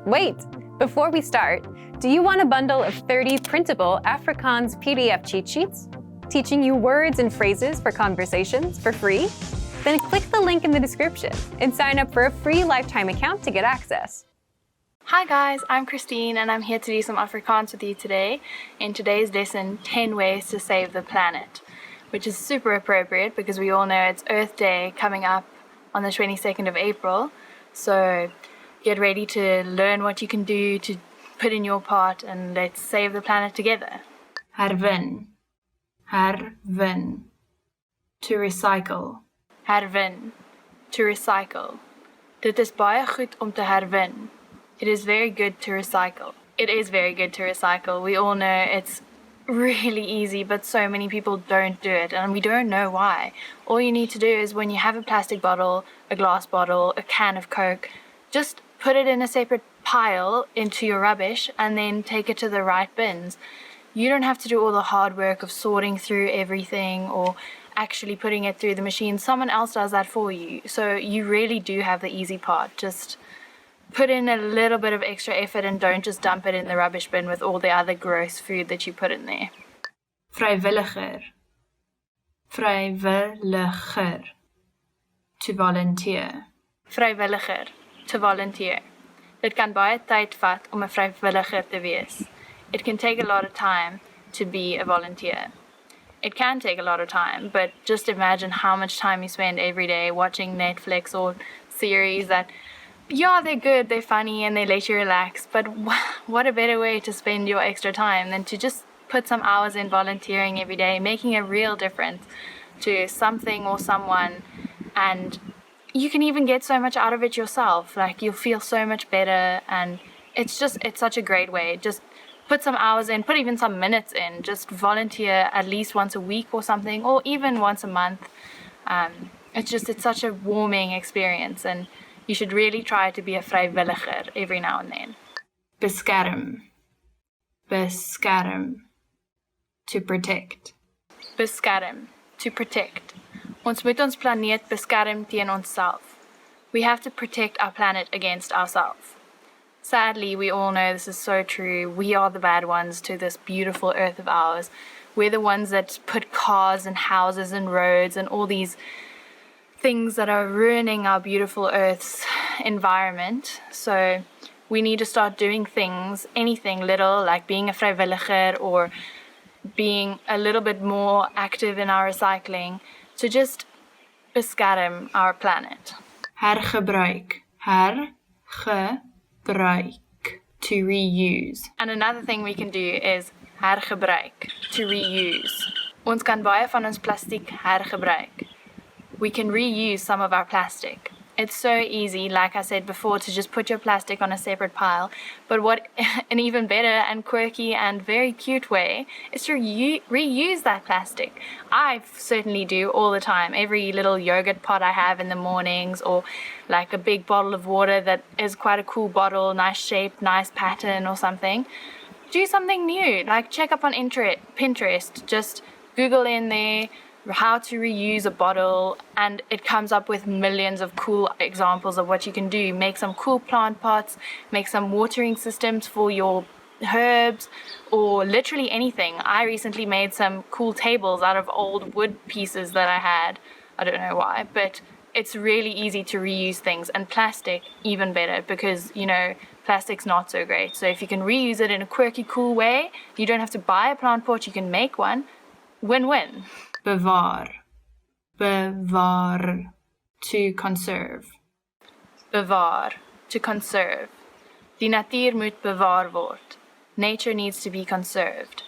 Wait! Before we start, do you want a bundle of 30 printable Afrikaans PDF cheat sheets? Teaching you words and phrases for conversations for free? Then click the link in the description and sign up for a free lifetime account to get access. Hi guys, I'm Christine and I'm here to do some Afrikaans with you today. In today's lesson, 10 ways to save the planet, which is super appropriate because we all know it's Earth Day coming up on the 22nd of April. So get ready to learn what you can do to put in your part and let's save the planet together. Herwin. Herwin. To recycle. Herwin. To recycle. Dit is baie goed om te herwin. It is very good to recycle. It is very good to recycle. We all know it's really easy, but so many people don't do it, and we don't know why. All you need to do is when you have a plastic bottle, a glass bottle, a can of Coke, just put it in a separate pile into your rubbish and then take it to the right bins. You don't have to do all the hard work of sorting through everything or actually putting it through the machine. Someone else does that for you. So you really do have the easy part. Just put in a little bit of extra effort and don't just dump it in the rubbish bin with all the other gross food that you put in there. Vrywilliger. Vrywilliger. To volunteer. Vrywilliger. To volunteer. Dit kan baie tyd vat om 'n vrywilliger te wees. It can take a lot of time to be a volunteer. It can take a lot of time, but just imagine how much time you spend every day watching Netflix or series that, yeah, they're good, they're funny, and they let you relax, but what a better way to spend your extra time than to just put some hours in volunteering every day, making a real difference to something or someone, and you can even get so much out of it yourself. Like, you'll feel so much better, and it's such a great way. Just put some hours in, put even some minutes in, just volunteer at least once a week or something, or even once a month. It's such a warming experience, and you should really try to be a vrywilliger every now and then. Beskerm. Beskerm. To protect. Beskerm. To protect. Ons moet ons planeet beskerm teen onsself. We have to protect our planet against ourselves. Sadly, we all know this is so true. We are the bad ones to this beautiful earth of ours. We're the ones that put cars and houses and roads and all these things that are ruining our beautiful Earth's environment. So we need to start doing things, anything little, like being a vrywilliger or being a little bit more active in our recycling to just beskerm our planet. Hergebruik. Hergebruik. To reuse. And another thing we can do is hergebruik. To reuse. Ons kan baie van ons plastiek hergebruik. We can reuse some of our plastic. It's so easy, like I said before, to just put your plastic on a separate pile. But what an even better and quirky and very cute way is to reuse that plastic. I certainly do all the time. Every little yogurt pot I have in the mornings, or like a big bottle of water that is quite a cool bottle, nice shape, nice pattern or something. Do something new, like check up on Pinterest, just Google in there how to reuse a bottle, and it comes up with millions of cool examples of what you can do. Make some cool plant pots, make some watering systems for your herbs, or literally anything. I recently made some cool tables out of old wood pieces that I had. I don't know why, but it's really easy to reuse things, and plastic even better because, you know, plastic's not so great. So if you can reuse it in a quirky, cool way, you don't have to buy a plant pot, you can make one. Win-win. Bewaar. Bewaar. To conserve. Bewaar. To conserve. Die natuur moet bewaar word. Nature needs to be conserved.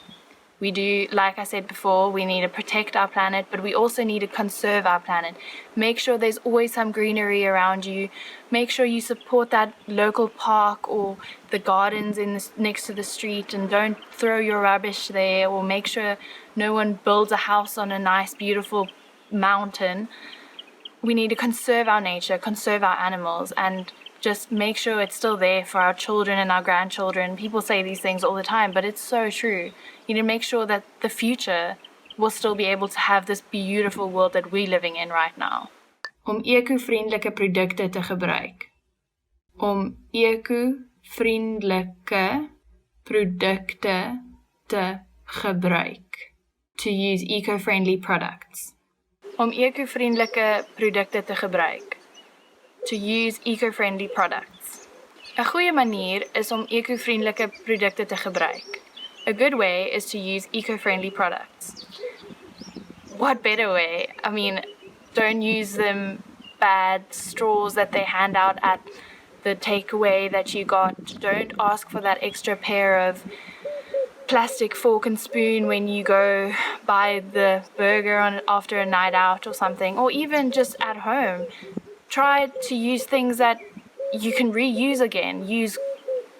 We do, like I said before, we need to protect our planet, but we also need to conserve our planet. Make sure there's always some greenery around you. Make sure you support that local park or the gardens next to the street, and don't throw your rubbish there, or make sure no one builds a house on a nice, beautiful mountain. We need to conserve our nature, conserve our animals, and just make sure it's still there for our children and our grandchildren. People say these things all the time, but it's so true. You need to make sure that the future will still be able to have this beautiful world that we're living in right now. Om eco-vriendelike produkte te gebruik. Om eco eco-vriendelike produkte te gebruik. To use eco-friendly products. Om eco-vriendelike produkte te gebruik. To use eco-friendly products. 'n Goeie manier is om eco-vriendelike produkte te gebruik. A good way is to use eco-friendly products. What better way? I mean, don't use them bad straws that they hand out at the takeaway that you got. Don't ask for that extra pair of plastic fork and spoon when you go buy the burger after a night out or something, or even just at home. Try to use things that you can reuse again. Use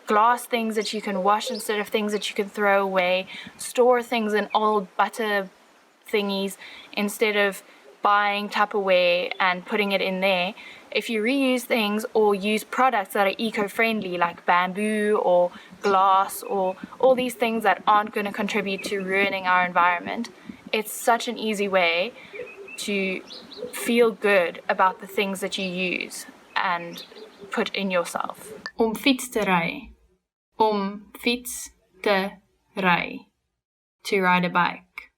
glass things that you can wash instead of things that you can throw away. Store things in old butter thingies instead of buying Tupperware and putting it in there. If you reuse things or use products that are eco-friendly like bamboo or glass or all these things that aren't going to contribute to ruining our environment, it's such an easy way to feel good about the things that you use and put in yourself. Om fiets te ry. Om fiets te ry. To ride a bike.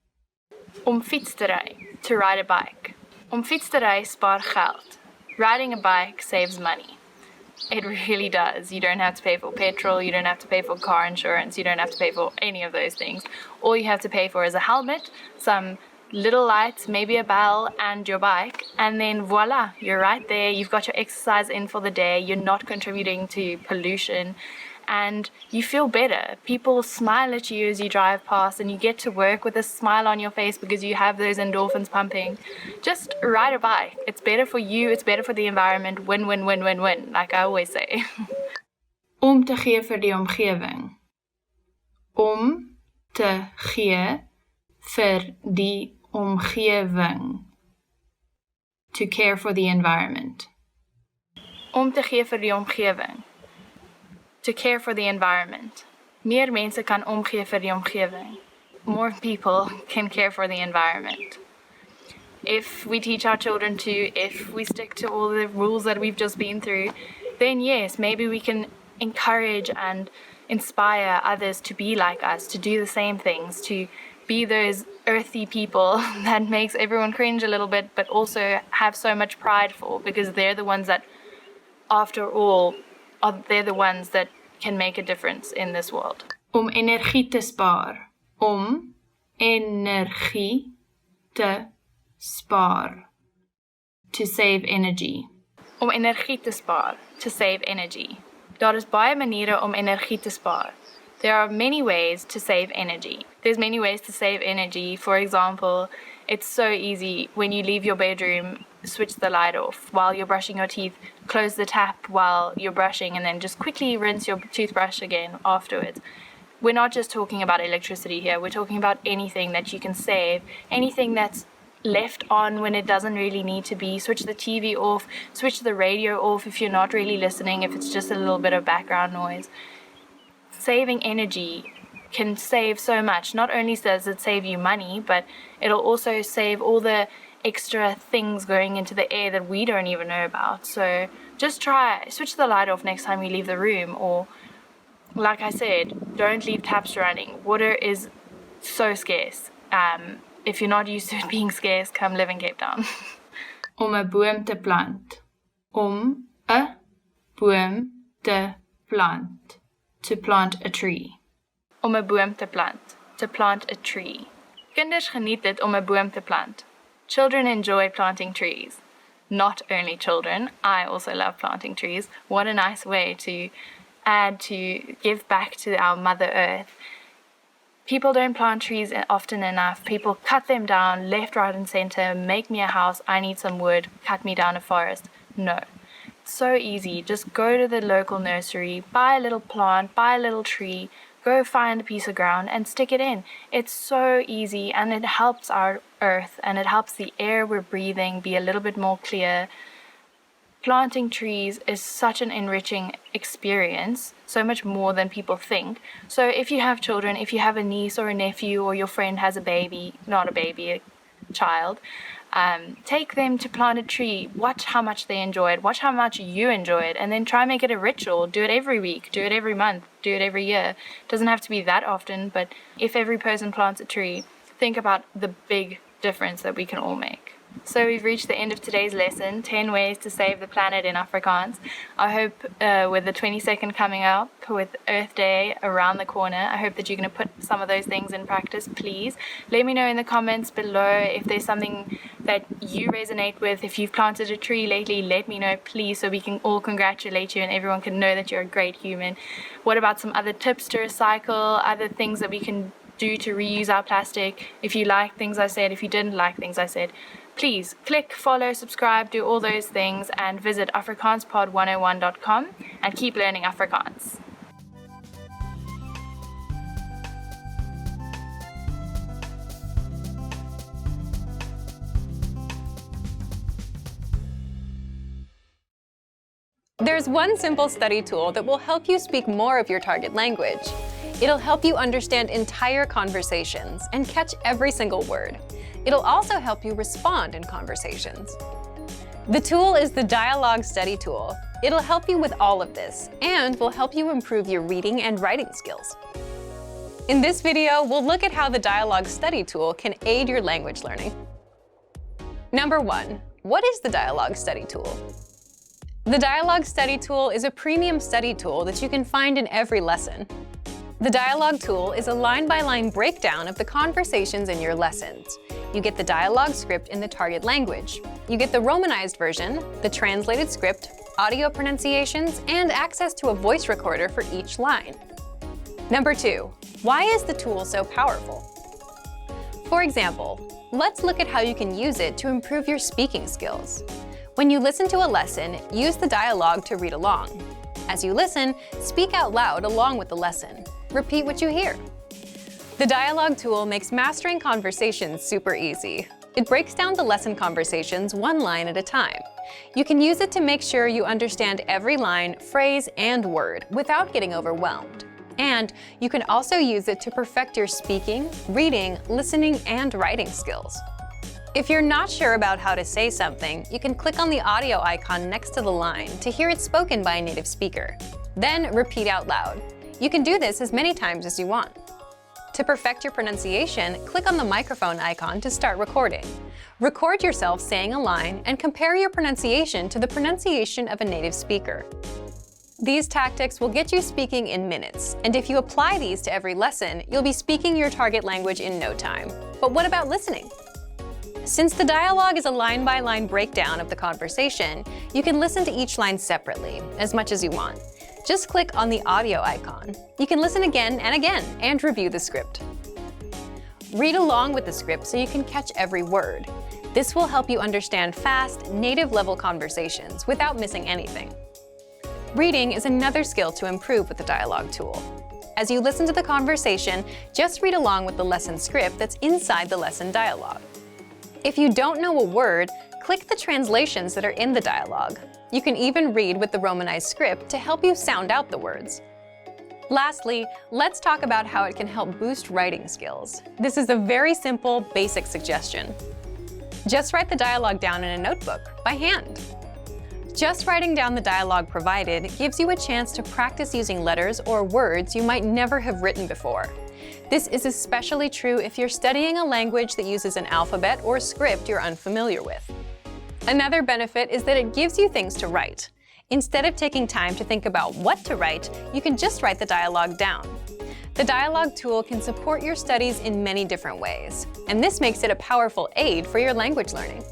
Om fiets te ry. To ride a bike. Om fiets te ry spaar geld. Riding a bike saves money. It really does. You don't have to pay for petrol, you don't have to pay for car insurance, you don't have to pay for any of those things. All you have to pay for is a helmet, some little lights, maybe a bell, and your bike, and then voila, you're right there. You've got your exercise in for the day, you're not contributing to pollution, and you feel better. People smile at you as you drive past, and you get to work with a smile on your face because you have those endorphins pumping. Just ride a bike. It's better for you, it's better for the environment. Win, win, win, win, win, like I always say. Om te gee vir die omgewing. Om te gee vir die omgewing. To care for the environment. Om te gee vir die omgewing. To care for the environment. Meer mense kan omgee vir die omgewing. More people can care for the environment. If we teach our children to, if we stick to all the rules that we've just been through, then yes, maybe we can encourage and inspire others to be like us, to do the same things, to be those earthy people that makes everyone cringe a little bit, but also have so much pride for, because they're the ones that, after all, they're the ones that can make a difference in this world. Om energie te spaar. Om energie te spaar. To save energy. Om energie te spaar. To save energy. Daar is baie maniere om energie te spaar. There are many ways to save energy. There's many ways to save energy. For example, it's so easy when you leave your bedroom, switch the light off. While you're brushing your teeth, close the tap while you're brushing and then just quickly rinse your toothbrush again afterwards. We're not just talking about electricity here. We're talking about anything that you can save, anything that's left on when it doesn't really need to be. Switch the TV off, switch the radio off if you're not really listening, if it's just a little bit of background noise. Saving energy can save so much. Not only does it save you money, but it'll also save all the extra things going into the air that we don't even know about. So just try, switch the light off next time you leave the room, or like I said, don't leave taps running. Water is so scarce. If you're not used to it being scarce, come live in Cape Town. Om 'n boom te plant. Om 'n boom te plant. To plant a tree. Om 'n boom te plant. To plant a tree. Kinders geniet dit om 'n boom te plant. Children enjoy planting trees. Not only children, I also love planting trees. What a nice way to add to give back to our Mother Earth. People don't plant trees often enough. People cut them down left, right, and center. Make me a house. I need some wood. Cut me down a forest. No. So easy. Just go to the local nursery, buy a little plant, buy a little tree, go find a piece of ground and stick it in. It's so easy, and it helps our earth, and it helps the air we're breathing be a little bit more clear. Planting trees is such an enriching experience, so much more than people think. So if you have children, if you have a niece or a nephew, or your friend has a baby, not a baby, a child, Take them to plant a tree, watch how much they enjoy it, watch how much you enjoy it, and then try and make it a ritual. Do it every week, do it every month, do it every year. It doesn't have to be that often, but if every person plants a tree, think about the big difference that we can all make. So we've reached the end of today's lesson, 10 ways to save the planet in Afrikaans. I hope with the 22nd coming up, with Earth Day around the corner, I hope that you're going to put some of those things in practice, please. Let me know in the comments below if there's something that you resonate with. If you've planted a tree lately, let me know, please, so we can all congratulate you and everyone can know that you're a great human. What about some other tips to recycle, other things that we can do to reuse our plastic? If you like things I said, if you didn't like things I said, please click, follow, subscribe, do all those things, and visit afrikaanspod101.com and keep learning Afrikaans. There's one simple study tool that will help you speak more of your target language. It'll help you understand entire conversations and catch every single word. It'll also help you respond in conversations. The tool is the Dialogue Study Tool. It'll help you with all of this and will help you improve your reading and writing skills. In this video, we'll look at how the Dialogue Study Tool can aid your language learning. Number 1. What is the Dialogue Study Tool? The Dialogue Study Tool is a premium study tool that you can find in every lesson. The Dialogue Tool is a line-by-line breakdown of the conversations in your lessons. You get the dialogue script in the target language. You get the Romanized version, the translated script, audio pronunciations, and access to a voice recorder for each line. Number 2. Why is the tool so powerful? For example, let's look at how you can use it to improve your speaking skills. When you listen to a lesson, use the dialogue to read along. As you listen, speak out loud along with the lesson. Repeat what you hear. The Dialogue tool makes mastering conversations super easy. It breaks down the lesson conversations one line at a time. You can use it to make sure you understand every line, phrase, and word without getting overwhelmed. And you can also use it to perfect your speaking, reading, listening, and writing skills. If you're not sure about how to say something, you can click on the audio icon next to the line to hear it spoken by a native speaker. Then repeat out loud. You can do this as many times as you want. To perfect your pronunciation, click on the microphone icon to start recording. Record yourself saying a line and compare your pronunciation to the pronunciation of a native speaker. These tactics will get you speaking in minutes, and if you apply these to every lesson, you'll be speaking your target language in no time. But what about listening? Since the dialogue is a line-by-line breakdown of the conversation, you can listen to each line separately, as much as you want. Just click on the audio icon. You can listen again and review the script. Read along with the script so you can catch every word. This will help you understand fast, native-level conversations without missing anything. Reading is another skill to improve with the dialogue tool. As you listen to the conversation, just read along with the lesson script that's inside the lesson dialogue. If you don't know a word, click the translations that are in the dialogue. You can even read with the Romanized script to help you sound out the words. Lastly, let's talk about how it can help boost writing skills. This is a very simple, basic suggestion. Just write the dialogue down in a notebook, by hand. Just writing down the dialogue provided gives you a chance to practice using letters or words you might never have written before. This is especially true if you're studying a language that uses an alphabet or script you're unfamiliar with. Another benefit is that it gives you things to write. Instead of taking time to think about what to write, you can just write the dialogue down. The dialogue tool can support your studies in many different ways, and this makes it a powerful aid for your language learning.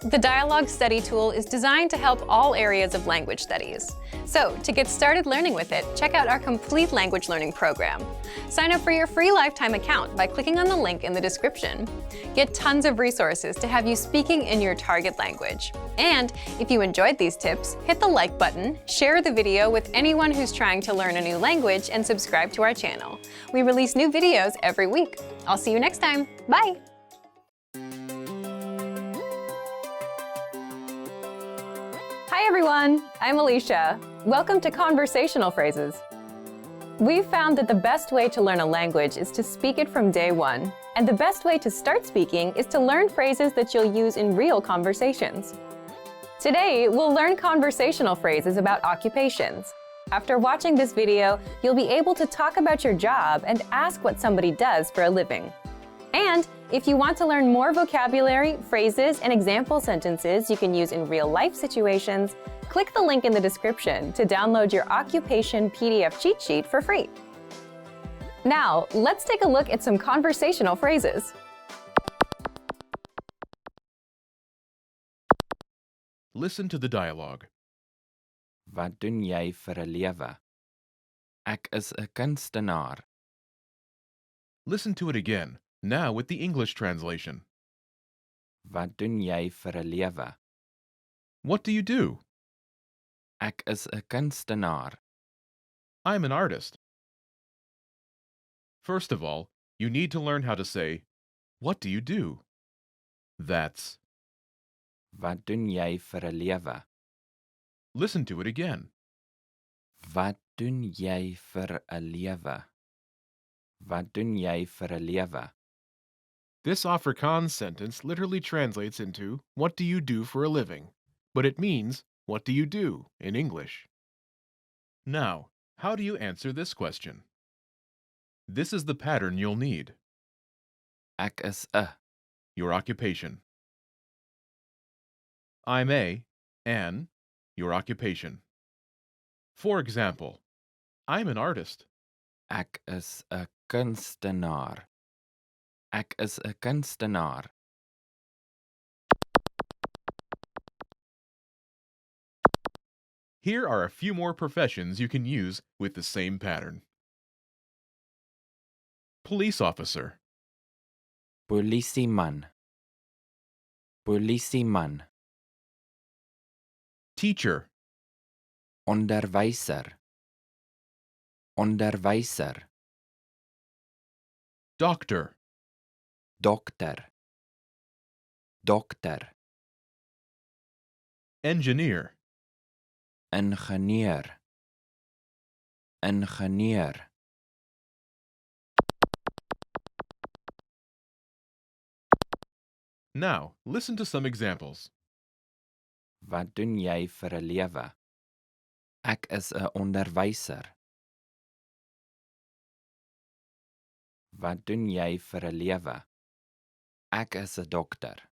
The Dialogue Study Tool is designed to help all areas of language studies. So, to get started learning with it, check out our complete language learning program. Sign up for your free lifetime account by clicking on the link in the description. Get tons of resources to have you speaking in your target language. And if you enjoyed these tips, hit the like button, share the video with anyone who's trying to learn a new language, and subscribe to our channel. We release new videos every week. I'll see you next time. Bye! Hi everyone, I'm Alicia. Welcome to Conversational Phrases. We've found that the best way to learn a language is to speak it from day one. And the best way to start speaking is to learn phrases that you'll use in real conversations. Today, we'll learn conversational phrases about occupations. After watching this video, you'll be able to talk about your job and ask what somebody does for a living. And if you want to learn more vocabulary, phrases, and example sentences you can use in real-life situations, click the link in the description to download your occupation PDF cheat sheet for free. Now, let's take a look at some conversational phrases. Listen to the dialogue. Wat doen jy vir 'n lewe? Ek is 'n kunstenaar. Listen to it again, now with the English translation. Wat doen jy vir 'n lewe? What do you do? Ek is 'n kunstenaar. I'm an artist. First of all, you need to learn how to say, what do you do? That's. Wat doen jy vir 'n lewe? Listen to it again. Wat doen jy vir 'n lewe? Wat doen jy vir 'n lewe? This Afrikaans sentence literally translates into, what do you do for a living? But it means, what do you do in English? Now, how do you answer this question? This is the pattern you'll need. Ek is 'n. Your occupation. I'm an, your occupation. For example, I'm an artist. Ek is 'n kunstenaar. Ek is 'n kunstenaar. Here are a few more professions you can use with the same pattern. Police officer, Polisieman. Polisieman. teacher, Onderwyser. Onderwyser. doctor, Dokter. Dokter. engineer, Ingenieur. Ingenieur. Now, listen to some examples. Wat doen jy vir 'n lewe? Ek is 'n onderwyser. Wat doen jy vir 'n lewe? Ek is 'n dokter.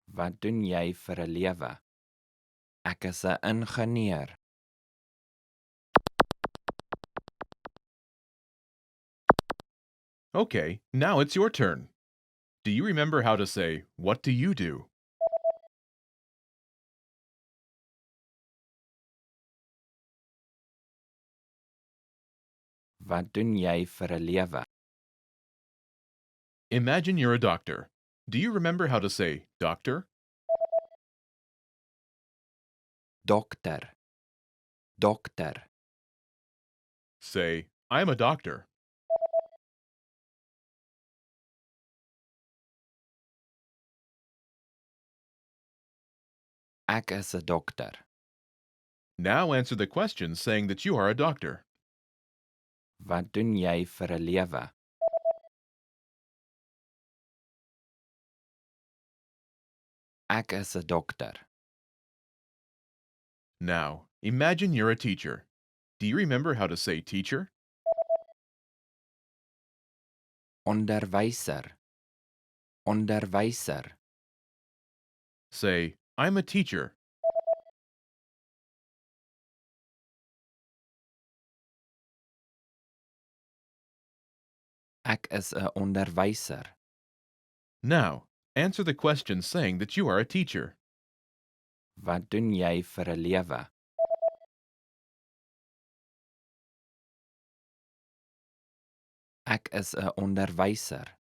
Wat doen jy vir 'n lewe? Ek is 'n ingenieur. Okay, now it's your turn. Do you remember how to say, what do you do? Wat doen jy vir 'n lewe? Imagine you're a doctor. Do you remember how to say, doctor? Dokter. Dokter. Say, I'm a doctor. Ek is 'n dokter. Now answer the question saying that you are a doctor. Wat doen jy vir 'n lewe? Ek is 'n dokter. Now, imagine you're a teacher. Do you remember how to say teacher? Onderwyser. Onderwyser. Say, I'm a teacher. Ek is 'n onderwyser. Now, answer the question saying that you are a teacher. Wat doen jy vir 'n lewe? Ek is 'n onderwyser.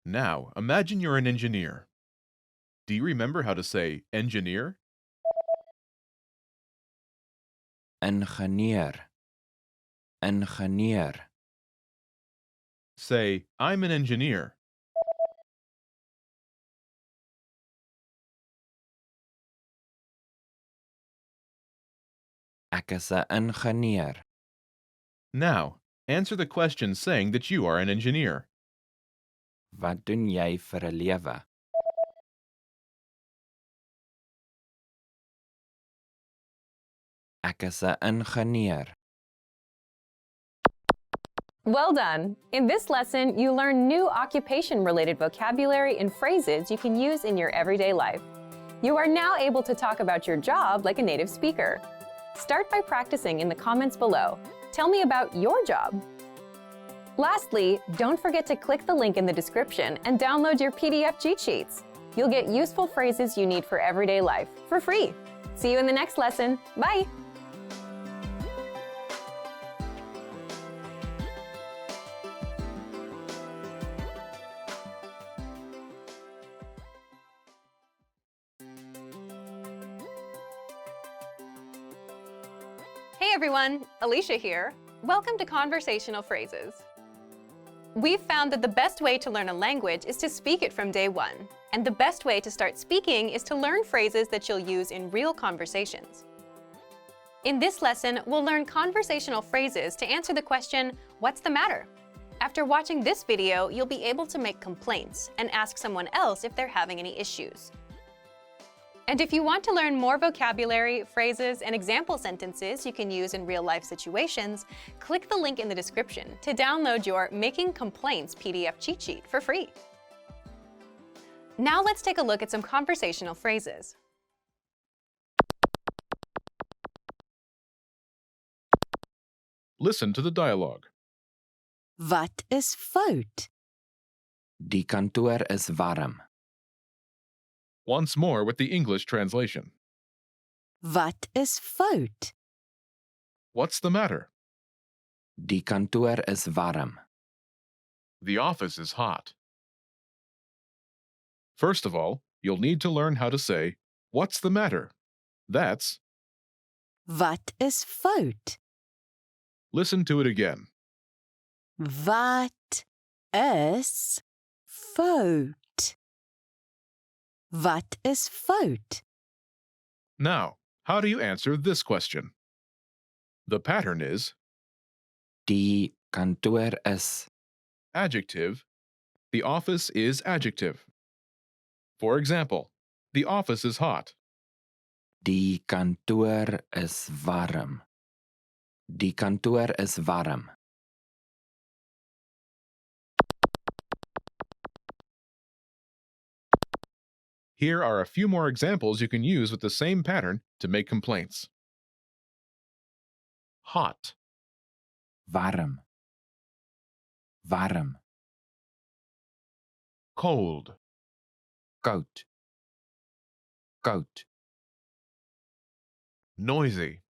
Now, imagine you're an engineer. Do you remember how to say engineer? Ingenieur. Ingenieur. Say, I'm an engineer. Ek is 'n ingenieur. Now, Answer the question saying that you are an engineer. Wat doen jy vir 'n lewe? Ek is 'n ingenieur. Well done! In this lesson, you learn new occupation-related vocabulary and phrases you can use in your everyday life. You are now able to talk about your job like a native speaker. Start by practicing in the comments below. Tell me about your job. Lastly, don't forget to click the link in the description and download your PDF cheat sheets. You'll get useful phrases you need for everyday life for free. See you in the next lesson. Bye! Hey everyone, Alicia here. Welcome to Conversational Phrases. We've found that the best way to learn a language is to speak it from day one. And the best way to start speaking is to learn phrases that you'll use in real conversations. In this lesson, we'll learn conversational phrases to answer the question, what's the matter? After watching this video, you'll be able to make complaints and ask someone else if they're having any issues. And if you want to learn more vocabulary, phrases, and example sentences you can use in real-life situations, click the link in the description to download your Making Complaints PDF cheat sheet for free. Now let's take a look at some conversational phrases. Listen to the dialogue. Wat is fout? Die kantoor is warm. Once more with the English translation. Wat is fout? What's the matter? Die kantoor is warm. The office is hot. First of all, you'll need to learn how to say, what's the matter? That's, Wat is fout? listen to it again. Wat is fout? Wat is fout? Now, how do you answer this question? The pattern is Die kantoor is. adjective, the office is adjective. For example, the office is hot. Die kantoor is warm. Die kantoor is warm. Here are a few more examples you can use with the same pattern to make complaints. Hot, Warm. Warm. cold, Koud. Koud. noisy,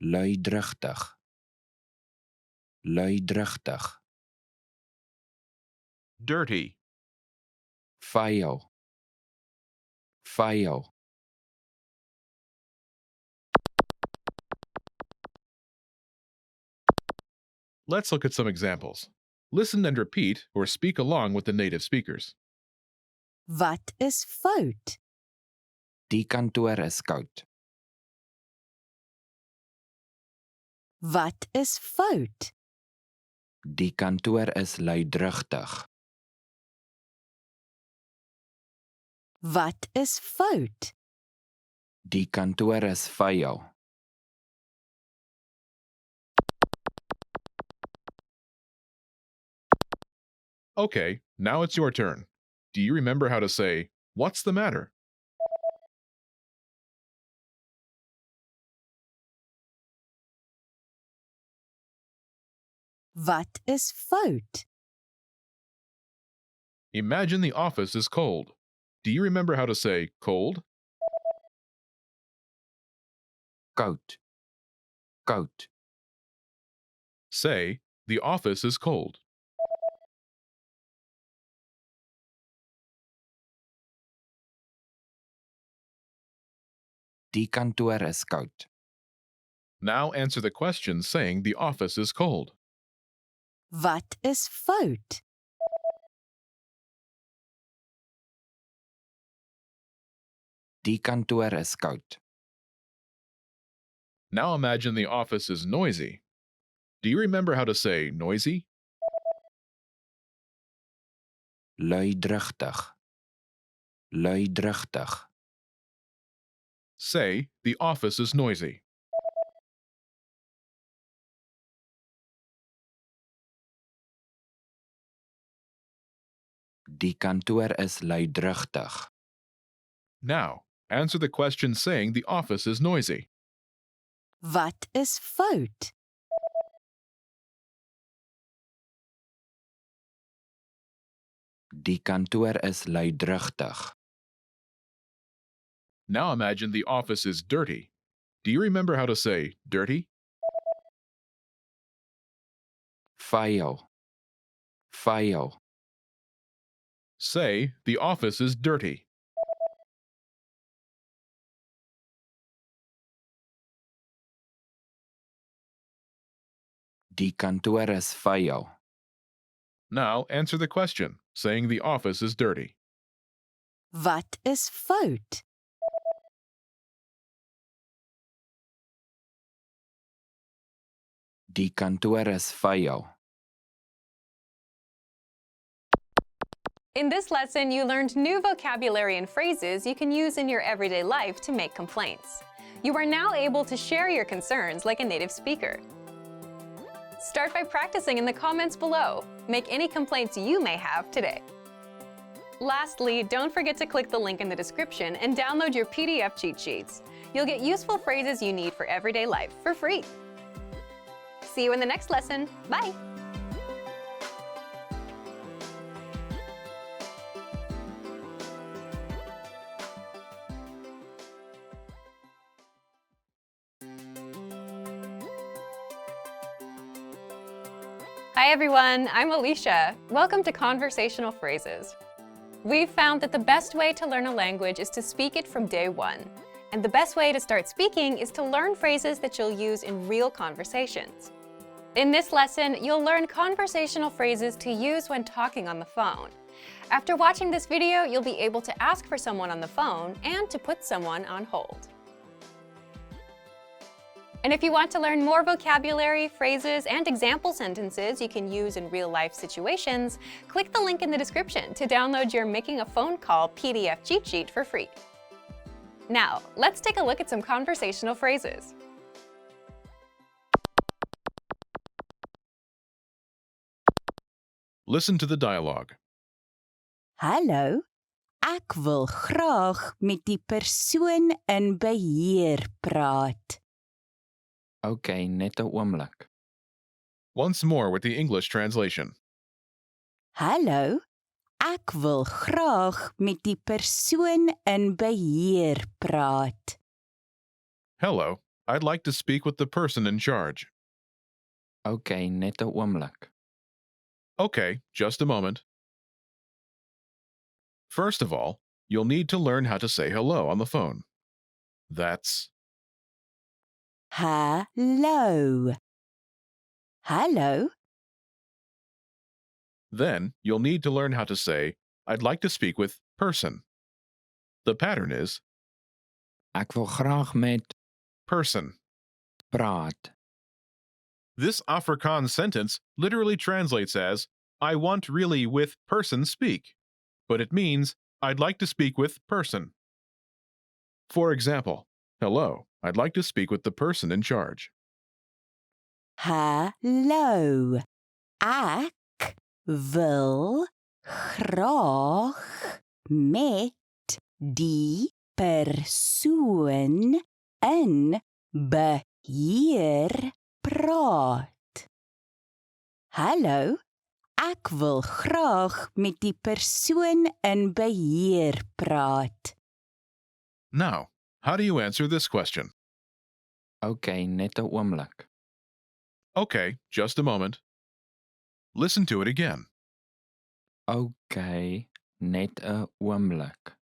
Luidrigtig. Luidrigtig. dirty, Vuil. Vuil. Let's look at some examples. Listen and repeat or speak along with the native speakers. Wat is fout? Die kantoor is koud. Wat is fout? Die kantoor is luidrigtig. Wat is fout? Die kantoor is vuil. Okay, now it's your turn. Do you remember how to say, what's the matter? Wat is fout? Imagine the office is cold. Do you remember how to say cold? Koud. Koud. Say, the office is cold. Die kantoor is koud. Now answer the question saying the office is cold. Wat is fout? Die kantoor is koud. Now imagine the office is noisy. Do you remember how to say noisy? Luidruchtig. Luidruchtig. Say, the office is noisy. Die kantoor is luidruchtig. Now, answer the question saying the office is noisy. Wat is fout? Die kantoor is luidruchtig. Now imagine the office is dirty. Do you remember how to say dirty? Vuil. Vuil. Say, the office is dirty. Die kantoor is vuil. Now answer the question, saying the office is dirty. Wat is fout? Die kantoor is vuil. In this lesson, you learned new vocabulary and phrases you can use in your everyday life to make complaints. You are now able to share your concerns like a native speaker. Start by practicing in the comments below. Make any complaints you may have today. Lastly, don't forget to click the link in the description and download your PDF cheat sheets. You'll get useful phrases you need for everyday life for free. See you in the next lesson. Bye! Hi everyone, I'm Alicia. Welcome to Conversational Phrases. We've found that the best way to learn a language is to speak it from day one. And the best way to start speaking is to learn phrases that you'll use in real conversations. In this lesson, you'll learn conversational phrases to use when talking on the phone. After watching this video, you'll be able to ask for someone on the phone and to put someone on hold. And if you want to learn more vocabulary, phrases, and example sentences you can use in real-life situations, click the link in the description to download your Making a Phone Call PDF cheat sheet for free. Now, let's take a look at some conversational phrases. Listen to the dialogue. Hallo, ek wil graag met die persoon in beheer praat. Okay, net 'n oomblik. Once more with the English translation. Hallo, ek wil graag met die persoon in beheer praat. Hello, I'd like to speak with the person in charge. Okay, net 'n oomblik. Okay, just a moment. First of all, you'll need to learn how to say hello on the phone. That's Hallo. Hallo, Then you'll need to learn how to say, I'd like to speak with person. The pattern is Ek wil graag met person. praat. This Afrikaans sentence literally translates as, I want really with person speak, but it means, I'd like to speak with person. For example, hello, I'd like to speak with the person in charge. hallo. Ek wil graag met die persoon in beheer praat. Hallo, ek wil graag met die persoon in beheer praat. Now, how do you answer this question? Okay, net 'n oomblik. Okay, just a moment. Listen to it again. Okay, net 'n oomblik.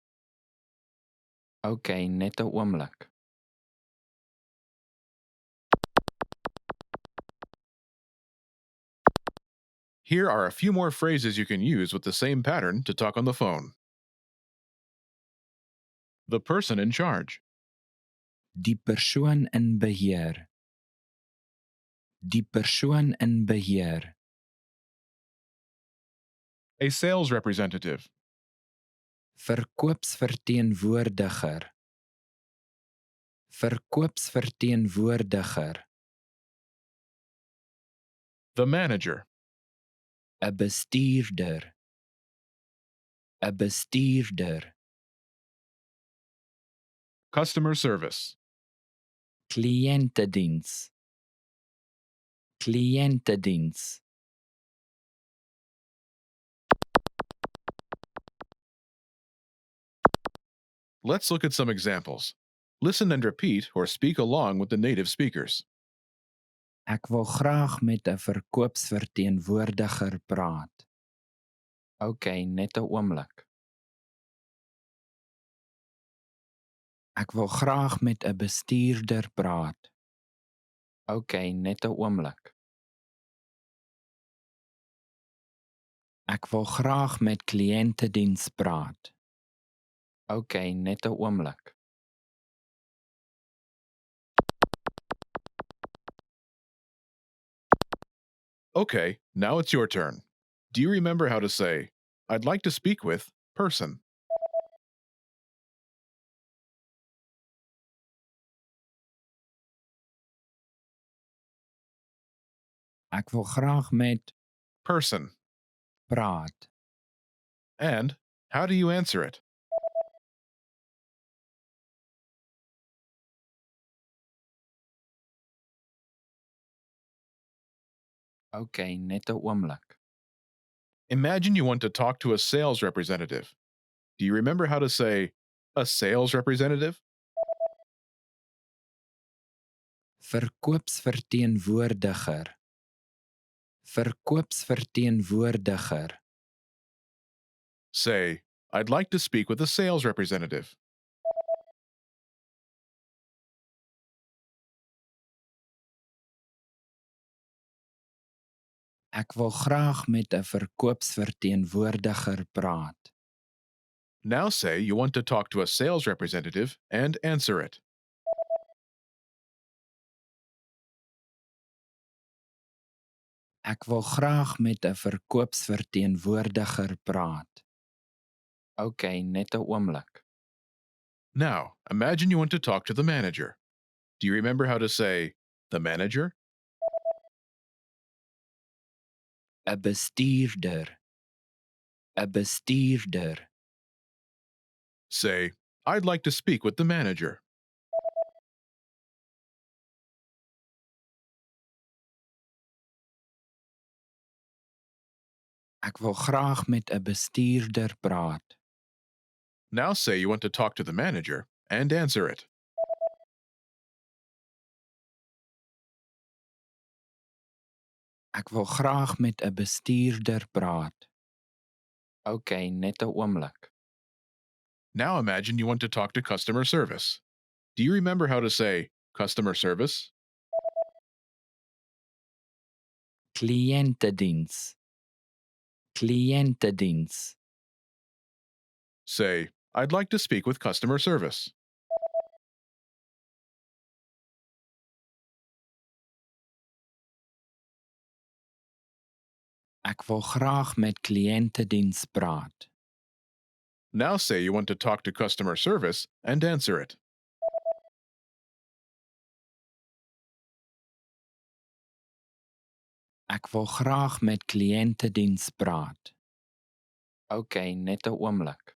Okay, net 'n oomblik. Here are a few more phrases you can use with the same pattern to talk on the phone. The person in charge. Die persoon in beheer. Die persoon in beheer. A sales representative. Verkoopsverteenwoordiger. Verkoopsverteenwoordiger. The manager. 'n bestuurder. 'n bestuurder. Customer service. Kliëntediens. Kliëntediens. Let's look at some examples. Listen and repeat or speak along with the native speakers. Ek wil graag met 'n verkoopsverteenwoordiger praat. OK, net 'n oomblik. Ek wil graag met 'n bestuurder praat. OK, net 'n oomblik. Ek wil graag met kliëntediens praat. OK, net 'n oomblik. Okay, now it's your turn. Do you remember how to say, I'd like to speak with person? Ek wil graag met Person. praat. And how do you answer it? OK, net 'n oomblik. Imagine you want to talk to a sales representative. Do you remember how to say, a sales representative? Verkoopsverteenwoordiger. Verkoopsverteenwoordiger. Say, I'd like to speak with a sales representative. Ek wil graag met 'n verkoopsverteenwoordiger praat. Now say you want to talk to a sales representative and answer it. Ek wil graag met 'n verkoopsverteenwoordiger praat. OK, net 'n oomblik. Now, imagine you want to talk to the manager. Do you remember how to say, the manager? 'n bestuurder. 'n bestuurder. Say, I'd like to speak with the manager. Ek wil graag met 'n bestuurder praat. Now say you want to talk to the manager and answer it. Ek wil graag met 'n bestuurder praat. OK, net 'n oomblik. Now imagine you want to talk to customer service. Do you remember how to say customer service? Kliëntediens. Kliëntediens. Say, I'd like to speak with customer service. Ek wil graag met kliëntediens praat. Now say you want to talk to customer service and answer it. Ek wil graag met kliëntediens praat. OK, net 'n oomblik.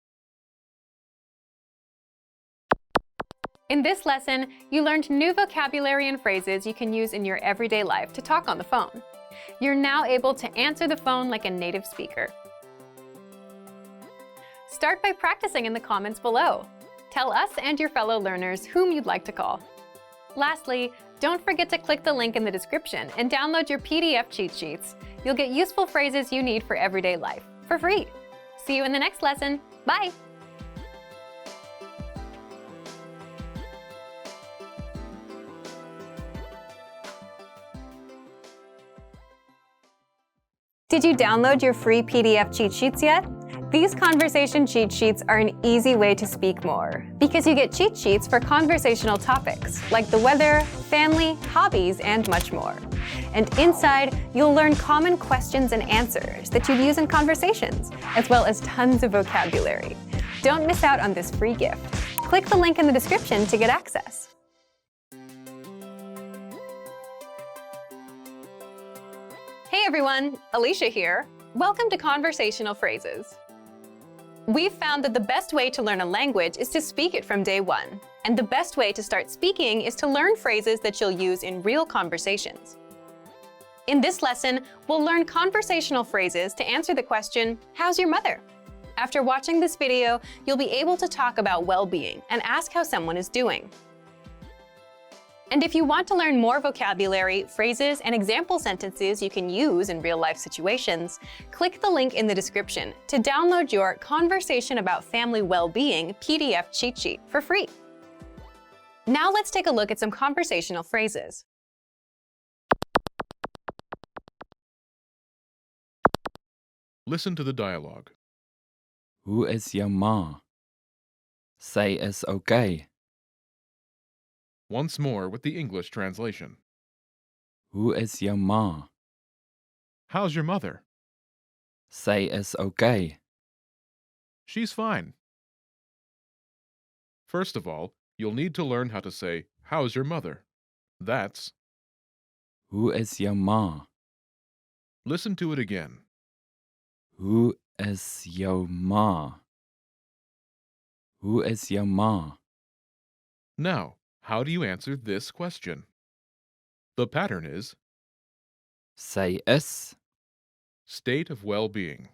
In this lesson, you learned new vocabulary and phrases you can use in your everyday life to talk on the phone. You're now able to answer the phone like a native speaker. Start by practicing in the comments below. Tell us and your fellow learners whom you'd like to call. Lastly, don't forget to click the link in the description and download your PDF cheat sheets. You'll get useful phrases you need for everyday life for free. See you in the next lesson. Bye! Did you download your free PDF cheat sheets yet? These conversation cheat sheets are an easy way to speak more, because you get cheat sheets for conversational topics like the weather, family, hobbies, and much more. And inside, you'll learn common questions and answers that you'd use in conversations, as well as tons of vocabulary. Don't miss out on this free gift. Click the link in the description to get access. Hey everyone, Alicia here. Welcome to Conversational Phrases. We've found that the best way to learn a language is to speak it from day one. And the best way to start speaking is to learn phrases that you'll use in real conversations. In this lesson, we'll learn conversational phrases to answer the question, how's your mother? After watching this video, you'll be able to talk about well-being and ask how someone is doing. And if you want to learn more vocabulary, phrases, and example sentences you can use in real-life situations, click the link in the description to download your Conversation About Family Well-Being PDF cheat sheet for free. Now let's take a look at some conversational phrases. Listen to the dialogue. Hoe is jou ma? Sy is okay. Once more with the English translation. Hoe is jou ma? How's your mother? Sy is okay. She's fine. First of all, you'll need to learn how to say, how's your mother? That's, Hoe is jou ma? listen to it again. Hoe is jou ma? Hoe is jou ma? Now, how do you answer this question? The pattern is Sy is, state of well-being.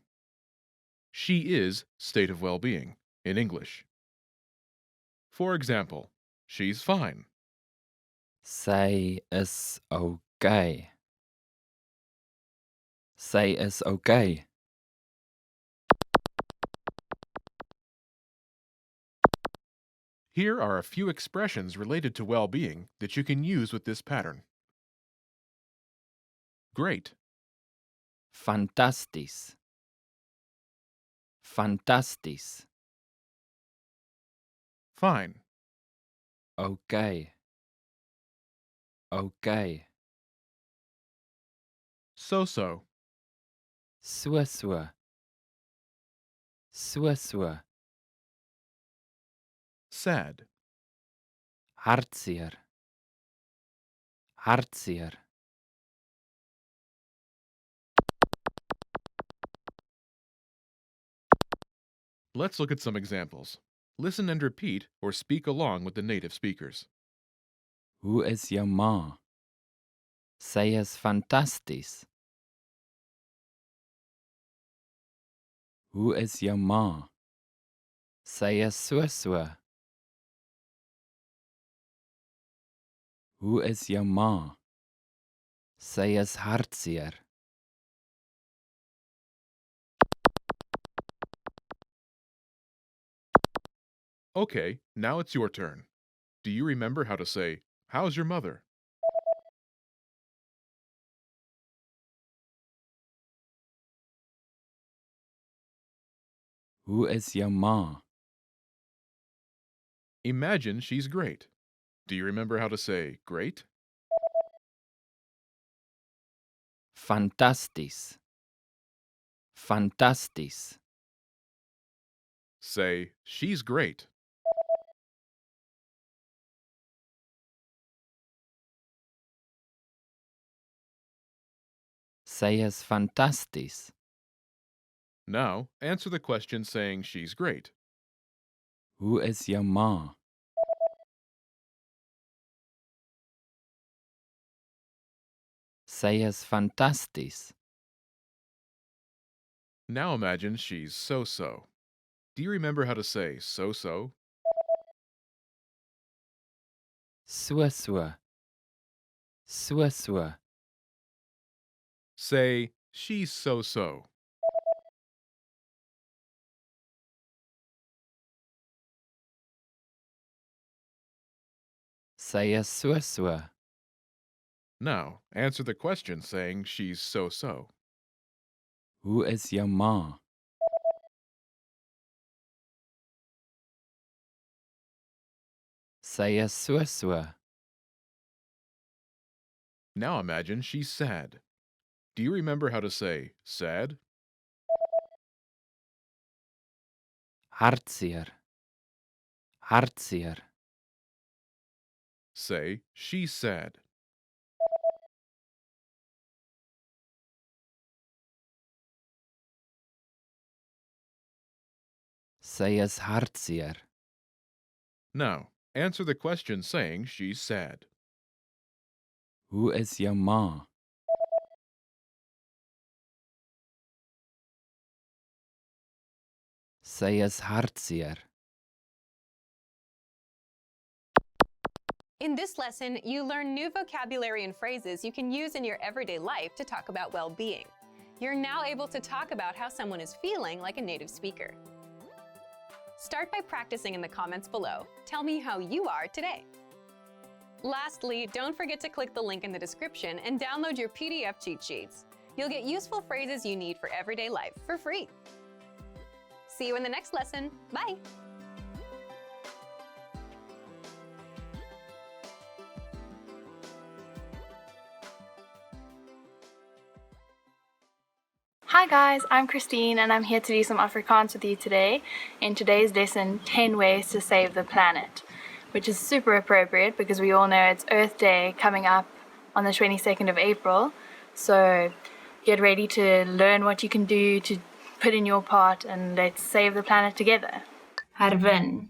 She is state of well-being in English. For example, she's fine. sy is okay. Sy is okay. Here are a few expressions related to well-being that you can use with this pattern. Great, Fantasties. Fantasties. fine, Okay. Okay. so-so, So. So. sad, Hartseer. Hartseer. Let's look at some examples. Listen and repeat or speak along with the native speakers. Hoe is jou ma? Sy is fantasties. Hoe is jou ma? Sy is so. Hoe is jou ma? Sy is hartseer. Okay, now it's your turn. Do you remember how to say, how's your mother? Hoe is jou ma? Imagine she's great. Do you remember how to say great? Fantasties. Fantasties. Say, she's great. Sy is fantasties. Now, answer the question saying she's great. Hoe is jou ma? Sy is fantasties. Now imagine she's so-so. Do you remember how to say so-so? So. So. Say, she's so-so. Sy is so. Now, answer the question saying she's so-so. Hoe is jou ma? Sy is so. Now imagine she's sad. Do you remember how to say sad? Hartseer. Hartseer. Say, she's sad. Sy is hartseer. Now, answer the question saying she's sad. Hoe is jou ma? Sy is hartseer. In this lesson, you learn new vocabulary and phrases you can use in your everyday life to talk about well-being. You're now able to talk about how someone is feeling like a native speaker. Start by practicing in the comments below. Tell me how you are today. Lastly, don't forget to click the link in the description and download your PDF cheat sheets. You'll get useful phrases you need for everyday life for free. See you in the next lesson. Bye! Hi guys, I'm Christine and I'm here to do some Afrikaans with you today. In today's lesson, 10 ways to save the planet, which is super appropriate because we all know it's Earth Day coming up on the 22nd of April. So get ready to learn what you can do to put in your part and let's save the planet together. Herwin.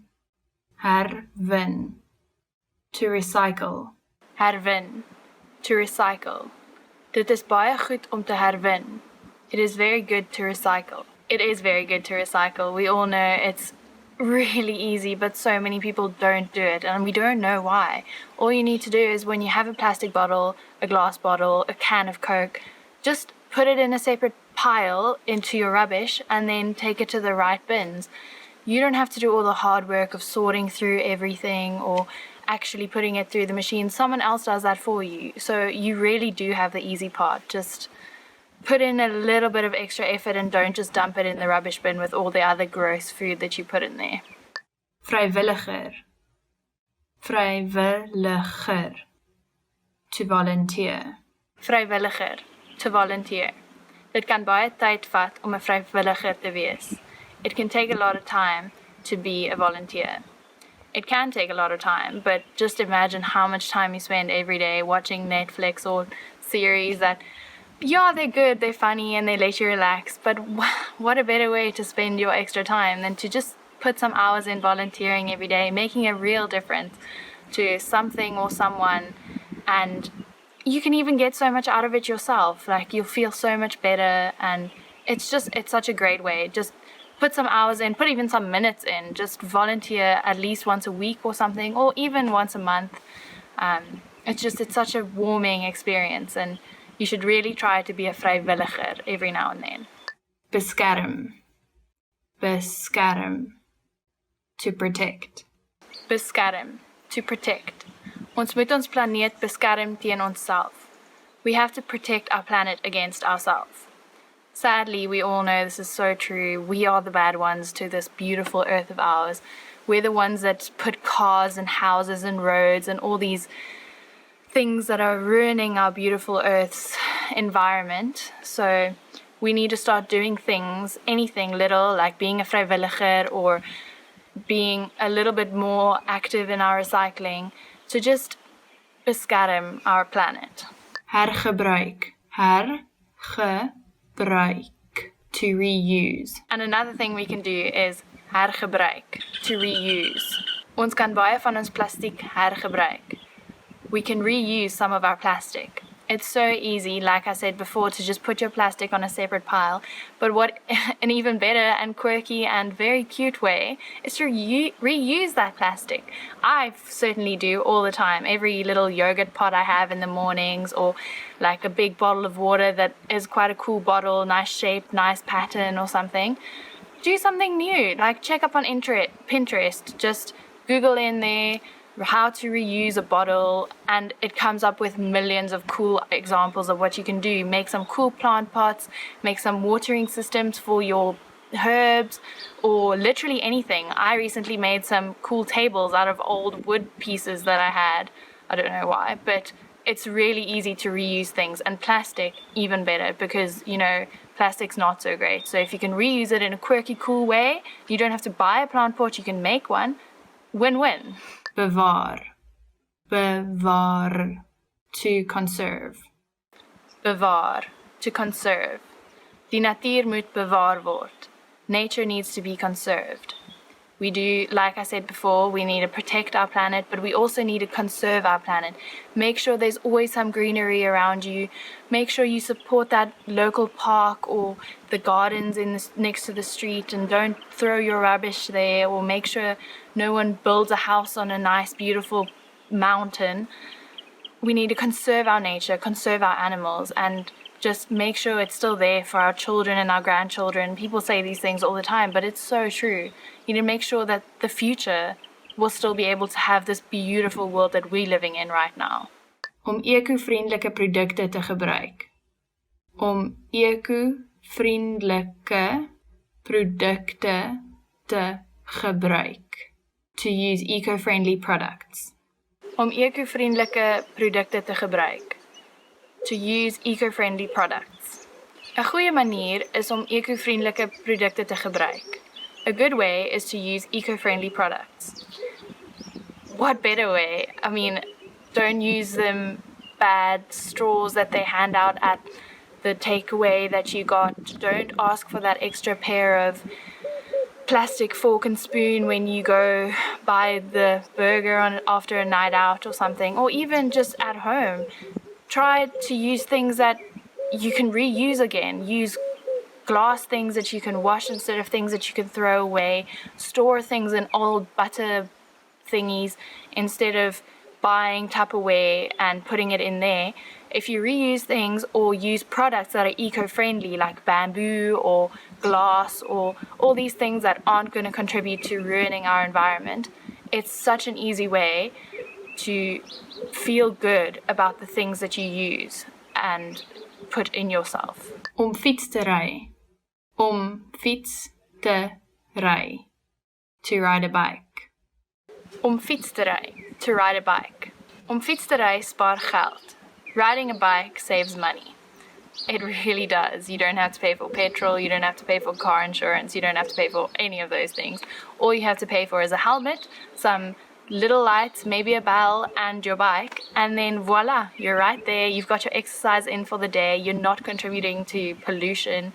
Herwin. To recycle. Herwin. To recycle. Dit is baie goed om te herwin. It is very good to recycle. It is very good to recycle. We all know it's really easy, but so many people don't do it, and we don't know why. All you need to do is when you have a plastic bottle, a glass bottle, a can of Coke, just put it in a separate pile into your rubbish and then take it to the right bins. You don't have to do all the hard work of sorting through everything or actually putting it through the machine. Someone else does that for you. So you really do have the easy part. Just put in a little bit of extra effort and don't just dump it in the rubbish bin with all the other gross food that you put in there. Vrijwilliger. Vrijwilliger. To volunteer. Vrijwilliger. To volunteer. Dit kan baie tyd vat om 'n vrywilliger te wees. It can take a lot of time to be a volunteer. It can take a lot of time, but just imagine how much time you spend every day watching Netflix or series that, yeah, they're good, they're funny, and they let you relax, but what a better way to spend your extra time than to just put some hours in volunteering every day, making a real difference to something or someone, and you can even get so much out of it yourself. Like, you'll feel so much better, and it's such a great way. Just put some hours in, put even some minutes in, just volunteer at least once a week or something, or even once a month. It's such a warming experience, and you should really try to be a vrijwilliger every now and then. Beskerm. Beskerm. To protect. Beskerm. To protect. Ons moet ons planeet beskerm teen onsself. We have to protect our planet against ourselves. Sadly, we all know this is so true. We are the bad ones to this beautiful earth of ours. We're the ones that put cars and houses and roads and all these things that are ruining our beautiful Earth's environment. So we need to start doing things, anything little, like being a vrijwilliger or being a little bit more active in our recycling to just beskerm our planet. Hergebruik. Hergebruik. To reuse. And another thing we can do is hergebruik. To reuse. Ons kan baie van ons plastiek hergebruik. We can reuse some of our plastic. It's so easy, like I said before, to just put your plastic on a separate pile. But what an even better and quirky and very cute way is to reuse that plastic. I certainly do all the time. Every little yogurt pot I have in the mornings, or like a big bottle of water that is quite a cool bottle, nice shape, nice pattern or something. Do something new, like check up on Pinterest, just Google in there how to reuse a bottle, and it comes up with millions of cool examples of what you can do. Make some cool plant pots, make some watering systems for your herbs, or literally anything. I recently made some cool tables out of old wood pieces that I had. I don't know why, but it's really easy to reuse things, and plastic even better because, plastic's not so great. So if you can reuse it in a quirky, cool way, you don't have to buy a plant pot, you can make one. Win-win. Bewaar. Bewaar. To conserve. Bewaar. To conserve. Die natuur moet bewaar word. Nature needs to be conserved. We do, like I said before, we need to protect our planet, but we also need to conserve our planet. Make sure there's always some greenery around you. Make sure you support that local park or the gardens next to the street, and don't throw your rubbish there, or make sure no one builds a house on a nice, beautiful mountain. We need to conserve our nature, conserve our animals, and just make sure it's still there for our children and our grandchildren. People say these things all the time, but it's so true. You need to make sure that the future will still be able to have this beautiful world that we're living in right now. Om eco-vriendelike produkte te gebruik. Om eco-vriendelike produkte te gebruik. To use eco-friendly products. Om eco-vriendelike produkte te gebruik. To use eco-friendly products. 'n Goeie manier is om eco-vriendelike produkte te gebruik. A good way is to use eco-friendly products. What better way? I mean, don't use them bad straws that they hand out at the takeaway that you got. Don't ask for that extra pair of plastic fork and spoon when you go buy the burger after a night out or something, or even just at home. Try to use things that you can reuse again. Use glass things that you can wash instead of things that you can throw away. Store things in old butter thingies instead of buying Tupperware and putting it in there. If you reuse things or use products that are eco-friendly, like bamboo or glass or all these things that aren't going to contribute to ruining our environment, it's such an easy way to feel good about the things that you use and put in yourself. Om fiets te ry. Om fiets te ry. To ride a bike. Om fiets te ry. To ride a bike. Om fiets te ry spaar geld. Riding a bike saves money. It really does. You don't have to pay for petrol, you don't have to pay for car insurance, you don't have to pay for any of those things. All you have to pay for is a helmet, some little lights, maybe a bell, and your bike, and then voila, you're right there. You've got your exercise in for the day, you're not contributing to pollution,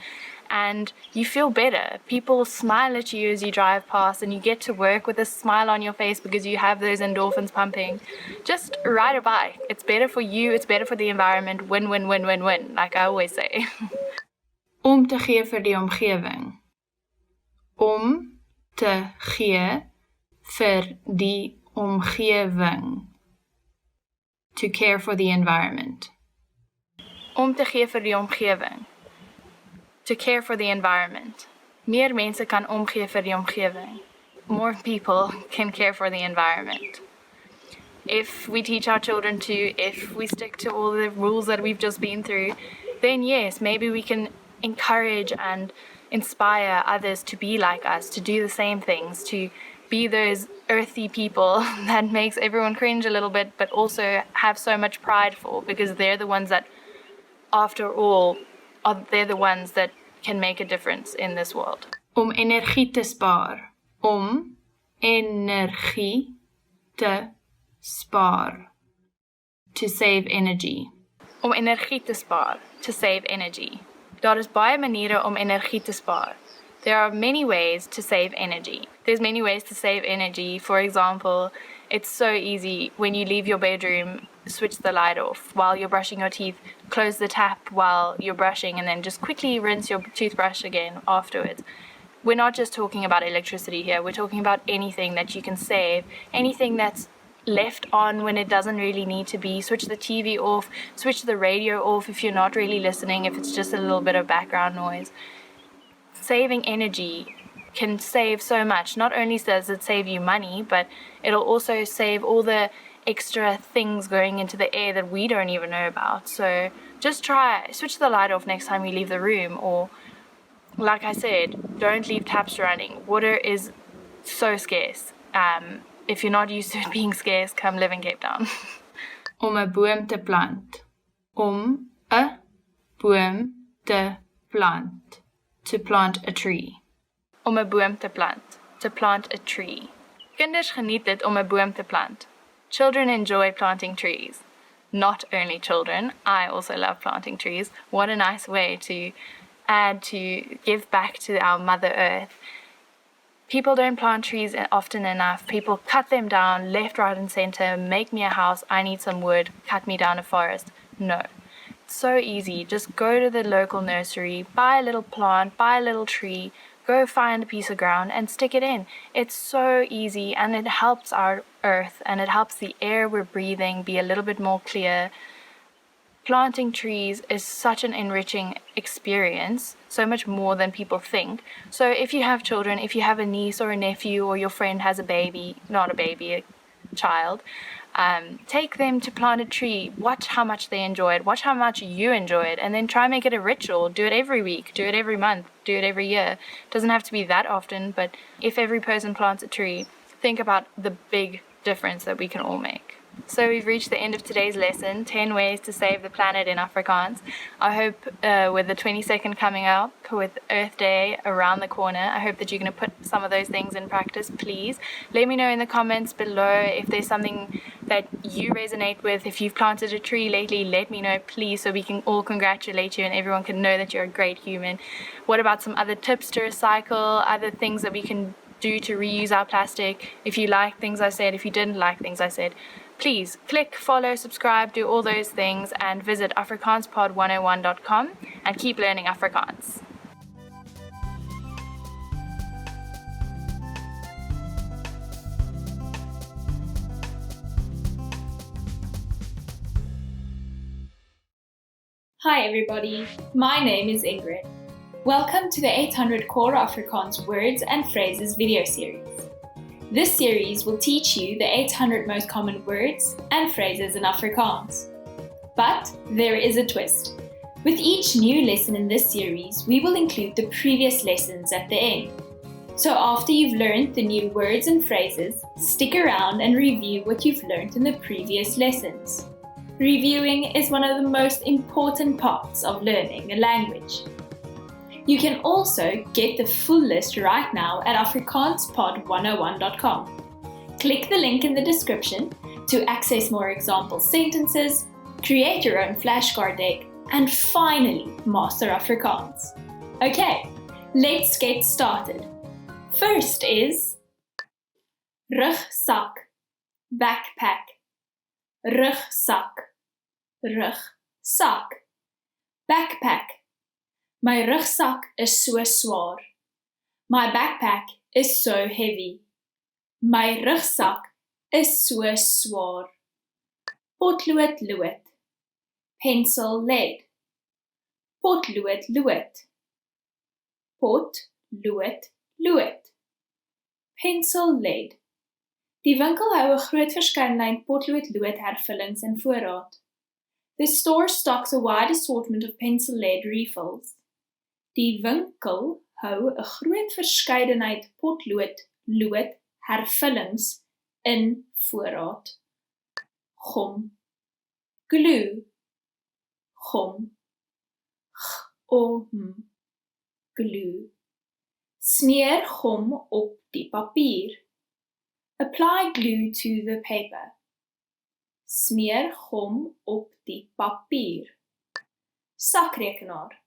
and you feel better. People smile at you as you drive past, and you get to work with a smile on your face because you have those endorphins pumping. Just ride a bike. It's better for you, it's better for the environment. Win, win, win, win, win, like I always say. Om te gee vir die omgewing. Om te gee vir die omgewing. To care for the environment. Om te gee vir die omgewing. To care for the environment. Meer mense kan omgee vir die omgewing. More people can care for the environment. If we teach our children to, if we stick to all the rules that we've just been through, then yes, maybe we can encourage and inspire others to be like us, to do the same things, to be those earthy people that makes everyone cringe a little bit, but also have so much pride for, because they're the ones that, after all, they're the ones that can make a difference in this world. Om energie te spaar. Om energie te spaar. To save energy. Om energie te spaar. To save energy. Daar is baie maniere om energie te spaar. There are many ways to save energy. There's many ways to save energy. For example, it's so easy when you leave your bedroom, switch the light off while you're brushing your teeth, close the tap while you're brushing, and then just quickly rinse your toothbrush again afterwards. We're not just talking about electricity here. We're talking about anything that you can save, anything that's left on when it doesn't really need to be. Switch the TV off, switch the radio off if you're not really listening, if it's just a little bit of background noise. Saving energy can save so much. Not only does it save you money, but it'll also save all the extra things going into the air that we don't even know about. So just switch the light off next time you leave the room, or like I said, don't leave taps running. Water is so scarce. If you're not used to it being scarce, come live in Cape Town. Om 'n boom te plant. Om 'n boom te plant. To plant a tree. Om 'n boom te plant. To plant a tree. Kinders geniet dit om 'n boom te plant. Children enjoy planting trees. Not only children, I also love planting trees. What a nice way to give back to our Mother Earth. People don't plant trees often enough. People cut them down left, right, and center. Make me a house. I need some wood. Cut me down a forest. No. It's so easy. Just go to the local nursery, buy a little plant, buy a little tree, go find a piece of ground and stick it in. It's so easy, and it helps our earth, and it helps the air we're breathing be a little bit more clear. Planting trees is such an enriching experience, so much more than people think. So if you have children, if you have a niece or a nephew, or your friend has a baby, not a baby, a child, take them to plant a tree. Watch how much they enjoy it. Watch how much you enjoy it. And then try and make it a ritual. Do it every week. Do it every month. Do it every year. It doesn't have to be that often, but if every person plants a tree, think about the big difference that we can all make. So we've reached the end of today's lesson, 10 ways to save the planet in Afrikaans. I hope with the 22nd coming up, with Earth Day around the corner, I hope that you're going to put some of those things in practice, please. Let me know in the comments below if there's something that you resonate with. If you've planted a tree lately, let me know, please, so we can all congratulate you and everyone can know that you're a great human. What about some other tips to recycle, other things that we can do to reuse our plastic? If you like things I said, if you didn't like things I said, please click, follow, subscribe, do all those things, and visit afrikaanspod101.com and keep learning Afrikaans. Hi everybody, my name is Ingrid. Welcome to the 800 Core Afrikaans Words and Phrases video series. This series will teach you the 800 most common words and phrases in Afrikaans. But there is a twist. With each new lesson in this series, we will include the previous lessons at the end. So after you've learned the new words and phrases, stick around and review what you've learned in the previous lessons. Reviewing is one of the most important parts of learning a language. You can also get the full list right now at afrikaanspod101.com. Click the link in the description to access more example sentences, create your own flashcard deck, and finally master Afrikaans. Okay, let's get started. First is rugzak, backpack. Rugzak, rugzak, backpack. My rugzak is so swaar. My backpack is so heavy. My rugzak is so swaar. Potlood lood. Pencil lead. Potlood lood. Potlood lood. Pencil lead. Die winkel hou 'n groot verskeidenheid potloodlood hervullings in voorraad. The store stocks a wide assortment of pencil lead refills. Die winkel hou 'n groot verskeidenheid potloodlood hervullings in voorraad. Gom. Glue. Gom. Glue. Smeer gom op die papier. Apply glue to the paper. Smeer gom op die papier. Sakrekenaar.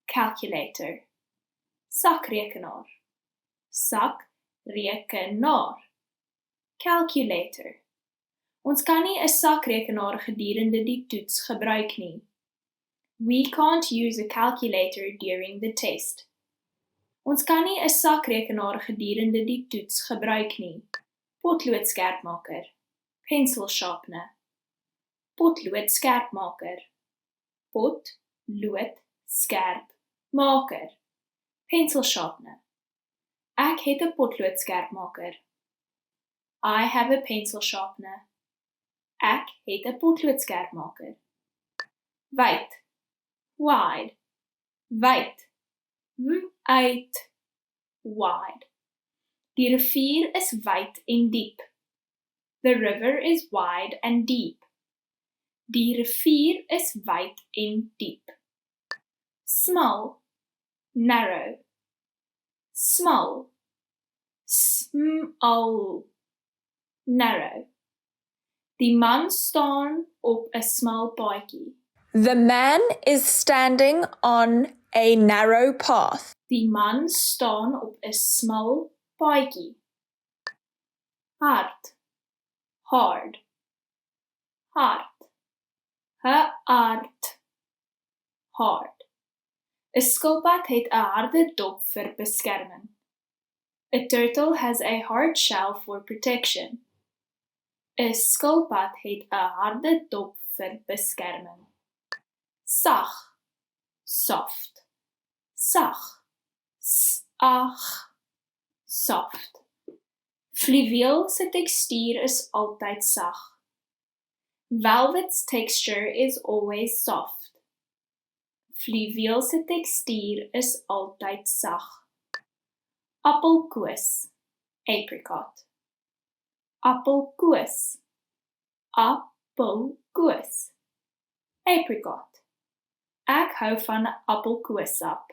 Calculator. Sakrekenaar. Sakrekenaar. Calculator. Ons kan nie 'n sakrekenaar gedurende die toets gebruik nie. We can't use a calculator during the test. Ons kan nie 'n sakrekenaar gedurende die toets gebruik nie. Potloodskerpmaker. Pencil sharpener. Potloodskerpmaker. Potloodskerpmaker. Pencil sharpener. Ek het 'n potloodskerpmaker. I have a pencil sharpener. Ek het 'n potloodskerpmaker. Wyd. Wide. Wyd. Wyd. Wide. Die rivier is wyd en diep. The river is wide and deep. Die rivier is wyd en diep. Small, narrow. Small, smal, narrow. Die man staan op 'n smal paadjie. The man is standing on a narrow path. Die man staan op 'n smal paadjie. Hard, hard, hard. Hard, hard. 'n skilpad het 'n harde dop vir beskerming. A turtle has a hard shell for protection. 'n skilpad het 'n harde dop vir beskerming. Sag, soft, sag, sag, soft. Fluweel se tekstuur is altyd sag. Velvet's texture is always soft. Fluweel se tekstuur is altyd sag. Appelkoos, apricot. Appelkoos, appelkoos, apricot. Ek hou van appelkoossap.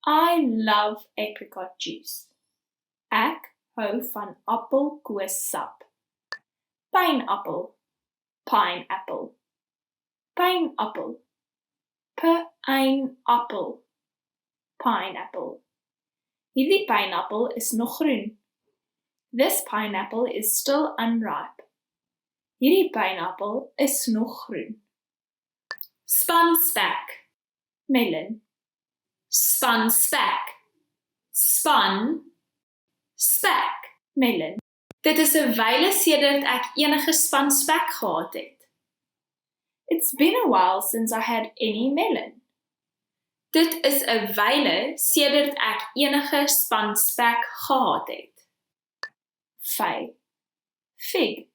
I love apricot juice. Ek hou van appelkoossap. Pineapple, pineapple, pineapple, pineapple, pineapple. Hierdie pineapple is nog groen. This pineapple is still unripe. Hierdie pineapple is nog groen. Spanspek, melon. Spanspek, span, spek, melon. Dit is 'n wyle sedert ek enige spanspek gehad het. It's been a while since I had any melon. Dit is 'n wyle sedert ek enige spanspek gehad het. Vy, fig,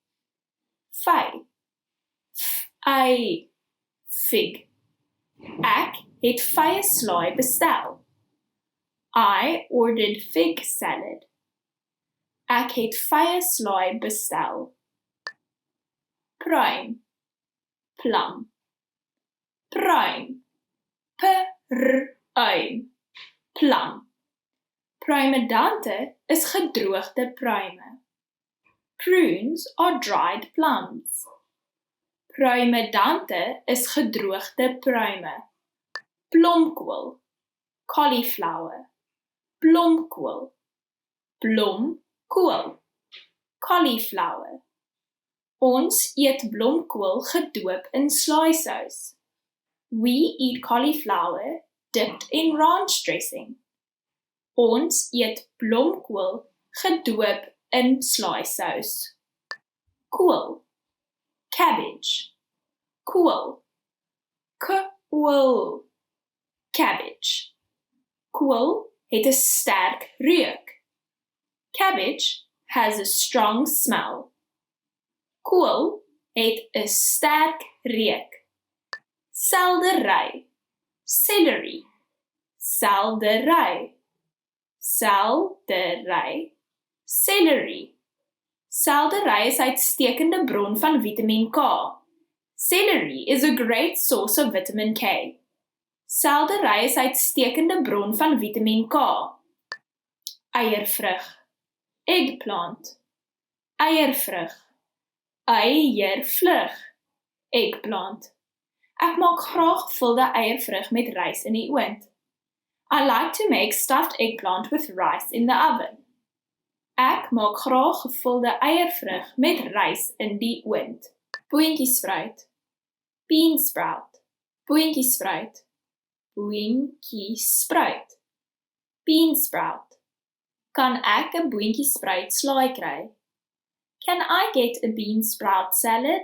vy, fy, fig. Ek het vye slaai bestel. I ordered fig salad. Ek het vye slaai bestel. Pruim, plum, pruim, pruim, plum. Pruimedante is gedroogde pruime. Prunes are dried plums. Pruimedante is gedroogde pruime. Blomkool, cauliflower, blomkool, blomkool, cauliflower. Ons eet blomkool gedoop in slaaisous. We eat cauliflower dipped in ranch dressing. Ons eet blomkool gedoop in slaaisous. Kool, cabbage, kool, kool, cabbage. Kool het 'n sterk reuk. Cabbage has a strong smell. Kool het 'n sterk reuk. Seldery, celery, seldery, seldery, celery. Seldery is 'n uitstekende bron van Vitamiin K. Celery is a great source of vitamin K. Seldery is 'n uitstekende bron van Vitamiin K. Eiervrug, eggplant, eiervrug, eiervlug, eggplant. Ek maak graag gevulde eiervrug met rys in die oond. I like to make stuffed eggplant with rice in the oven. Ek maak graag gevulde eiervrug met rys in die oond. Boontjiesspruit, beansprout, boontjiesspruit, boontjiesspruit, beansprout. Kan ek 'n boontjiesspruit slaai kry? Can I get a beansprout salad?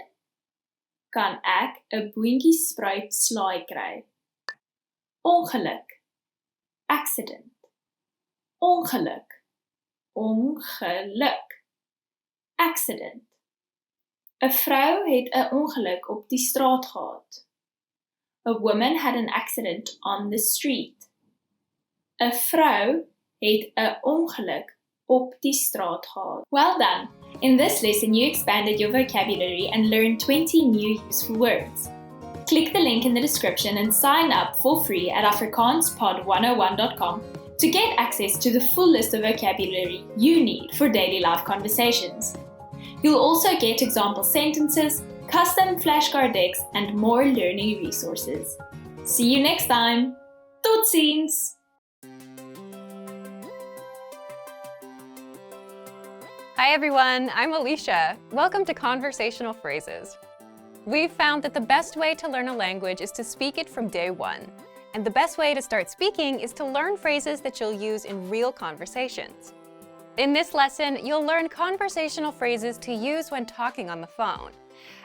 Kan ek 'n boontjiesspruit slaai kry? Ongeluk, accident, ongeluk, ongeluk, accident. 'n Vrou het 'n ongeluk op die straat gehad. A woman had an accident on the street. 'n Vrou het 'n ongeluk op die straat gehad. Well done! In this lesson, you expanded your vocabulary and learned 20 new useful words. Click the link in the description and sign up for free at afrikaanspod101.com to get access to the full list of vocabulary you need for daily life conversations. You'll also get example sentences, custom flashcard decks, and more learning resources. See you next time! Tot ziens! Hi everyone, I'm Alicia. Welcome to Conversational Phrases. We've found that the best way to learn a language is to speak it from day one. And the best way to start speaking is to learn phrases that you'll use in real conversations. In this lesson, you'll learn conversational phrases to use when talking on the phone.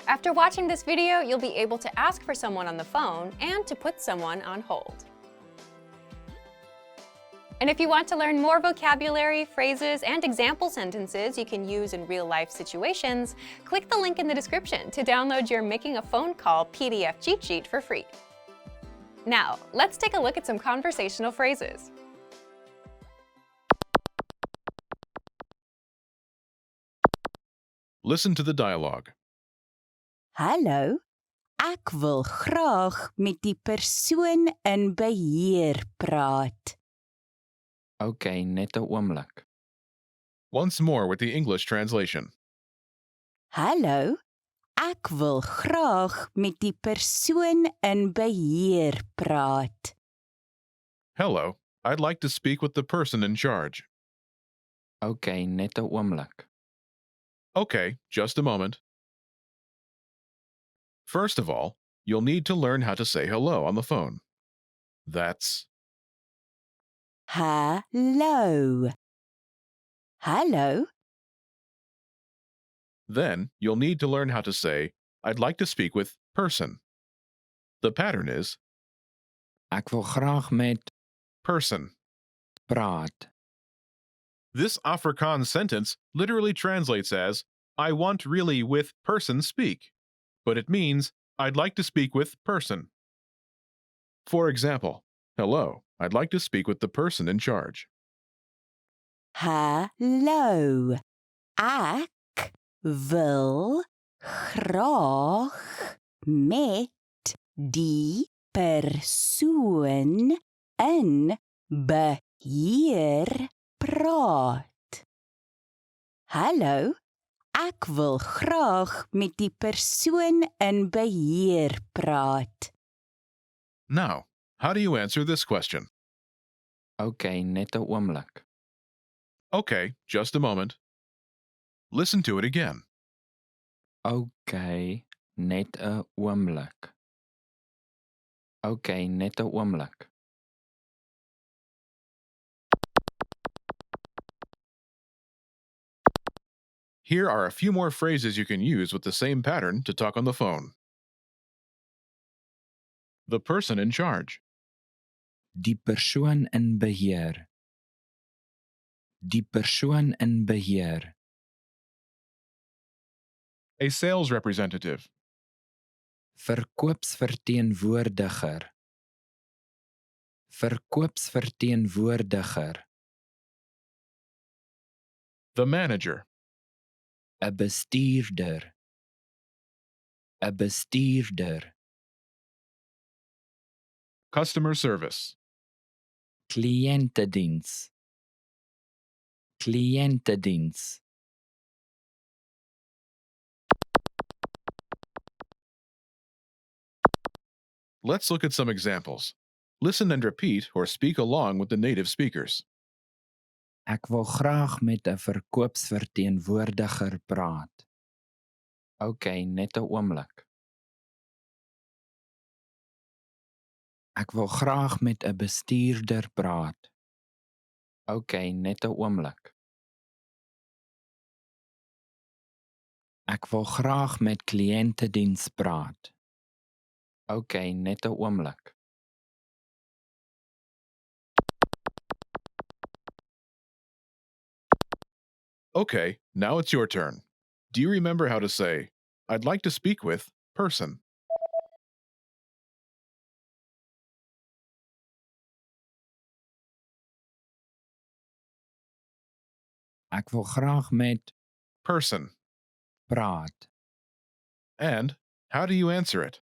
After watching this video, you'll be able to ask for someone on the phone and to put someone on hold. And if you want to learn more vocabulary, phrases, and example sentences you can use in real-life situations, click the link in the description to download your Making a Phone Call PDF cheat sheet for free. Now, let's take a look at some conversational phrases. Listen to the dialogue. Hallo, ek wil graag met die persoon in beheer praat. Okay, net 'n oomblik. Once more with the English translation. Hallo, ek wil graag met die persoon in beheer praat. Hello, I'd like to speak with the person in charge. Okay, net 'n oomblik. Okay, just a moment. First of all, you'll need to learn how to say hello on the phone. That's Hallo. Hallo, Then you'll need to learn how to say, I'd like to speak with person. The pattern is Ek wil graag met person. praat. This Afrikaans sentence literally translates as, I want really with person speak, but it means, I'd like to speak with person. For example, hello, I'd like to speak with the person in charge. hallo. Ek wil graag met die persoon in beheer praat. Hallo, ek wil graag met die persoon in beheer praat. Now, how do you answer this question? Okay, net 'n oomblik. Okay, just a moment. Listen to it again. Okay, net 'n oomblik. Okay, net 'n oomblik. Here are a few more phrases you can use with the same pattern to talk on the phone. The person in charge. Die persoon in beheer. Die persoon in beheer. A sales representative. Verkoopsverteenwoordiger. Verkoopsverteenwoordiger. The manager. 'n bestuurder. 'n bestuurder. Customer service. Kliëntediens. Kliëntediens. Let's look at some examples. Listen and repeat or speak along with the native speakers. Ek wil graag met 'n verkoopsverteenwoordiger praat. Okay, net 'n oomblik. Ek wil graag met 'n bestuurder praat. Okay, net 'n oomblik. Ek wil graag met kliëntediens praat. Okay, net 'n oomblik. Okay, now it's your turn. Do you remember how to say, I'd like to speak with person? Ek wil graag met person. praat, And how do you answer it?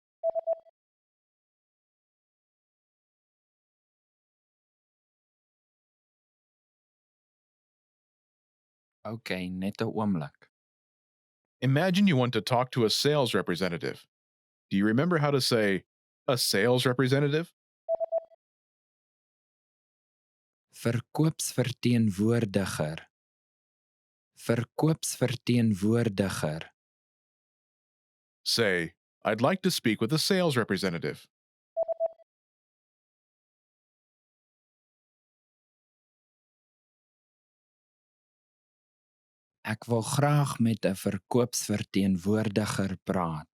okay, net 'n oomblik. Imagine you want to talk to a sales representative. Do you remember how to say a sales representative? Verkoopsverteenwoordiger, verkoopsverteenwoordiger, Say, I'd like to speak with a sales representative. ek wil graag met 'n verkoopsverteenwoordiger praat.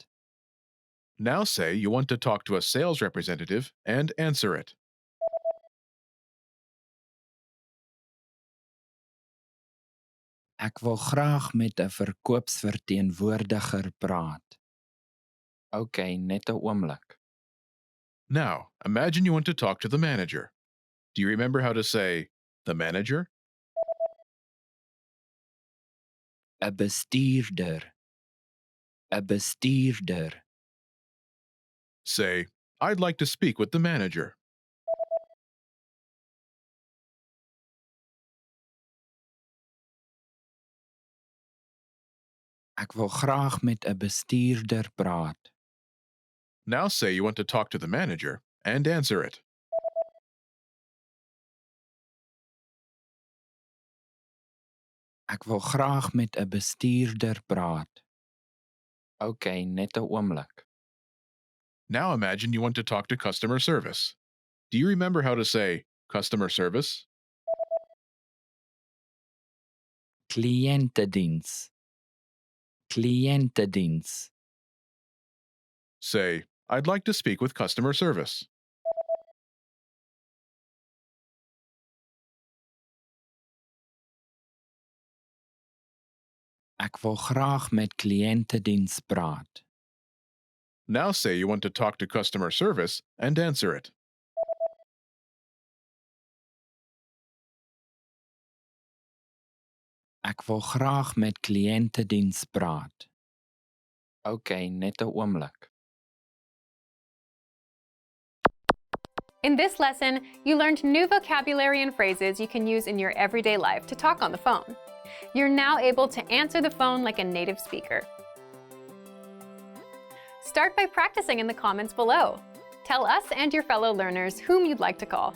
Now say you want to talk to a sales representative and answer it. Ek wil graag met 'n verkoopsverteenwoordiger praat. okay, net 'n oomblik. Now, imagine you want to talk to the manager. Do you remember how to say the manager? 'n bestuurder, 'n bestuurder, Say, I'd like to speak with the manager. ek wil graag met 'n bestuurder praat. Now say you want to talk to the manager and answer it. Ek wil graag met 'n bestuurder praat. okay, net 'n oomblik. Now imagine you want to talk to customer service. Do you remember how to say customer service? Kliëntediens, kliëntediens, Say, I'd like to speak with customer service. ek wil graag met kliëntediens praat. Now say you want to talk to customer service and answer it. Ek wil graag met kliëntediens praat. okay, net 'n oomblik. In this lesson, you learned new vocabulary and phrases you can use in your everyday life to talk on the phone. You're now able to answer the phone like a native speaker. Start by practicing in the comments below. Tell us and your fellow learners whom you'd like to call.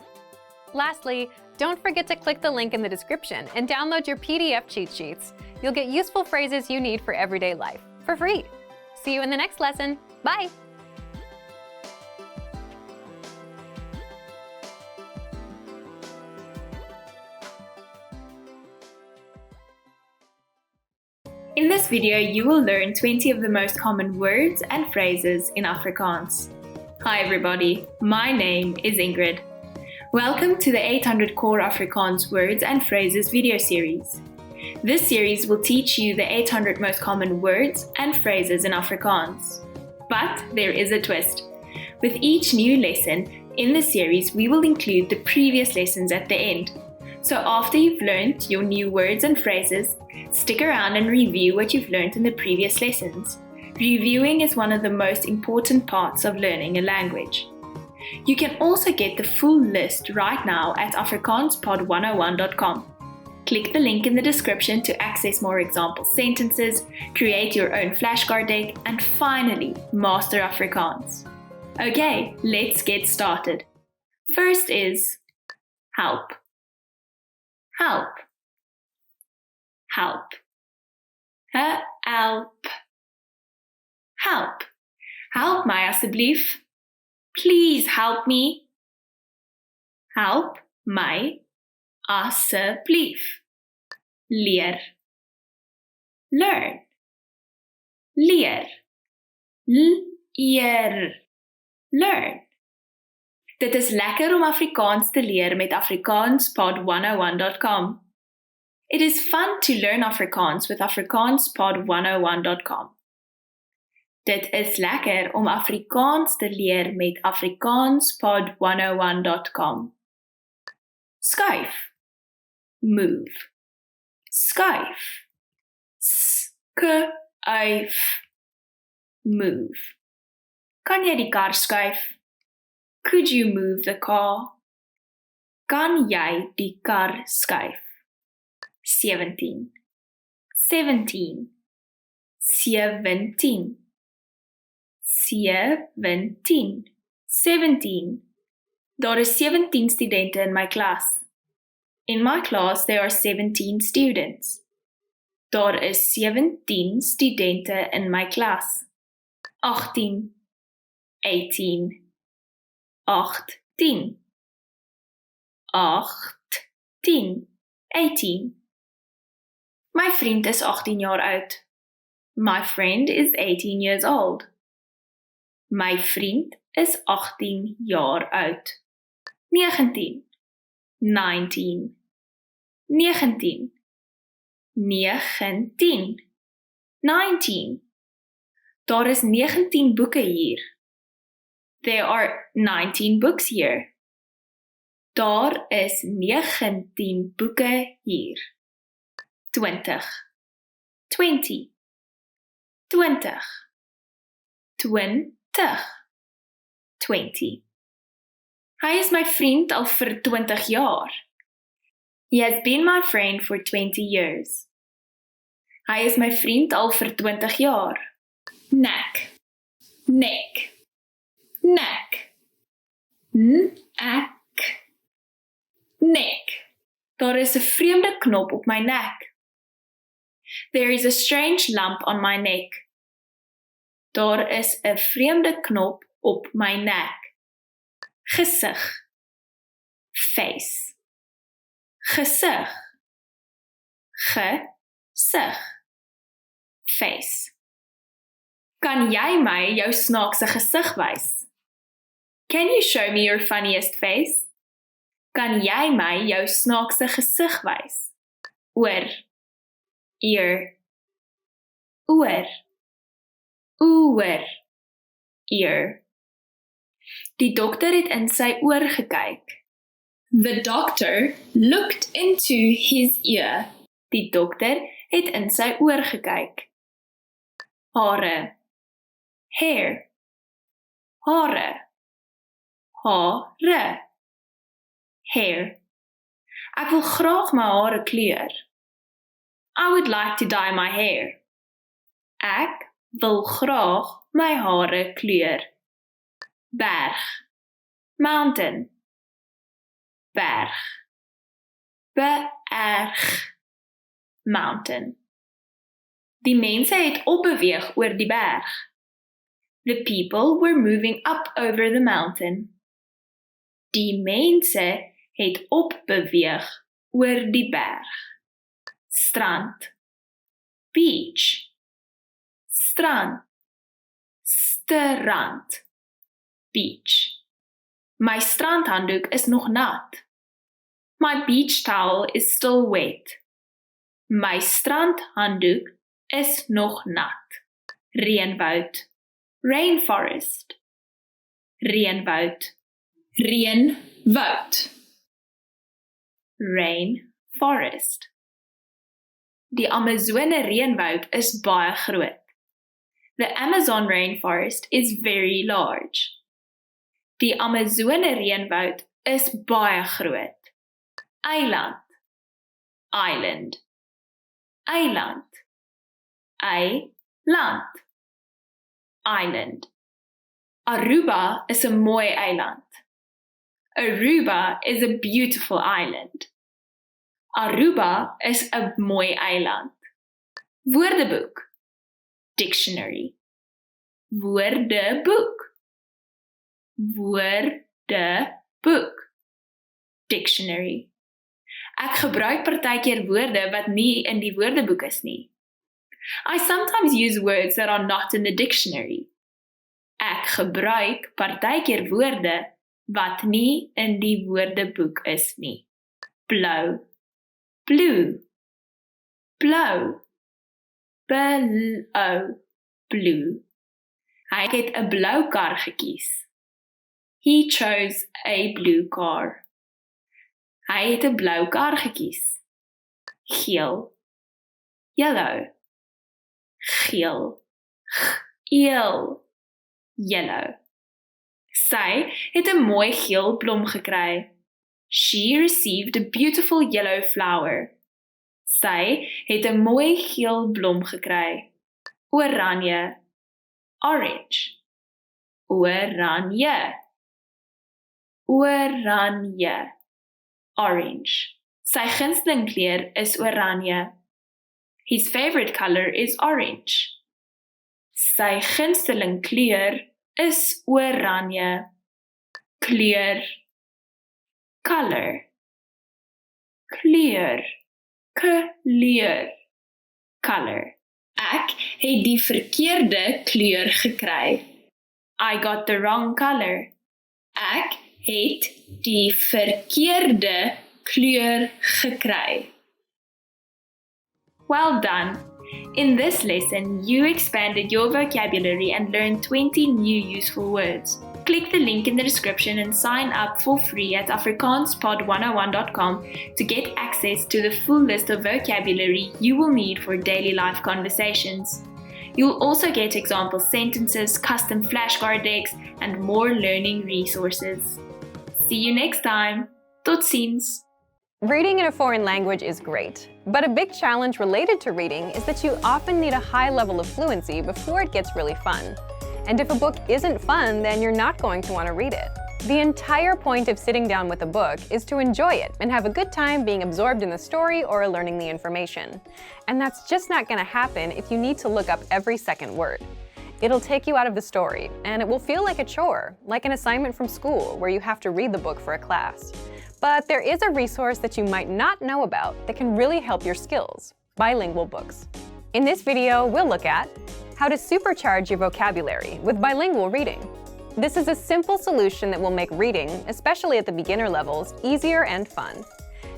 Lastly, don't forget to click the link in the description and download your PDF cheat sheets. You'll get useful phrases you need for everyday life for free. See you in the next lesson. Bye! In this video, you will learn 20 of the most common words and phrases in Afrikaans. Hi everybody, my name is Ingrid. Welcome to the 800 Core Afrikaans Words and Phrases video series. This series will teach you the 800 most common words and phrases in Afrikaans. But there is a twist. With each new lesson in the series, we will include the previous lessons at the end. So after you've learned your new words and phrases, stick around and review what you've learned in the previous lessons. Reviewing is one of the most important parts of learning a language. You can also get the full list right now at afrikaanspod101.com. Click the link in the description to access more example sentences, create your own flashcard deck, and finally, master Afrikaans. Okay, let's get started. First is help. Help. Help. Help. Help. Help my asseblief. Please help me. Help my asseblief. Leer. Learn. Leer. Leer. Learn. Dit is lekker om Afrikaans te leer met afrikaanspod101.com. It is fun to learn Afrikaans with afrikaanspod101.com. Dit is lekker om Afrikaans te leer met afrikaanspod101.com. Skuif. Move. Skuif. K-uif. Move. Kan jy die kar skuif? Could you move the car? Kan jy die kar skuif? 17. 17. 17. 17. 17. Daar is 17 studente in my klas. In my class there are 17 students. Daar is 17 studente in my klas. 18. 18. 18. 18. 18. My vriend is 18 jaar oud. My friend is 18 years old. My vriend is 18 jaar oud. 19. 19. 19. 19. 19. Daar is 19 boeke hier. There are 19 books here. Daar is 19 boeke hier. 20. 20. 20. 20. 20. Hy is my vriend al vir 20 jaar. He has been my friend for 20 years. Hy is my vriend al vir 20 jaar. Neck. Neck. Neck. Neck. Neck. Daar is 'n vreemde knop op my nek. There is a strange lump on my neck. Daar is 'n vreemde knop op my nek. Gesig. Face. Gesig. Gesig. Face. Kan jy my jou snaakse gesig wys? Can you show me your funniest face? Kan jy my jou snaakse gesig wys? Oor. Ear. Oor. Oor. Ear. Die dokter het in sy oor gekyk. The doctor looked into his ear. Die dokter het in sy oor gekyk. Hare. Hair. Hare. Hare. Hair. Ek wil graag my hare kleur. I would like to dye my hair. Ek wil graag my hare kleur. Berg. Mountain. Berg. Berg. Mountain. Die mense het opbeweeg oor die berg. The people were moving up over the mountain. Die mense het opbeweeg oor die berg. Strand. Beach. Strand. Strand. Beach. My strandhanddoek is nog nat. My beach towel is still wet. My strandhanddoek is nog nat. Reënwoud. Rainforest. Reënwoud. Reënwoud. Rainforest. Die Amazone reënwoud is baie groot. The Amazon rainforest is very large. Die Amazone reënwoud is baie groot. Eiland. Island. Eiland. Eiland. Island. Aruba is 'n mooi eiland. Aruba is a beautiful island. Aruba is 'n mooi eiland. Woordeboek. Dictionary. Woordeboek. Woordeboek. Dictionary. Ek gebruik partykeer woorde wat nie in die woordeboek is nie. I sometimes use words that are not in the dictionary. Ek gebruik partykeer woorde wat nie in die woordeboek is nie. Blou. Blue. Blou. Blou. Blue. Hy het 'n blou kar gekies. He chose a blue car. Hy het 'n blou kar gekies. Geel. Yellow. geel, geel, yellow. Sy het 'n mooi geel blom gekry. She received a beautiful yellow flower. Sy het 'n mooi geel blom gekry. Oranje, orange. Oranje, oranje, orange. Sy gunsteling kleur is oranje. His favorite color is orange. Sy gunsteling kleur is oranje. Kleur, color, kleur, kleur, color. Ek het die verkeerde kleur gekry. I got the wrong color. Ek het die verkeerde kleur gekry. Well done! In this lesson, you expanded your vocabulary and learned 20 new useful words. Click the link in the description and sign up for free at afrikaanspod101.com to get access to the full list of vocabulary you will need for daily life conversations. You'll also get example sentences, custom flashcard decks, and more learning resources. See you next time. Tot ziens! Reading in a foreign language is great, but a big challenge related to reading is that you often need a high level of fluency before it gets really fun. And if a book isn't fun, then you're not going to want to read it. The entire point of sitting down with a book is to enjoy it and have a good time being absorbed in the story or learning the information. And that's just not going to happen if you need to look up every second word. It'll take you out of the story, and it will feel like a chore, like an assignment from school where you have to read the book for a class. But there is a resource that you might not know about that can really help your skills: bilingual books. In this video, we'll look at how to supercharge your vocabulary with bilingual reading. This is a simple solution that will make reading, especially at the beginner levels, easier and fun.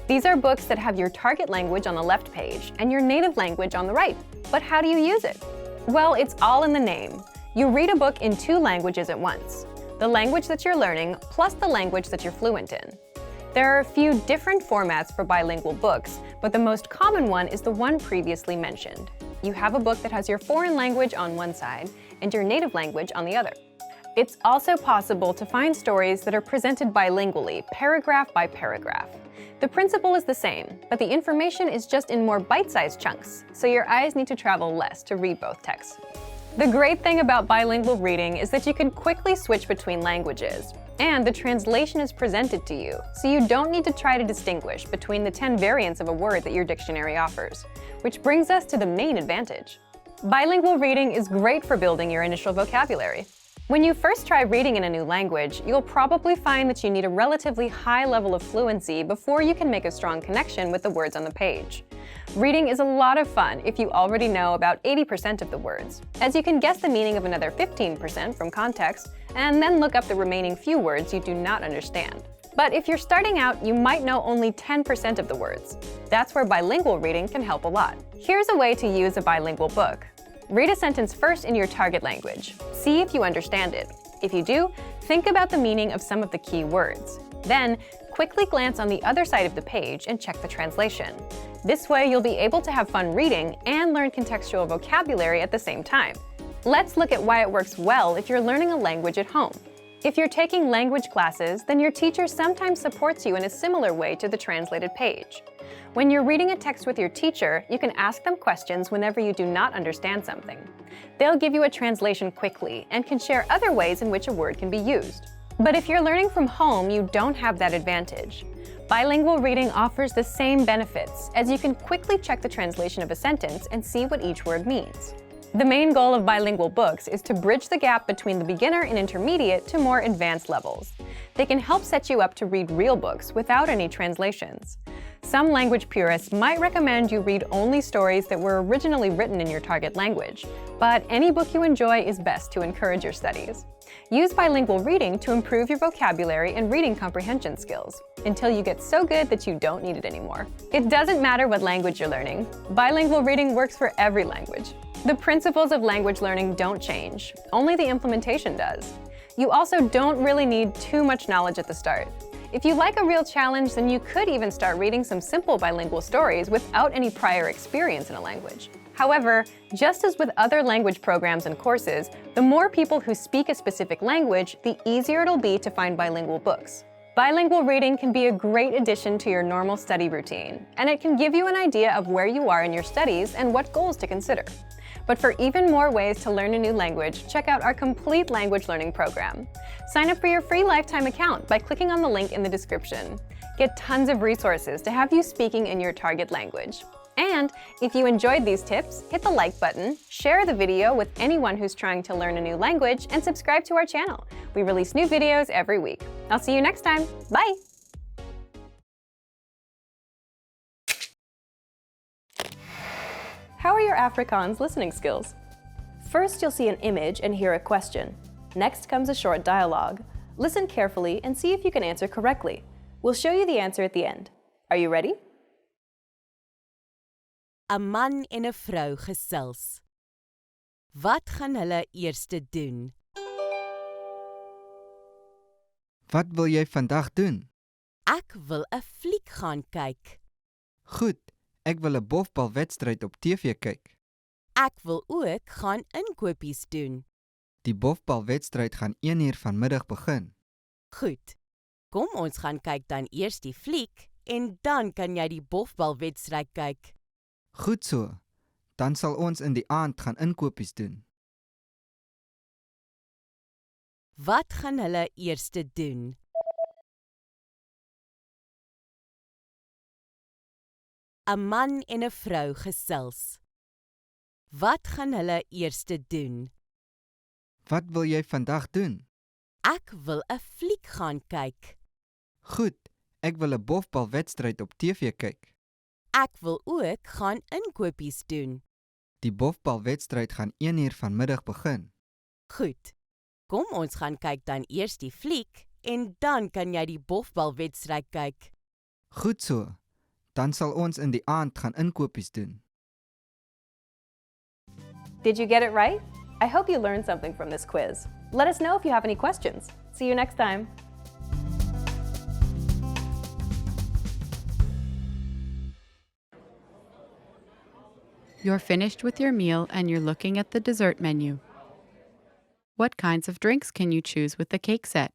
These are books that have your target language on the left page and your native language on the right. But how do you use it? Well, it's all in the name. You read a book in 2 languages at once: the language that you're learning plus the language that you're fluent in. There are a few different formats for bilingual books, but the most common one is the one previously mentioned. You have a book that has your foreign language on one side and your native language on the other. It's also possible to find stories that are presented bilingually, paragraph by paragraph. The principle is the same, but the information is just in more bite-sized chunks, so your eyes need to travel less to read both texts. The great thing about bilingual reading is that you can quickly switch between languages, and the translation is presented to you, so you don't need to try to distinguish between the 10 variants of a word that your dictionary offers, which brings us to the main advantage. Bilingual reading is great for building your initial vocabulary. When you first try reading in a new language, you'll probably find that you need a relatively high level of fluency before you can make a strong connection with the words on the page. Reading is a lot of fun if you already know about 80% of the words, as you can guess the meaning of another 15% from context, and then look up the remaining few words you do not understand. But if you're starting out, you might know only 10% of the words. That's where bilingual reading can help a lot. Here's a way to use a bilingual book. Read a sentence first in your target language. See if you understand it. If you do, think about the meaning of some of the key words. Then, quickly glance on the other side of the page and check the translation. This way, you'll be able to have fun reading and learn contextual vocabulary at the same time. Let's look at why it works well if you're learning a language at home. If you're taking language classes, then your teacher sometimes supports you in a similar way to the translated page. When you're reading a text with your teacher, you can ask them questions whenever you do not understand something. They'll give you a translation quickly and can share other ways in which a word can be used. But if you're learning from home, you don't have that advantage. Bilingual reading offers the same benefits, as you can quickly check the translation of a sentence and see what each word means. The main goal of bilingual books is to bridge the gap between the beginner and intermediate to more advanced levels. They can help set you up to read real books without any translations. Some language purists might recommend you read only stories that were originally written in your target language, but any book you enjoy is best to encourage your studies. Use bilingual reading to improve your vocabulary and reading comprehension skills, until you get so good that you don't need it anymore. It doesn't matter what language you're learning. Bilingual reading works for every language. The principles of language learning don't change, only the implementation does. You also don't really need too much knowledge at the start. If you like a real challenge, then you could even start reading some simple bilingual stories without any prior experience in a language. However, just as with other language programs and courses, the more people who speak a specific language, the easier it'll be to find bilingual books. Bilingual reading can be a great addition to your normal study routine, and it can give you an idea of where you are in your studies and what goals to consider. But for even more ways to learn a new language, check out our complete language learning program. Sign up for your free lifetime account by clicking on the link in the description. Get tons of resources to have you speaking in your target language. And if you enjoyed these tips, hit the like button, share the video with anyone who's trying to learn a new language, and subscribe to our channel. We release new videos every week. I'll see you next time. Bye! How are your Afrikaans listening skills? First, you'll see an image and hear a question. Next comes a short dialogue. Listen carefully and see if you can answer correctly. We'll show you the answer at the end. Are you ready? 'n man en 'n vrou gesels. Wat gaan hulle eers doen? Wat wil jy vandag doen? Ek wil 'n fliek gaan kyk. Goed, ek wil 'n bofbalwedstryd op TV kyk. Ek wil ook gaan inkopies doen. Die bofbalwedstryd gaan 1:00 vanmiddag begin. Goed. Kom ons gaan kyk dan eers die fliek en dan kan jy die bofbalwedstryd kyk. Goed so. Dan sal ons in die aand gaan inkopies doen. Wat gaan hulle eers doen? 'n man en 'n vrou gesels. Wat gaan hulle eers doen? Wat wil jy vandag doen? Ek wil 'n fliek gaan kyk. Goed, ek wil 'n bofbalwedstryd op TV kyk. Ek wil ook gaan inkopies doen. Die bofbalwedstryd gaan 1:00 vanmiddag begin. Goed. Kom ons gaan kyk dan eers die fliek en dan kan jy die bofbalwedstryd kyk. Goed so. Dan sal ons in die aand gaan inkopies doen. Did you get it right? I hope you learned something from this quiz. Let us know if you have any questions. See you next time. You're finished with your meal and you're looking at the dessert menu. What kinds of drinks can you choose with the cake set?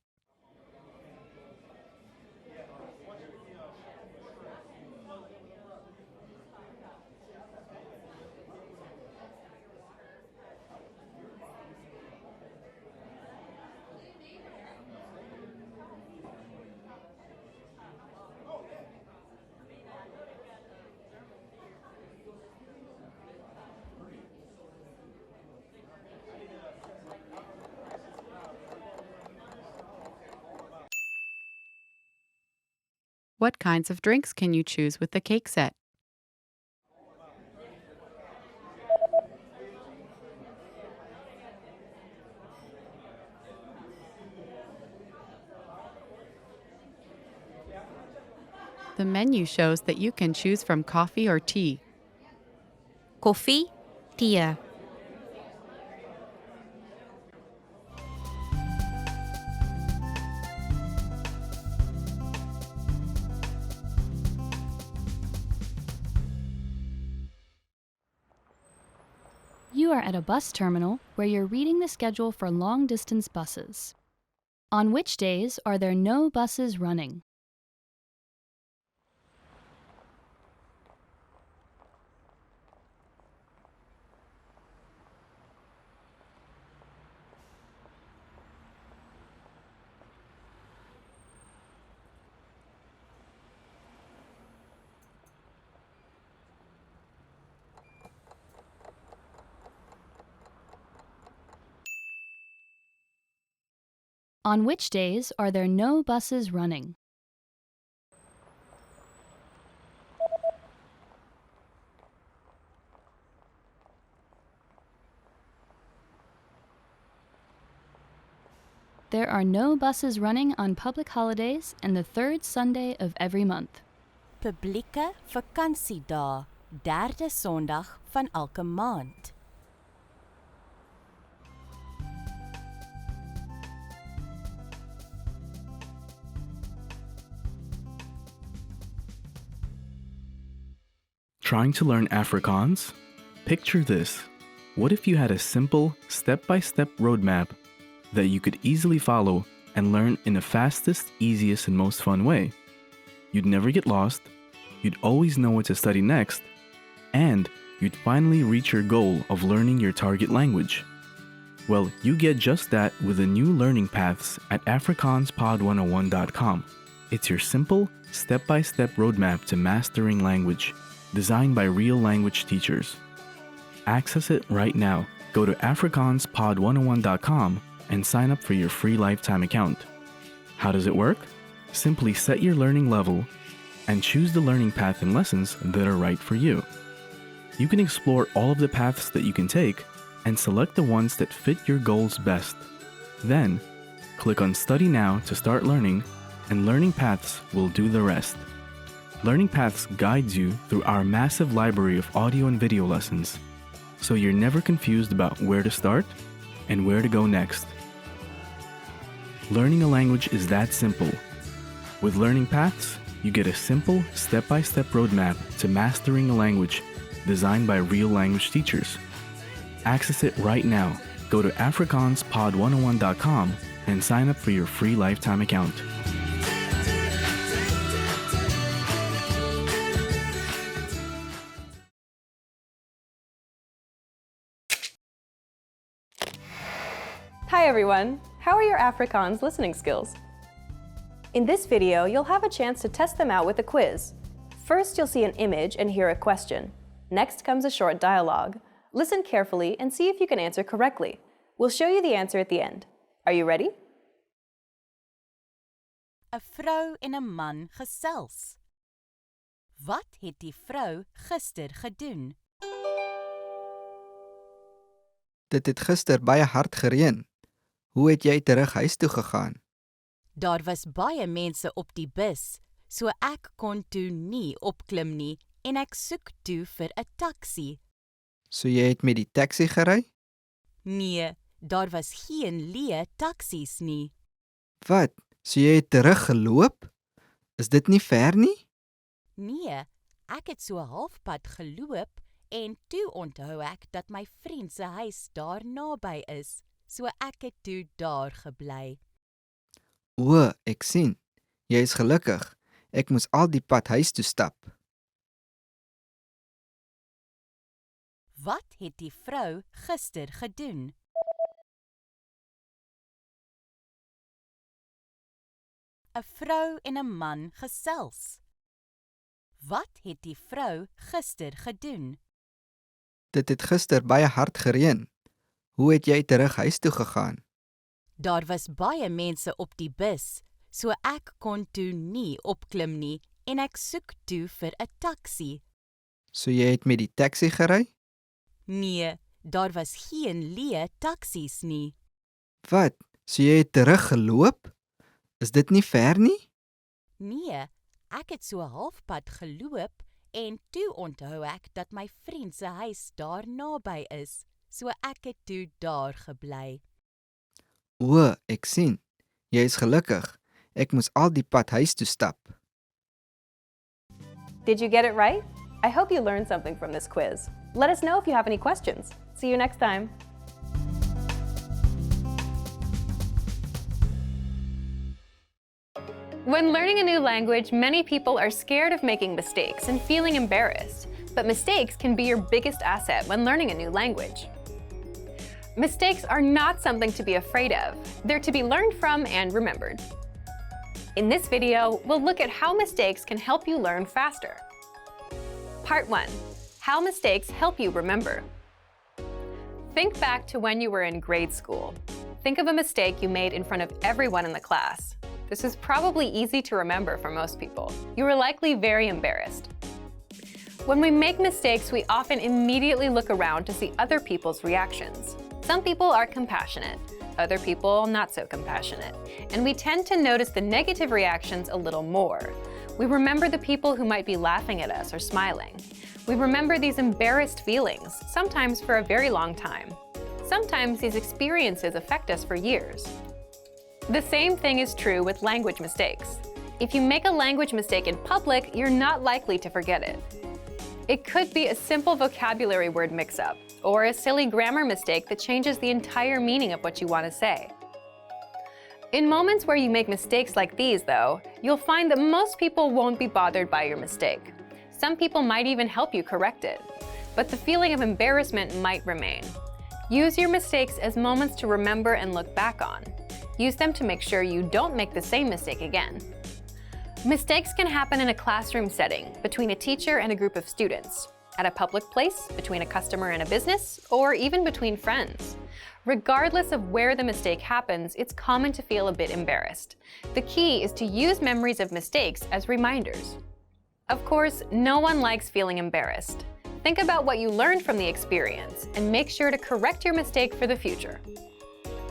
What kinds of drinks can you choose with the cake set? The menu shows that you can choose from coffee or tea. Koffie, tee. You are at a bus terminal where you're reading the schedule for long-distance buses. On which days are there no buses running? On which days are there no buses running? There are no buses running on public holidays and the third Sunday of every month. Publieke vakansiedae, derde Sondag van elke maand. Trying to learn Afrikaans? Picture this. What if you had a simple, step-by-step roadmap that you could easily follow and learn in the fastest, easiest, and most fun way? You'd never get lost, you'd always know what to study next, and you'd finally reach your goal of learning your target language. Well, you get just that with the new learning paths at afrikaanspod101.com. It's your simple, step-by-step roadmap to mastering language, designed by real language teachers. Access it right now. Go to afrikaanspod101.com and sign up for your free lifetime account. How does it work? Simply set your learning level and choose the learning path and lessons that are right for you. You can explore all of the paths that you can take and select the ones that fit your goals best. Then, click on Study Now to start learning, and Learning Paths will do the rest. Learning Paths guides you through our massive library of audio and video lessons, so you're never confused about where to start and where to go next. Learning a language is that simple. With Learning Paths, you get a simple, step-by-step roadmap to mastering a language designed by real language teachers. Access it right now. Go to afrikaanspod101.com and sign up for your free lifetime account. Hi everyone! How are your Afrikaans listening skills? In this video, you'll have a chance to test them out with a quiz. First, you'll see an image and hear a question. Next comes a short dialogue. Listen carefully and see if you can answer correctly. We'll show you the answer at the end. Are you ready? 'n vrou en 'n man gesels. Wat het die vrou gister gedoen? Dit het gister baie hard gereën. Hoe het jy terug huis toe gegaan? Daar was baie mense op die bus, so ek kon toe nie opklim nie en ek soek toe vir 'n taxi. So jy het met die taxi gery? Nee, daar was geen leë taksies nie. Wat? So jy het teruggeloop? Is dit nie ver nie? Nee, ek het so halfpad geloop en toe onthou ek dat my vriend se huis daar naby is, so ek het toe daar gebly. O, ek sien. Jy is gelukkig. Ek moes al die pad huis toe stap. Wat het die vrou gister gedoen? ‘n vrou en 'n man gesels. Wat het die vrou gister gedoen? Dit het gister baie hard gereën. Hoe het jy terug huis toe gegaan? Daar was baie mense op die bus, so ek kon toe nie opklim nie en ek soek toe vir 'n taxi. So jy het met die taxi gery? Nee, daar was geen leë taksies nie. Wat? So jy het teruggeloop? Is dit nie ver nie? Nee, ek het so halfpad geloop en toe onthou ek dat my vriend se huis daar naby is, so ek het toe daar gebly. O, ek sien. Jy is gelukkig. Ek moes al die pad huis toe stap. Did you get it right? I hope you learned something from this quiz. Let us know if you have any questions. See you next time. When learning a new language, many people are scared of making mistakes and feeling embarrassed. But mistakes can be your biggest asset when learning a new language. Mistakes are not something to be afraid of. They're to be learned from and remembered. In this video, we'll look at how mistakes can help you learn faster. Part 1. How mistakes help you remember. Think back to when you were in grade school. Think of a mistake you made in front of everyone in the class. This is probably easy to remember for most people. You were likely very embarrassed. When we make mistakes, we often immediately look around to see other people's reactions. Some people are compassionate, other people not so compassionate, and we tend to notice the negative reactions a little more. We remember the people who might be laughing at us or smiling. We remember these embarrassed feelings, sometimes for a very long time. Sometimes these experiences affect us for years. The same thing is true with language mistakes. If you make a language mistake in public, you're not likely to forget it. It could be a simple vocabulary word mix-up, or a silly grammar mistake that changes the entire meaning of what you want to say. In moments where you make mistakes like these, though, you'll find that most people won't be bothered by your mistake. Some people might even help you correct it. But the feeling of embarrassment might remain. Use your mistakes as moments to remember and look back on. Use them to make sure you don't make the same mistake again. Mistakes can happen in a classroom setting, between a teacher and a group of students, at a public place, between a customer and a business, or even between friends. Regardless of where the mistake happens, it's common to feel a bit embarrassed. The key is to use memories of mistakes as reminders. Of course, no one likes feeling embarrassed. Think about what you learned from the experience and make sure to correct your mistake for the future.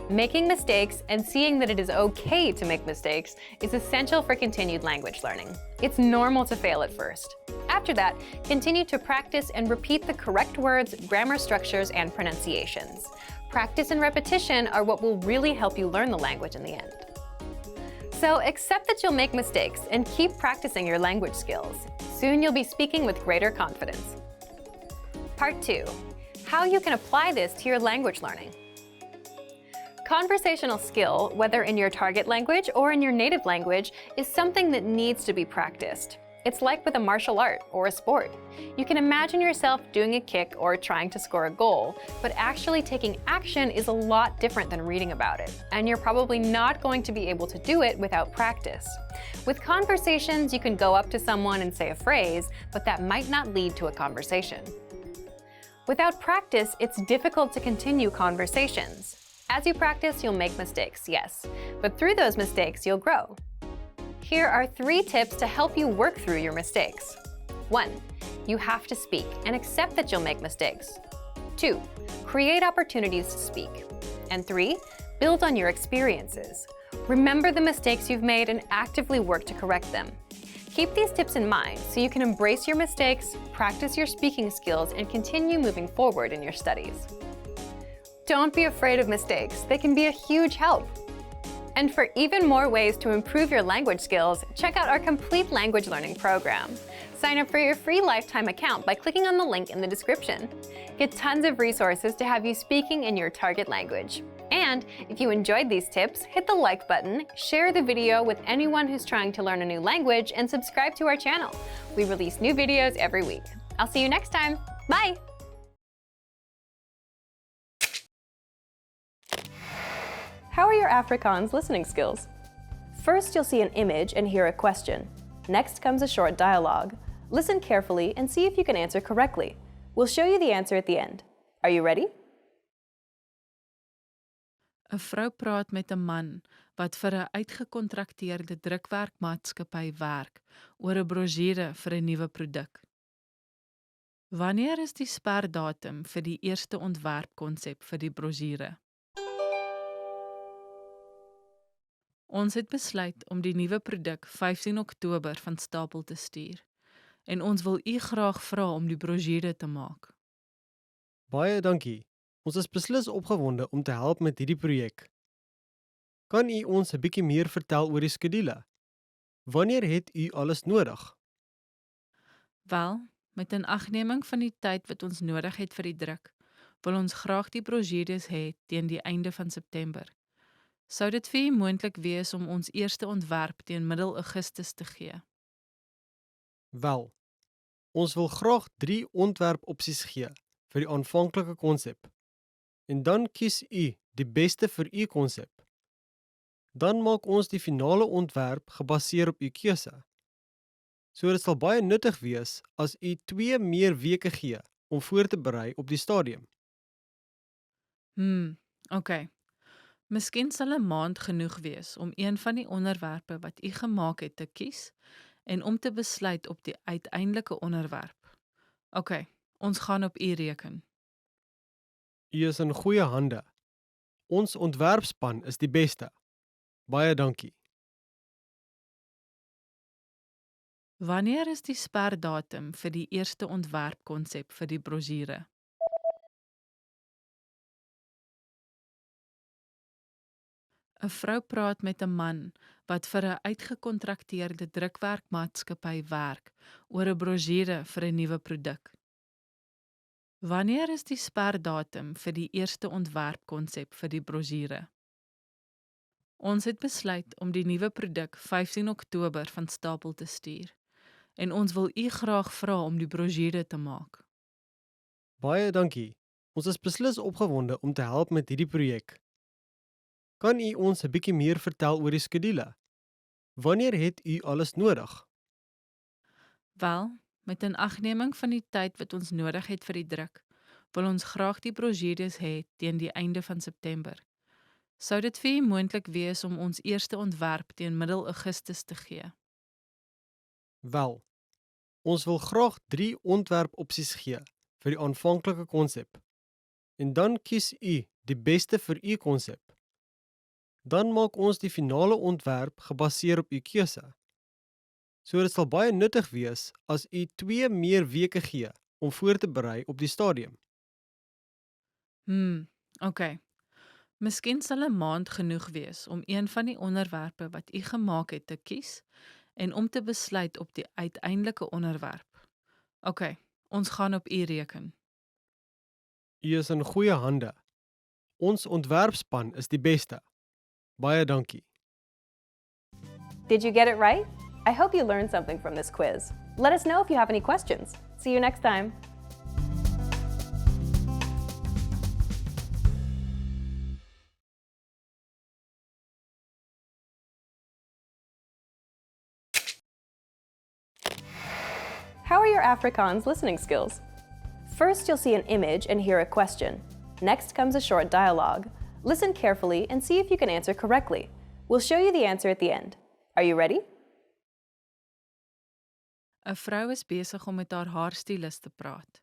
Making mistakes and seeing that it is okay to make mistakes is essential for continued language learning. It's normal to fail at first. After that, continue to practice and repeat the correct words, grammar structures, and pronunciations. Practice and repetition are what will really help you learn the language in the end. So accept that you'll make mistakes and keep practicing your language skills. Soon you'll be speaking with greater confidence. Part 2. How you can apply this to your language learning. Conversational skill, whether in your target language or in your native language, is something that needs to be practiced. It's like with a martial art or a sport. You can imagine yourself doing a kick or trying to score a goal, but actually taking action is a lot different than reading about it, and you're probably not going to be able to do it without practice. With conversations, you can go up to someone and say a phrase, but that might not lead to a conversation. Without practice, it's difficult to continue conversations. As you practice, you'll make mistakes, yes, but through those mistakes, you'll grow. Here are 3 tips to help you work through your mistakes. 1. You have to speak and accept that you'll make mistakes. 2. Create opportunities to speak. And 3. Build on your experiences. Remember the mistakes you've made and actively work to correct them. Keep these tips in mind so you can embrace your mistakes, practice your speaking skills, and continue moving forward in your studies. Don't be afraid of mistakes. They can be a huge help. And for even more ways to improve your language skills, check out our complete language learning program. Sign up for your free lifetime account by clicking on the link in the description. Get tons of resources to have you speaking in your target language. And if you enjoyed these tips, hit the like button, share the video with anyone who's trying to learn a new language, and subscribe to our channel. We release new videos every week. I'll see you next time. Bye! How are your Afrikaans listening skills? First, you'll see an image and hear a question. Next comes a short dialogue. Listen carefully and see if you can answer correctly. We'll show you the answer at the end. Are you ready? 'n Vrou praat met 'n man wat vir 'n uitgekontrakteerde drukwerkmaatskappy werk oor 'n brosjure vir 'n nuwe produk. Wanneer is die sperdatum vir die eerste ontwerpkonsep vir die brosjure? Ons het besluit om die nuwe produk 15 Oktober van stapel te stuur en ons wil u graag vra om die brosjure te maak. Baie dankie. Ons is beslis opgewonde om te help met hierdie projek. Kan u ons 'n bietjie meer vertel oor die skedule? Wanneer het u alles nodig? Wel, met inagneming van die tyd wat ons nodig het vir die druk, wil ons graag die brosjures hê teen die einde van September. Sou dit vir u moontlik wees om ons eerste ontwerp teen middel Augustus te gee? Wel, ons wil graag 3 ontwerpopsies gee vir die aanvanklike konsep. En dan kies u die beste vir u konsep. Dan maak ons die finale ontwerp gebaseer op u keuse. So dit sal baie nuttig wees as u 2 meer weke gee om voor te berei op die stadium. Okay. Miskien sal 'n maand genoeg wees om een van die onderwerpe wat u gemaak het te kies en om te besluit op die uiteindelike onderwerp. Okay, ons gaan op u reken. U is in goeie hande. Ons ontwerpspan is die beste. Baie dankie. Wanneer is die sperdatum vir die eerste ontwerpkonsep vir die brosjure? 'n vrou praat met 'n man wat vir 'n uitgekontrakteerde drukwerkmaatskappy werk oor 'n brosjure vir 'n nuwe produk. Wanneer is die sperdatum vir die eerste ontwerpkonsep vir die brosjure? Ons het besluit om die nuwe produk 15 Oktober van stapel te stuur en ons wil u graag vra om die brosjure te maak. Baie dankie. Ons is beslis opgewonde om te help met hierdie projek. Kan u ons 'n bietjie meer vertel oor die skedule? Wanneer het u alles nodig? Wel, met inagneming van die tyd wat ons nodig het vir die druk, wil ons graag die brosjures hê teen die einde van September. Sou dit vir u moontlik wees om ons eerste ontwerp teen middel Augustus te gee? Wel, ons wil graag 3 ontwerpopsies gee vir die aanvanklike konsep. En dan kies u die beste vir u konsep. Dan maak ons die finale ontwerp gebaseer op u keuse. So dit sal baie nuttig wees as u 2 meer weke gee om voor te berei op die stadium. Okay. Miskien sal 'n maand genoeg wees om een van die onderwerpe wat u gemaak het te kies en om te besluit op die uiteindelike onderwerp. Okay, ons gaan op u reken. U is in goeie hande. Ons ontwerpspan is die beste. Baie dankie. Did you get it right? I hope you learned something from this quiz. Let us know if you have any questions. See you next time. How are your Afrikaans listening skills? First, you'll see an image and hear a question. Next comes a short dialogue. Listen carefully and see if you can answer correctly. We'll show you the answer at the end. Are you ready? 'n Vrou is besig om met haar haarstylist te praat.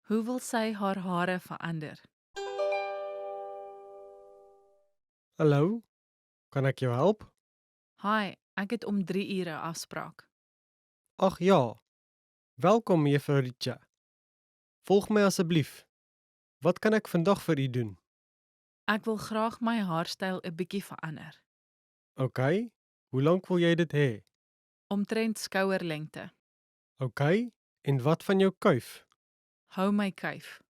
Hoe wil sy haar hare verander? Hallo, kan ek jou help? Hi, ek het om 3 ure afspraak. Ag ja. Welkom, juffrou Richa. Volg my asseblief. Wat kan ek vandag vir u doen? Ek wil graag my haarstyl 'n bietjie verander. OK, hoe lank wil jy dit hê? Omtrent skouerlengte. OK, en wat van jou kuif? Hou my kuif.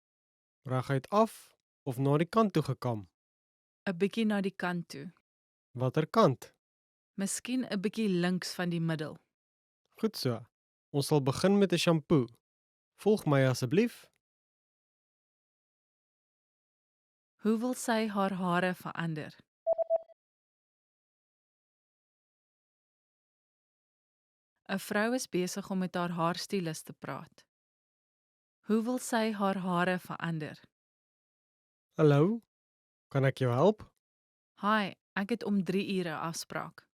Reguit af of na die kant toe gekam? 'n Bietjie na die kant toe. Watter kant? Miskien 'n bietjie links van die middel. Goed so. Ons sal begin met 'n shampoo. Volg my asseblief. Hoe wil sy haar hare verander? ‘n Vrou is besig om met haar haarstylist te praat. Hoe wil sy haar hare verander? Hallo, kan ek jou help? Hi, ek het om 3 ure afspraak.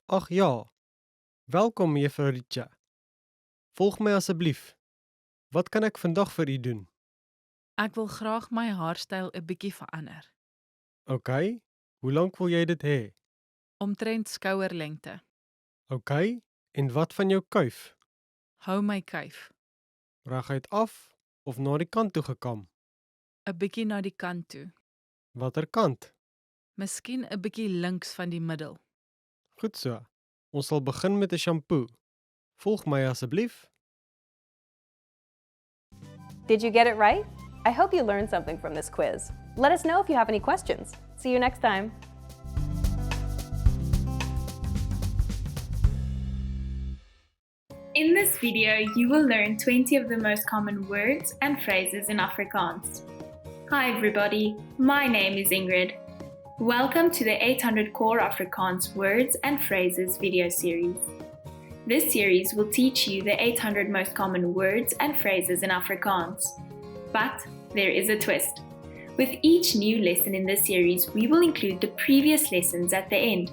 Ag ja. Welkom, juffrou Richa. Volg my asseblief. Wat kan ek vandag vir u doen? Ek wil graag my haarstyl 'n bietjie verander. OK, hoe lank wil jy dit hê? Omtrent skouerlengte. OK, en wat van jou kuif? Hou my kuif. Reguit af of na die kant toe gekam? 'n Bietjie na die kant toe. Watter kant? Miskien 'n bietjie links van die middel. Goed so. Ons sal begin met 'n shampoo. Volg my asseblief. Did you get it right? I hope you learned something from this quiz. Let us know if you have any questions. See you next time. In this video, you will learn 20 of the most common words and phrases in Afrikaans. Hi everybody, my name is Ingrid. Welcome to the 800 Core Afrikaans Words and Phrases video series. This series will teach you the 800 most common words and phrases in Afrikaans. But there is a twist. With each new lesson in this series, we will include the previous lessons at the end.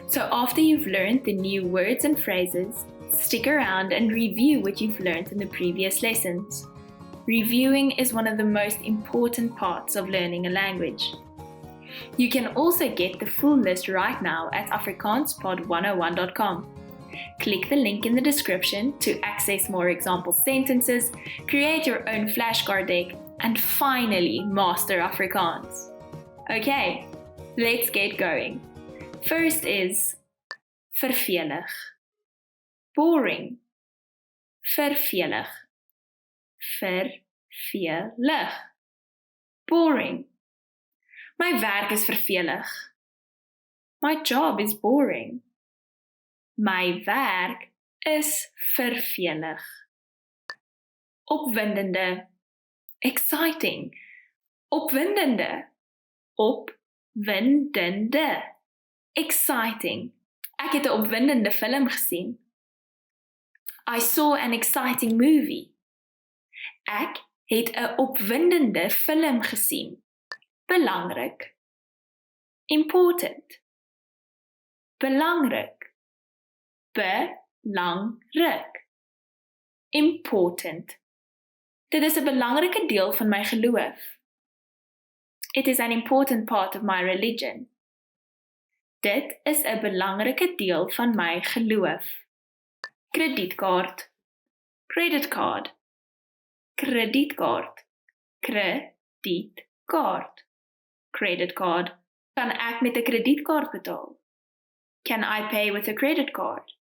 So after you've learned the new words and phrases, stick around and review what you've learned in the previous lessons. Reviewing is one of the most important parts of learning a language. You can also get the full list right now at afrikaanspod101.com. Click the link in the description to access more example sentences, create your own flashcard deck, and finally master Afrikaans. Okay, Let's get going. First is vervelig. Boring. Vervelig. Vervelig. Boring. My werk is vervelig. My job is boring. My werk is vervelig. Opwindende. Exciting. Opwindende. Opwindende. Exciting. Ek het 'n opwindende film gesien. I saw an exciting movie. Ek het 'n opwindende film gesien. Belangrik. Important. Belangrik. Belangrik. Important. Dit is 'n belangrike deel van my geloof. It is an important part of my religion. Dit is 'n belangrike deel van my geloof. Kredietkaart. Credit card. Kredietkaart. Kredietkaart. Credit card. Kan ek met 'n kredietkaart betaal? Can I pay with a credit card?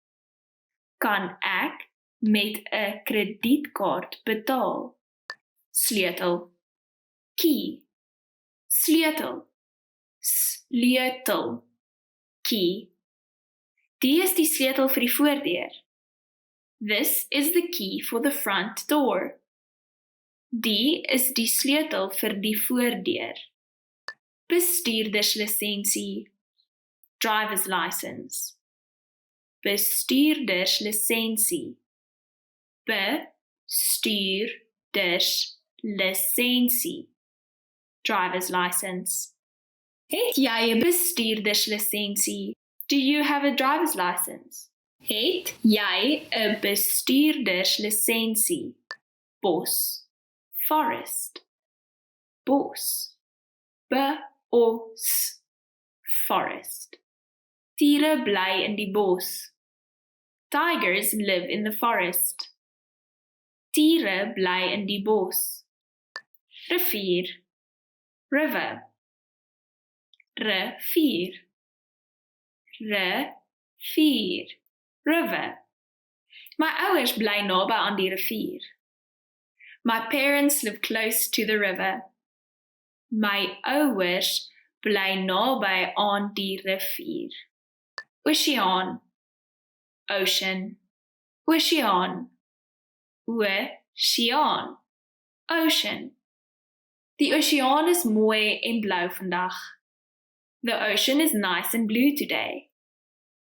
Kan ek met 'n kredietkaart betaal? Sleutel. Key. Sleutel. Sleutel. Key. Die is die sleutel vir die voordeur. This is the key for the front door. Die is die sleutel vir die voordeur. Bestuurderslisensie. Driver's license. Bestuurderslisensie. Bestuurderslisensie. Driver's license. Het jy 'n bestuurderslisensie? Do you have a driver's license? Het jy 'n bestuurderslisensie? Bos. Forest. Bos. Bos. Forest. Diere bly in die bos. Tigers live in the forest. Diere bly in die bos. Rivier. River. Rivier. Rivier. River. My ouers bly naby aan die rivier. My parents live close to the river. My ouers bly naby aan die rivier. Oceaan. Ocean. Oceaan. Oceaan. Ocean. Die oceaan is mooi en blou vandag. The ocean is nice and blue today.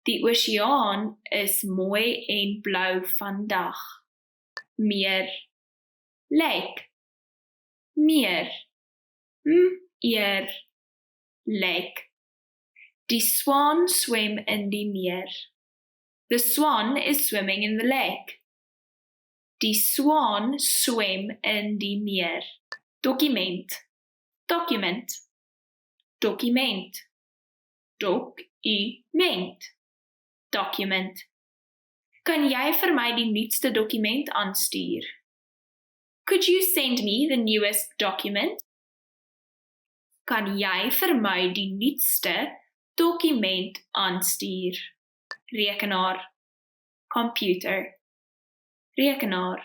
Die oceaan is mooi en blou vandag. Meer. Lake. Meer. Meer. Lake. Die swan swim in die meer. The swan is swimming in the lake. Die swan swim in die meer. Document. Document. Document. Document. Document. Kan jy vir my die nuutste dokument aanstuur? Could you send me the newest document? Kan jy vir my die nuutste dokument aanstuur? Rekenaar. Computer. Rekenaar.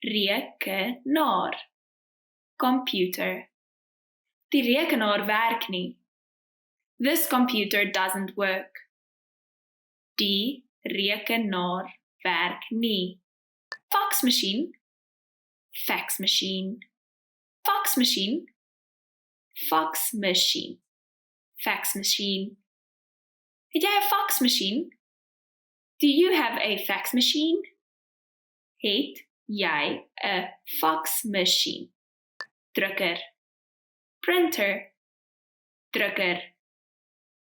Rekenaar. Computer. Die rekenaar werk nie. This computer doesn't work. Die rekenaar werk nie. Faxmachine. Fax machine. Fax machine. Fax machine. Fax machine. Het jy 'n fax machine? Do you have a fax machine? Het jy 'n fax machine? Drukker. Printer. Drukker.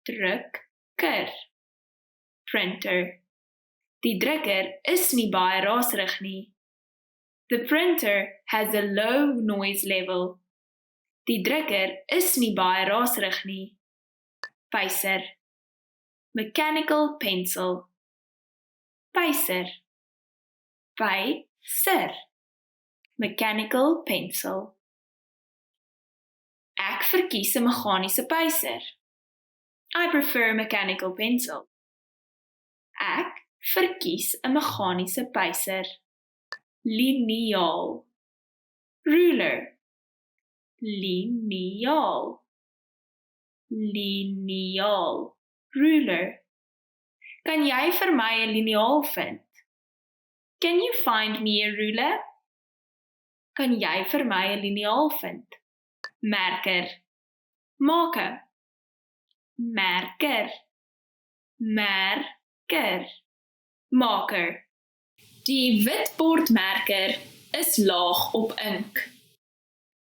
Drukker. Printer. Die drukker is nie baie raserig nie. The printer has a low noise level. Die drukker is nie baie raserig nie. Pyser. Mechanical pencil. Pyser. Pyser. Mechanical pencil. Ek verkies 'n meganiese pyser. I prefer a mechanical pencil. Ek verkies 'n meganiese pyser. Liniaal. Ruler. Liniaal. Liniaal. Ruler. Kan jy vir my 'n liniaal vind? Can you find me a ruler? Kan jy vir my 'n liniaal vind? Merker. Maker. Merker. Merker. Maker. Die witbordmerker is laag op ink.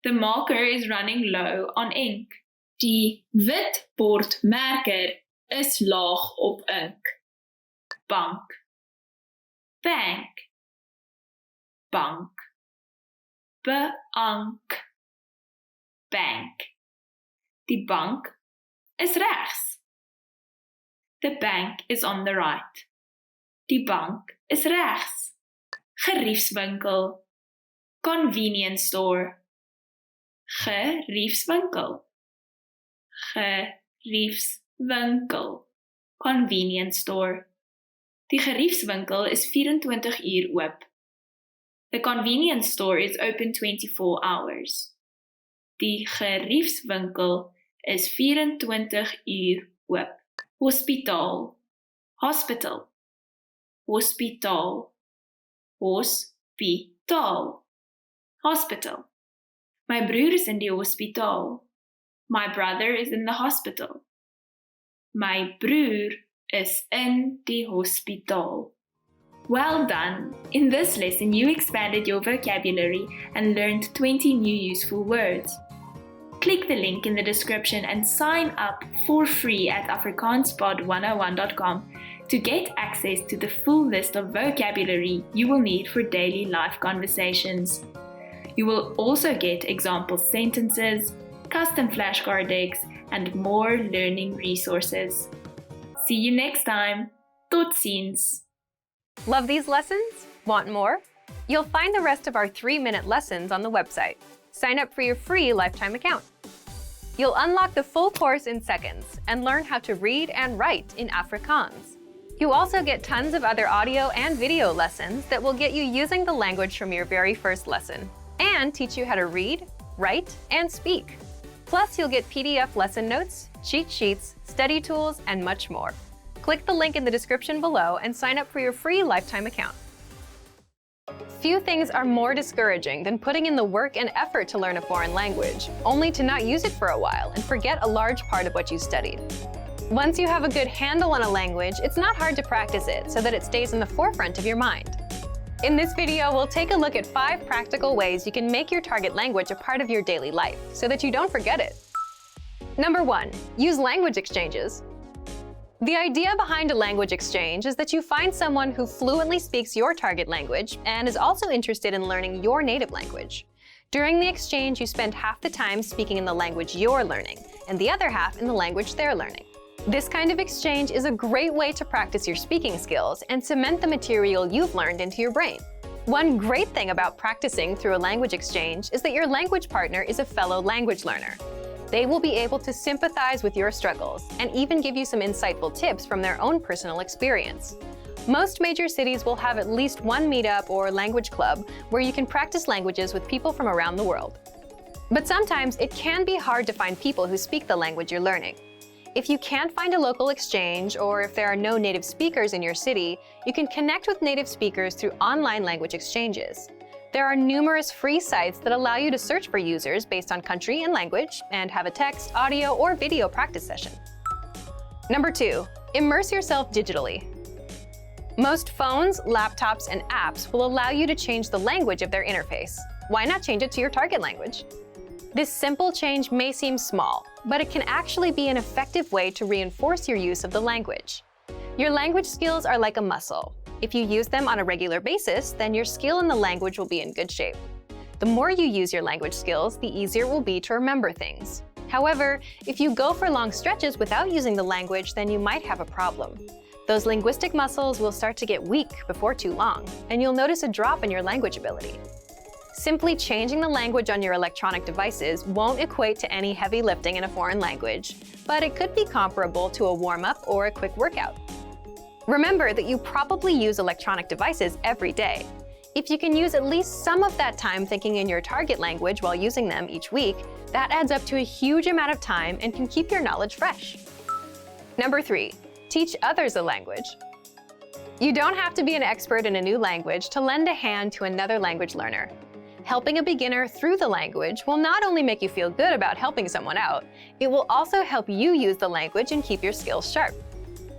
The marker is running low on ink. Die witbordmerker is laag op ink. Bank. Bank. Bank. Beank. Bank. Die bank is regs. The bank is on the right. Die bank is regs. Geriefswinkel. Convenience store. Geriefswinkel. Geriefswinkel. Convenience store. Die geriefswinkel is 24 uur oop. The convenience store is open 24 hours. Die geriefswinkel is 24 uur oop. Hospitaal. Hospital. Hospitaal. Hospitaal. Hospital. My broer is in die hospitaal. My brother is in the hospital. My broer is in die hospitaal. Well done! In this lesson, you expanded your vocabulary and learned 20 new useful words. Click the link in the description and sign up for free at afrikaanspod101.com to get access to the full list of vocabulary you will need for daily life conversations. You will also get example sentences, custom flashcard decks, and more learning resources. See you next time. Totsiens. Love these lessons? Want more? You'll find the rest of our 3-minute lessons on the website. Sign up for your free lifetime account. You'll unlock the full course in seconds and learn how to read and write in Afrikaans. You also get tons of other audio and video lessons that will get you using the language from your very first lesson and teach you how to read, write, and speak. Plus, you'll get PDF lesson notes, cheat sheets, study tools, and much more. Click the link in the description below and sign up for your free lifetime account. Few things are more discouraging than putting in the work and effort to learn a foreign language, only to not use it for a while and forget a large part of what you studied. Once you have a good handle on a language, it's not hard to practice it so that it stays in the forefront of your mind. In this video, we'll take a look at 5 practical ways you can make your target language a part of your daily life so that you don't forget it. Number 1, use language exchanges. The idea behind a language exchange is that you find someone who fluently speaks your target language and is also interested in learning your native language. During the exchange, you spend half the time speaking in the language you're learning and the other half in the language they're learning. This kind of exchange is a great way to practice your speaking skills and cement the material you've learned into your brain. One great thing about practicing through a language exchange is that your language partner is a fellow language learner. They will be able to sympathize with your struggles and even give you some insightful tips from their own personal experience. Most major cities will have at least one meetup or language club where you can practice languages with people from around the world. But sometimes it can be hard to find people who speak the language you're learning. If you can't find a local exchange, or if there are no native speakers in your city, you can connect with native speakers through online language exchanges. There are numerous free sites that allow you to search for users based on country and language and have a text, audio, or video practice session. Number 2, immerse yourself digitally. Most phones, laptops, and apps will allow you to change the language of their interface. Why not change it to your target language? This simple change may seem small, but it can actually be an effective way to reinforce your use of the language. Your language skills are like a muscle. If you use them on a regular basis, then your skill in the language will be in good shape. The more you use your language skills, the easier it will be to remember things. However, if you go for long stretches without using the language, then you might have a problem. Those linguistic muscles will start to get weak before too long, and you'll notice a drop in your language ability. Simply changing the language on your electronic devices won't equate to any heavy lifting in a foreign language, but it could be comparable to a warm-up or a quick workout. Remember that you probably use electronic devices every day. If you can use at least some of that time thinking in your target language while using them each week, that adds up to a huge amount of time and can keep your knowledge fresh. Number 3, teach others a language. You don't have to be an expert in a new language to lend a hand to another language learner. Helping a beginner through the language will not only make you feel good about helping someone out, it will also help you use the language and keep your skills sharp.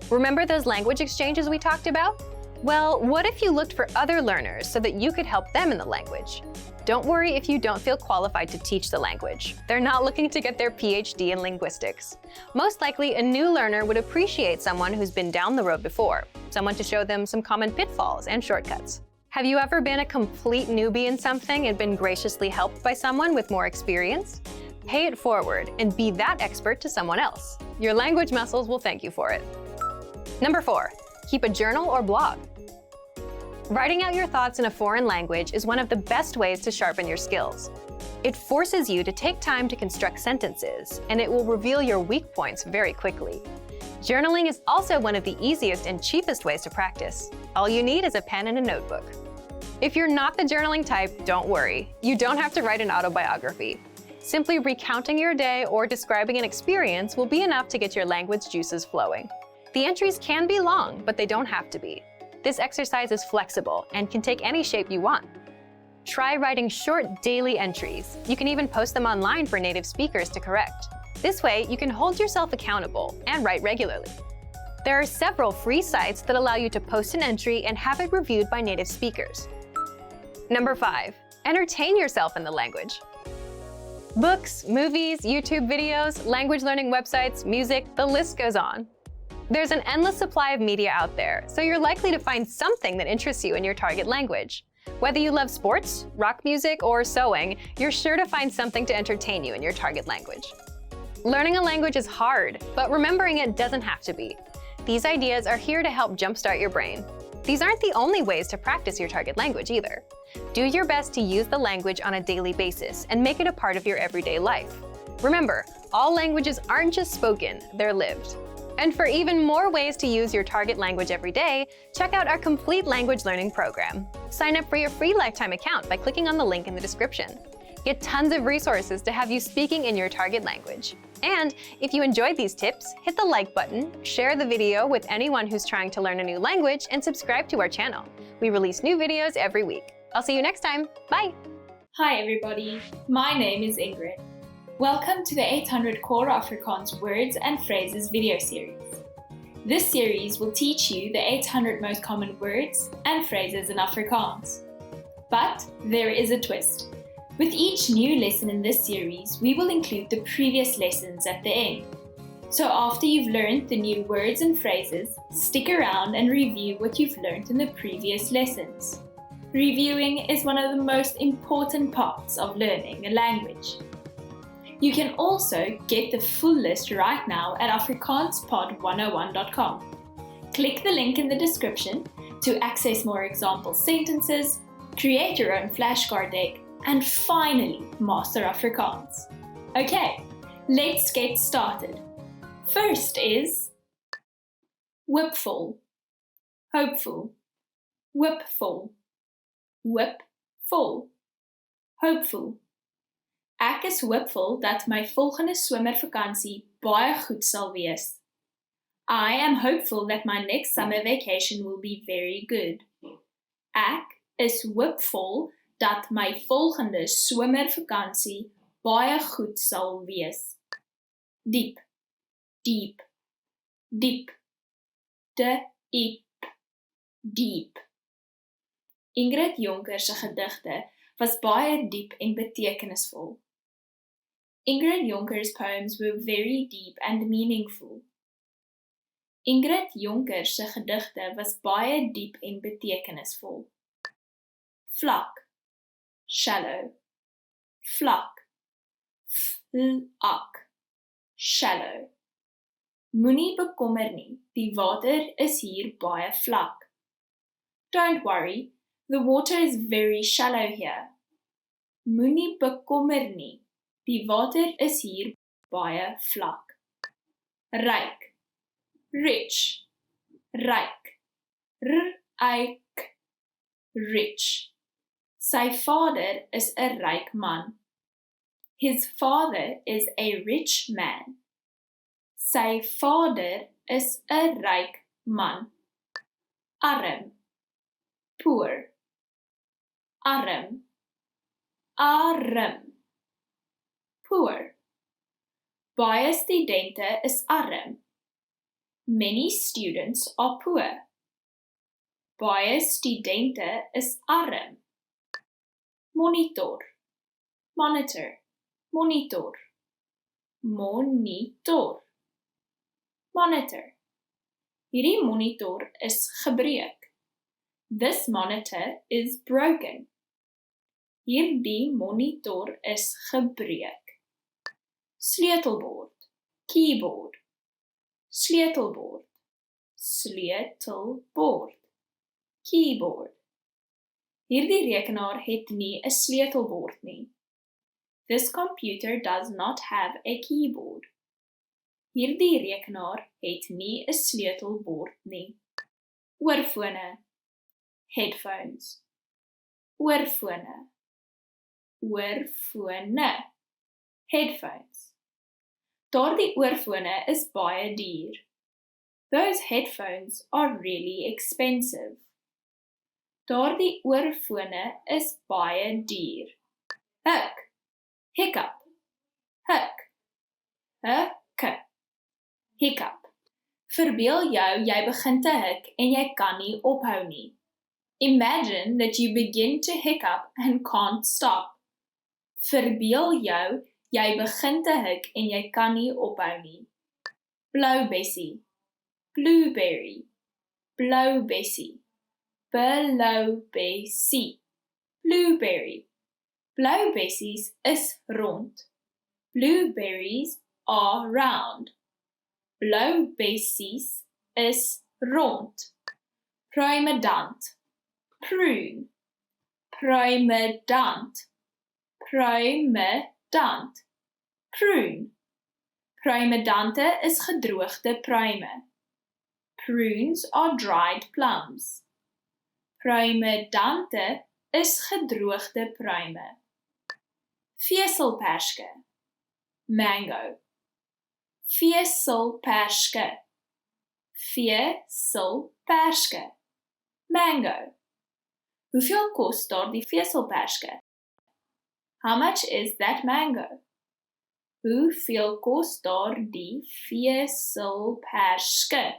Remember those language exchanges we talked about? Well, what if you looked for other learners so that you could help them in the language? Don't worry if you don't feel qualified to teach the language. They're not looking to get their PhD in linguistics. Most likely, a new learner would appreciate someone who's been down the road before, someone to show them some common pitfalls and shortcuts. Have you ever been a complete newbie in something and been graciously helped by someone with more experience? Pay it forward and be that expert to someone else. Your language muscles will thank you for it. Number 4, keep a journal or blog. Writing out your thoughts in a foreign language is one of the best ways to sharpen your skills. It forces you to take time to construct sentences, and it will reveal your weak points very quickly. Journaling is also one of the easiest and cheapest ways to practice. All you need is a pen and a notebook. If you're not the journaling type, don't worry. You don't have to write an autobiography. Simply recounting your day or describing an experience will be enough to get your language juices flowing. The entries can be long, but they don't have to be. This exercise is flexible and can take any shape you want. Try writing short daily entries. You can even post them online for native speakers to correct. This way, you can hold yourself accountable and write regularly. There are several free sites that allow you to post an entry and have it reviewed by native speakers. Number 5, entertain yourself in the language. Books, movies, YouTube videos, language learning websites, music, the list goes on. There's an endless supply of media out there, so you're likely to find something that interests you in your target language. Whether you love sports, rock music, or sewing, you're sure to find something to entertain you in your target language. Learning a language is hard, but remembering it doesn't have to be. These ideas are here to help jumpstart your brain. These aren't the only ways to practice your target language either. Do your best to use the language on a daily basis and make it a part of your everyday life. Remember, all languages aren't just spoken, they're lived. And for even more ways to use your target language every day, check out our complete language learning program. Sign up for your free lifetime account by clicking on the link in the description. Get tons of resources to have you speaking in your target language. And if you enjoyed these tips, hit the like button, share the video with anyone who's trying to learn a new language, and subscribe to our channel. We release new videos every week. I'll see you next time. Bye! Hi everybody, my name is Ingrid. Welcome to the 800 Core Afrikaans Words and Phrases video series. This series will teach you the 800 most common words and phrases in Afrikaans. But there is a twist. With each new lesson in this series, we will include the previous lessons at the end. So after you've learned the new words and phrases, stick around and review what you've learned in the previous lessons. Reviewing is one of the most important parts of learning a language. You can also get the full list right now at afrikaanspod101.com. Click the link in the description to access more example sentences, create your own flashcard deck, and finally master Afrikaans. Okay, let's get started. First is whipful, hopeful, whipful, whipful, hopeful. Ek is hoopvol dat my volgende somervakansie baie goed sal wees. I am hopeful that my next summer vacation will be very good. Ek is hoopvol dat my volgende somervakansie baie goed sal wees. Diep, diep, diep, diep, diep. Ingrid Jonker se gedigte was baie diep en betekenisvol. Ingrid Jonker's poems were very deep and meaningful. Ingrid Jonker se gedigte was baie diep en betekenisvol. Vlak, shallow, vlak, vlak, shallow. Moenie bekommer nie, die water is hier baie vlak. Don't worry, the water is very shallow here. Moenie bekommer nie, die water is hier baie vlak. ryk, rich, ryk, ryk, rich. Sy vader is 'n ryk man. His father is a rich man. Sy vader is 'n ryk man. Arm, poor, arm, arm, poor. Baie studente is arm. Many students are poor. Baie studente is arm. Monitor, monitor, monitor, monitor, monitor. Hierdie monitor is gebreek. This monitor is broken. Hierdie monitor is gebreek. Sleutelbord, keyboard, sleutelbord, sleutelbord, keyboard. Hierdie rekenaar het nie 'n sleutelbord nie. This computer does not have a keyboard. Hierdie rekenaar het nie 'n sleutelbord nie. Oorfone, headphones, oorfone, oorfone, headphones. Daardie oorfone is baie duur. Those headphones are really expensive. Daardie oorfone is baie duur. Hik, hiccup, hik, hik, hiccup. Verbeel jou jy begin te hik en jy kan nie ophou nie. Imagine that you begin to hiccup and can't stop. Verbeel jou jy begin te hik en jy kan nie ophou nie. Blou bessie, blueberry, blou bessie, blou bessie, blueberry. Blou bessies is rond. Blueberries are round. Blou bessies is rond. Pruimedant, prune, pruimedant, pruimedant, prune. Pruimedante is gedroogde pruime. Prunes are dried plums. Pruimedante is gedroogde pruime. Veselperske, mango. Veselperske, veselperske, mango. Hoeveel kos daardie veselperske? How much is that mango? Hoeveel kos daardie veselperske?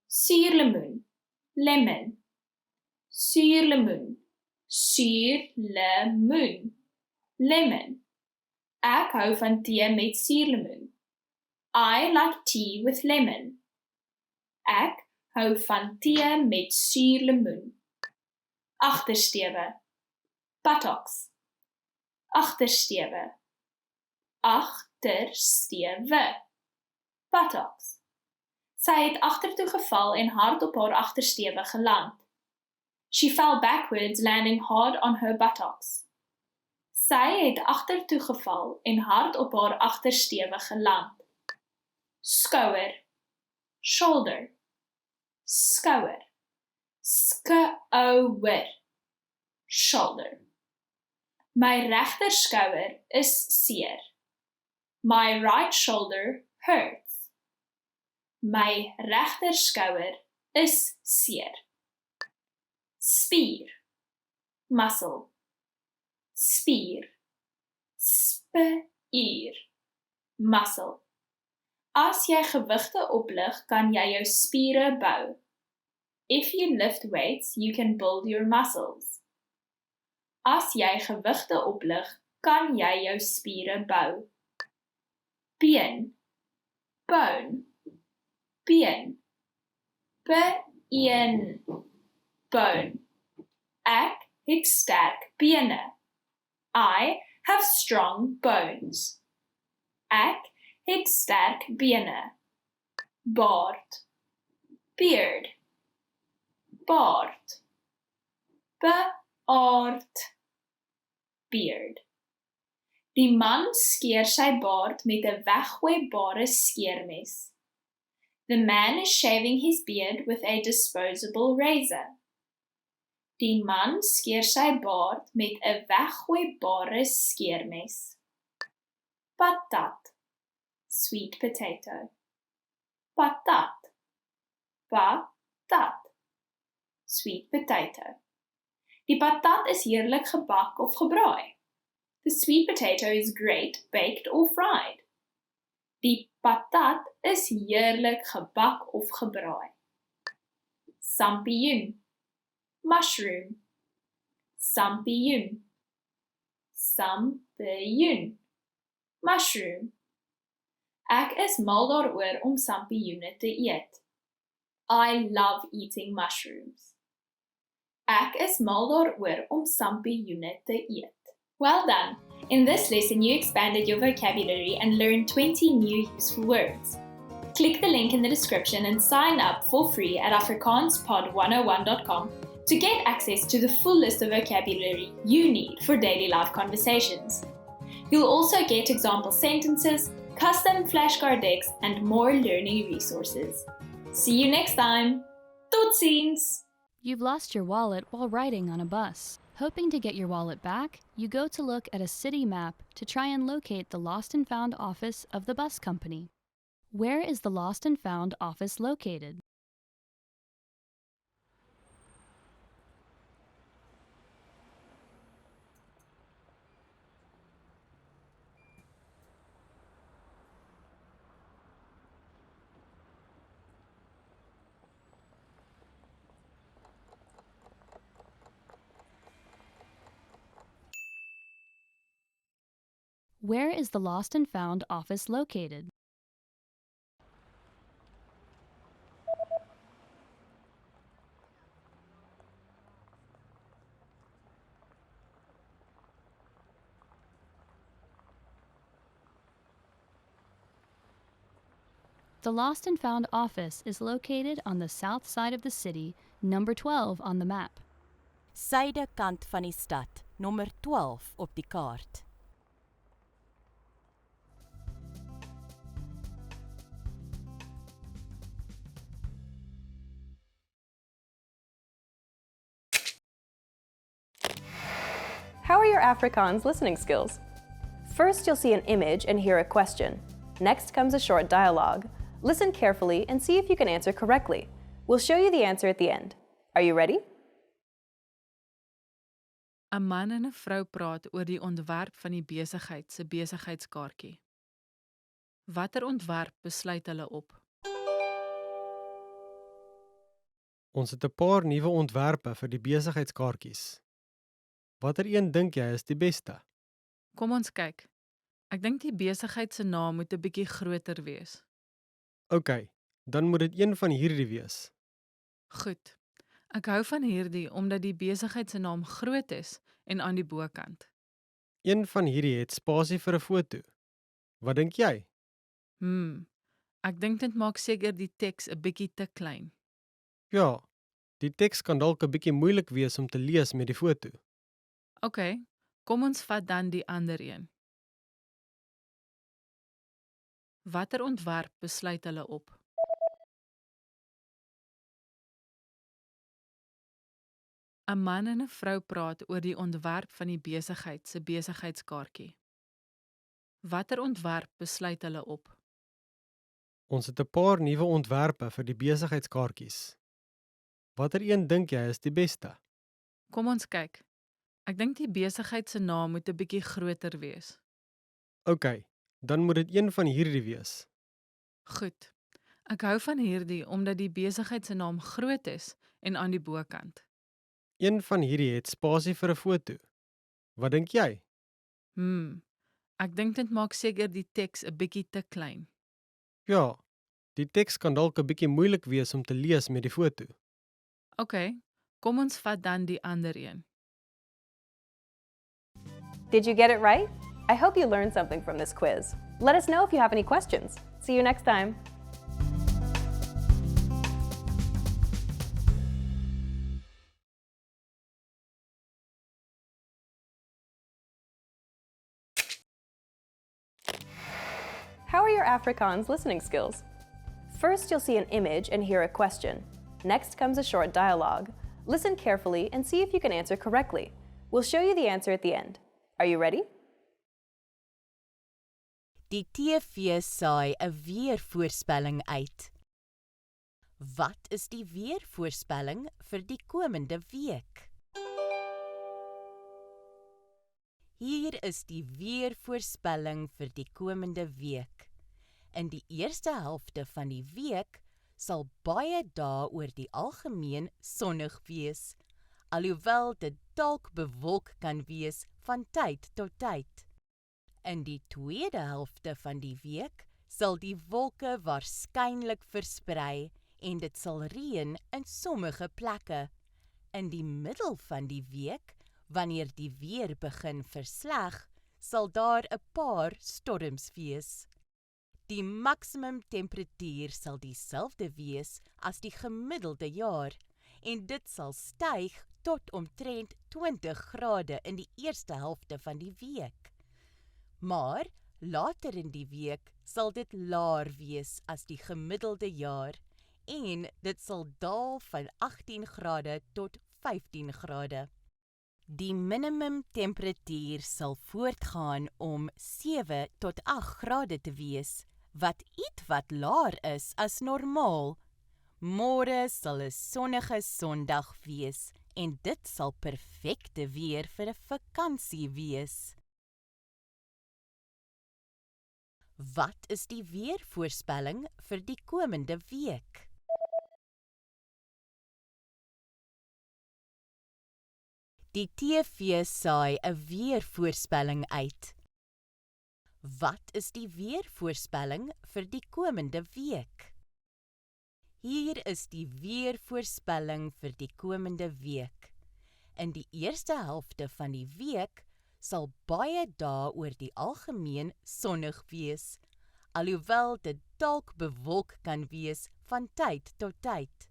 Suurlemoen, lemon. Suurlemoen, suurlemoen, lemon. Ek hou van tee met suurlemoen. I like tea with lemon. Ek hou van tee met suurlemoen. Agtersteewe, buttocks. Agtersteewe, agtersteewe, buttocks. Sy het agtertoe geval en hard op haar agtersteewe geland. She fell backwards, landing hard on her buttocks. Sy het agtertoe geval en hard op haar agtersteewe geland. Skouer, shoulder, skouer, skouer, shoulder. My regter skouer is seer. My right shoulder hurts. My regter skouer is seer. Spier, muscle, spier, spier, muscle. As jy gewigte oplig, kan jy jou spiere bou. If you lift weights, you can build your muscles. As jy gewigte oplig, kan jy jou spiere bou. Been, bone, been, been, bone. Ek het sterk bene. I have strong bones. Ek het sterk bene. Baard, beard, baard, beard, beard. Die man skeer sy baard met 'n weggooibare skeermes. The man is shaving his beard with a disposable razor. Die man skeer sy baard met 'n weggooibare skeermes. Patat, sweet potato. Patat, patat, sweet potato. Die patat is heerlik gebak of gebraai. The sweet potato is great baked or fried. Die patat is heerlik gebak of gebraai. Sampioen, mushroom. Sampioen, sampioen, mushroom. Ek is mal daaroor om sampioene te eet. I love eating mushrooms. Ek is mal daaroor om sampioene te eet. Well done! In this lesson, you expanded your vocabulary and learned 20 new useful words. Click the link in the description and sign up for free at afrikaanspod101.com to get access to the full list of vocabulary you need for daily life conversations. You'll also get example sentences, custom flashcard decks, and more learning resources. See you next time! Totsiens! You've lost your wallet while riding on a bus. Hoping to get your wallet back, you go to look at a city map to try and locate the lost and found office of the bus company. Where is the lost and found office located? Where is the lost and found office located? The lost and found office is located on the south side of the city, number 12 on the map. Suidekant van die stad, nommer 12 op die kaart. How are your Afrikaans listening skills? First, you'll see an image and hear a question. Next comes a short dialogue. Listen carefully and see if you can answer correctly. We'll show you the answer at the end. Are you ready? 'n Man en 'n vrou praat oor die ontwerp van die besigheid se besigheidskaartjie. Watter ontwerp besluit hulle op? Ons het 'n paar nuwe ontwerpe vir die besigheidskaartjies. Watter een dink jy is die beste? Kom ons kyk. Ek dink die besigheid se naam moet 'n bietjie groter wees. OK, dan moet dit een van hierdie wees. Goed. Ek hou van hierdie omdat die besigheid se naam groot is en aan die bokant. Een van hierdie het spasie vir 'n foto. Wat dink jy? Ek dink dit maak seker die teks 'n bietjie te klein. Ja, die teks kan dalk 'n bietjie moeilik wees om te lees met die foto. OK, kom ons vat dan die ander een. Watter ontwerp besluit hulle op? 'n Man en 'n vrou praat oor die ontwerp van die besigheid se besigheidskaartjie. Watter ontwerp besluit hulle op? Ons het 'n paar nuwe ontwerpe vir die besigheidskaartjies. Watter een dink jy is die beste? Kom ons kyk. Ek dink die besigheid se naam moet 'n bietjie groter wees. OK, dan moet dit een van hierdie wees. Goed. Ek hou van hierdie omdat die besigheid se naam groot is en aan die bokant. Een van hierdie het spasie vir 'n foto. Wat dink jy? Ek dink dit maak seker die teks 'n bietjie te klein. Ja, die teks kan dalk 'n bietjie moeilik wees om te lees met die foto. OK, kom ons vat dan die ander een. Did you get it right? I hope you learned something from this quiz. Let us know if you have any questions. See you next time. How are your Afrikaans listening skills? First, you'll see an image and hear a question. Next comes a short dialogue. Listen carefully and see if you can answer correctly. We'll show you the answer at the end. Are you ready? Die TV saai 'n weervoorspelling uit. Wat is die weervoorspelling vir die komende week? Hier is die weervoorspelling vir die komende week. In die eerste helfte van die week sal baie dae oor die algemeen sonnig wees, alhoewel dit dalk bewolk kan wees van tyd tot tyd. In die tweede helfte van die week sal die wolke waarskynlik versprei en dit sal reën in sommige plekke. In die middel van die week, wanneer die weer begin versleg, sal daar 'n paar storms wees. Die maksimum temperatuur sal dieselfde wees as die gemiddelde jaar en dit sal styg tot omtrent 20 grade in die eerste helfte van die week. Maar later in die week sal dit laer wees as die gemiddelde jaar en dit sal daal van 18 grade tot 15 grade. Die minimum temperatuur sal voortgaan om 7 tot 8 grade te wees, wat ietwat laer is as normaal. Môre sal 'n sonnige Sondag wees en dit sal perfekte weer vir 'n vakansie wees. Wat is die weervoorspelling vir die komende week? Die TV saai 'n weervoorspelling uit. Wat is die weervoorspelling vir die komende week? Hier is die weervoorspelling vir die komende week. In die eerste helfte van die week sal baie dae oor die algemeen sonnig wees, alhoewel dit dalk bewolk kan wees van tyd tot tyd.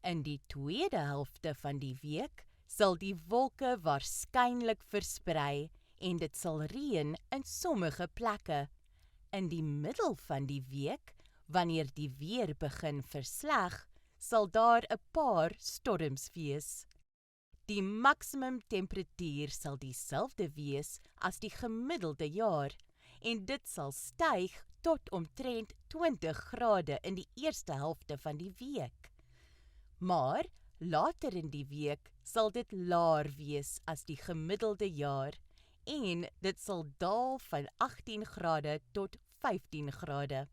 In die tweede helfte van die week sal die wolke waarskynlik versprei en dit sal reën in sommige plekke. In die middel van die week, wanneer die weer begin versleg, sal daar 'n paar storms wees. Die maksimum temperatuur sal dieselfde wees as die gemiddelde jaar en dit sal styg tot omtrent 20 grade in die eerste helfte van die week. Maar later in die week sal dit laer wees as die gemiddelde jaar en dit sal daal van 18 grade tot 15 grade.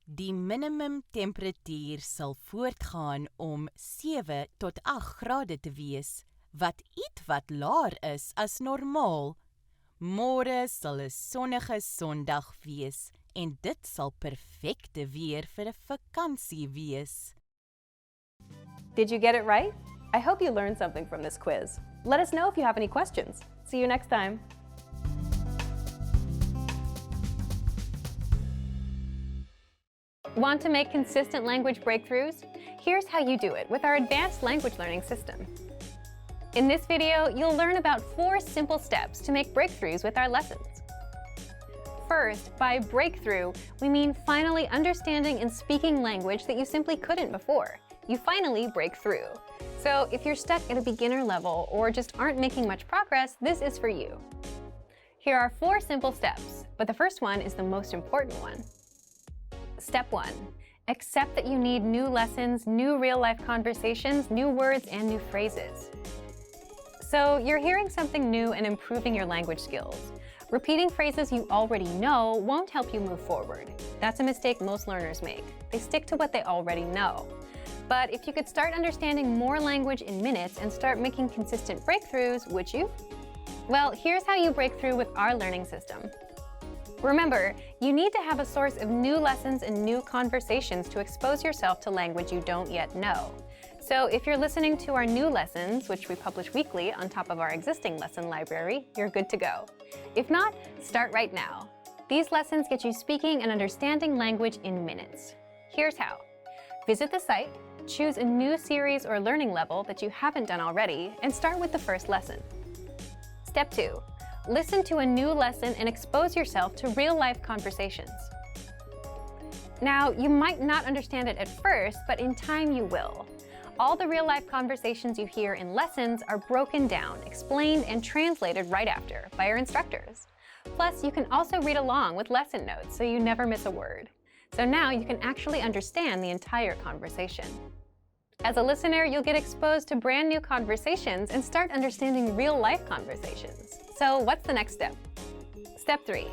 Die minimum temperatuur sal voortgaan om 7 tot 8 grade te wees, wat ietwat laer is as normaal. Môre sal 'n sonnige Sondag wees en dit sal perfekte weer vir 'n vakansie wees. Did you get it right? I hope you learned something from this quiz. Let us know if you have any questions. See you next time. Want to make consistent language breakthroughs? Here's how you do it with our advanced language learning system. In this video, you'll learn about 4 simple steps to make breakthroughs with our lessons. First, by breakthrough, we mean finally understanding and speaking language that you simply couldn't before. You finally break through. So if you're stuck at a beginner level or just aren't making much progress, this is for you. Here are 4 simple steps, but the first one is the most important one. Step 1. Accept that you need new lessons, new real-life conversations, new words, and new phrases. So you're hearing something new and improving your language skills. Repeating phrases you already know won't help you move forward. That's a mistake most learners make. They stick to what they already know. But if you could start understanding more language in minutes and start making consistent breakthroughs, would you? Well, here's how you break through with our learning system. Remember, you need to have a source of new lessons and new conversations to expose yourself to language you don't yet know. So if you're listening to our new lessons, which we publish weekly on top of our existing lesson library, you're good to go. If not, start right now. These lessons get you speaking and understanding language in minutes. Here's how. Visit the site, choose a new series or learning level that you haven't done already, and start with the first lesson. Step 2. Listen to a new lesson and expose yourself to real-life conversations. Now, you might not understand it at first, but in time you will. All the real-life conversations you hear in lessons are broken down, explained, and translated right after by our instructors. Plus, you can also read along with lesson notes so you never miss a word. So now you can actually understand the entire conversation. As a listener, you'll get exposed to brand new conversations and start understanding real-life conversations. So what's the next step? Step 3.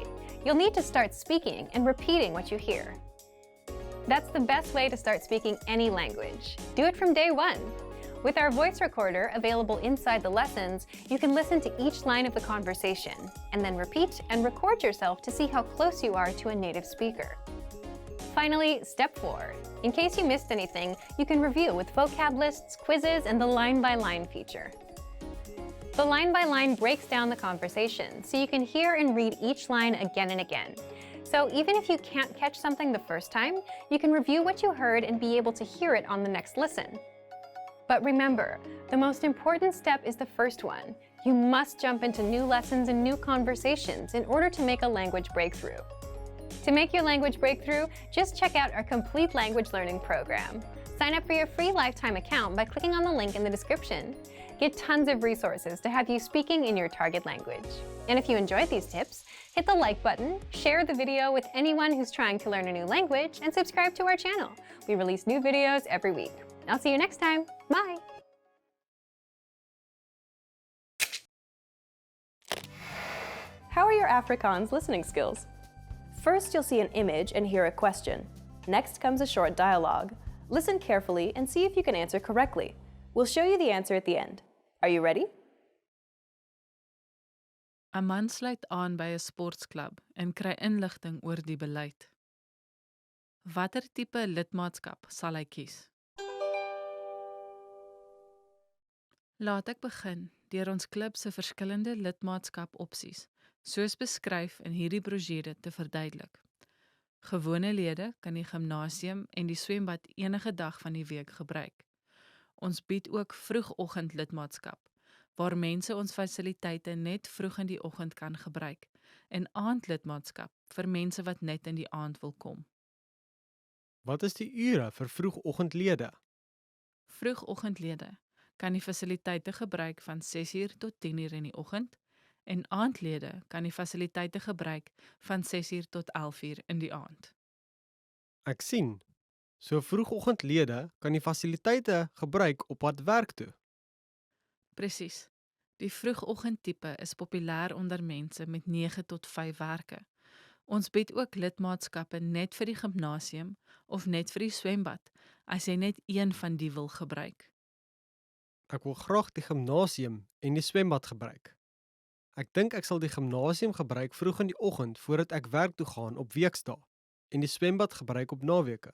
You'll need to start speaking and repeating what you hear. That's the best way to start speaking any language. Do it from day one. With our voice recorder available inside the lessons, you can listen to each line of the conversation and then repeat and record yourself to see how close you are to a native speaker. Finally, step 4. In case you missed anything, you can review with vocab lists, quizzes, and the line-by-line feature. The line-by-line breaks down the conversation, so you can hear and read each line again and again. So even if you can't catch something the first time, you can review what you heard and be able to hear it on the next listen. But remember, the most important step is the first one. You must jump into new lessons and new conversations in order to make a language breakthrough. To make your language breakthrough, just check out our complete language learning program. Sign up for your free lifetime account by clicking on the link in the description. Get tons of resources to have you speaking in your target language. And if you enjoyed these tips, hit the like button, share the video with anyone who's trying to learn a new language, and subscribe to our channel. We release new videos every week. I'll see you next time. Bye! How are your Afrikaans listening skills? First, you'll see an image and hear a question. Next comes a short dialogue. Listen carefully and see if you can answer correctly. We'll show you the answer at the end. Are you ready? 'n Man sluit aan by 'n sportklub en kry inligting oor die beleid. Watter tipe lidmaatskap sal hy kies? Laat ek begin deur ons klub se verskillende lidmaatskap-opsies, soos beskryf in hierdie brosjure te verduidelik. Gewone lede kan die gimnasium en die swembad enige dag van die week gebruik. Ons bied ook vroegoggend lidmaatskap, waar mense ons fasiliteite net vroeg in die oggend kan gebruik, en aandlidmaatskap vir mense wat net in die aand wil kom. Wat is die ure vir vroegoggendlede? Vroegoggendlede kan die fasiliteite gebruik van 6:00 tot 10:00 in die oggend, en aandlede kan die fasiliteite gebruik van 6:00 tot 11:00 in die aand. Ek sien. So vroegoggendlede kan die fasiliteite gebruik op pad werk toe. Presies. Die vroegoggendtipe is populêr onder mense met 9 tot 5 werke. Ons bied ook lidmaatskappe net vir die gimnasium of net vir die swembad, as jy net een van die wil gebruik. Ek wil graag die gimnasium en die swembad gebruik. Ek dink ek sal die gimnasium gebruik vroeg in die oggend voordat ek werk toe gaan op weekdae en die swembad gebruik op naweke.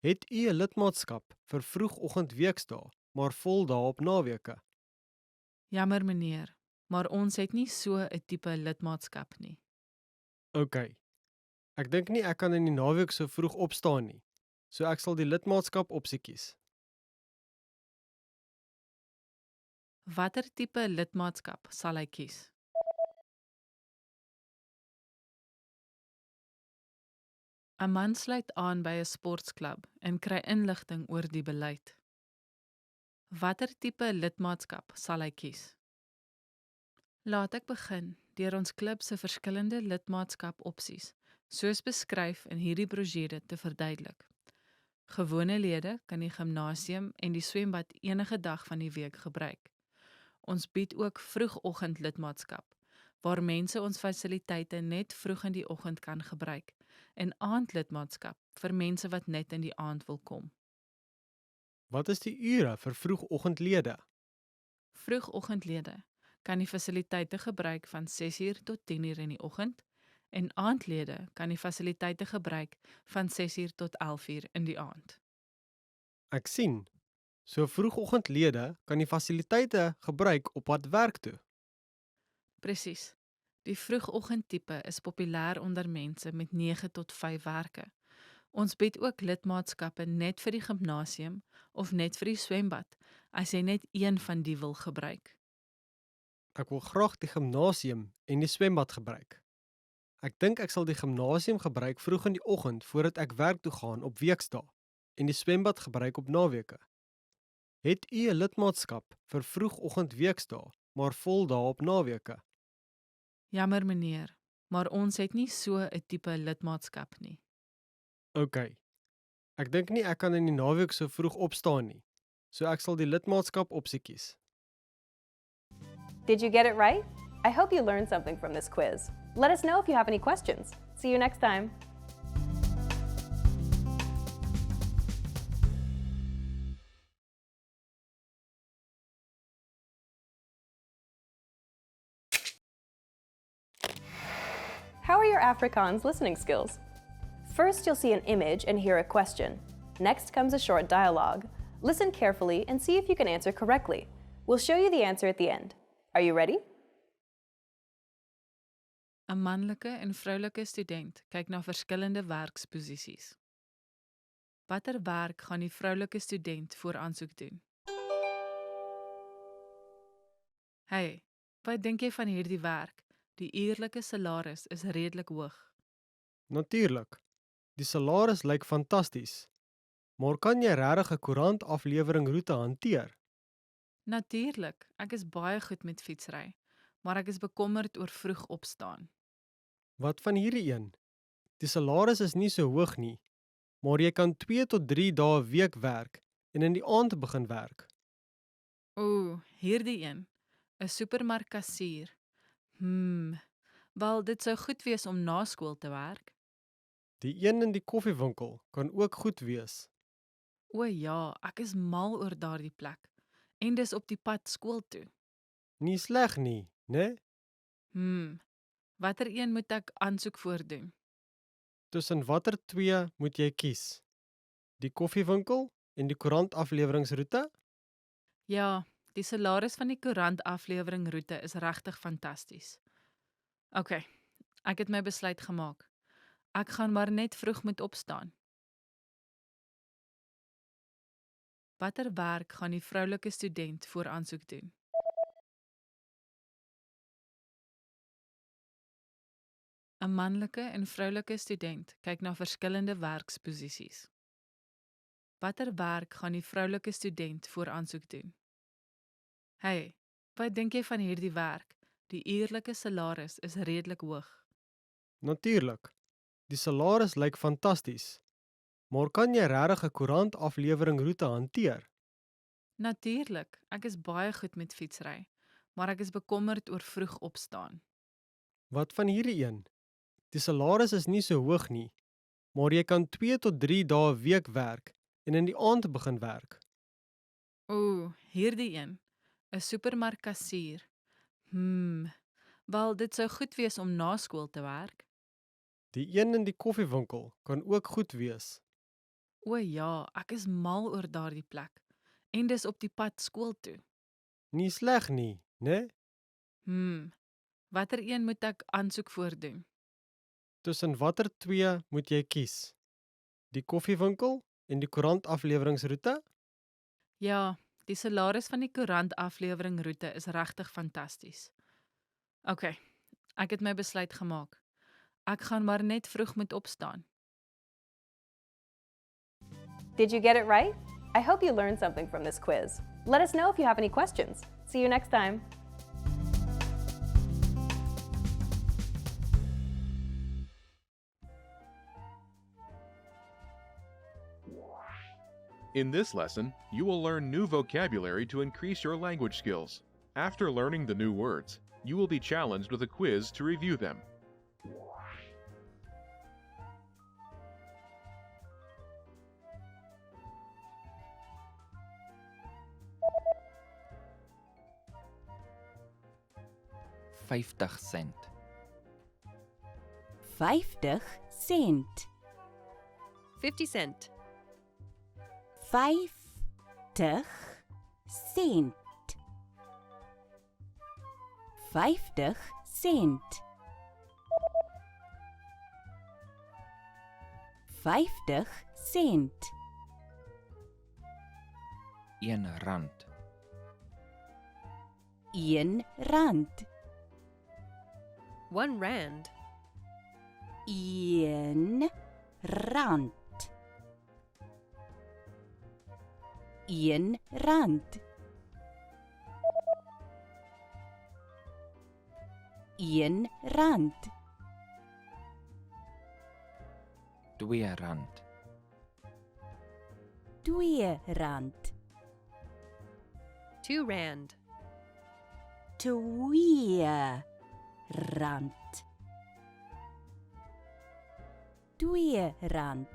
Het u 'n lidmaatskap vir vroegoggend weekdae, maar vol dae op naweke? Jammer meneer, maar ons het nie so 'n tipe lidmaatskap nie. OK. Ek dink nie ek kan in die naweek so vroeg opstaan nie, so ek sal die lidmaatskap opsie kies. Watter tipe lidmaatskap sal hy kies? Een man sluit aan by 'n sportklub en kry inligting oor die beleid. Watter tipe lidmaatskap sal hy kies? Laat ek begin deur ons klub se verskillende lidmaatskap-opsies, soos beskryf in hierdie brosjure te verduidelik. Gewone lede kan die gimnasium en die swembad enige dag van die week gebruik. Ons bied ook vroegoggend lidmaatskap, waar mense ons fasiliteite net vroeg in die oggend kan gebruik, en aandlidmaatskap vir mense wat net in die aand wil kom. Wat is die ure vir vroegoggendlede? Vroegoggendlede kan die fasiliteite gebruik van 6:00 tot 10:00 in die oggend, en aandlede kan die fasiliteite gebruik van 6:00 tot 11:00 in die aand. Ek sien. So vroegoggendlede kan die fasiliteite gebruik op pad werk toe. Presies. Die vroegoggendtipe is populêr onder mense met 9 tot 5 werke. Ons bied ook lidmaatskappe net vir die gimnasium of net vir die swembad, as jy net een van die wil gebruik. Ek wil graag die gimnasium en die swembad gebruik. Ek dink ek sal die gimnasium gebruik vroeg in die oggend voordat ek werk toe gaan op weekdae en die swembad gebruik op naweke. Het u 'n lidmaatskap vir vroegoggend weekdae, maar vol dae op naweke? Jammer meneer, maar ons het nie so 'n tipe lidmaatskap nie. OK. Ek dink nie ek kan in die naweek so vroeg opstaan nie, so ek sal die lidmaatskap opsie kies. Did you get it right? I hope you learned something from this quiz. Let us know if you have any questions. See you next time. How are your Afrikaans listening skills? First, you'll see an image and hear a question. Next comes a short dialogue. Listen carefully and see if you can answer correctly. We'll show you the answer at the end. Are you ready? 'n Manlike en vroulike student kyk na verskillende werksposisies. Watter werk gaan die vroulike student voor aansoek doen? Hey, wat dink jy van hierdie werk? Die uurlike salaris is redelik hoog. Natuurlik. Die salaris lyk fantasties. Maar kan jy regtig 'n koerantaflewering roete hanteer? Natuurlik, ek is baie goed met fietsry, maar ek is bekommerd oor vroeg opstaan. Wat van hierdie een? Die salaris is nie so hoog nie, maar jy kan 2 tot 3 dae 'n week werk en in die aand begin werk. Ooh, hierdie een, 'n supermarkkassier. Wel, dit sou goed wees om na skool te werk. Die een in die koffiewinkel kan ook goed wees. O ja, ek is mal oor daardie plek. En dis op die pad skool toe. Nie sleg nie, né? Watter een moet ek aansoek voordoen? Tussen watter twee moet jy kies? Die koffiewinkel en die koerantafleweringsroete? Ja, die salaris van die koerantafleweringroete is regtig fantasties. OK, ek het my besluit gemaak. Ek gaan maar net vroeg moet opstaan. Watter werk gaan die vroulike student voor aansoek doen? Een manlike en vroulike student kyk na verskillende werksposisies. Watter werk gaan die vroulike student voor aansoek doen? Hey, wat dink jy van hierdie werk? Die uurlike salaris is redelik hoog. Natuurlik. Die salaris lyk fantasties. Maar kan jy regtig 'n koerantafleweringroete hanteer? Natuurlik, ek is baie goed met fietsry, maar ek is bekommerd oor vroeg opstaan. Wat van hierdie een? Die salaris is nie so hoog nie, maar jy kan 2 tot 3 dae 'n week werk en in die aand begin werk. Ooh, hierdie een, 'n supermarkkassier. Wel, dit sou goed wees om na skool te werk. Die een in die koffiewinkel kan ook goed wees. O ja, ek is mal oor daardie plek. En dis op die pad skool toe. Nie sleg nie, né? Watter een moet ek aansoek voordoen? Tussen watter twee moet jy kies? Die koffiewinkel en die koerantafleweringsroete? Ja, die salaris van die koerantafleweringroete is regtig fantasties. OK, ek het my besluit gemaak. Ek gaan maar net vroeg moet opstaan. Did you get it right? I hope you learned something from this quiz. Let us know if you have any questions. See you next time. In this lesson, you will learn new vocabulary to increase your language skills. After learning the new words, you will be challenged with a quiz to review them. $50. 50 cent. 50 cent. 50 cent. 50 cent. 50 cent. R1. 1 rand. 1 rand. 1 rand. 1 rand. 1 rand. 2 rand. 2 rand. 2 rand. 2 rand. 2 rand.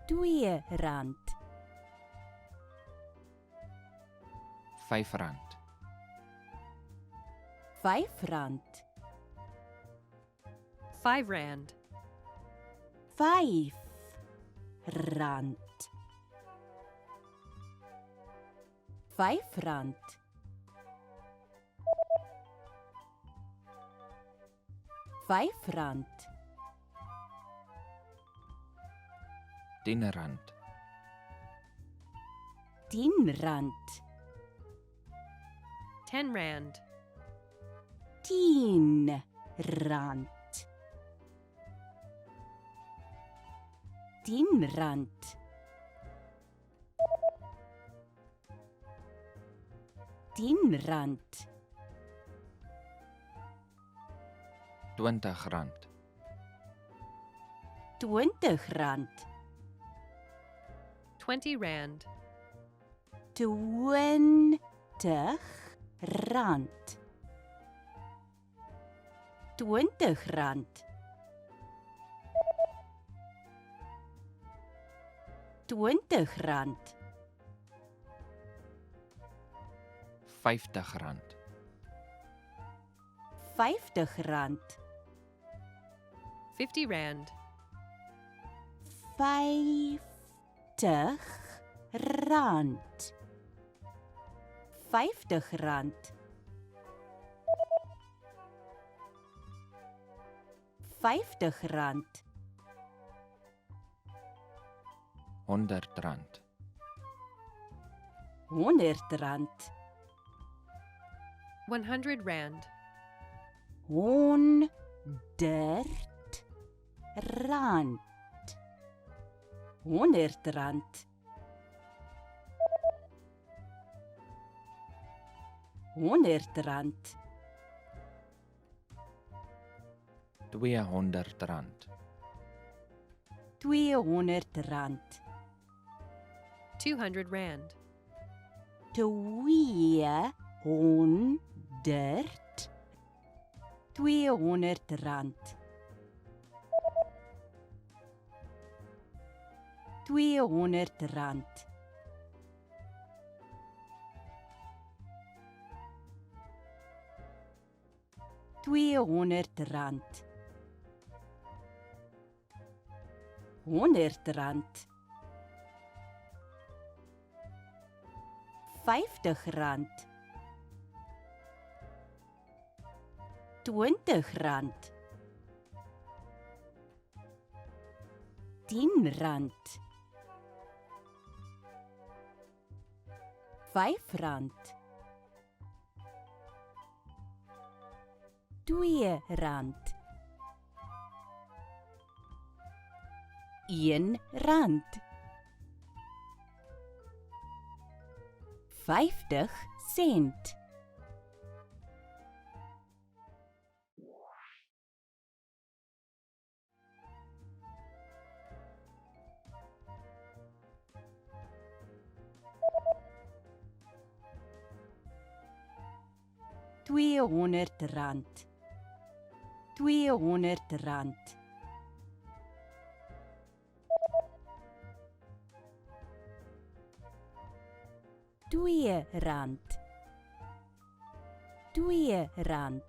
2 rand. 5 rand. 5 rand. 5 rand. 5 rand. 5 rand. 5 rand. 10 rand. 10 rand. 10 rand. 10 rand. 10 rand. 10 rand. 20 rand. 20 rand. 20 rand. 20 rand. 20 rand. 20 rand. 50 rand. 50 rand. 50 rand. 50 rand. 50 rand. 50 rand. 100 rand. 100 rand. 100 rand. 100 rand. 100 rand. 100 rand. 200 rand. 200 rand. 200 rand. 200. 200 rand. 200 rand. 200 rand. 100 rand. 50 rand. 20 rand. 10 rand. 5 rand. 2 rand. 1 rand. 50 cent. R200 rand. 200 rand. 2 rand. 2 rand.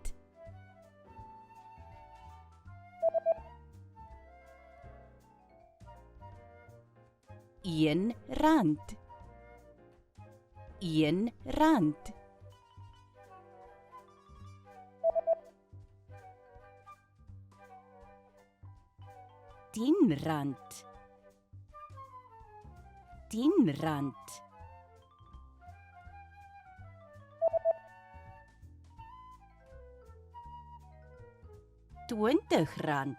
1 rand. 1 rand. 10 rand. 10 rand. 1 R20.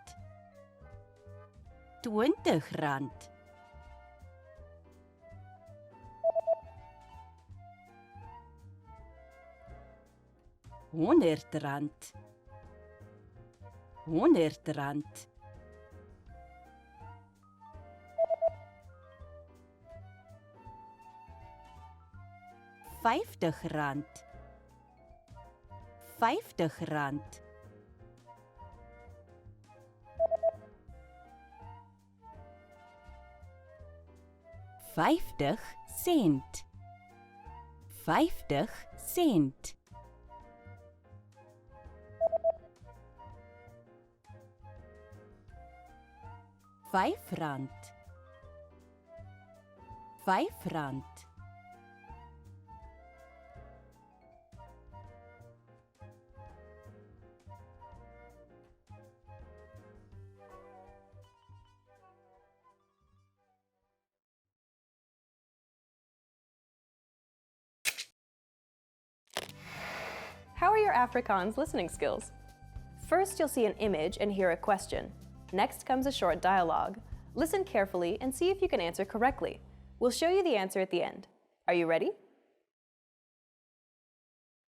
R20. R100. R100. R50. R50. 50 cent. 50 cent. R5. R5. How are your Afrikaans listening skills? First, you'll see an image and hear a question. Next comes a short dialogue. Listen carefully and see if you can answer correctly. We'll show you the answer at the end. Are you ready?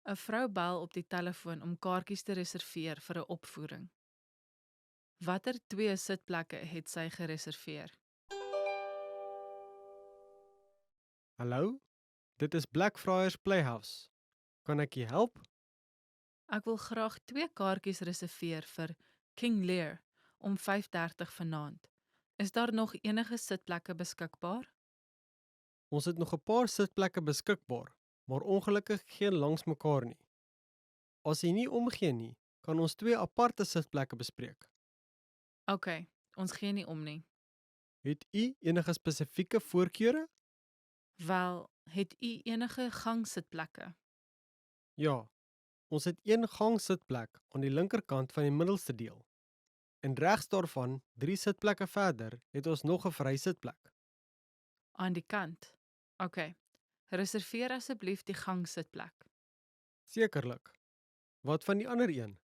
'n Vrou bel op die telefoon om kaartjies te reserveer vir 'n opvoering. Watter 2 sitplekke het sy gereserveer? Hallo, dit is Blackfriars Playhouse. Kan ek je help? Ek wil graag 2 kaartjies reserveer vir King Lear om 5:30 vanaand. Is daar nog enige sitplekke beskikbaar? Ons het nog 'n paar sitplekke beskikbaar, maar ongelukkig geen langs mekaar nie. As jy nie omgee nie, kan ons 2 aparte sitplekke bespreek. OK, ons gee nie om nie. Het u enige spesifieke voorkeure? Wel, het u enige gangsitplekke? Ja, ons het 1 gangsitplek aan die linkerkant van die middelste deel. En regs daarvan, 3 sitplekke verder, het ons nog 'n vry sitplek. Aan die kant. OK. Reserveer asseblief die gangsitplek. Sekerlik. Wat van die ander een?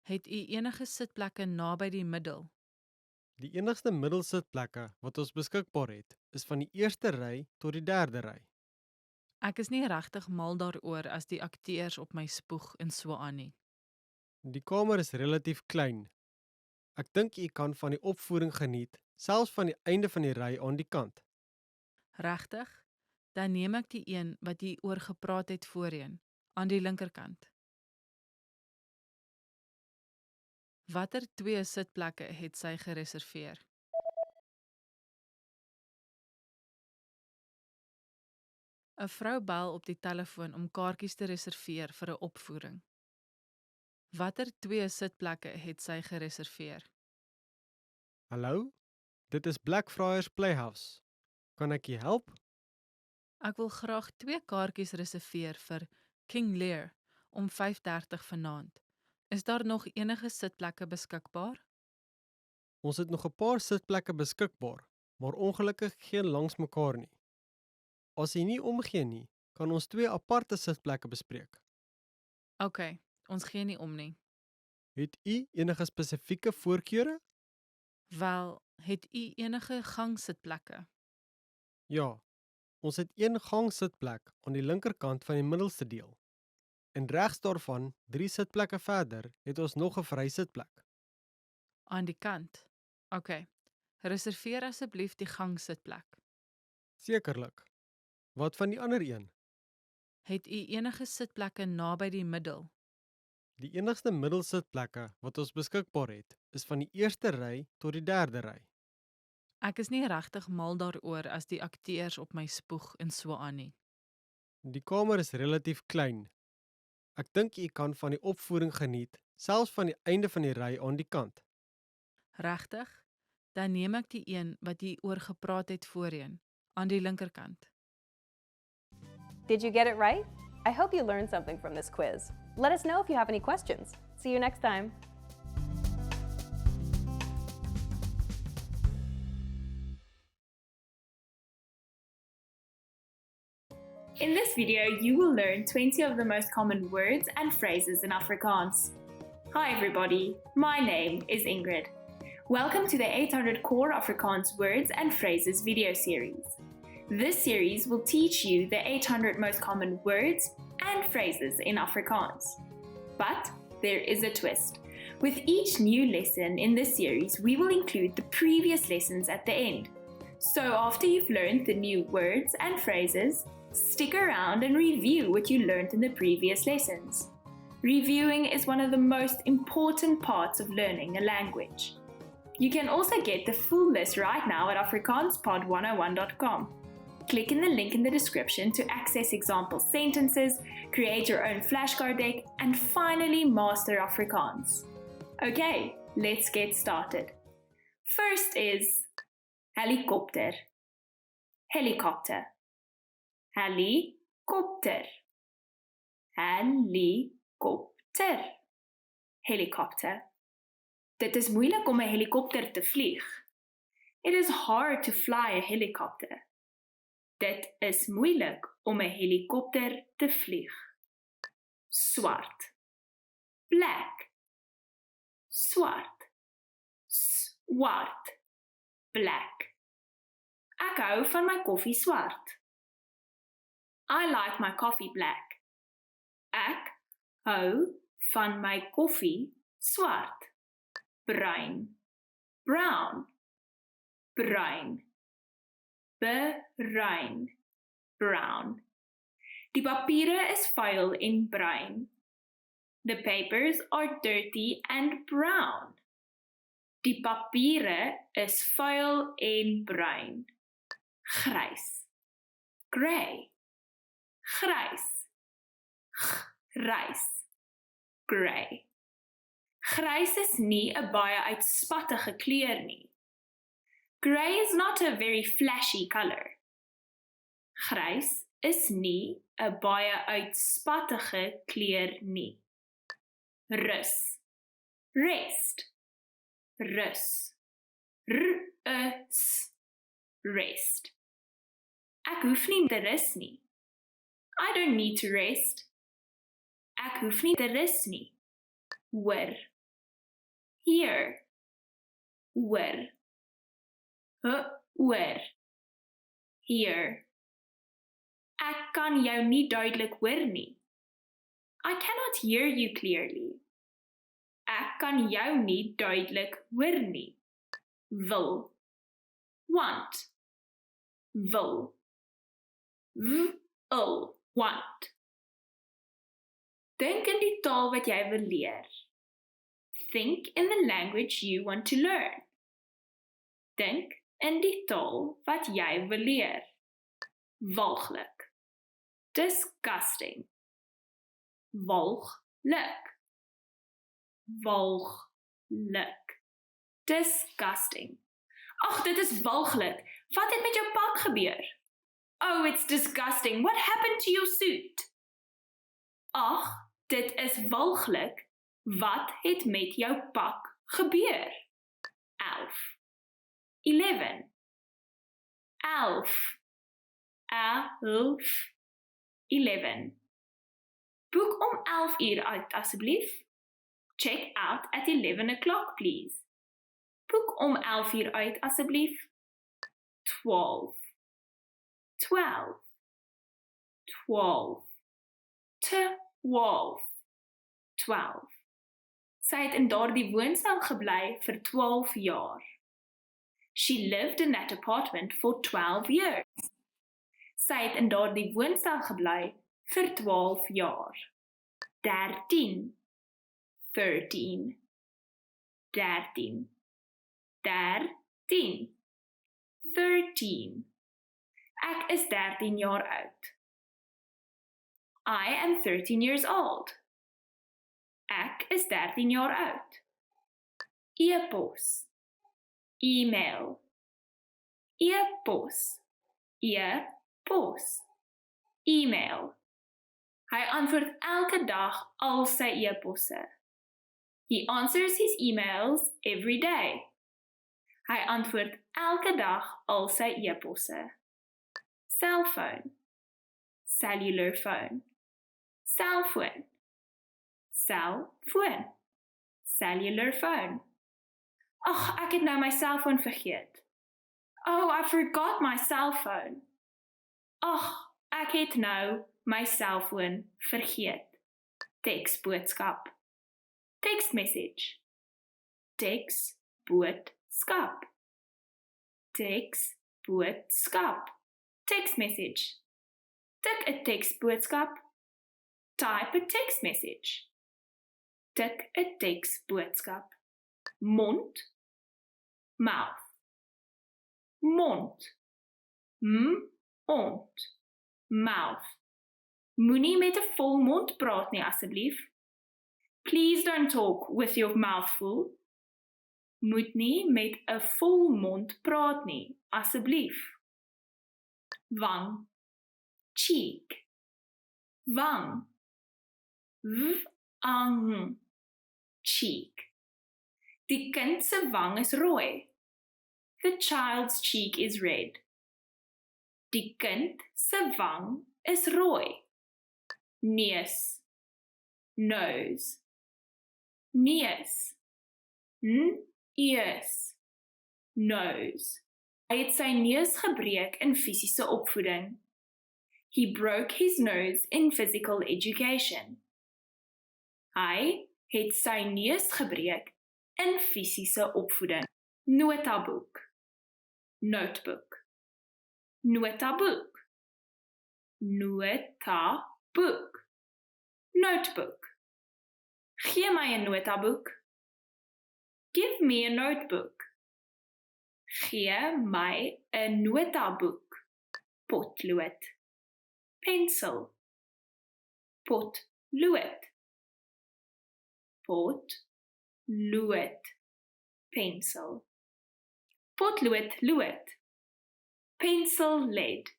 Het u enige sitplekke naby die middel? Die enigste middelsitplekke wat ons beskikbaar het, is van die eerste ry tot die derde ry. Ek is nie regtig mal daaroor as die akteurs op my spoeg en so aan nie. Die kamer is relatief klein. Ek dink u kan van die opvoering geniet, selfs van die einde van die ry aan die kant. Regtig? Dan neem ek die een wat jy oor gepraat het voorheen, aan die linkerkant. Watter 2 sitplekke het sy gereserveer? ‘n Vrou bel op die telefoon om kaartjies te reserveer vir 'n opvoering. Watter 2 sitplekke het sy gereserveer? Hallo, dit is Blackfriars Playhouse. Kan ek je help? Ek wil graag 2 kaartjies reserveer vir King Lear om 5:30 vanaand. Is daar nog enige sitplekke beskikbaar? Ons het nog 'n paar sitplekke beskikbaar, maar ongelukkig geen langs mekaar nie. As jy nie omgee nie, kan ons 2 aparte sitplekke bespreek. OK, ons gee nie om nie. Het u enige spesifieke voorkeure? Wel, het u enige gangsitplekke? Ja, ons het 1 gangsitplek aan die linkerkant van die middelste deel. En regs daarvan, 3 sitplekke verder, het ons nog 'n vry sitplek. Aan die kant. OK. Reserveer asseblief die gangsitplek. Sekerlik. Wat van die ander een? Het u enige sitplekke naby die middel? Die enigste middelsitplekke wat ons beskikbaar het, is van die eerste ry tot die derde ry. Ek is nie regtig mal daaroor as die akteurs op my spoeg en so aan nie. Die kamer is relatief klein. Ek dink u kan van die opvoering geniet, selfs van die einde van die ry aan die kant. Regtig? Dan neem ek die een wat jy oor gepraat het voorheen, aan die linkerkant. Did you get it right? I hope you learned something from this quiz. Let us know if you have any questions. See you next time. In this video, you will learn 20 of the most common words and phrases in Afrikaans. Hi everybody, my name is Ingrid. Welcome to the 800 Core Afrikaans Words and Phrases video series. This series will teach you the 800 most common words and phrases in Afrikaans. But there is a twist. With each new lesson in this series, we will include the previous lessons at the end. So after you've learned the new words and phrases, stick around and review what you learned in the previous lessons. Reviewing is one of the most important parts of learning a language. You can also get the full list right now at afrikaanspod101.com. Click in the link in the description to access example sentences, create your own flashcard deck, and finally master Afrikaans. Okay, let's get started. First is helikopter. Helikopter. Helikopter. Helikopter. Helikopter. Dit is moeilik om 'n helikopter te vlieg. It is hard to fly a helicopter. Dit is moeilik om 'n helikopter te vlieg. Swart. Black. Swart. Swart. Black. Ek hou van my koffie swart. I like my coffee black. Ek hou van my koffie swart. Bruin. Brown. Bruin. Bruin. Brown. Die papiere is vuil en bruin. The papers are dirty and brown. Die papiere is vuil en bruin. Grys. Grey. Grys. Grys. Grey. Grys is nie 'n baie uitspattige kleur nie. Grey is not a very flashy color. Grys is nie 'n baie uitspattige kleur nie. Rus. Rest. Rus. R-U-S. Rest. Ek hoef nie te rus nie. I don't need to rest. Ek hoef nie te rus nie. Hoor. Hear. Hoor. Hoor. Hear. Ek kan jou nie duidelik hoor nie. I cannot hear you clearly. Ek kan jou nie duidelik hoor nie. Wil. Want. Wil. Wil. Want. Dink in die taal wat jy wil leer. Think in the language you want to learn. Dink in die taal wat jy wil leer. Walglik. Disgusting. Walglik. Walglik. Disgusting. Ag, dit is walglik. Wat het met jou pak gebeur? Oh, it's disgusting. What happened to your suit? Ag, dit is walglik. Wat het met jou pak gebeur? 11. 11. 11. 11. 11. Boek om 11 uur uit, asseblief. Check out at 11 o'clock, please. Boek om 11 uur uit, asseblief. 12. 12. 12. 12. 12. Sy het in daardie woonstel gebly vir 12 jaar. She lived in that apartment for 12 years. Sy het in daardie woonstel gebly vir 12 jaar. 13. 13. 13. 13. 13. Ek is 13 jaar oud. I am 13 years old. Ek is 13 jaar oud. E-pos. E-mail. E-pos. E-pos. E-mail. Hy antwoord elke dag al sy e-posse. He answers his emails every day. Hy antwoord elke dag al sy e-posse. Cellphone. Cellular phone. Cellphone. Cellphone. cellular phone. Ag, ek het nou my selfoon vergeet. Oh, I forgot my cell phone. Ag, ek het nou my selfoon vergeet. Teksboodskap. Text message. Teksboodskap. Teksboodskap. Text message. Tik 'n teksboodskap. Type a text message. Tik 'n teksboodskap. Mond. Mouth. Mond. Mond. Mouth. Moenie met 'n vol mond praat nie asseblief. Please don't talk with your mouth full. Moet nie met 'n vol mond praat nie asseblief. Wang. Cheek. Wang. Wang. Cheek. Die kind se wang is rooi. The child's cheek is red. Die kind se wang is rooi. Neus. Nose. Neus. Ears. Nose. Hy het sy neus gebreek in fisiese opvoeding. He broke his nose in physical education. Hy het sy neus gebreek in fisiese opvoeding. Notaboek. Notebook. Notaboek. Notaboek. Notebook. Gee my 'n notaboek. Give me a notebook. Gee my 'n notaboek. Potlood. Pencil. Potlood. Potlood. Pencil. Potlood, lood. Pencil, lead.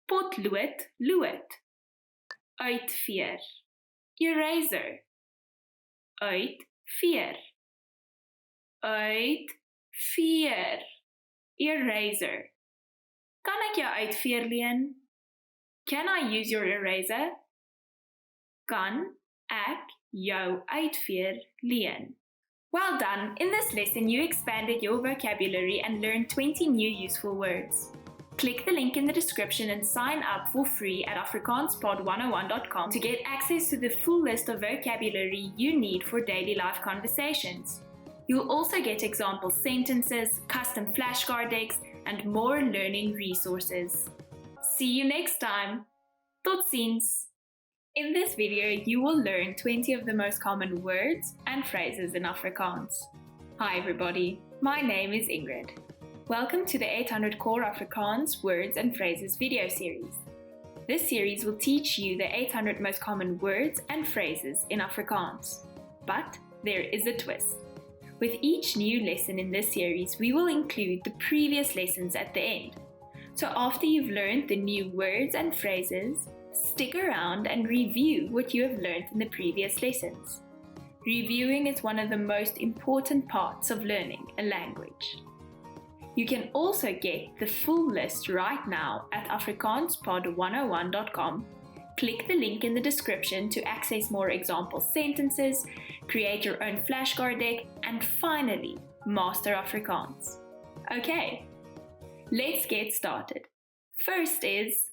Potlood, lood. Uitveer. Eraser. Uitveer. Uitveer. Eraser. Kan ek jou uitveer leen? Can I use your eraser? Kan ek jou uitveer leen? Well done! In this lesson, you expanded your vocabulary and learned 20 new useful words. Click the link in the description and sign up for free at afrikaanspod101.com to get access to the full list of vocabulary you need for daily life conversations. You'll also get example sentences, custom flashcard decks, and more learning resources. See you next time! Tot ziens! In this video, you will learn 20 of the most common words and phrases in Afrikaans. Hi everybody, my name is Ingrid. Welcome to the 800 Core Afrikaans Words and Phrases video series. This series will teach you the 800 most common words and phrases in Afrikaans. But there is a twist. With each new lesson in this series, we will include the previous lessons at the end. So after you've learned the new words and phrases, stick around and review what you have learned in the previous lessons. Reviewing is one of the most important parts of learning a language. You can also get the full list right now at afrikaanspod101.com. Click the link in the description to access more example sentences, create your own flashcard deck, and finally, master Afrikaans. Okay, let's get started. First is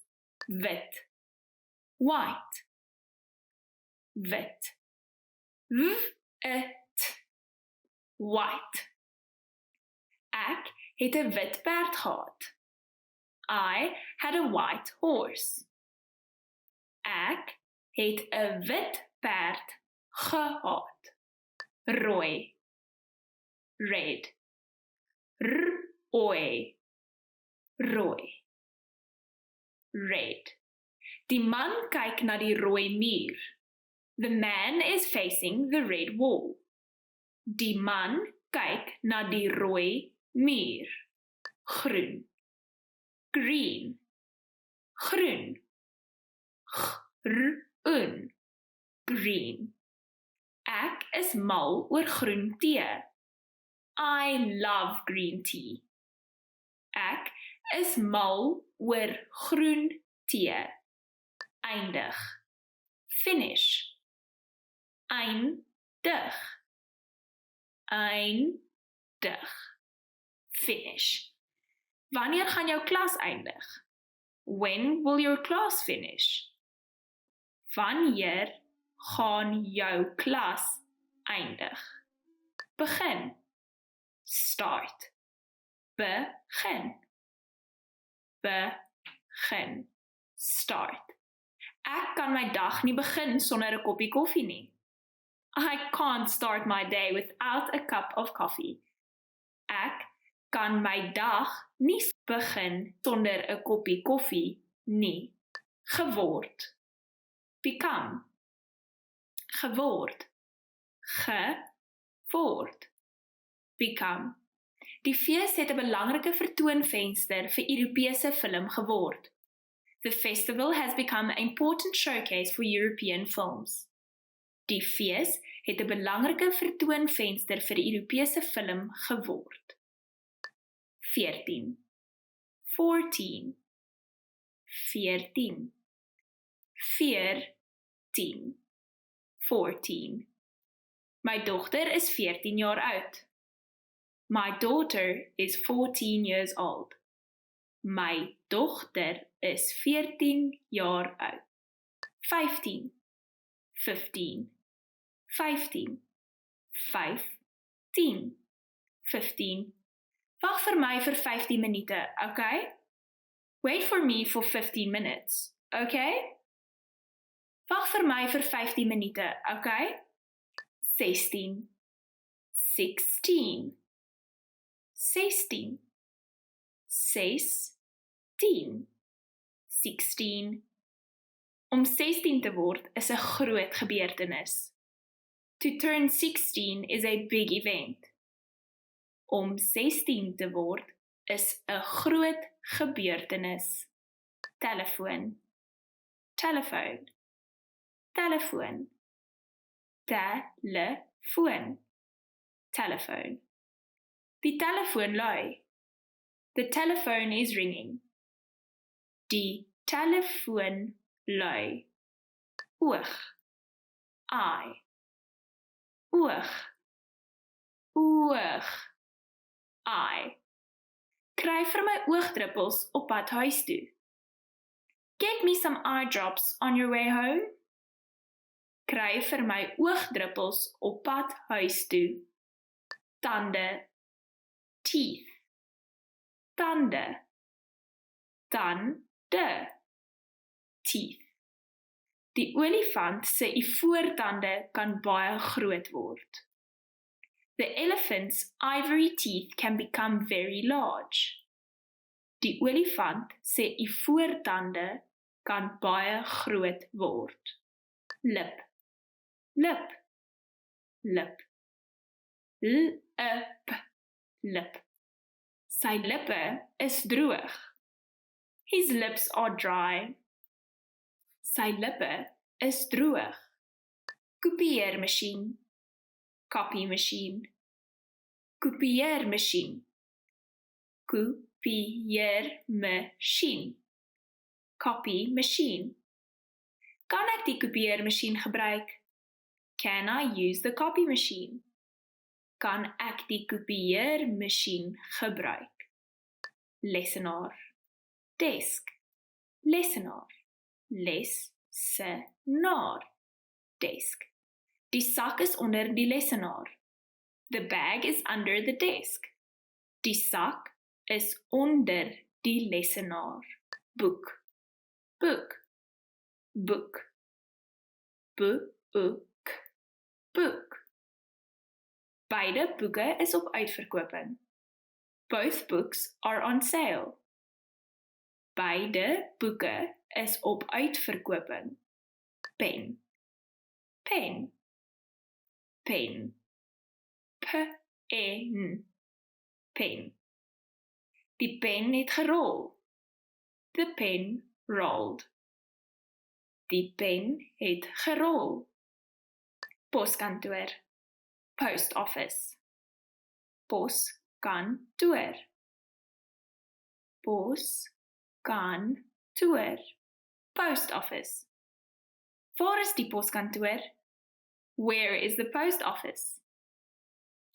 wit. White. Wit. Wit. White. Ek het 'n wit perd gehad. I had a white horse. Ek het 'n wit perd gehad. Rooi. Red. Rooi. Rooi. Red. Die man kyk na die rooi muur. The man is facing the red wall. Die man kyk na die rooi muur. Groen. Green. Groen. Groen. Green. Ek is mal oor groen tee. I love green tea. Ek is mal oor groen tee. Eindig. Finish. Eindig. Eindig. Finish. Wanneer gaan jou klas eindig? When will your class finish? Wanneer gaan jou klas eindig? Begin. Start. Begin. Begin. Start. Ek kan my dag nie begin sonder 'n koppie koffie nie. I can't start my day without a cup of coffee. Ek kan my dag nie begin sonder 'n koppie koffie nie. Geword. Become. Geword. Geword. Become. Die fees het 'n belangrike vertoonvenster vir Europese film geword. The festival has become an important showcase for European films. Die fees het 'n belangrike vertoonvenster vir Europese film geword. 14. 14. 14. 14. 14. My dogter is 14 jaar oud. My daughter is 14 years old. My dogter is 14 jaar oud. 15. 15. 15. 15. 15. Wag vir my vir 15 minute, okay? Wait for me for 15 minutes, okay? Wag vir my vir 15 minute, okay? 16. 16. 16. 16. 16. Om 16 te word is 'n groot gebeurtenis. To turn 16 is a big event. Om 16 te word is 'n groot gebeurtenis. Telefoon. Telephone. Telefoon. Telefoon. Telephone. Die telefoon lui. The telephone is ringing. Die telefoon lui. Oog. Eye. Oog. Oog. Eye. Kry vir my oogdruppels op pad huis toe. Get me some eye drops on your way home. Kry vir my oogdruppels op pad huis toe. Tande. Teeth. Tande. Tande. Teeth. Die olifant se ivoortande kan baie groot word. The elephant's ivory teeth can become very large. Die olifant se ivoortande kan baie groot word. Lip. Lip. Lip. Lip. Lip. Sy lippe is droog. His lips are dry. Sy lippe is droog. Kopieermasjien. Copy machine. Kopieermasjien. Kopieermasjien. Copy machine. Kan ek die kopieermasjien gebruik? Can I use the copy machine? Kan ek die kopieermasjien gebruik? Lesenaar. Desk. Lesenaar. Lesenaar. Desk. Die sak is onder die lesenaar. The bag is under the desk. Die sak is onder die lesenaar. Boek. Book. Book. Boek. Boek. Beide boeke is op uitverkoping. Both books are on sale. Beide boeke is op uitverkoping. Pen. Pen. Pen. Pen. Pen. Die pen het gerol. The pen rolled. Die pen het gerol. Poskantoor. Post office. Poskantoor. Poskantoor. Post office. Waar is die poskantoor? Where is the post office?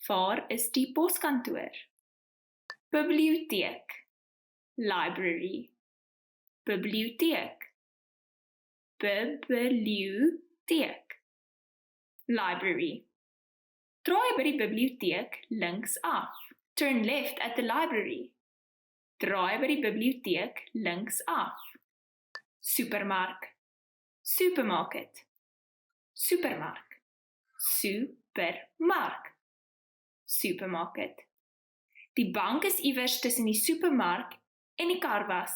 Waar is die poskantoor? Biblioteek. Library. Biblioteek. Biblioteek. Library. Draai by die biblioteek links af. Turn left at the library. Draai by die biblioteek links af. Supermark. Supermarket. Supermark. Supermark. Supermarket. Die bank is iewers tussen die supermark en die karwas.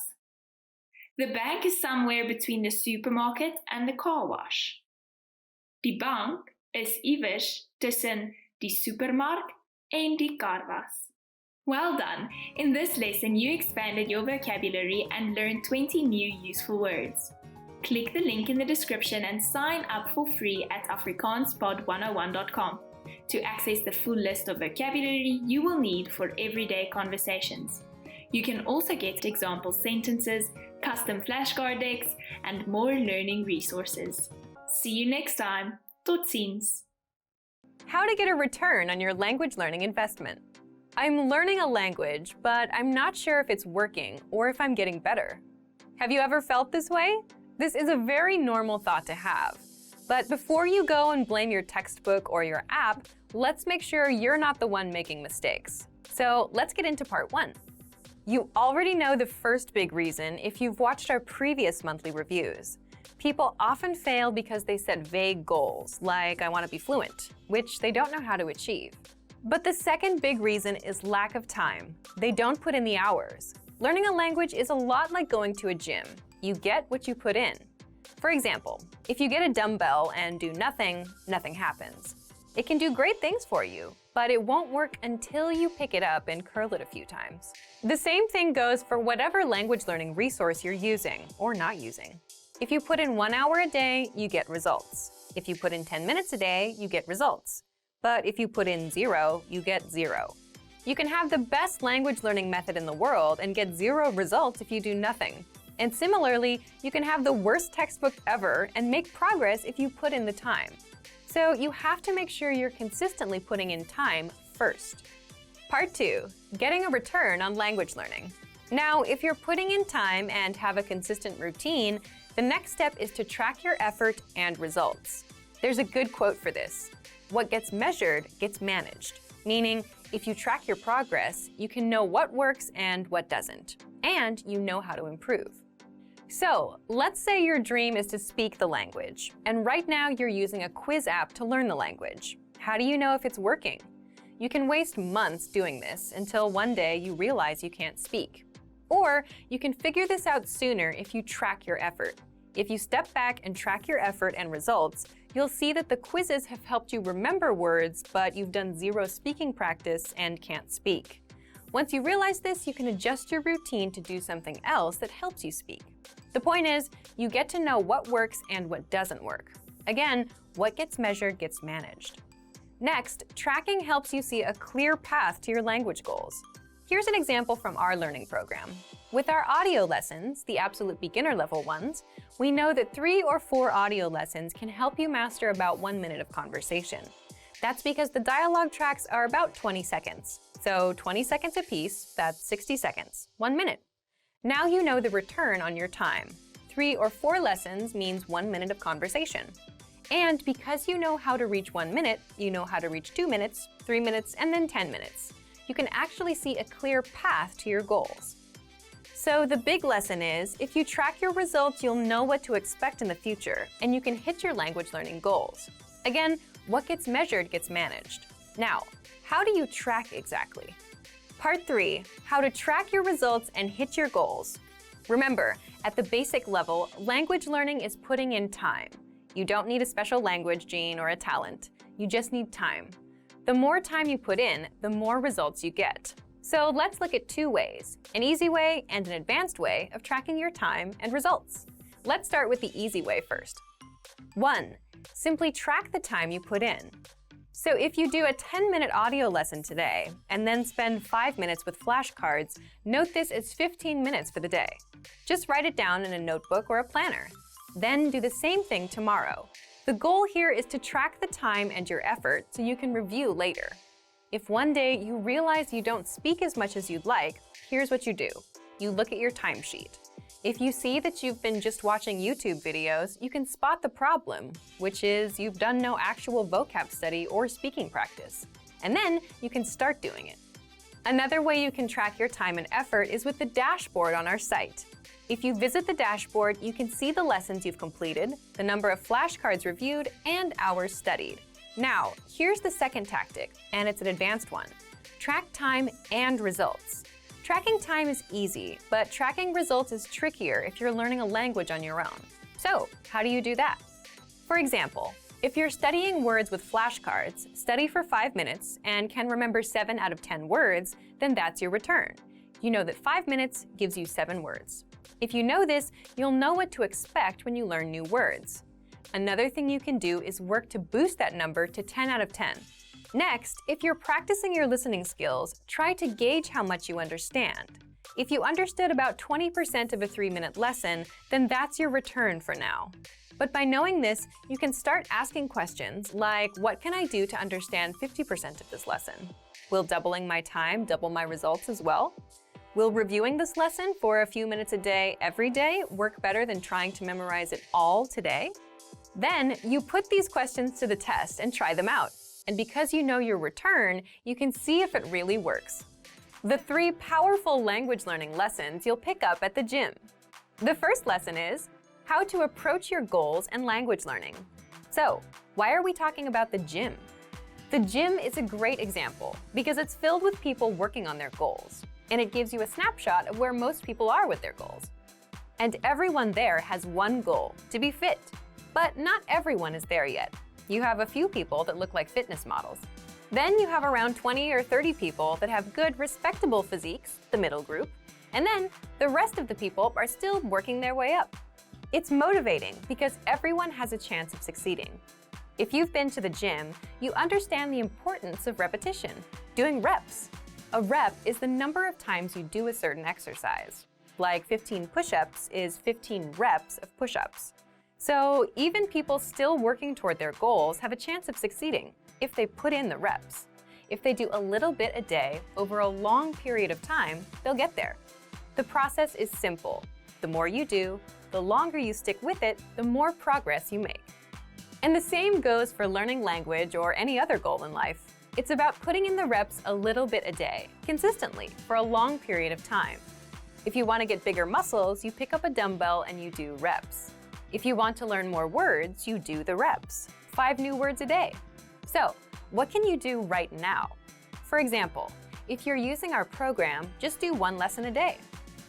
The bank is somewhere between the supermarket and the car wash. Die bank is iewers tussen die supermark en die karwas. Well done! In this lesson, you expanded your vocabulary and learned 20 new useful words. Click the link in the description and sign up for free at afrikaanspod101.com to access the full list of vocabulary you will need for everyday conversations. You can also get example sentences, custom flashcard decks, and more learning resources. See you next time. Tot ziens! How to get a return on your language learning investment. I'm learning a language, but I'm not sure if it's working or if I'm getting better. Have you ever felt this way? This is a very normal thought to have. But before you go and blame your textbook or your app, let's make sure you're not the one making mistakes. So let's get into part 1. You already know the first big reason if you've watched our previous monthly reviews. People often fail because they set vague goals, like I want to be fluent, which they don't know how to achieve. But the second big reason is lack of time. They don't put in the hours. Learning a language is a lot like going to a gym. You get what you put in. For example, if you get a dumbbell and do nothing, nothing happens. It can do great things for you, but it won't work until you pick it up and curl it a few times. The same thing goes for whatever language learning resource you're using or not using. If you put in 1 hour a day, you get results. If you put in 10 minutes a day, you get results. But if you put in 0, you get 0. You can have the best language learning method in the world and get 0 results if you do nothing. And similarly, you can have the worst textbook ever and make progress if you put in the time. So you have to make sure you're consistently putting in time first. Part 2, getting a return on language learning. Now, if you're putting in time and have a consistent routine, the next step is to track your effort and results. There's a good quote for this. What gets measured gets managed, meaning if you track your progress, you can know what works and what doesn't, and you know how to improve. So, let's say your dream is to speak the language, and right now you're using a quiz app to learn the language. How do you know if it's working? You can waste months doing this until one day you realize you can't speak. Or you can figure this out sooner if you track your effort. If you step back and track your effort and results, you'll see that the quizzes have helped you remember words, but you've done 0 speaking practice and can't speak. Once you realize this, you can adjust your routine to do something else that helps you speak. The point is, you get to know what works and what doesn't work. Again, what gets measured gets managed. Next, tracking helps you see a clear path to your language goals. Here's an example from our learning program. With our audio lessons, the absolute beginner level ones, we know that 3 or 4 audio lessons can help you master about 1 minute of conversation. That's because the dialogue tracks are about 20 seconds. So 20 seconds apiece, that's 60 seconds, 1 minute. Now you know the return on your time. 3 or 4 lessons means 1 minute of conversation. And because you know how to reach 1 minute, you know how to reach 2 minutes, 3 minutes, and then 10 minutes. You can actually see a clear path to your goals. So the big lesson is, if you track your results, you'll know what to expect in the future, and you can hit your language learning goals. Again, what gets measured gets managed. Now, how do you track exactly? Part 3, how to track your results and hit your goals. Remember, at the basic level, language learning is putting in time. You don't need a special language gene or a talent. You just need time. The more time you put in, the more results you get. So let's look at 2 ways, an easy way and an advanced way of tracking your time and results. Let's start with the easy way first. 1, simply track the time you put in. So if you do a 10-minute audio lesson today and then spend 5 minutes with flashcards, note this as 15 minutes for the day. Just write it down in a notebook or a planner. Then do the same thing tomorrow. The goal here is to track the time and your effort so you can review later. If one day you realize you don't speak as much as you'd like, here's what you do. You look at your timesheet. If you see that you've been just watching YouTube videos, you can spot the problem, which is you've done no actual vocab study or speaking practice. And then you can start doing it. Another way you can track your time and effort is with the dashboard on our site. If you visit the dashboard, you can see the lessons you've completed, the number of flashcards reviewed, and hours studied. Now, here's the second tactic, and it's an advanced one. Track time and results. Tracking time is easy, but tracking results is trickier if you're learning a language on your own. So, how do you do that? For example, if you're studying words with flashcards, study for 5 minutes and can remember 7 out of 10 words, then that's your return. You know that 5 minutes gives you 7 words. If you know this, you'll know what to expect when you learn new words. Another thing you can do is work to boost that number to 10 out of 10. Next, if you're practicing your listening skills, try to gauge how much you understand. If you understood about 20% of a 3-minute lesson, then that's your return for now. But by knowing this, you can start asking questions like, what can I do to understand 50% of this lesson? Will doubling my time double my results as well? Will reviewing this lesson for a few minutes a day every day work better than trying to memorize it all today? Then you put these questions to the test and try them out. And because you know your return, you can see if it really works. The 3 powerful language learning lessons you'll pick up at the gym. The first lesson is how to approach your goals and language learning. So, why are we talking about the gym? The gym is a great example because it's filled with people working on their goals, and it gives you a snapshot of where most people are with their goals. And everyone there has one goal, to be fit. But not everyone is there yet. You have a few people that look like fitness models. Then you have around 20 or 30 people that have good, respectable physiques, the middle group. And then the rest of the people are still working their way up. It's motivating because everyone has a chance of succeeding. If you've been to the gym, you understand the importance of repetition, doing reps. A rep is the number of times you do a certain exercise. Like 15 push-ups is 15 reps of push-ups. So even people still working toward their goals have a chance of succeeding if they put in the reps. If they do a little bit a day over a long period of time, they'll get there. The process is simple. The more you do, the longer you stick with it, the more progress you make. And the same goes for learning language or any other goal in life. It's about putting in the reps a little bit a day, consistently, for a long period of time. If you want to get bigger muscles, you pick up a dumbbell and you do reps. If you want to learn more words, you do the reps, 5 new words a day. So, what can you do right now? For example, if you're using our program, just do 1 lesson a day.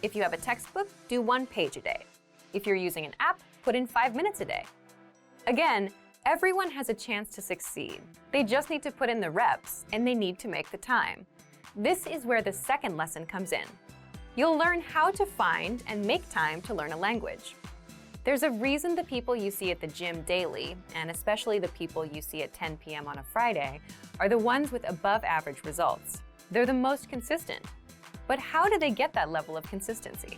If you have a textbook, do 1 page a day. If you're using an app, put in 5 minutes a day. Again, everyone has a chance to succeed. They just need to put in the reps, and they need to make the time. This is where the second lesson comes in. You'll learn how to find and make time to learn a language. There's a reason the people you see at the gym daily, and especially the people you see at 10 p.m. on a Friday, are the ones with above-average results. They're the most consistent. But how do they get that level of consistency?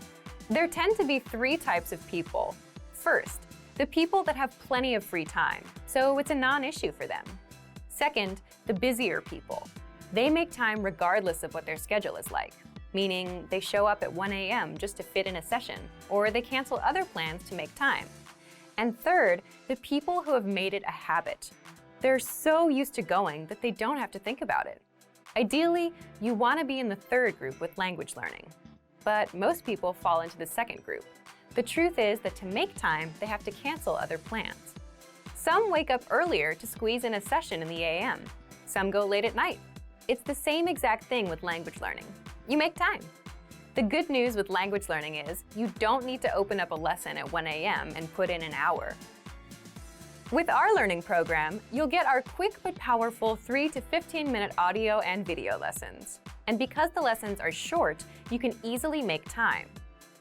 There tend to be 3 types of people. First, the people that have plenty of free time, so it's a non-issue for them. Second, the busier people. They make time regardless of what their schedule is like, meaning they show up at 1 a.m. just to fit in a session, or they cancel other plans to make time. And third, the people who have made it a habit. They're so used to going that they don't have to think about it. Ideally, you want to be in the third group with language learning. But most people fall into the second group. The truth is that to make time, they have to cancel other plans. Some wake up earlier to squeeze in a session in the a.m. Some go late at night. It's the same exact thing with language learning. You make time. The good news with language learning is you don't need to open up a lesson at 1 a.m. and put in an hour. With our learning program, you'll get our quick but powerful 3 to 15-minute audio and video lessons. And because the lessons are short, you can easily make time.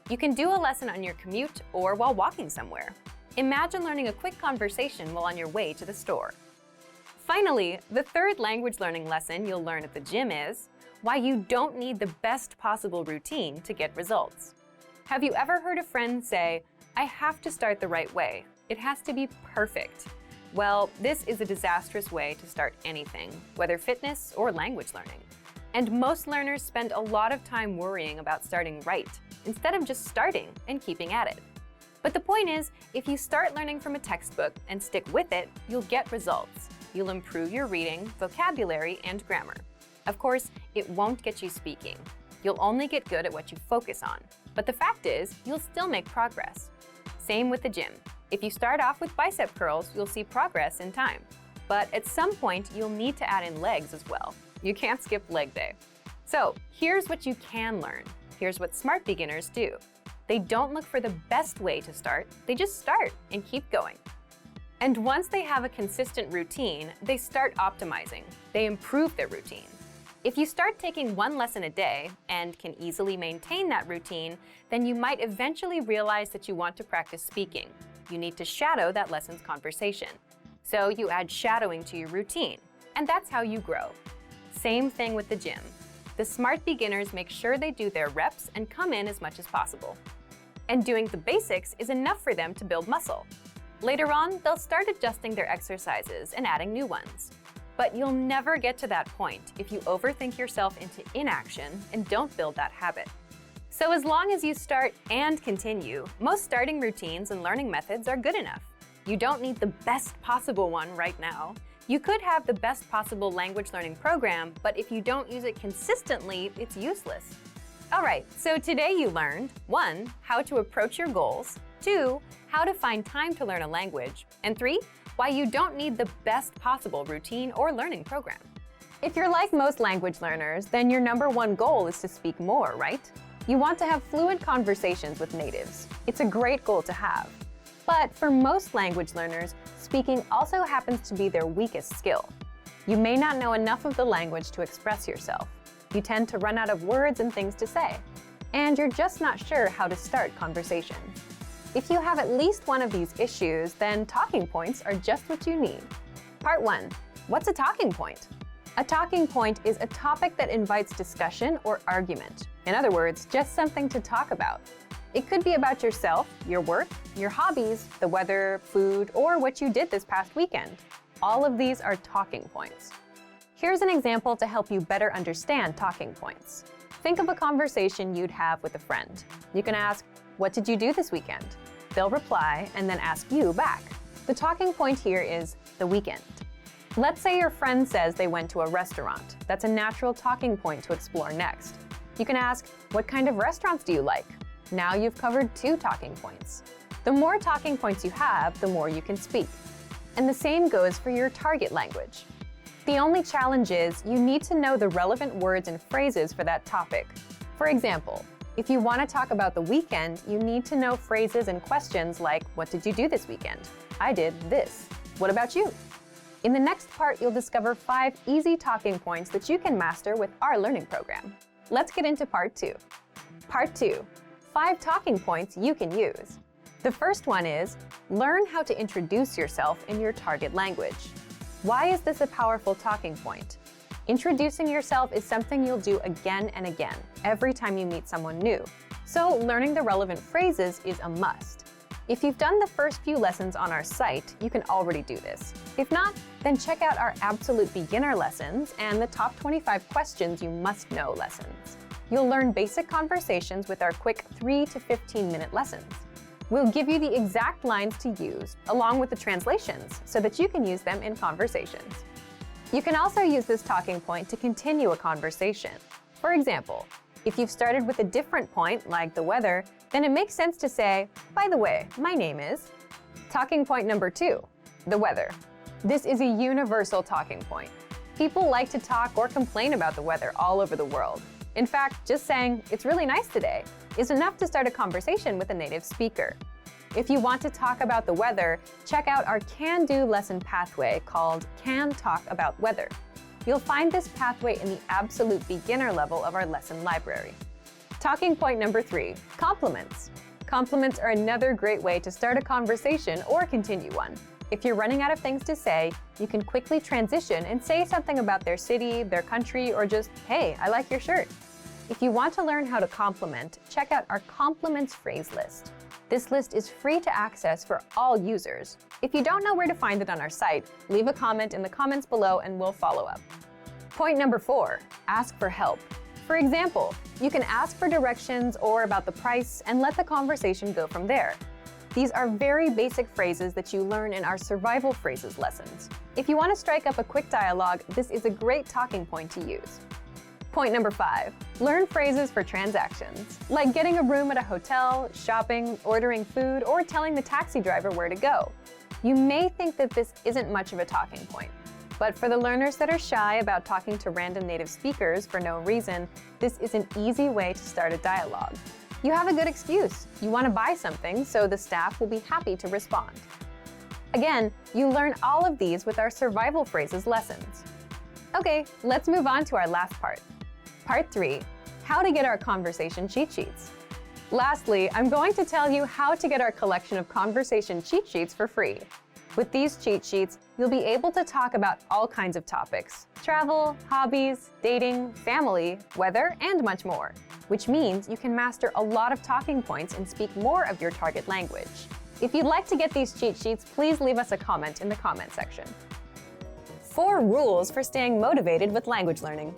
You can do a lesson on your commute or while walking somewhere. Imagine learning a quick conversation while on your way to the store. Finally, the third language learning lesson you'll learn at the gym is why you don't need the best possible routine to get results. Have you ever heard a friend say, "I have to start the right way. It has to be perfect"? Well, this is a disastrous way to start anything, whether fitness or language learning. And most learners spend a lot of time worrying about starting right, instead of just starting and keeping at it. But the point is, if you start learning from a textbook and stick with it, you'll get results. You'll improve your reading, vocabulary, and grammar. Of course, it won't get you speaking. You'll only get good at what you focus on. But the fact is, you'll still make progress. Same with the gym. If you start off with bicep curls, you'll see progress in time. But at some point, you'll need to add in legs as well. You can't skip leg day. So here's what you can learn. Here's what smart beginners do. They don't look for the best way to start, they just start and keep going. And once they have a consistent routine, they start optimizing. They improve their routine. If you start taking one lesson a day and can easily maintain that routine, then you might eventually realize that you want to practice speaking. You need to shadow that lesson's conversation. So you add shadowing to your routine, and that's how you grow. Same thing with the gym. The smart beginners make sure they do their reps and come in as much as possible. And doing the basics is enough for them to build muscle. Later on, they'll start adjusting their exercises and adding new ones. But you'll never get to that point if you overthink yourself into inaction and don't build that habit. So as long as you start and continue, most starting routines and learning methods are good enough. You don't need the best possible one right now. You could have the best possible language learning program, but if you don't use it consistently, it's useless. All right, so today you learned 1. How to approach your goals, 2. How to find time to learn a language, and 3. Why you don't need the best possible routine or learning program. If you're like most language learners, then your #1 goal is to speak more, right? You want to have fluent conversations with natives. It's a great goal to have. But for most language learners, speaking also happens to be their weakest skill. You may not know enough of the language to express yourself. You tend to run out of words and things to say. And you're just not sure how to start conversations. If you have at least one of these issues, then talking points are just what you need. Part 1. What's a talking point? A talking point is a topic that invites discussion or argument. In other words, just something to talk about. It could be about yourself, your work, your hobbies, the weather, food, or what you did this past weekend. All of these are talking points. Here's an example to help you better understand talking points. Think of a conversation you'd have with a friend. You can ask, "What did you do this weekend?" They'll reply and then ask you back. The talking point here is the weekend. Let's say your friend says they went to a restaurant. That's a natural talking point to explore next. You can ask, "What kind of restaurants do you like?" Now you've covered 2 talking points. The more talking points you have, the more you can speak. And the same goes for your target language. The only challenge is you need to know the relevant words and phrases for that topic. For example, if you want to talk about the weekend, you need to know phrases and questions like, "What did you do this weekend?" "I did this." "What about you?" In the next part, you'll discover 5 easy talking points that you can master with our learning program. Let's get into part 2. Part 2. 5 talking points you can use. The first one is, learn how to introduce yourself in your target language. Why is this a powerful talking point? Introducing yourself is something you'll do again and again, every time you meet someone new. So learning the relevant phrases is a must. If you've done the first few lessons on our site, you can already do this. If not, then check out our absolute beginner lessons and the top 25 questions you must know lessons. You'll learn basic conversations with our quick 3 to 15-minute lessons. We'll give you the exact lines to use, along with the translations, so that you can use them in conversations. You can also use this talking point to continue a conversation. For example, if you've started with a different point, like the weather, then it makes sense to say, "By the way, my name is..." Talking point number 2, the weather. This is a universal talking point. People like to talk or complain about the weather all over the world. In fact, just saying, "It's really nice today," is enough to start a conversation with a native speaker. If you want to talk about the weather, check out our can-do lesson pathway called Can Talk About Weather. You'll find this pathway in the absolute beginner level of our lesson library. Talking point number 3, compliments. Compliments are another great way to start a conversation or continue one. If you're running out of things to say, you can quickly transition and say something about their city, their country, or just, "Hey, I like your shirt." If you want to learn how to compliment, check out our compliments phrase list. This list is free to access for all users. If you don't know where to find it on our site, leave a comment in the comments below and we'll follow up. Point number 4, ask for help. For example, you can ask for directions or about the price and let the conversation go from there. These are very basic phrases that you learn in our survival phrases lessons. If you want to strike up a quick dialogue, this is a great talking point to use. Point number 5, learn phrases for transactions, like getting a room at a hotel, shopping, ordering food, or telling the taxi driver where to go. You may think that this isn't much of a talking point, but for the learners that are shy about talking to random native speakers for no reason, this is an easy way to start a dialogue. You have a good excuse. You want to buy something, so the staff will be happy to respond. Again, you learn all of these with our survival phrases lessons. Okay, let's move on to our last part. Part 3, how to get our conversation cheat sheets. Lastly, I'm going to tell you how to get our collection of conversation cheat sheets for free. With these cheat sheets, you'll be able to talk about all kinds of topics: travel, hobbies, dating, family, weather, and much more, which means you can master a lot of talking points and speak more of your target language. If you'd like to get these cheat sheets, please leave us a comment in the comment section. 4 rules for staying motivated with language learning.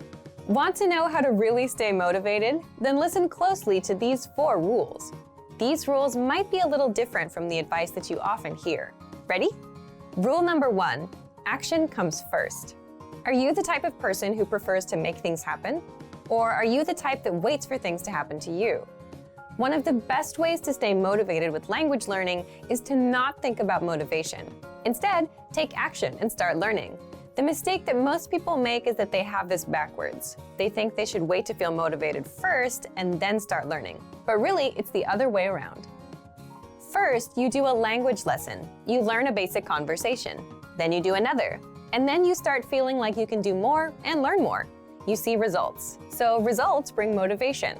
Want to know how to really stay motivated? Then listen closely to these 4 rules. These rules might be a little different from the advice that you often hear. Ready? Rule number 1, action comes first. Are you the type of person who prefers to make things happen? Or are you the type that waits for things to happen to you? One of the best ways to stay motivated with language learning is to not think about motivation. Instead, take action and start learning. The mistake that most people make is that they have this backwards. They think they should wait to feel motivated first and then start learning. But really, it's the other way around. First, you do a language lesson. You learn a basic conversation. Then you do another. And then you start feeling like you can do more and learn more. You see results. So results bring motivation.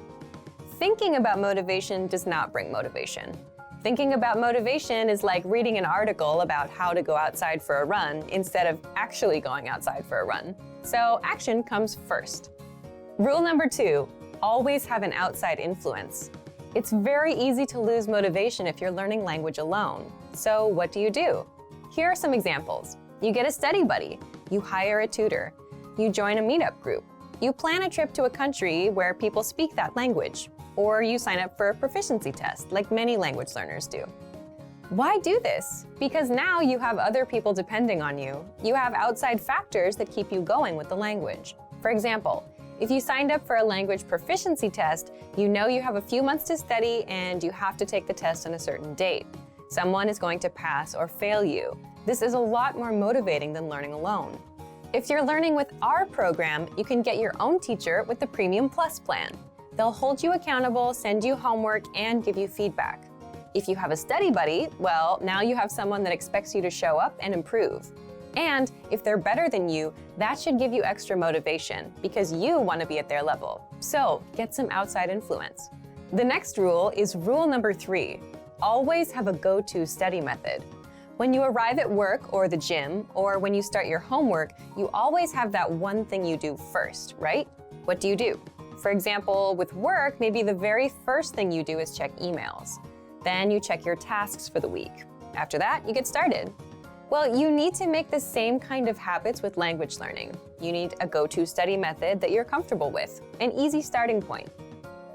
Thinking about motivation does not bring motivation. Thinking about motivation is like reading an article about how to go outside for a run instead of actually going outside for a run. So action comes first. Rule number 2, always have an outside influence. It's very easy to lose motivation if you're learning language alone. So what do? Here are some examples. You get a study buddy. You hire a tutor. You join a meetup group. You plan a trip to a country where people speak that language. Or you sign up for a proficiency test, like many language learners do. Why do this? Because now you have other people depending on you. You have outside factors that keep you going with the language. For example, if you signed up for a language proficiency test, you know you have a few months to study and you have to take the test on a certain date. Someone is going to pass or fail you. This is a lot more motivating than learning alone. If you're learning with our program, you can get your own teacher with the Premium Plus plan. They'll hold you accountable, send you homework, and give you feedback. If you have a study buddy, well, now you have someone that expects you to show up and improve. And if they're better than you, that should give you extra motivation because you want to be at their level. So get some outside influence. The next rule is rule number 3. Always have a go-to study method. When you arrive at work or the gym, or when you start your homework, you always have that one thing you do first, right? What do? For example, with work, maybe the very first thing you do is check emails. Then you check your tasks for the week. After that, you get started. Well, you need to make the same kind of habits with language learning. You need a go-to study method that you're comfortable with, an easy starting point.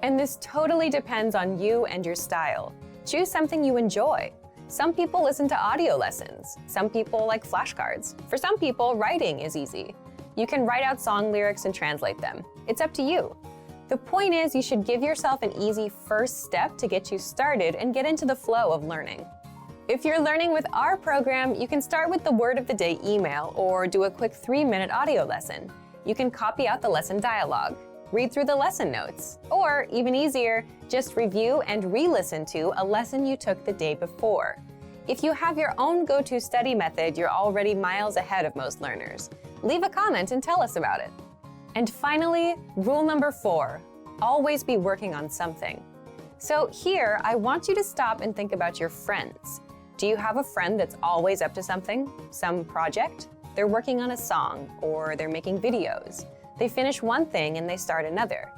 And this totally depends on you and your style. Choose something you enjoy. Some people listen to audio lessons. Some people like flashcards. For some people, writing is easy. You can write out song lyrics and translate them. It's up to you. The point is, you should give yourself an easy first step to get you started and get into the flow of learning. If you're learning with our program, you can start with the word of the day email or do a quick 3-minute audio lesson. You can copy out the lesson dialogue, read through the lesson notes, or even easier, just review and re-listen to a lesson you took the day before. If you have your own go-to study method, you're already miles ahead of most learners. Leave a comment and tell us about it. And finally, rule number 4, always be working on something. So here, I want you to stop and think about your friends. Do you have a friend that's always up to something, some project? They're working on a song, or they're making videos. They finish one thing and they start another.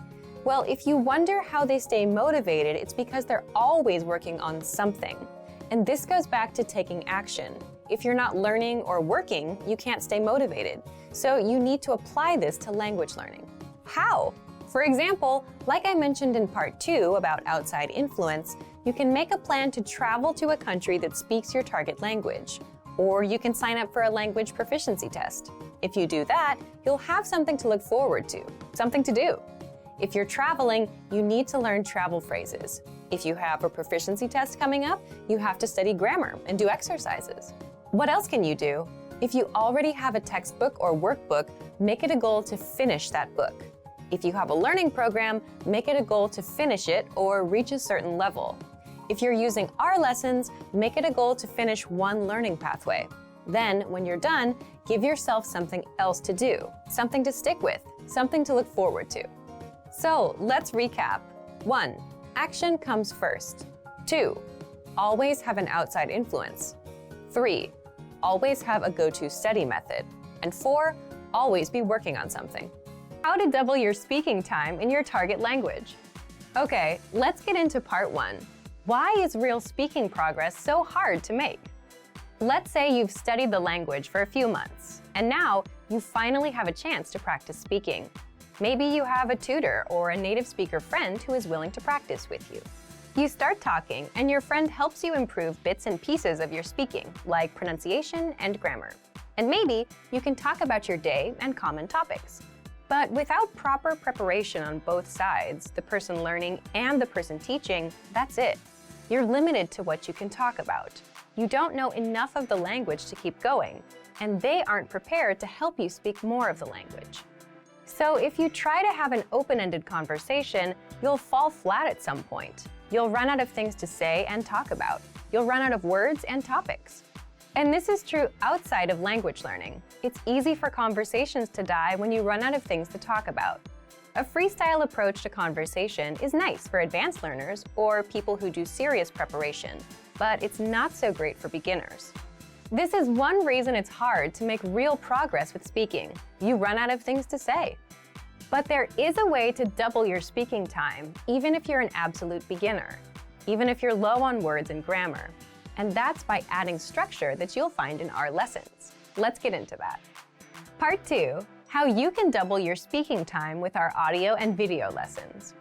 Well, if you wonder how they stay motivated, it's because they're always working on something. And this goes back to taking action. If you're not learning or working, you can't stay motivated. So you need to apply this to language learning. How? For example, like I mentioned in part 2 about outside influence, you can make a plan to travel to a country that speaks your target language. Or you can sign up for a language proficiency test. If you do that, you'll have something to look forward to, something to do. If you're traveling, you need to learn travel phrases. If you have a proficiency test coming up, you have to study grammar and do exercises. What else can you do? If you already have a textbook or workbook, make it a goal to finish that book. If you have a learning program, make it a goal to finish it or reach a certain level. If you're using our lessons, make it a goal to finish one learning pathway. Then, when you're done, give yourself something else to do, something to stick with, something to look forward to. So, let's recap. 1. Action comes first. 2. Always have an outside influence. 3. Always have a go-to study method. And 4. Always be working on something. How to double your speaking time in your target language. Okay, let's get into part 1. Why is real speaking progress so hard to make? Let's say you've studied the language for a few months, and now you finally have a chance to practice speaking. Maybe you have a tutor or a native speaker friend who is willing to practice with you. You start talking, and your friend helps you improve bits and pieces of your speaking, like pronunciation and grammar. And maybe you can talk about your day and common topics. But without proper preparation on both sides, the person learning and the person teaching, that's it. You're limited to what you can talk about. You don't know enough of the language to keep going, and they aren't prepared to help you speak more of the language. So if you try to have an open-ended conversation, you'll fall flat at some point. You'll run out of things to say and talk about. You'll run out of words and topics. And this is true outside of language learning. It's easy for conversations to die when you run out of things to talk about. A freestyle approach to conversation is nice for advanced learners or people who do serious preparation, but it's not so great for beginners. This is one reason it's hard to make real progress with speaking. You run out of things to say. But there is a way to double your speaking time, even if you're an absolute beginner, even if you're low on words and grammar. And that's by adding structure that you'll find in our lessons. Let's get into that. Part 2, how you can double your speaking time with our audio and video lessons.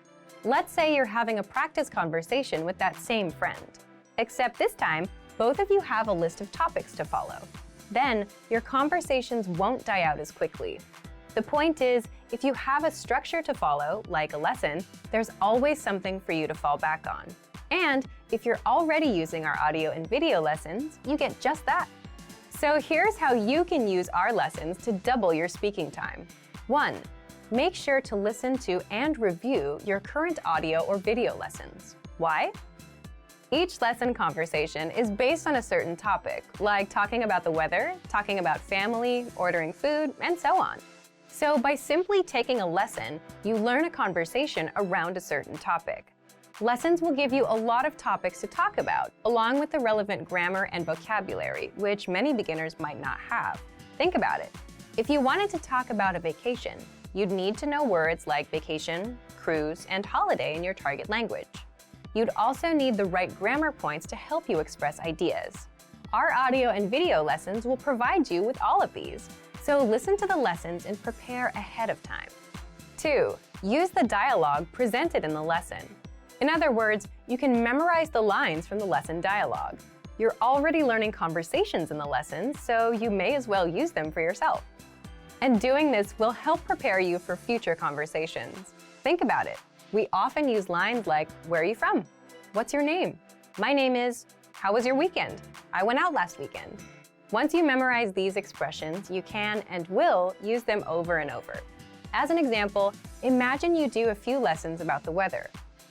Let's say you're having a practice conversation with that same friend, except this time, both of you have a list of topics to follow. Then, your conversations won't die out as quickly. The point is, if you have a structure to follow, like a lesson, there's always something for you to fall back on. And if you're already using our audio and video lessons, you get just that. So here's how you can use our lessons to double your speaking time. 1. Make sure to listen to and review your current audio or video lessons. Why? Each lesson conversation is based on a certain topic, like talking about the weather, talking about family, ordering food, and so on. So by simply taking a lesson, you learn a conversation around a certain topic. Lessons will give you a lot of topics to talk about, along with the relevant grammar and vocabulary, which many beginners might not have. Think about it. If you wanted to talk about a vacation, you'd need to know words like vacation, cruise, and holiday in your target language. You'd also need the right grammar points to help you express ideas. Our audio and video lessons will provide you with all of these, so listen to the lessons and prepare ahead of time. 2. Use the dialogue presented in the lesson. In other words, you can memorize the lines from the lesson dialogue. You're already learning conversations in the lessons, so you may as well use them for yourself. And doing this will help prepare you for future conversations. Think about it. We often use lines like, "Where are you from? What's your name? My name is, how was your weekend? I went out last weekend." Once you memorize these expressions, you can and will use them over and over. As an example, imagine you do a few lessons about the weather.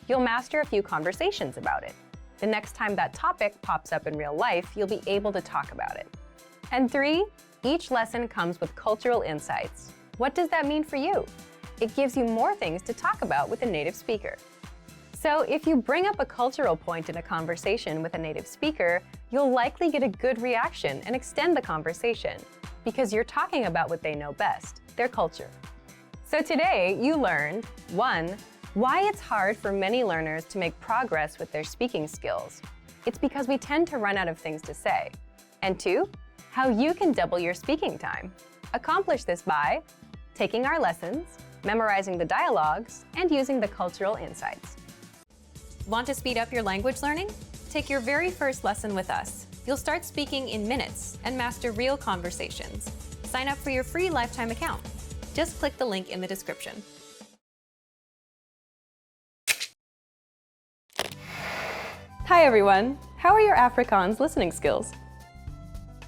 You'll master a few conversations about it. The next time that topic pops up in real life, you'll be able to talk about it. And 3, each lesson comes with cultural insights. What does that mean for you? It gives you more things to talk about with a native speaker. So if you bring up a cultural point in a conversation with a native speaker, you'll likely get a good reaction and extend the conversation, because you're talking about what they know best, their culture. So today you learned 1. Why it's hard for many learners to make progress with their speaking skills. It's because we tend to run out of things to say. And 2, how you can double your speaking time. Accomplish this by taking our lessons, memorizing the dialogues, and using the cultural insights. Want to speed up your language learning? Take your very first lesson with us. You'll start speaking in minutes and master real conversations. Sign up for your free lifetime account. Just click the link in the description. Hi everyone! How are your Afrikaans listening skills?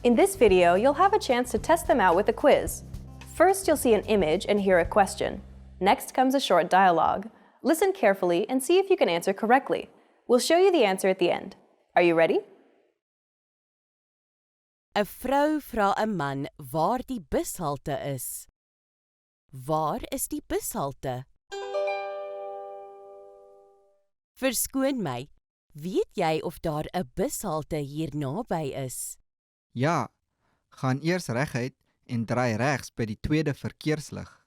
In this video, you'll have a chance to test them out with a quiz. First, you'll see an image and hear a question. Next comes a short dialogue. Listen carefully and see if you can answer correctly. We'll show you the answer at the end. Are you ready? 'n Vrou vra 'n man waar die bushalte is. Waar is die bushalte? Verskoon my, weet jy of daar 'n bushalte hier naby is? Ja, gaan eers reguit en draai regs by die tweede verkeerslig.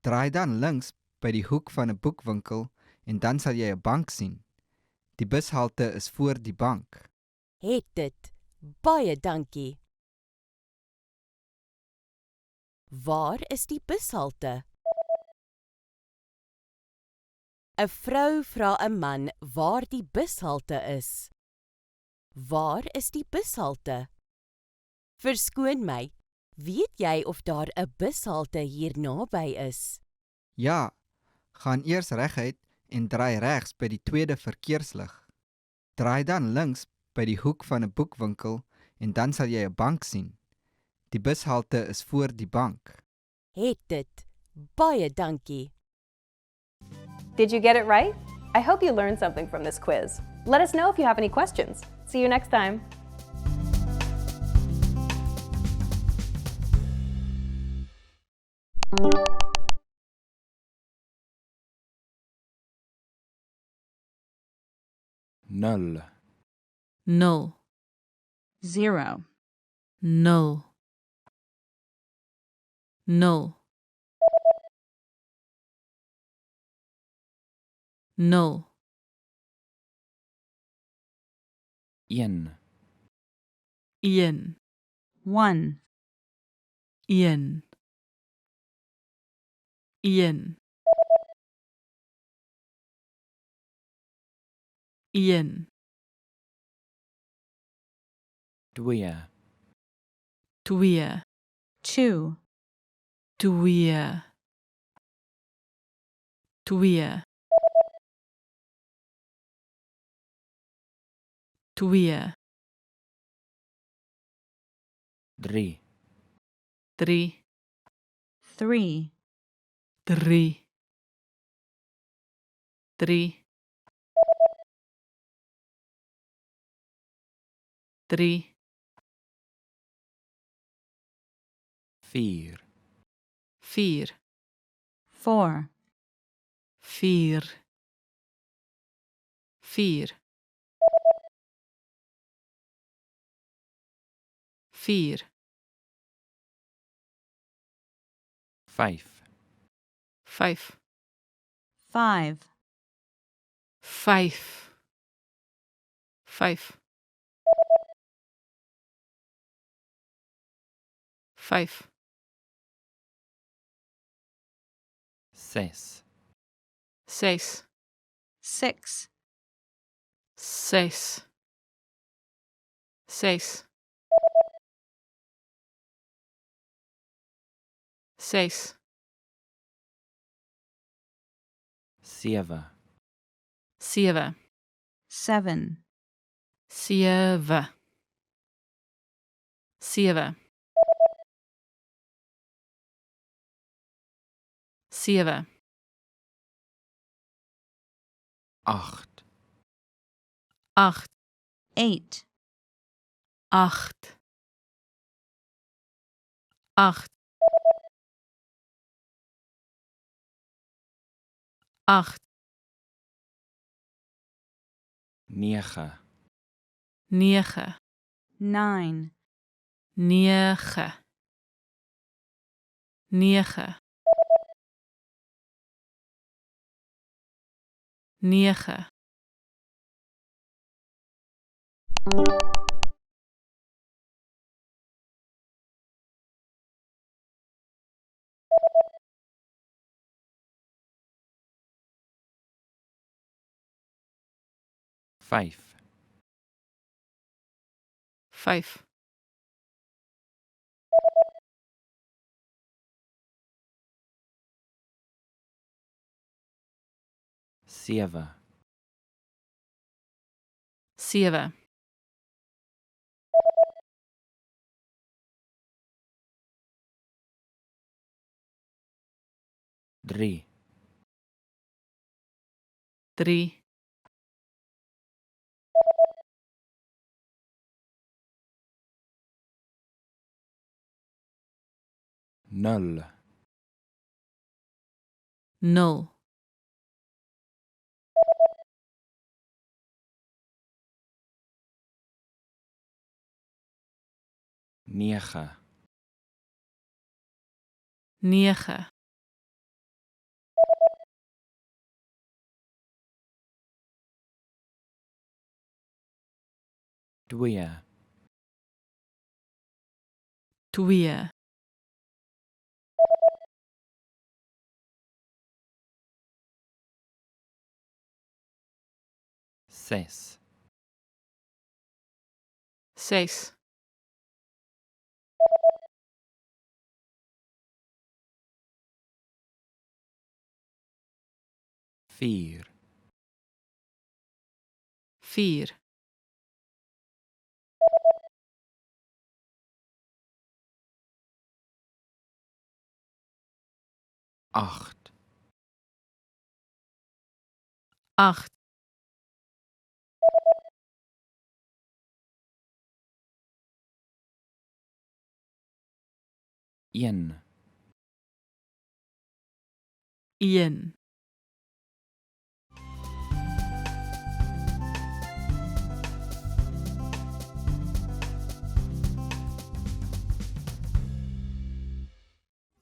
Draai dan links by die hoek van 'n boekwinkel en dan sal jy 'n bank sien. Die bushalte is voor die bank. Het dit. Baie dankie. Waar is die bushalte? 'n Vrou vra 'n man waar die bushalte is. Waar is die bushalte? Verskoon my, weet jy of daar 'n bushalte hier naby is? Ja, gaan eers reguit en draai regs by die tweede verkeerslig. Draai dan links by die hoek van 'n boekwinkel en dan sal jy 'n bank sien. Die bushalte is voor die bank. Het dit. Baie dankie. Did you get it right? I hope you learned something from this quiz. Let us know if you have any questions. See you next time. Nul. 0, 0, 0, 0, 0, 1. 1, 1, 1, 1, 1, 2. 2, 2, 2, 2, 2, 3. 3, 3, 3, 3, 3, 4. 4, 4, 4, 4, 4, 5. 5, 5, 5, 5, 5, 6. 6, 6, 6, 6, 6, 7. 7, 7, 7, 7, 7, 8. 8, 8, 8, 8, 8, 9. 9, 9, 9, 9, 9, 5, 5, 7, 7, 3, 3, 0, 0, 9, 9, 2, 2, 6, 6, 4, 4, 8, 8, 1, 1.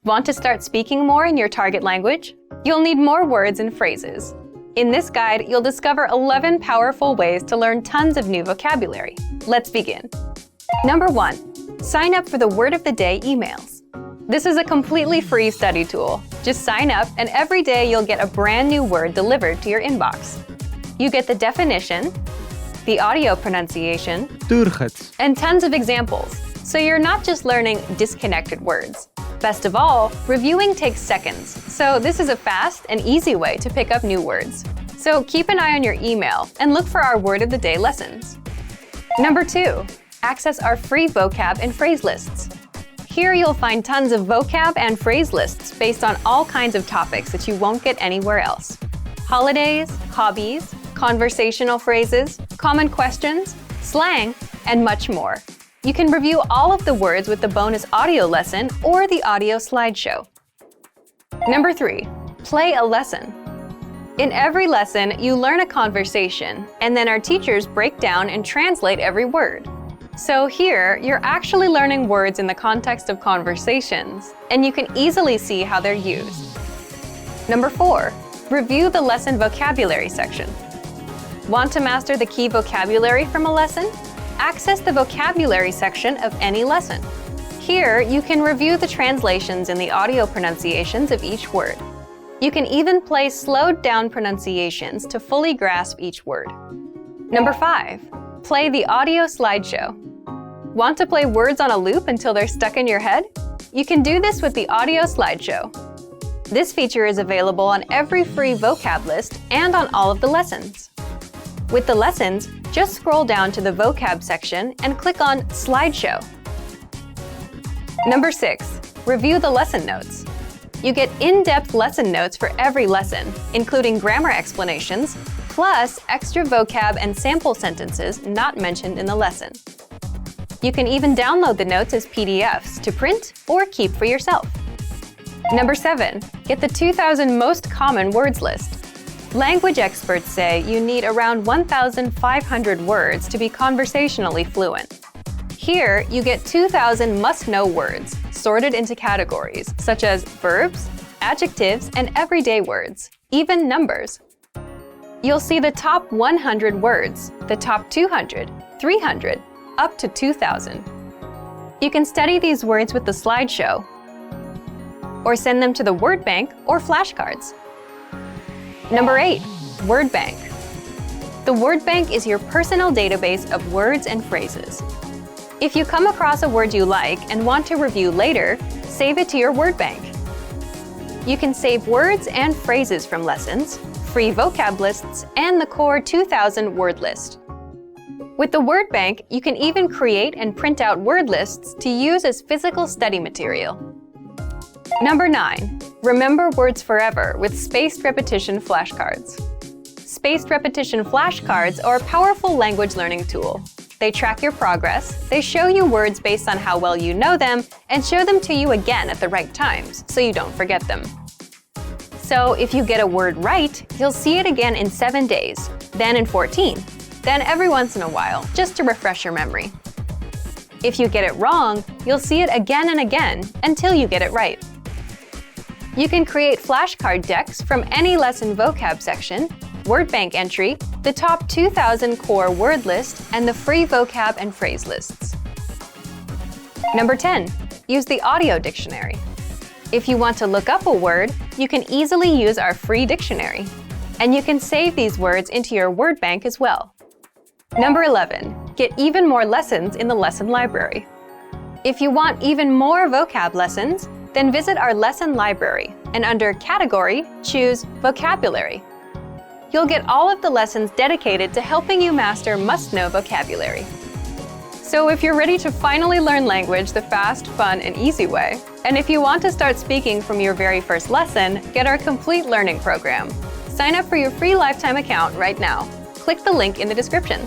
Want to start speaking more in your target language? You'll need more words and phrases. In this guide, you'll discover 11 powerful ways to learn tons of new vocabulary. Let's begin. Number 1. Sign up for the Word of the Day emails. This is a completely free study tool. Just sign up and every day you'll get a brand new word delivered to your inbox. You get the definition, the audio pronunciation, Toergids. and tons of examples. So you're not just learning disconnected words. Best of all, reviewing takes seconds, so this is a fast and easy way to pick up new words. So keep an eye on your email and look for our Word of the Day lessons. Number 2. Access our free vocab and phrase lists. Here you'll find tons of vocab and phrase lists based on all kinds of topics that you won't get anywhere else. Holidays, hobbies, conversational phrases, common questions, slang, and much more. You can review all of the words with the bonus audio lesson or the audio slideshow. Number 3. Play a lesson. In every lesson, you learn a conversation, and then our teachers break down and translate every word. So here, you're actually learning words in the context of conversations, and you can easily see how they're used. Number 4. Review the lesson vocabulary section. Want to master the key vocabulary from a lesson? Access the vocabulary section of any lesson. Here, you can review the translations and the audio pronunciations of each word. You can even play slowed down pronunciations to fully grasp each word. Number 5. Play the audio slideshow. Want to play words on a loop until they're stuck in your head? You can do this with the audio slideshow. This feature is available on every free vocab list and on all of the lessons. With the lessons, just scroll down to the vocab section and click on Slideshow. Number 6. Review the lesson notes. You get in-depth lesson notes for every lesson, including grammar explanations, plus extra vocab and sample sentences not mentioned in the lesson. You can even download the notes as PDFs to print or keep for yourself. Number 7. Get the 2,000 most common words list. Language experts say you need around 1,500 words to be conversationally fluent. Here, you get 2,000 must-know words, sorted into categories, such as verbs, adjectives, and everyday words, even numbers. You'll see the top 100 words, the top 200, 300, up to 2,000. You can study these words with the slideshow, or send them to the word bank or flashcards. Number 8, word bank. The word bank is your personal database of words and phrases. If you come across a word you like and want to review later, save it to your word bank. You can save words and phrases from lessons, free vocab lists, and the core 2000 word list. With the word bank, you can even create and print out word lists to use as physical study material. Number 9, remember words forever with spaced repetition flashcards. Spaced repetition flashcards are a powerful language learning tool. They track your progress, they show you words based on how well you know them, and show them to you again at the right times, so you don't forget them. So if you get a word right, you'll see it again in 7 days, then in 14, then every once in a while, just to refresh your memory. If you get it wrong, you'll see it again and again until you get it right. You can create flashcard decks from any lesson vocab section, word bank entry, the top 2000 core word list, and the free vocab and phrase lists. Number 10, use the audio dictionary. If you want to look up a word, you can easily use our free dictionary. And you can save these words into your word bank as well. Number 11, get even more lessons in the lesson library. If you want even more vocab lessons, then visit our lesson library and under Category, choose Vocabulary. You'll get all of the lessons dedicated to helping you master must-know vocabulary. So if you're ready to finally learn language the fast, fun, and easy way, and if you want to start speaking from your very first lesson, get our complete learning program. Sign up for your free lifetime account right now. Click the link in the description.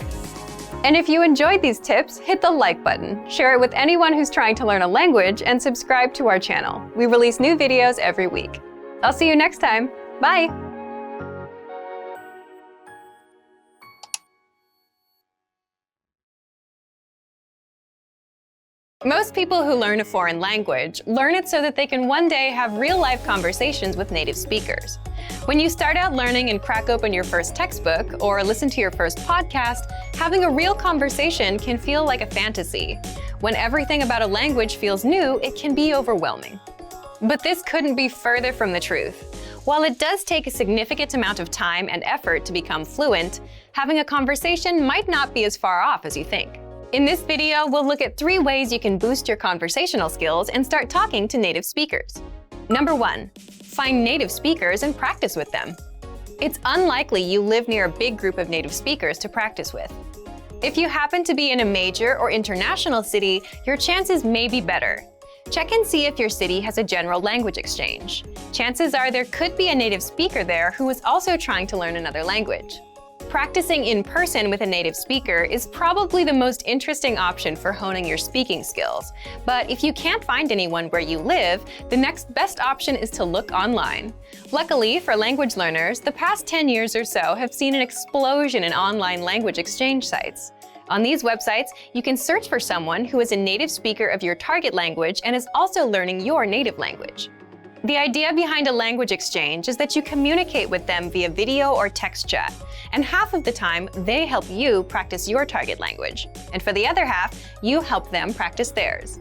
And if you enjoyed these tips, hit the like button, share it with anyone who's trying to learn a language, and subscribe to our channel. We release new videos every week. I'll see you next time. Bye! Most people who learn a foreign language learn it so that they can one day have real-life conversations with native speakers. When you start out learning and crack open your first textbook or listen to your first podcast, having a real conversation can feel like a fantasy. When everything about a language feels new, it can be overwhelming. But this couldn't be further from the truth. While it does take a significant amount of time and effort to become fluent, having a conversation might not be as far off as you think. In this video, we'll look at 3 ways you can boost your conversational skills and start talking to native speakers. Number 1, find native speakers and practice with them. It's unlikely you live near a big group of native speakers to practice with. If you happen to be in a major or international city, your chances may be better. Check and see if your city has a general language exchange. Chances are there could be a native speaker there who is also trying to learn another language. Practicing in person with a native speaker is probably the most interesting option for honing your speaking skills. But if you can't find anyone where you live, the next best option is to look online. Luckily for language learners, the past 10 years or so have seen an explosion in online language exchange sites. On these websites, you can search for someone who is a native speaker of your target language and is also learning your native language. The idea behind a language exchange is that you communicate with them via video or text chat, and half of the time, they help you practice your target language. And for the other half, you help them practice theirs.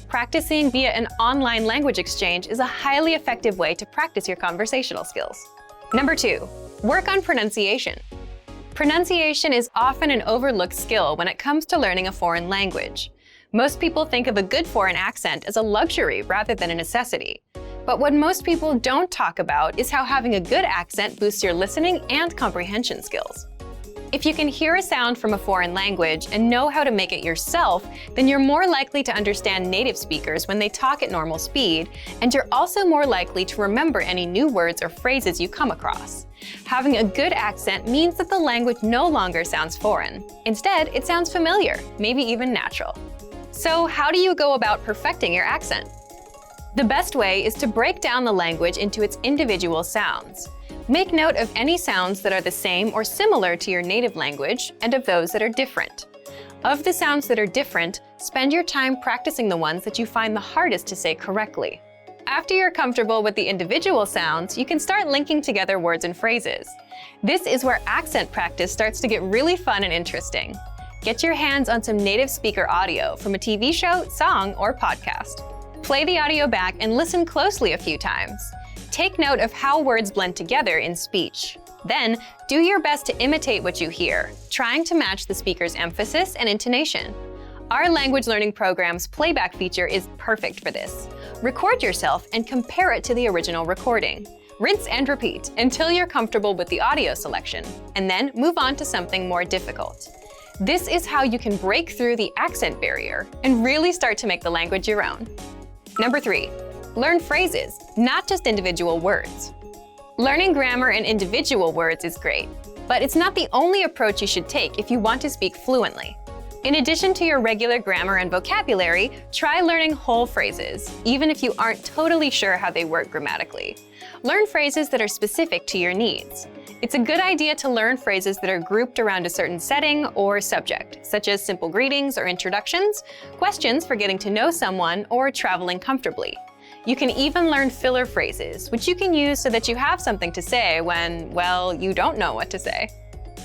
Practicing via an online language exchange is a highly effective way to practice your conversational skills. Number 2, work on pronunciation. Pronunciation is often an overlooked skill when it comes to learning a foreign language. Most people think of a good foreign accent as a luxury rather than a necessity. But what most people don't talk about is how having a good accent boosts your listening and comprehension skills. If you can hear a sound from a foreign language and know how to make it yourself, then you're more likely to understand native speakers when they talk at normal speed, and you're also more likely to remember any new words or phrases you come across. Having a good accent means that the language no longer sounds foreign. Instead, it sounds familiar, maybe even natural. So how do you go about perfecting your accent? The best way is to break down the language into its individual sounds. Make note of any sounds that are the same or similar to your native language and of those that are different. Of the sounds that are different, spend your time practicing the ones that you find the hardest to say correctly. After you're comfortable with the individual sounds, you can start linking together words and phrases. This is where accent practice starts to get really fun and interesting. Get your hands on some native speaker audio from a TV show, song, or podcast. Play the audio back and listen closely a few times. Take note of how words blend together in speech. Then, do your best to imitate what you hear, trying to match the speaker's emphasis and intonation. Our language learning program's playback feature is perfect for this. Record yourself and compare it to the original recording. Rinse and repeat until you're comfortable with the audio selection, and then move on to something more difficult. This is how you can break through the accent barrier and really start to make the language your own. Number 3, learn phrases, not just individual words. Learning grammar and individual words is great, but it's not the only approach you should take if you want to speak fluently. In addition to your regular grammar and vocabulary, try learning whole phrases, even if you aren't totally sure how they work grammatically. Learn phrases that are specific to your needs. It's a good idea to learn phrases that are grouped around a certain setting or subject, such as simple greetings or introductions, questions for getting to know someone, or traveling comfortably. You can even learn filler phrases, which you can use so that you have something to say when, well, you don't know what to say.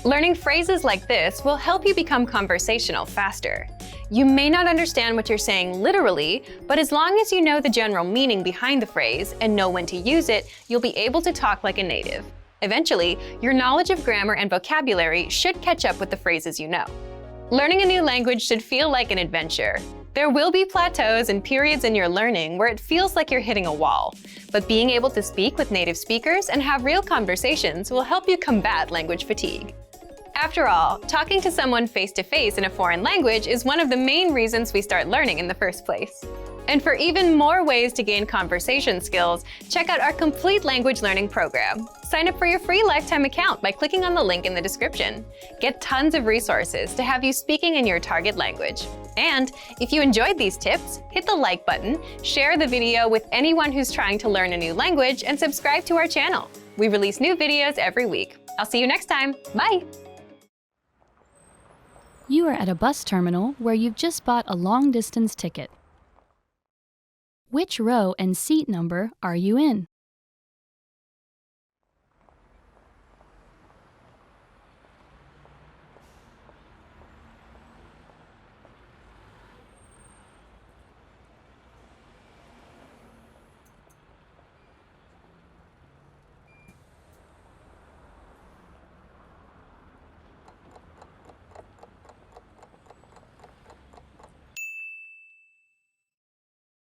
Learning phrases like this will help you become conversational faster. You may not understand what you're saying literally, but as long as you know the general meaning behind the phrase and know when to use it, you'll be able to talk like a native. Eventually, your knowledge of grammar and vocabulary should catch up with the phrases you know. Learning a new language should feel like an adventure. There will be plateaus and periods in your learning where it feels like you're hitting a wall, but being able to speak with native speakers and have real conversations will help you combat language fatigue. After all, talking to someone face-to-face in a foreign language is one of the main reasons we start learning in the first place. And for even more ways to gain conversation skills, check out our complete language learning program. Sign up for your free lifetime account by clicking on the link in the description. Get tons of resources to have you speaking in your target language. And if you enjoyed these tips, hit the like button, share the video with anyone who's trying to learn a new language, and subscribe to our channel. We release new videos every week. I'll see you next time. Bye! You are at a bus terminal where you've just bought a long-distance ticket. Which row and seat number are you in?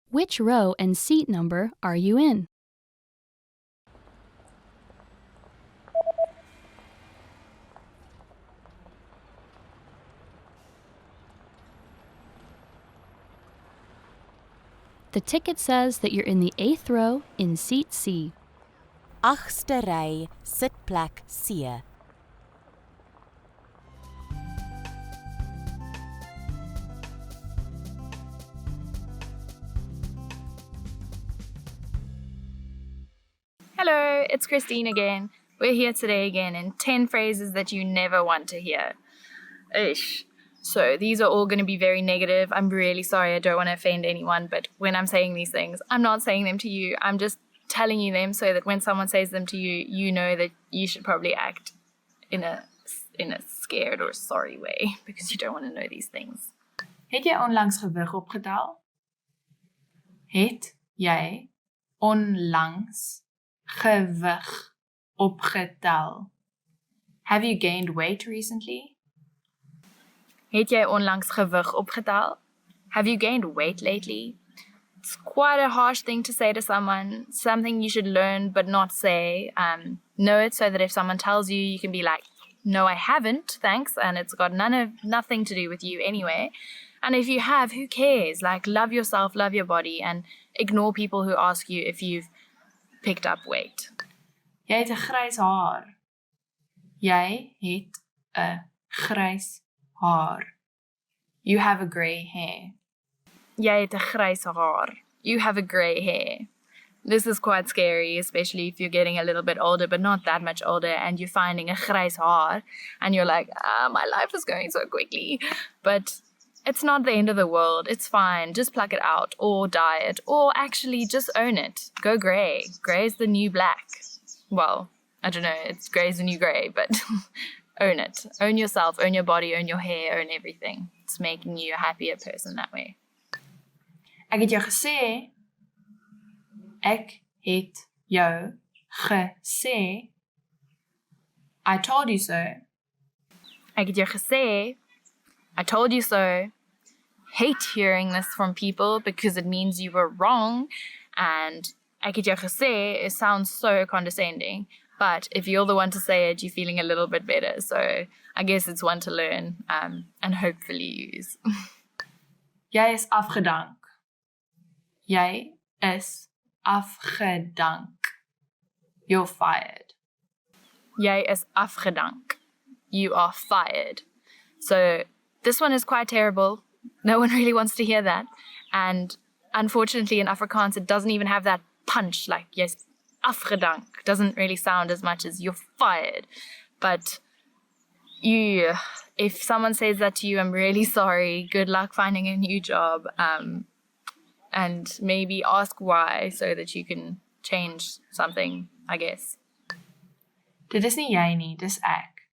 Which row and seat number are you in? The ticket says that you're in the 8th row in seat C. Agste ry, sitplek C. Hello, it's Christine again. We're here today again in 10 phrases that you never want to hear. Ish. So these are all going to be very negative. I'm really sorry, I don't want to offend anyone, but when I'm saying these things, I'm not saying them to you. I'm just telling you them so that when someone says them to you, you know that you should probably act in a scared or sorry way because you don't want to know these things. Het jy onlangs gewig opgetel? Het jy onlangs gewig opgetel? Have you gained weight recently? Het jy onlangs gewig opgetel? Have you gained weight lately? It's quite a harsh thing to say to someone, something you should learn but not say. Know it so that if someone tells you, you can be like, no, I haven't, thanks, and it's got nothing to do with you anyway. And if you have, who cares? Like, love yourself, love your body, and ignore people who ask you if you've picked up weight. Jy het 'n grys haar. Jy het 'n grys haar. You have a grey hair. Jy het 'n grys haar. You have a grey hair. This is quite scary, especially if you're getting a little bit older, but not that much older, and you're finding a grys haar, and you're like, my life is going so quickly. But it's not the end of the world. It's fine. Just pluck it out or dye it or actually just own it. Go grey. Grey is the new black. Well, I don't know. It's grey is the new grey, but own it. Own yourself. Own your body. Own your hair. Own everything. It's making you a happier person that way. Ek het jou gesê. Ek het jou gesê. I told you so. Ek het jou gesê. I told you so. Hate hearing this from people because it means you were wrong. And ek het jou gesê, it sounds so condescending. But if you're the one to say it, you're feeling a little bit better. So I guess it's one to learn and hopefully use. Jy is afgedank. Jy is afgedank. You're fired. Jy is afgedank. You are fired. So this one is quite terrible. No one really wants to hear that. And unfortunately in Afrikaans, it doesn't even have that punch. Like, yes, afgedank doesn't really sound as much as you're fired. But if someone says that to you, I'm really sorry. Good luck finding a new job. And maybe ask why so that you can change something, I guess. Dit is nie jy nie, dis ek.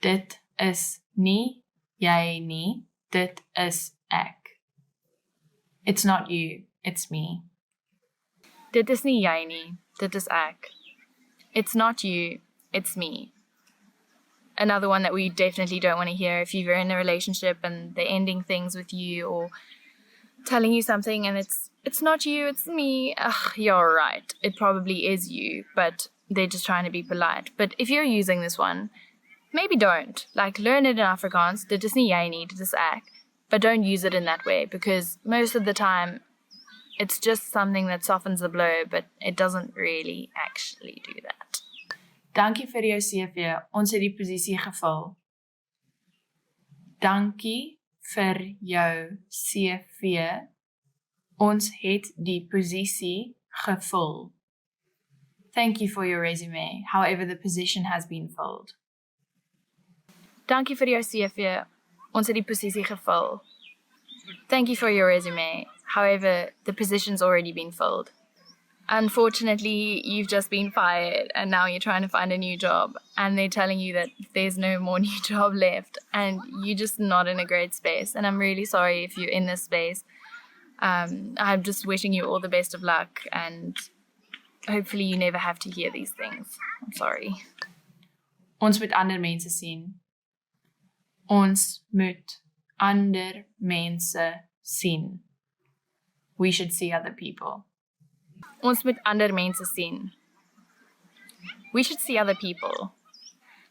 Dit is nie jy nie, dit is ek. It's not you, it's me. Dit is nie jy nie, dit is ek. It's not you, it's me. Another one that we definitely don't want to hear if you're in a relationship and they're ending things with you or telling you something and it's not you, it's me. Ugh, you're right. It probably is you, but they're just trying to be polite. But if you're using this one, maybe don't. Like, learn it in Afrikaans. Dit is nie jy nie, dit is ek. But don't use it in that way because most of the time it's just something that softens the blow, but it doesn't really actually do that. Dankie vir jou CV. Ons het die posisie gevul. Dankie vir jou CV. Ons het die posisie gevul. Thank you for your resume. However, the position has been filled. Dankie vir jou CV. Ons het die posisie gevul. Thank you for your resume. However, the position's already been filled. Unfortunately, you've just been fired and now you're trying to find a new job and they're telling you that there's no more new job left and you're just not in a great space. And I'm really sorry if you're in this space. I'm just wishing you all the best of luck and hopefully you never have to hear these things. I'm sorry. Ons moet ander mense sien. Ons moet ander mense sien. We should see other people. Ons moet ander mense sien. We should see other people.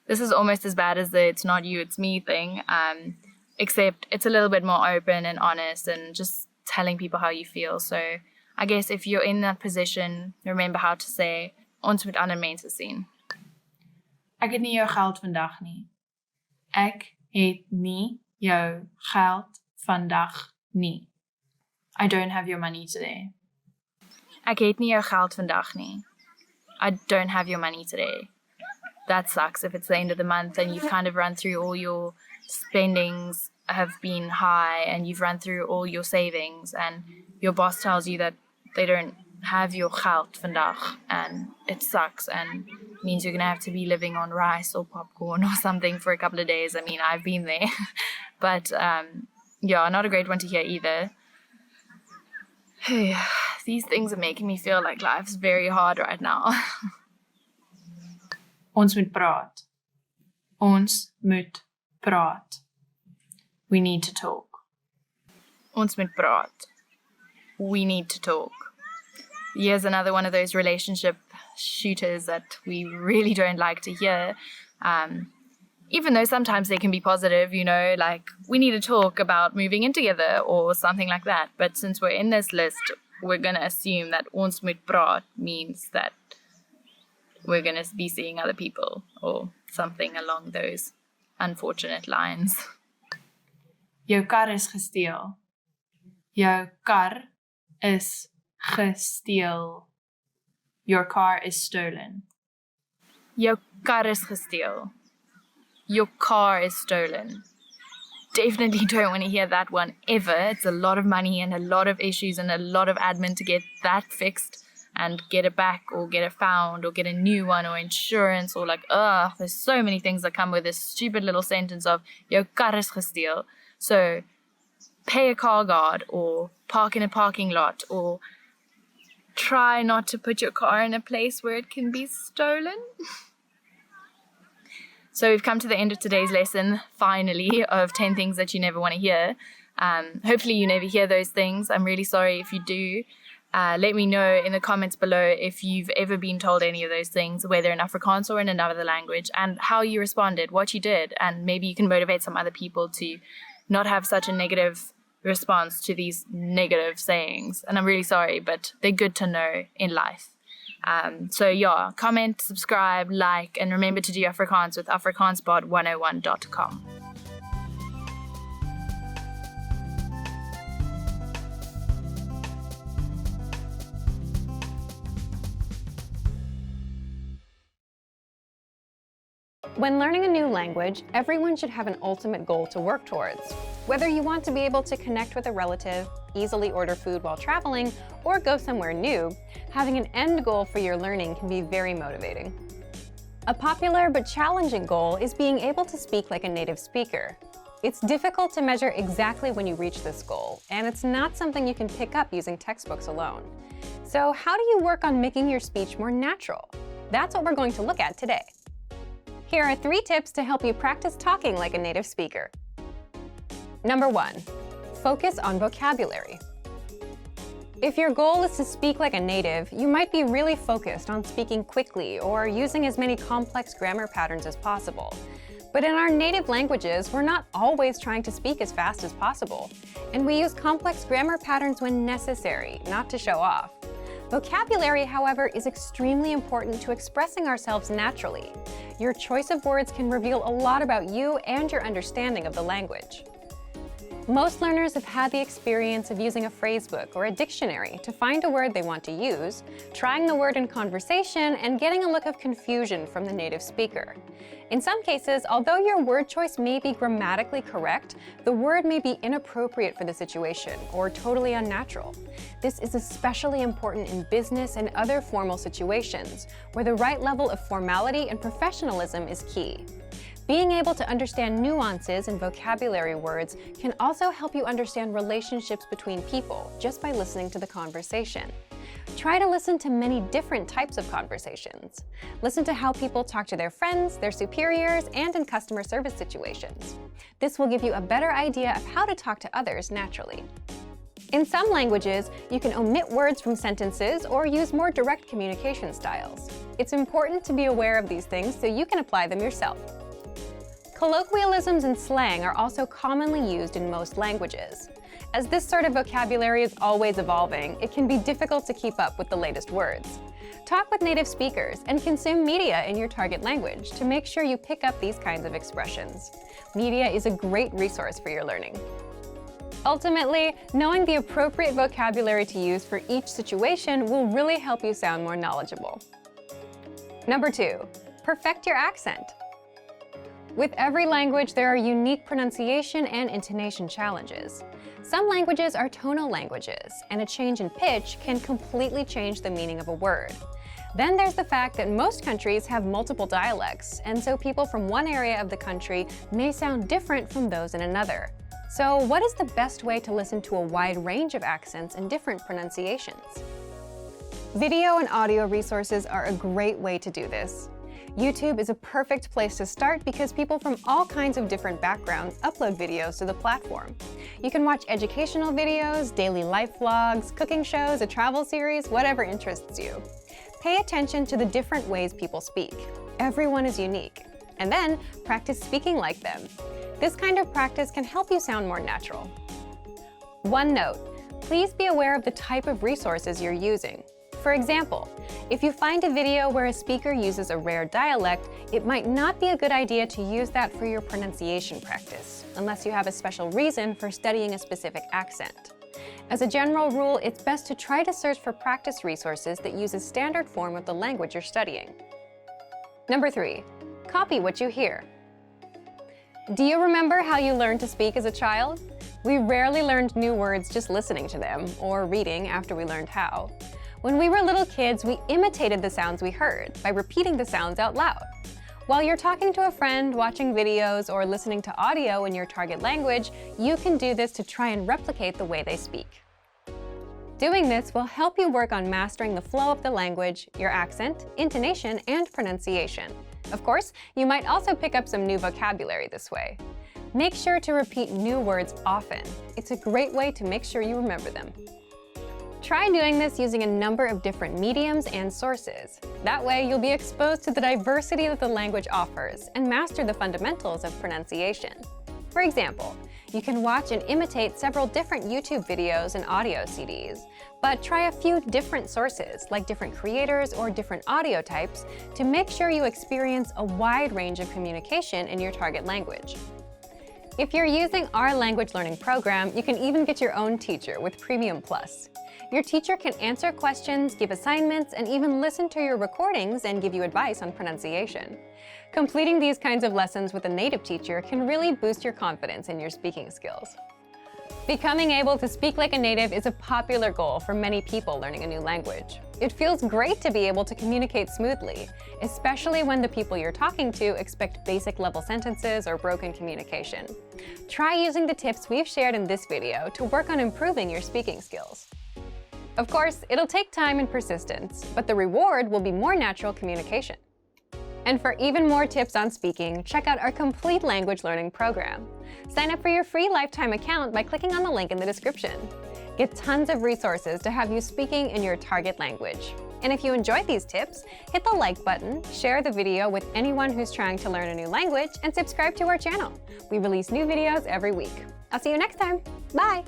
This is almost as bad as the it's not you, it's me thing, except it's a little bit more open and honest and just telling people how you feel. So I guess if you're in that position, remember how to say, ons moet ander mense sien. Ek het nie jou geld vandag nie. Ek het nie jou geld vandag nie. I don't have your money today. Ek het nie jou geld vandag nie. I don't have your money today. That sucks if it's the end of the month and you've kind of run through all your spendings have been high and you've run through all your savings and your boss tells you that they don't have your geld vandag and it sucks and means you're going to have to be living on rice or popcorn or something for a couple of days. I mean, I've been there. But yeah, not a great one to hear either. These things are making me feel like life's very hard right now. Ons moet praat. Ons moet praat. We need to talk. Ons moet praat. We need to talk. Here's another one of those relationship shooters that we really don't like to hear. Even though sometimes they can be positive, you know, like we need to talk about moving in together or something like that. But since we're in this list, we're going to assume that ons moet praat means that we're going to be seeing other people or something along those unfortunate lines. Jou kar is gesteel. Jou kar is gesteel. Your car is stolen. Jou kar is gesteel. Your car is stolen. definitely don't want to hear that one ever. It's a lot of money and a lot of issues and a lot of admin to get that fixed and get it back or get it found or get a new one or insurance or like, there's so many things that come with this stupid little sentence of jou kar is gesteel. So pay a car guard or park in a parking lot or try not to put your car in a place where it can be stolen. So we've come to the end of today's lesson, finally, of 10 things that you never want to hear. Hopefully you never hear those things. I'm really sorry if you do. Let me know in the comments below if you've ever been told any of those things, whether in Afrikaans or in another language, and how you responded, what you did, and maybe you can motivate some other people to not have such a negative response to these negative sayings. And I'm really sorry, but they're good to know in life. So yeah, comment, subscribe, like, and remember to do Afrikaans with afrikaanspod101.com. When learning a new language, everyone should have an ultimate goal to work towards. Whether you want to be able to connect with a relative, easily order food while traveling, or go somewhere new, having an end goal for your learning can be very motivating. A popular but challenging goal is being able to speak like a native speaker. It's difficult to measure exactly when you reach this goal, and it's not something you can pick up using textbooks alone. So how do you work on making your speech more natural? That's what we're going to look at today. Here are 3 tips to help you practice talking like a native speaker. Number 1, focus on vocabulary. If your goal is to speak like a native, you might be really focused on speaking quickly or using as many complex grammar patterns as possible. But in our native languages, we're not always trying to speak as fast as possible, and we use complex grammar patterns when necessary, not to show off. Vocabulary, however, is extremely important to expressing ourselves naturally. Your choice of words can reveal a lot about you and your understanding of the language. Most learners have had the experience of using a phrasebook or a dictionary to find a word they want to use, trying the word in conversation, and getting a look of confusion from the native speaker. In some cases, although your word choice may be grammatically correct, the word may be inappropriate for the situation or totally unnatural. This is especially important in business and other formal situations, where the right level of formality and professionalism is key. Being able to understand nuances in vocabulary words can also help you understand relationships between people just by listening to the conversation. Try to listen to many different types of conversations. Listen to how people talk to their friends, their superiors, and in customer service situations. This will give you a better idea of how to talk to others naturally. In some languages, you can omit words from sentences or use more direct communication styles. It's important to be aware of these things so you can apply them yourself. Colloquialisms and slang are also commonly used in most languages. As this sort of vocabulary is always evolving, it can be difficult to keep up with the latest words. Talk with native speakers and consume media in your target language to make sure you pick up these kinds of expressions. Media is a great resource for your learning. Ultimately, knowing the appropriate vocabulary to use for each situation will really help you sound more knowledgeable. Number 2, perfect your accent. With every language, there are unique pronunciation and intonation challenges. Some languages are tonal languages, and a change in pitch can completely change the meaning of a word. Then there's the fact that most countries have multiple dialects, and so people from one area of the country may sound different from those in another. So what is the best way to listen to a wide range of accents and different pronunciations? Video and audio resources are a great way to do this. YouTube is a perfect place to start because people from all kinds of different backgrounds upload videos to the platform. You can watch educational videos, daily life vlogs, cooking shows, a travel series, whatever interests you. Pay attention to the different ways people speak. Everyone is unique. And then practice speaking like them. This kind of practice can help you sound more natural. One note, please be aware of the type of resources you're using. For example, if you find a video where a speaker uses a rare dialect, it might not be a good idea to use that for your pronunciation practice, unless you have a special reason for studying a specific accent. As a general rule, it's best to try to search for practice resources that use a standard form of the language you're studying. Number 3, copy what you hear. Do you remember how you learned to speak as a child? We rarely learned new words just listening to them, or reading after we learned how. When we were little kids, we imitated the sounds we heard by repeating the sounds out loud. While you're talking to a friend, watching videos, or listening to audio in your target language, you can do this to try and replicate the way they speak. Doing this will help you work on mastering the flow of the language, your accent, intonation, and pronunciation. Of course, you might also pick up some new vocabulary this way. Make sure to repeat new words often. It's a great way to make sure you remember them. Try doing this using a number of different mediums and sources. That way, you'll be exposed to the diversity that the language offers and master the fundamentals of pronunciation. For example, you can watch and imitate several different YouTube videos and audio CDs, but try a few different sources, like different creators or different audio types, to make sure you experience a wide range of communication in your target language. If you're using our language learning program, you can even get your own teacher with Premium Plus. Your teacher can answer questions, give assignments, and even listen to your recordings and give you advice on pronunciation. Completing these kinds of lessons with a native teacher can really boost your confidence in your speaking skills. Becoming able to speak like a native is a popular goal for many people learning a new language. It feels great to be able to communicate smoothly, especially when the people you're talking to expect basic level sentences or broken communication. Try using the tips we've shared in this video to work on improving your speaking skills. Of course, it'll take time and persistence, but the reward will be more natural communication. And for even more tips on speaking, check out our complete language learning program. Sign up for your free lifetime account by clicking on the link in the description. Get tons of resources to have you speaking in your target language. And if you enjoyed these tips, hit the like button, share the video with anyone who's trying to learn a new language, and subscribe to our channel. We release new videos every week. I'll see you next time. Bye!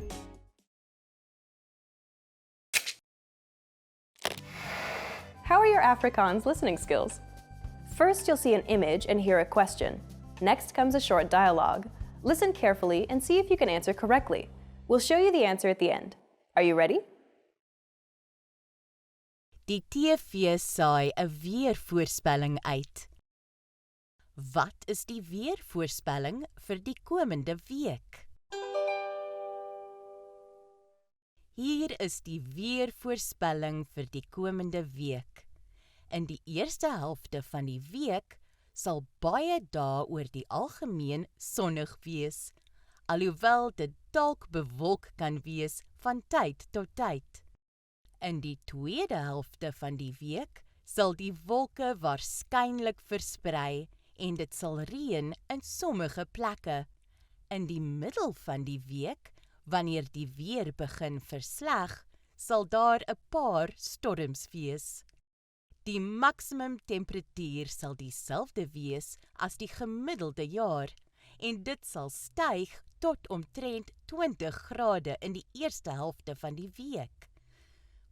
How are your Afrikaans listening skills? First, you'll see an image and hear a question. Next comes a short dialogue. Listen carefully and see if you can answer correctly. We'll show you the answer at the end. Are you ready? Die TV saai 'n weervoorspelling uit. Wat is die weervoorspelling vir die komende week? Hier is die weervoorspelling vir die komende week. In die eerste helfte van die week sal baie dae oor die algemeen sonnig wees, alhoewel dit dalk bewolk kan wees van tyd tot tyd. In die tweede helfte van die week sal die wolke waarskynlik versprei en dit sal reën in sommige plekke. In die middel van die week, wanneer die weer begin versleg, sal daar 'n paar storms wees. Die maksimum temperatuur sal dieselfde wees as die gemiddelde jaar en dit sal styg tot omtrent 20 grade in die eerste helfte van die week.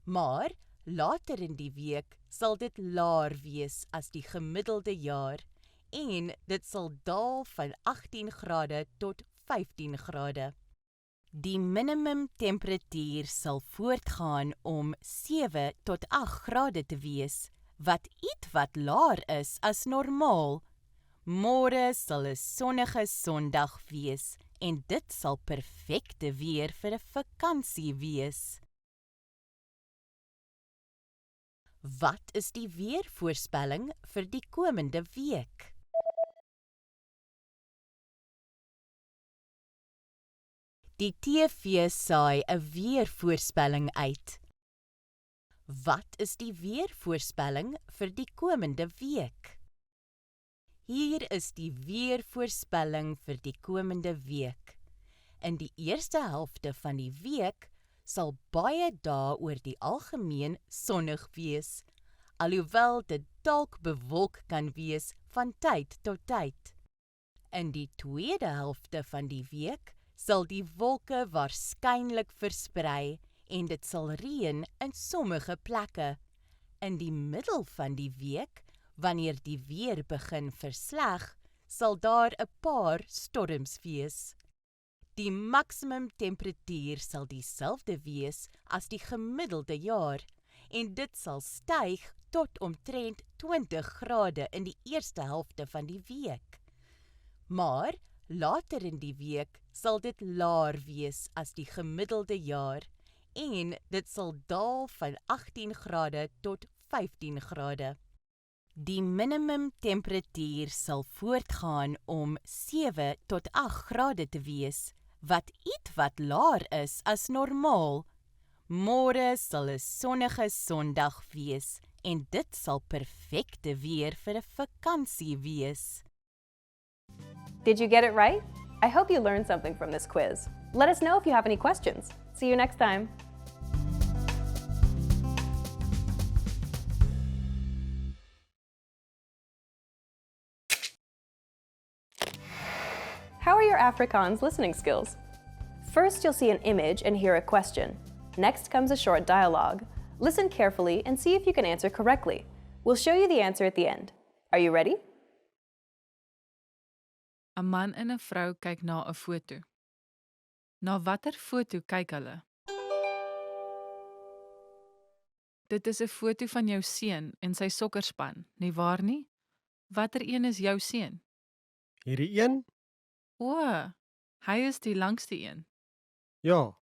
Maar later in die week sal dit laer wees as die gemiddelde jaar en dit sal daal van 18 grade tot 15 grade. Die minimum temperatuur sal voortgaan om 7 tot 8 grade te wees, wat ietwat laer is as normaal. Môre sal 'n sonnige Sondag wees en dit sal perfekte weer vir 'n vakansie wees. Wat is die weervoorspelling vir die komende week? Die TV saai 'n weervoorspelling uit. Wat is die weervoorspelling vir die komende week? Hier is die weervoorspelling vir die komende week. In die eerste helfte van die week sal baie dae oor die algemeen sonnig wees, alhoewel dit dalk bewolk kan wees van tyd tot tyd. In die tweede helfte van die week sal die wolke waarskynlik versprei en dit sal reën in sommige plekke. In die middel van die week, wanneer die weer begin versleg, sal daar 'n paar storms wees. Die maksimum temperatuur sal dieselfde wees as die gemiddelde jaar en dit sal styg tot omtrent 20 grade in die eerste helfte van die week. Maar Later in die week sal dit laer wees as die gemiddelde jaar en dit sal daal van 18 grade tot 15 grade. Die minimum temperatuur sal voortgaan om 7 tot 8 grade te wees, wat ietwat laer is as normaal. Môre sal 'n sonnige Sondag wees en dit sal perfekte weer vir 'n vakansie wees. Did you get it right? I hope you learned something from this quiz. Let us know if you have any questions. See you next time. How are your Afrikaans listening skills? First, you'll see an image and hear a question. Next comes a short dialogue. Listen carefully and see if you can answer correctly. We'll show you the answer at the end. Are you ready? 'n Man en 'n vrou kyk na 'n foto. Na watter foto kyk hulle? Dit is 'n foto van jou seun en sy sokkerspan, nie waar nie? Watter een is jou seun? Hierdie een? O, hy is die langste een. Ja,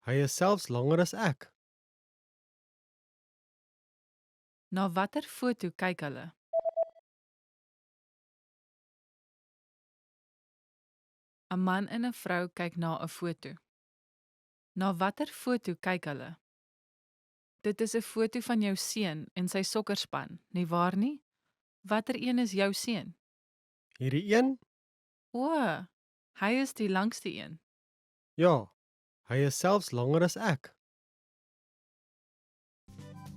hy is selfs langer as ek. Na watter foto kyk hulle? ‘n man en 'n vrou kyk na 'n foto. Na watter foto kyk hulle? Dit is 'n foto van jou seun en sy sokkerspan, nie waar nie? Watter een is jou seun? Hierdie een? O, hy is die langste een. Ja, hy is selfs langer as ek.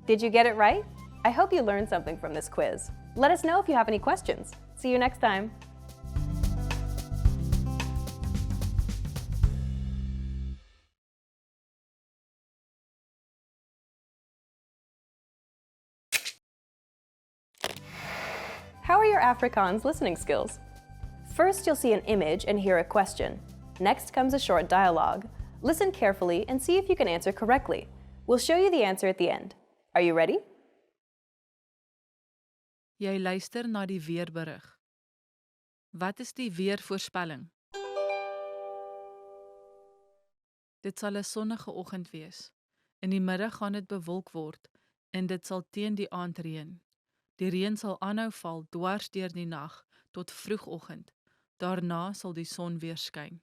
Did you get it right? I hope you learned something from this quiz. Let us know if you have any questions. See you next time. How are your Afrikaans listening skills? First, you'll see an image and hear a question. Next comes a short dialogue. Listen carefully and see if you can answer correctly. We'll show you the answer at the end. Are you ready? Jy luister na die weerberig. Wat is die weervoorspelling? Dit sal 'n sonnige oggend wees. In die middag gaan dit bewolk word en dit sal teen die aand reën. Die reën sal aanhou val dwars deur die nag tot vroegoggend. Daarna sal die son weer skyn.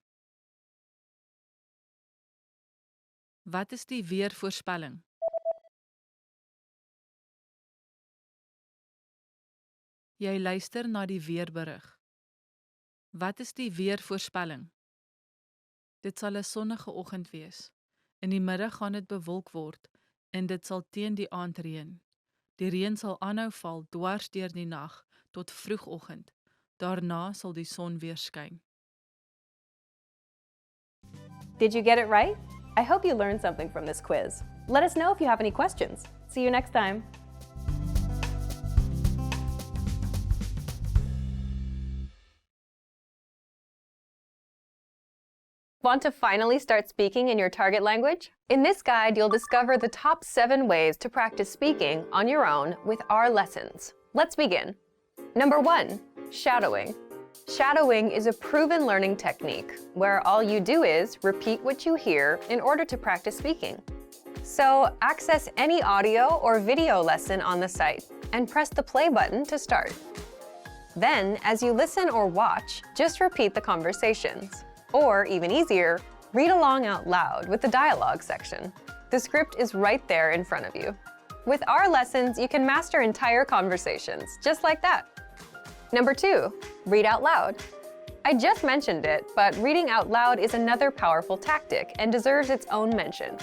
Wat is die weervoorspelling? Jy luister na die weerberig. Wat is die weervoorspelling? Dit sal 'n sonnige oggend wees. In die middag gaan dit bewolk word en dit sal teen die aand reën. Die reën sal aanhou val dwars deur die nag tot vroegoggend. Daarna sal die son weer skyn. Did you get it right? I hope you learned something from this quiz. Let us know if you have any questions. See you next time. Want to finally start speaking in your target language? In this guide, you'll discover the top 7 ways to practice speaking on your own with our lessons. Let's begin. Number 1, shadowing. Shadowing is a proven learning technique where all you do is repeat what you hear in order to practice speaking. So access any audio or video lesson on the site and press the play button to start. Then, as you listen or watch, just repeat the conversations. Or, even easier, read along out loud with the dialogue section. The script is right there in front of you. With our lessons, you can master entire conversations, just like that. Number 2, read out loud. I just mentioned it, but reading out loud is another powerful tactic and deserves its own mention.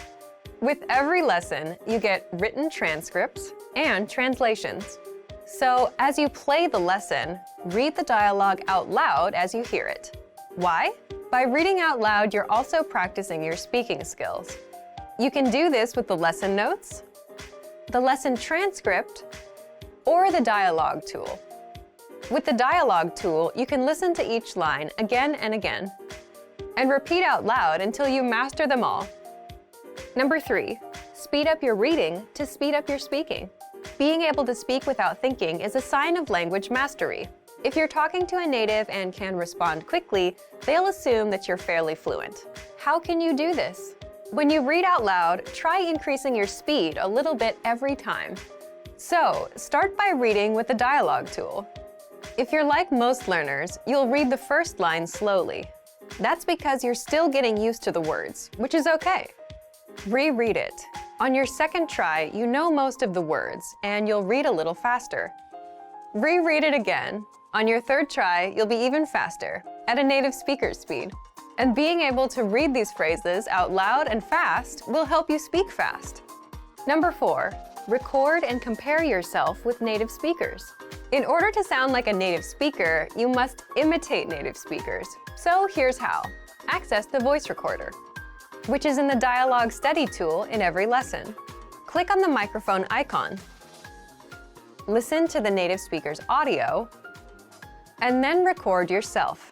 With every lesson, you get written transcripts and translations. So, as you play the lesson, read the dialogue out loud as you hear it. Why? By reading out loud, you're also practicing your speaking skills. You can do this with the lesson notes, the lesson transcript, or the dialogue tool. With the dialogue tool, you can listen to each line again and again, and repeat out loud until you master them all. Number 3, speed up your reading to speed up your speaking. Being able to speak without thinking is a sign of language mastery. If you're talking to a native and can respond quickly, they'll assume that you're fairly fluent. How can you do this? When you read out loud, try increasing your speed a little bit every time. So, start by reading with the dialogue tool. If you're like most learners, you'll read the first line slowly. That's because you're still getting used to the words, which is okay. Reread it. On your second try, you know most of the words, and you'll read a little faster. Reread it again. On your third try, you'll be even faster, at a native speaker's speed. And being able to read these phrases out loud and fast will help you speak fast. Number 4, record and compare yourself with native speakers. In order to sound like a native speaker, you must imitate native speakers. So here's how. Access the voice recorder, which is in the Dialogue Study tool in every lesson. Click on the microphone icon. Listen to the native speaker's audio, and then record yourself.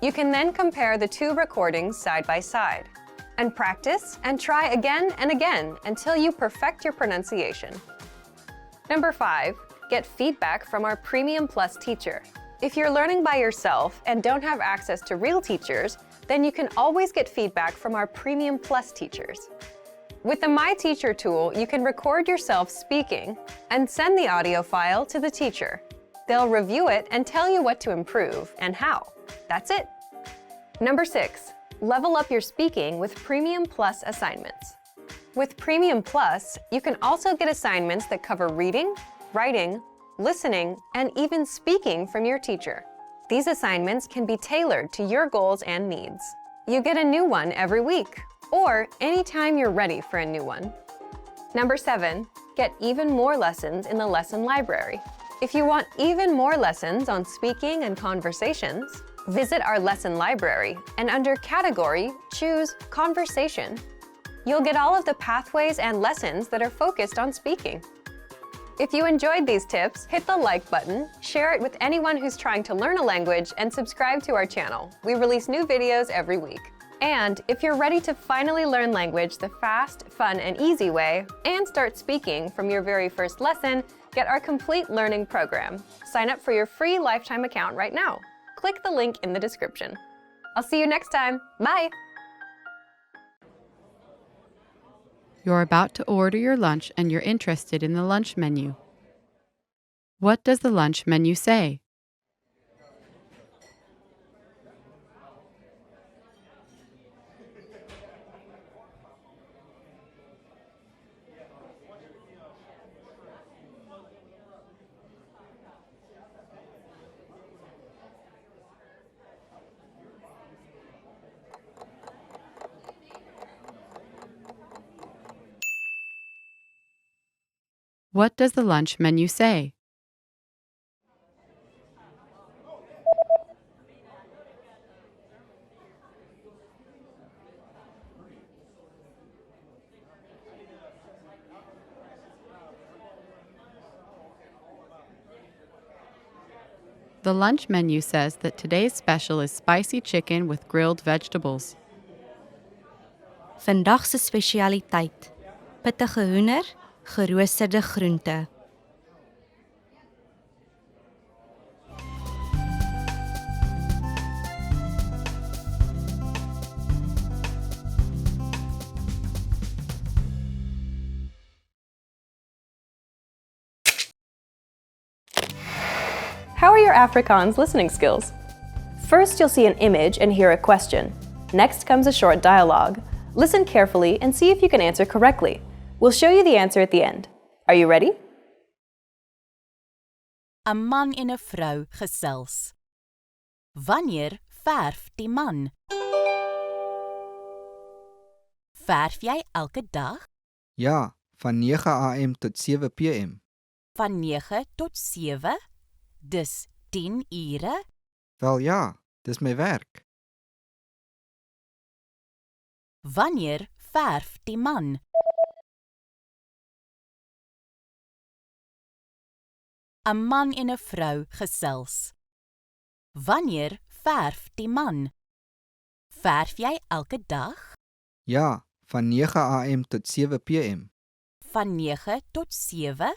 You can then compare the two recordings side by side, and practice and try again and again until you perfect your pronunciation. Number 5, get feedback from our Premium Plus teacher. If you're learning by yourself and don't have access to real teachers, then you can always get feedback from our Premium Plus teachers. With the My Teacher tool, you can record yourself speaking and send the audio file to the teacher. They'll review it and tell you what to improve and how. That's it. Number 6, level up your speaking with Premium Plus assignments. With Premium Plus, you can also get assignments that cover reading, writing, listening, and even speaking from your teacher. These assignments can be tailored to your goals and needs. You get a new one every week, or anytime you're ready for a new one. Number 7, get even more lessons in the lesson library. If you want even more lessons on speaking and conversations, visit our lesson library and under Category, choose Conversation. You'll get all of the pathways and lessons that are focused on speaking. If you enjoyed these tips, hit the like button, share it with anyone who's trying to learn a language, and subscribe to our channel. We release new videos every week. And if you're ready to finally learn language the fast, fun, and easy way, and start speaking from your very first lesson, get our complete learning program. Sign up for your free lifetime account right now. Click the link in the description. I'll see you next time. Bye! You're about to order your lunch and you're interested in the lunch menu. What does the lunch menu say? What does the lunch menu say? The lunch menu says that today's special is spicy chicken with grilled vegetables. Vandag se spesialiteit: pittige hoender, geroosterde groente. How are your Afrikaans listening skills? First, you'll see an image and hear a question. Next comes a short dialogue. Listen carefully and see if you can answer correctly. We'll show you the answer at the end. Are you ready? 'n man en 'n vrou gesels. Wanneer verf die man? Verf jy elke dag? Ja, van 9 am tot 7 pm. Van 9 tot 7? Dis 10 ure? Wel ja, dis my werk. Wanneer verf die man? 'n man en 'n vrou gesels. Wanneer verf die man? Verf jy elke dag? Ja, van 9 am tot 7 pm. Van 9 tot 7?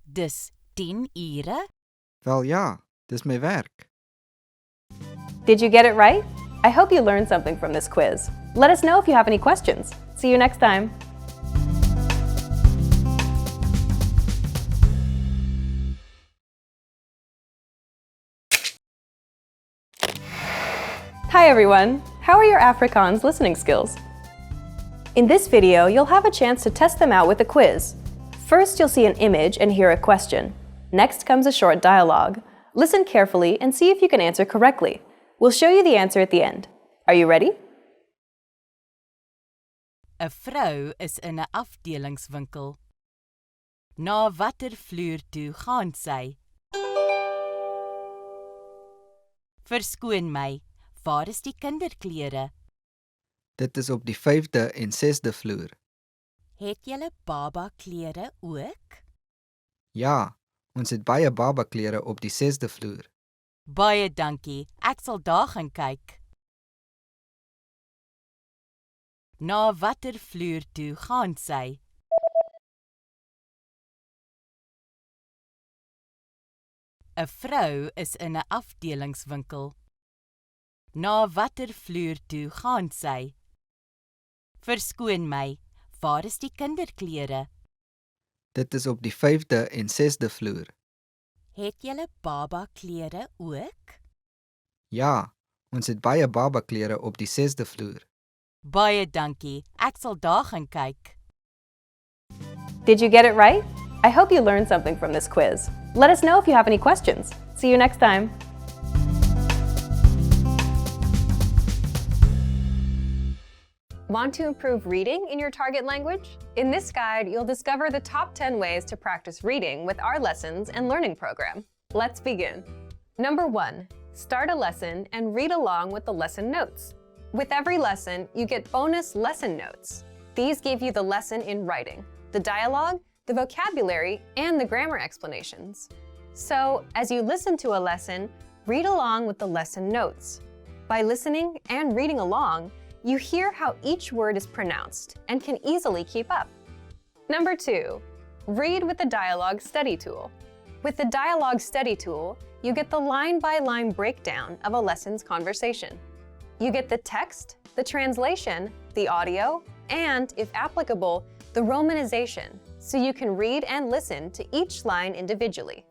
Dis 10 ure? Wel ja, Dis my werk. Did you get it right? I hope you learned something from this quiz. Let us know if you have any questions. See you next time. Hi everyone! How are your Afrikaans listening skills? In this video, you'll have a chance to test them out with a quiz. First, you'll see an image and hear a question. Next comes a short dialogue. Listen carefully and see if you can answer correctly. We'll show you the answer at the end. Are you ready? 'n Vrou is in 'n afdelingswinkel. Na watter vloer toe gaan sy? Verskoon my, waar is die kinderklere? Dit is op die 5de en 6de vloer. Het julle baba klere ook? Ja, ons het baie babaklere op die 6de vloer. Baie dankie, ek sal daar gaan kyk. Na watter vloer toe gaan sy? ‘n Vrou is in 'n afdelingswinkel. Na watter vloer toe gaan sy? Verskoon my, waar is die kinderklere? Dit is op die 5de en 6de vloer. Het julle baba klere ook? Ja, ons het baie babaklere op die 6de vloer. Baie dankie, ek sal daar gaan kyk. Did you get it right? I hope you learned something from this quiz. Let us know if you have any questions. See you next time. Want to improve reading in your target language? In this guide, you'll discover the top 10 ways to practice reading with our lessons and learning program. Let's begin. Number 1, start a lesson and read along with the lesson notes. With every lesson, you get bonus lesson notes. These give you the lesson in writing, the dialogue, the vocabulary, and the grammar explanations. So, as you listen to a lesson, read along with the lesson notes. By listening and reading along, you hear how each word is pronounced and can easily keep up. Number 2, read with the dialogue study tool. With the dialogue study tool, you get the line-by-line breakdown of a lesson's conversation. You get the text, the translation, the audio, and, if applicable, the romanization, so you can read and listen to each line individually.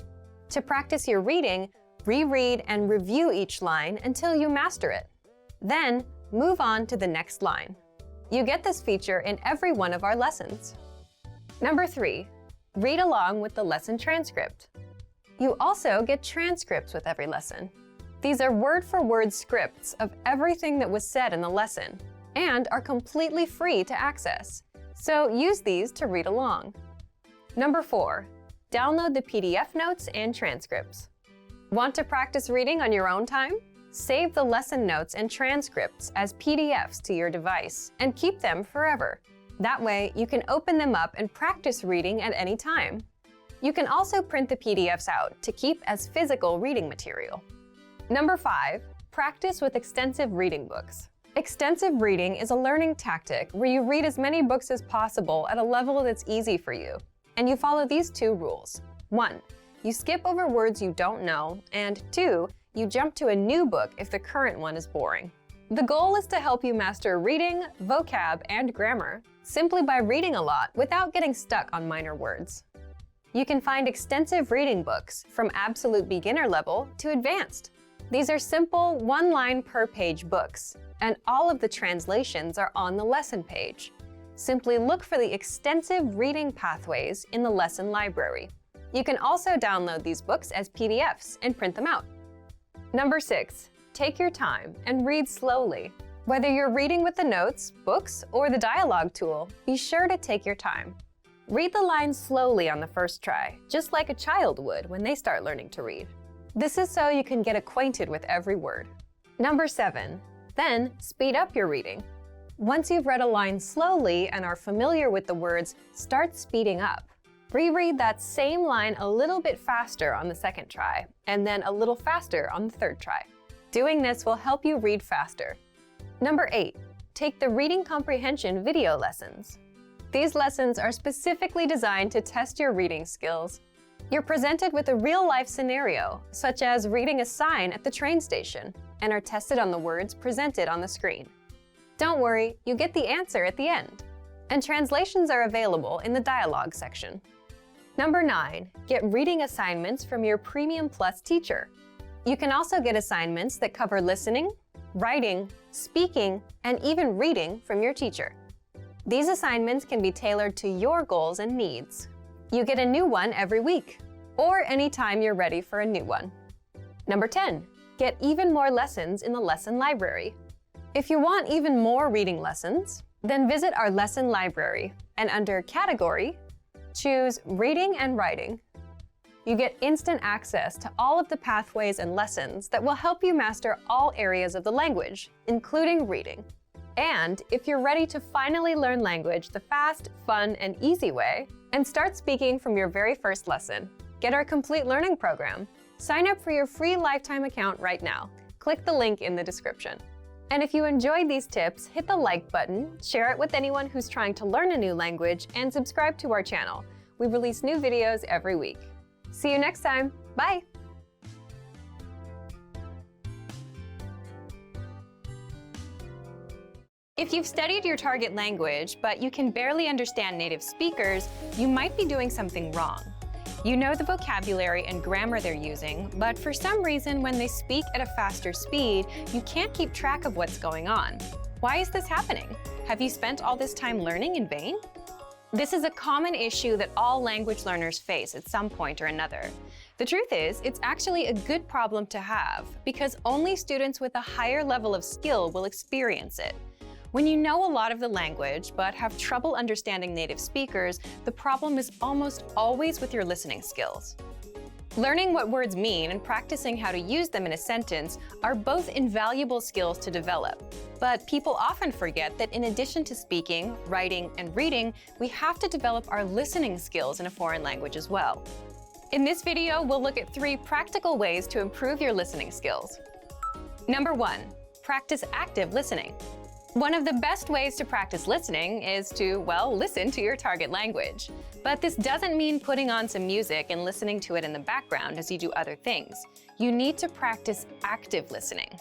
To practice your reading, reread and review each line until you master it. Then, move on to the next line. You get this feature in every one of our lessons. Number 3, read along with the lesson transcript. You also get transcripts with every lesson. These are word-for-word scripts of everything that was said in the lesson and are completely free to access, so use these to read along. Number 4, download the PDF notes and transcripts. Want to practice reading on your own time? Save the lesson notes and transcripts as PDFs to your device and keep them forever. That way, you can open them up and practice reading at any time. You can also print the PDFs out to keep as physical reading material. Number 5, practice with extensive reading books. Extensive reading is a learning tactic where you read as many books as possible at a level that's easy for you, and you follow these 2 rules. 1, you skip over words you don't know, and 2, you jump to a new book if the current one is boring. The goal is to help you master reading, vocab, and grammar simply by reading a lot without getting stuck on minor words. You can find extensive reading books from absolute beginner level to advanced. These are simple, one-line per page books, and all of the translations are on the lesson page. Simply look for the extensive reading pathways in the lesson library. You can also download these books as PDFs and print them out. Number 6, take your time and read slowly. Whether you're reading with the notes, books, or the dialogue tool, be sure to take your time. Read the lines slowly on the first try, just like a child would when they start learning to read. This is so you can get acquainted with every word. Number 7, then speed up your reading. Once you've read a line slowly and are familiar with the words, start speeding up. Reread that same line a little bit faster on the second try, and then a little faster on the third try. Doing this will help you read faster. Number 8, take the reading comprehension video lessons. These lessons are specifically designed to test your reading skills. You're presented with a real-life scenario, such as reading a sign at the train station, and are tested on the words presented on the screen. Don't worry, you get the answer at the end. And translations are available in the dialogue section. Number 9, get reading assignments from your Premium Plus teacher. You can also get assignments that cover listening, writing, speaking, and even reading from your teacher. These assignments can be tailored to your goals and needs. You get a new one every week, or anytime you're ready for a new one. Number 10, get even more lessons in the lesson library. If you want even more reading lessons, then visit our lesson library and under Category, choose Reading and Writing. You get instant access to all of the pathways and lessons that will help you master all areas of the language, including reading. And if you're ready to finally learn language the fast, fun, and easy way, and start speaking from your very first lesson, get our complete learning program. Sign up for your free lifetime account right now. Click the link in the description. And if you enjoyed these tips, hit the like button, share it with anyone who's trying to learn a new language, and subscribe to our channel. We release new videos every week. See you next time. Bye! If you've studied your target language, but you can barely understand native speakers, you might be doing something wrong. You know the vocabulary and grammar they're using, but for some reason, when they speak at a faster speed, you can't keep track of what's going on. Why is this happening? Have you spent all this time learning in vain? This is a common issue that all language learners face at some point or another. The truth is, it's actually a good problem to have, because only students with a higher level of skill will experience it. When you know a lot of the language but have trouble understanding native speakers, the problem is almost always with your listening skills. Learning what words mean and practicing how to use them in a sentence are both invaluable skills to develop. But people often forget that in addition to speaking, writing, and reading, we have to develop our listening skills in a foreign language as well. In this video, we'll look at 3 practical ways to improve your listening skills. Number 1, practice active listening. One of the best ways to practice listening is to, well, listen to your target language. But this doesn't mean putting on some music and listening to it in the background as you do other things. You need to practice active listening.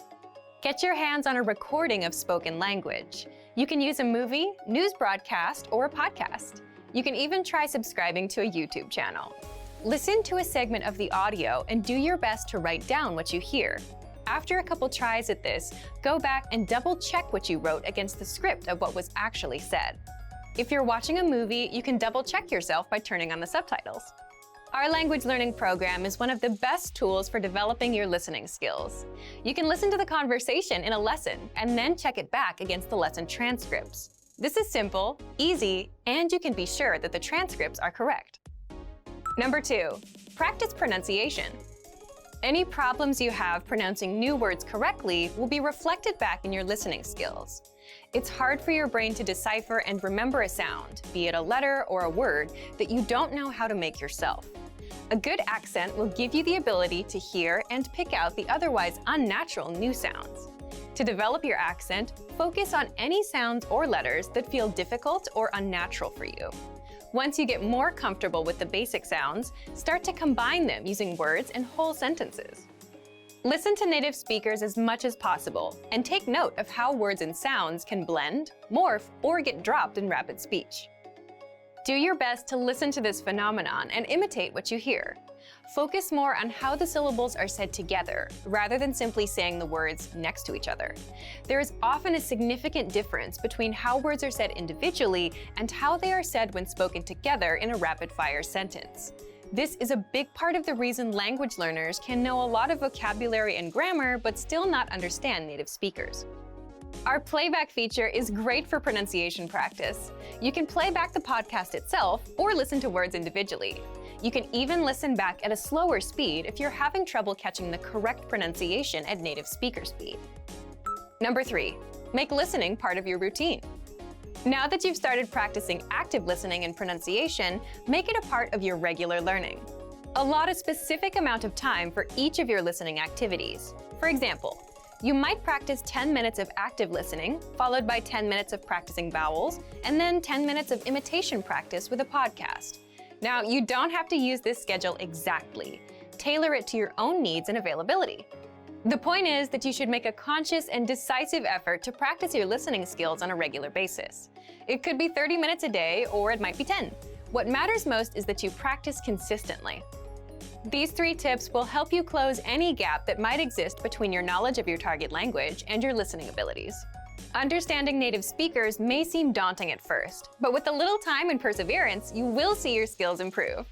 Get your hands on a recording of spoken language. You can use a movie, news broadcast, or a podcast. You can even try subscribing to a YouTube channel. Listen to a segment of the audio and do your best to write down what you hear. After a couple tries at this, go back and double-check what you wrote against the script of what was actually said. If you're watching a movie, you can double-check yourself by turning on the subtitles. Our language learning program is one of the best tools for developing your listening skills. You can listen to the conversation in a lesson and then check it back against the lesson transcripts. This is simple, easy, and you can be sure that the transcripts are correct. Number 2, practice pronunciation. Any problems you have pronouncing new words correctly will be reflected back in your listening skills. It's hard for your brain to decipher and remember a sound, be it a letter or a word, that you don't know how to make yourself. A good accent will give you the ability to hear and pick out the otherwise unnatural new sounds. To develop your accent, focus on any sounds or letters that feel difficult or unnatural for you. Once you get more comfortable with the basic sounds, start to combine them using words and whole sentences. Listen to native speakers as much as possible, and take note of how words and sounds can blend, morph, or get dropped in rapid speech. Do your best to listen to this phenomenon and imitate what you hear. Focus more on how the syllables are said together, rather than simply saying the words next to each other. There is often a significant difference between how words are said individually and how they are said when spoken together in a rapid-fire sentence. This is a big part of the reason language learners can know a lot of vocabulary and grammar but still not understand native speakers. Our playback feature is great for pronunciation practice. You can play back the podcast itself or listen to words individually. You can even listen back at a slower speed if you're having trouble catching the correct pronunciation at native speaker speed. Number 3, make listening part of your routine. Now that you've started practicing active listening and pronunciation, make it a part of your regular learning. Allot a specific amount of time for each of your listening activities. For example, you might practice 10 minutes of active listening, followed by 10 minutes of practicing vowels, and then 10 minutes of imitation practice with a podcast. Now, you don't have to use this schedule exactly. Tailor it to your own needs and availability. The point is that you should make a conscious and decisive effort to practice your listening skills on a regular basis. It could be 30 minutes a day, or it might be 10. What matters most is that you practice consistently. These 3 tips will help you close any gap that might exist between your knowledge of your target language and your listening abilities. Understanding native speakers may seem daunting at first, but with a little time and perseverance, you will see your skills improve.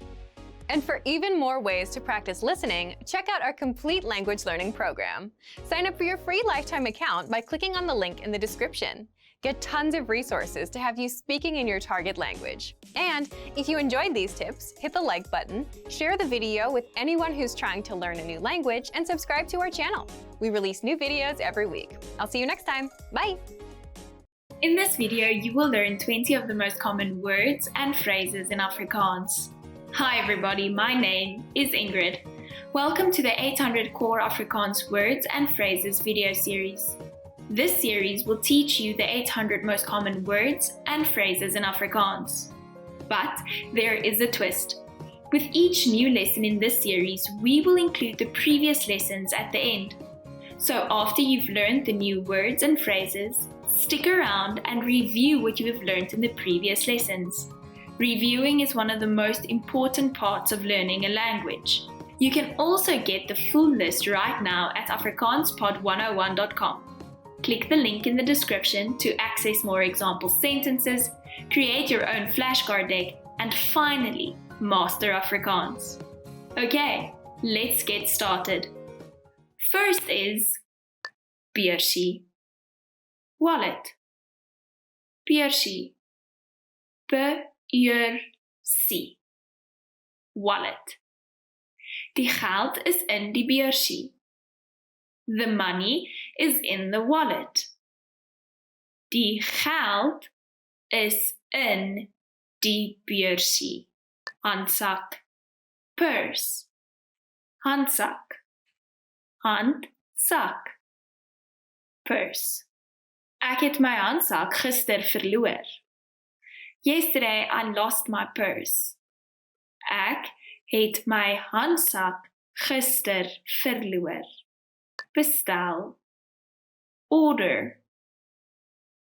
And for even more ways to practice listening, check out our complete language learning program. Sign up for your free lifetime account by clicking on the link in the description. Get tons of resources to have you speaking in your target language. And if you enjoyed these tips, hit the like button, share the video with anyone who's trying to learn a new language, and subscribe to our channel. We release new videos every week. I'll see you next time. Bye! In this video, you will learn 20 of the most common words and phrases in Afrikaans. Hi everybody, my name is Ingrid. Welcome to the 800 Core Afrikaans Words and Phrases video series. This series will teach you the 800 most common words and phrases in Afrikaans. But there is a twist. With each new lesson in this series, we will include the previous lessons at the end. So after you've learned the new words and phrases, stick around and review what you have learned in the previous lessons. Reviewing is one of the most important parts of learning a language. You can also get the full list right now at afrikaanspod101.com. Click the link in the description to access more example sentences, create your own flashcard deck, and finally, master Afrikaans. Okay, let's get started. First is beursie, wallet, beursie, beursie, wallet. Die geld is in die beursie. The money is in the wallet. Die geld is in die beursie. Handsak, purse. Handsak, handsak, purse. Ek het my handsak gister verloor. Yesterday I lost my purse. Ek het my handsak gister verloor. Bestel, order,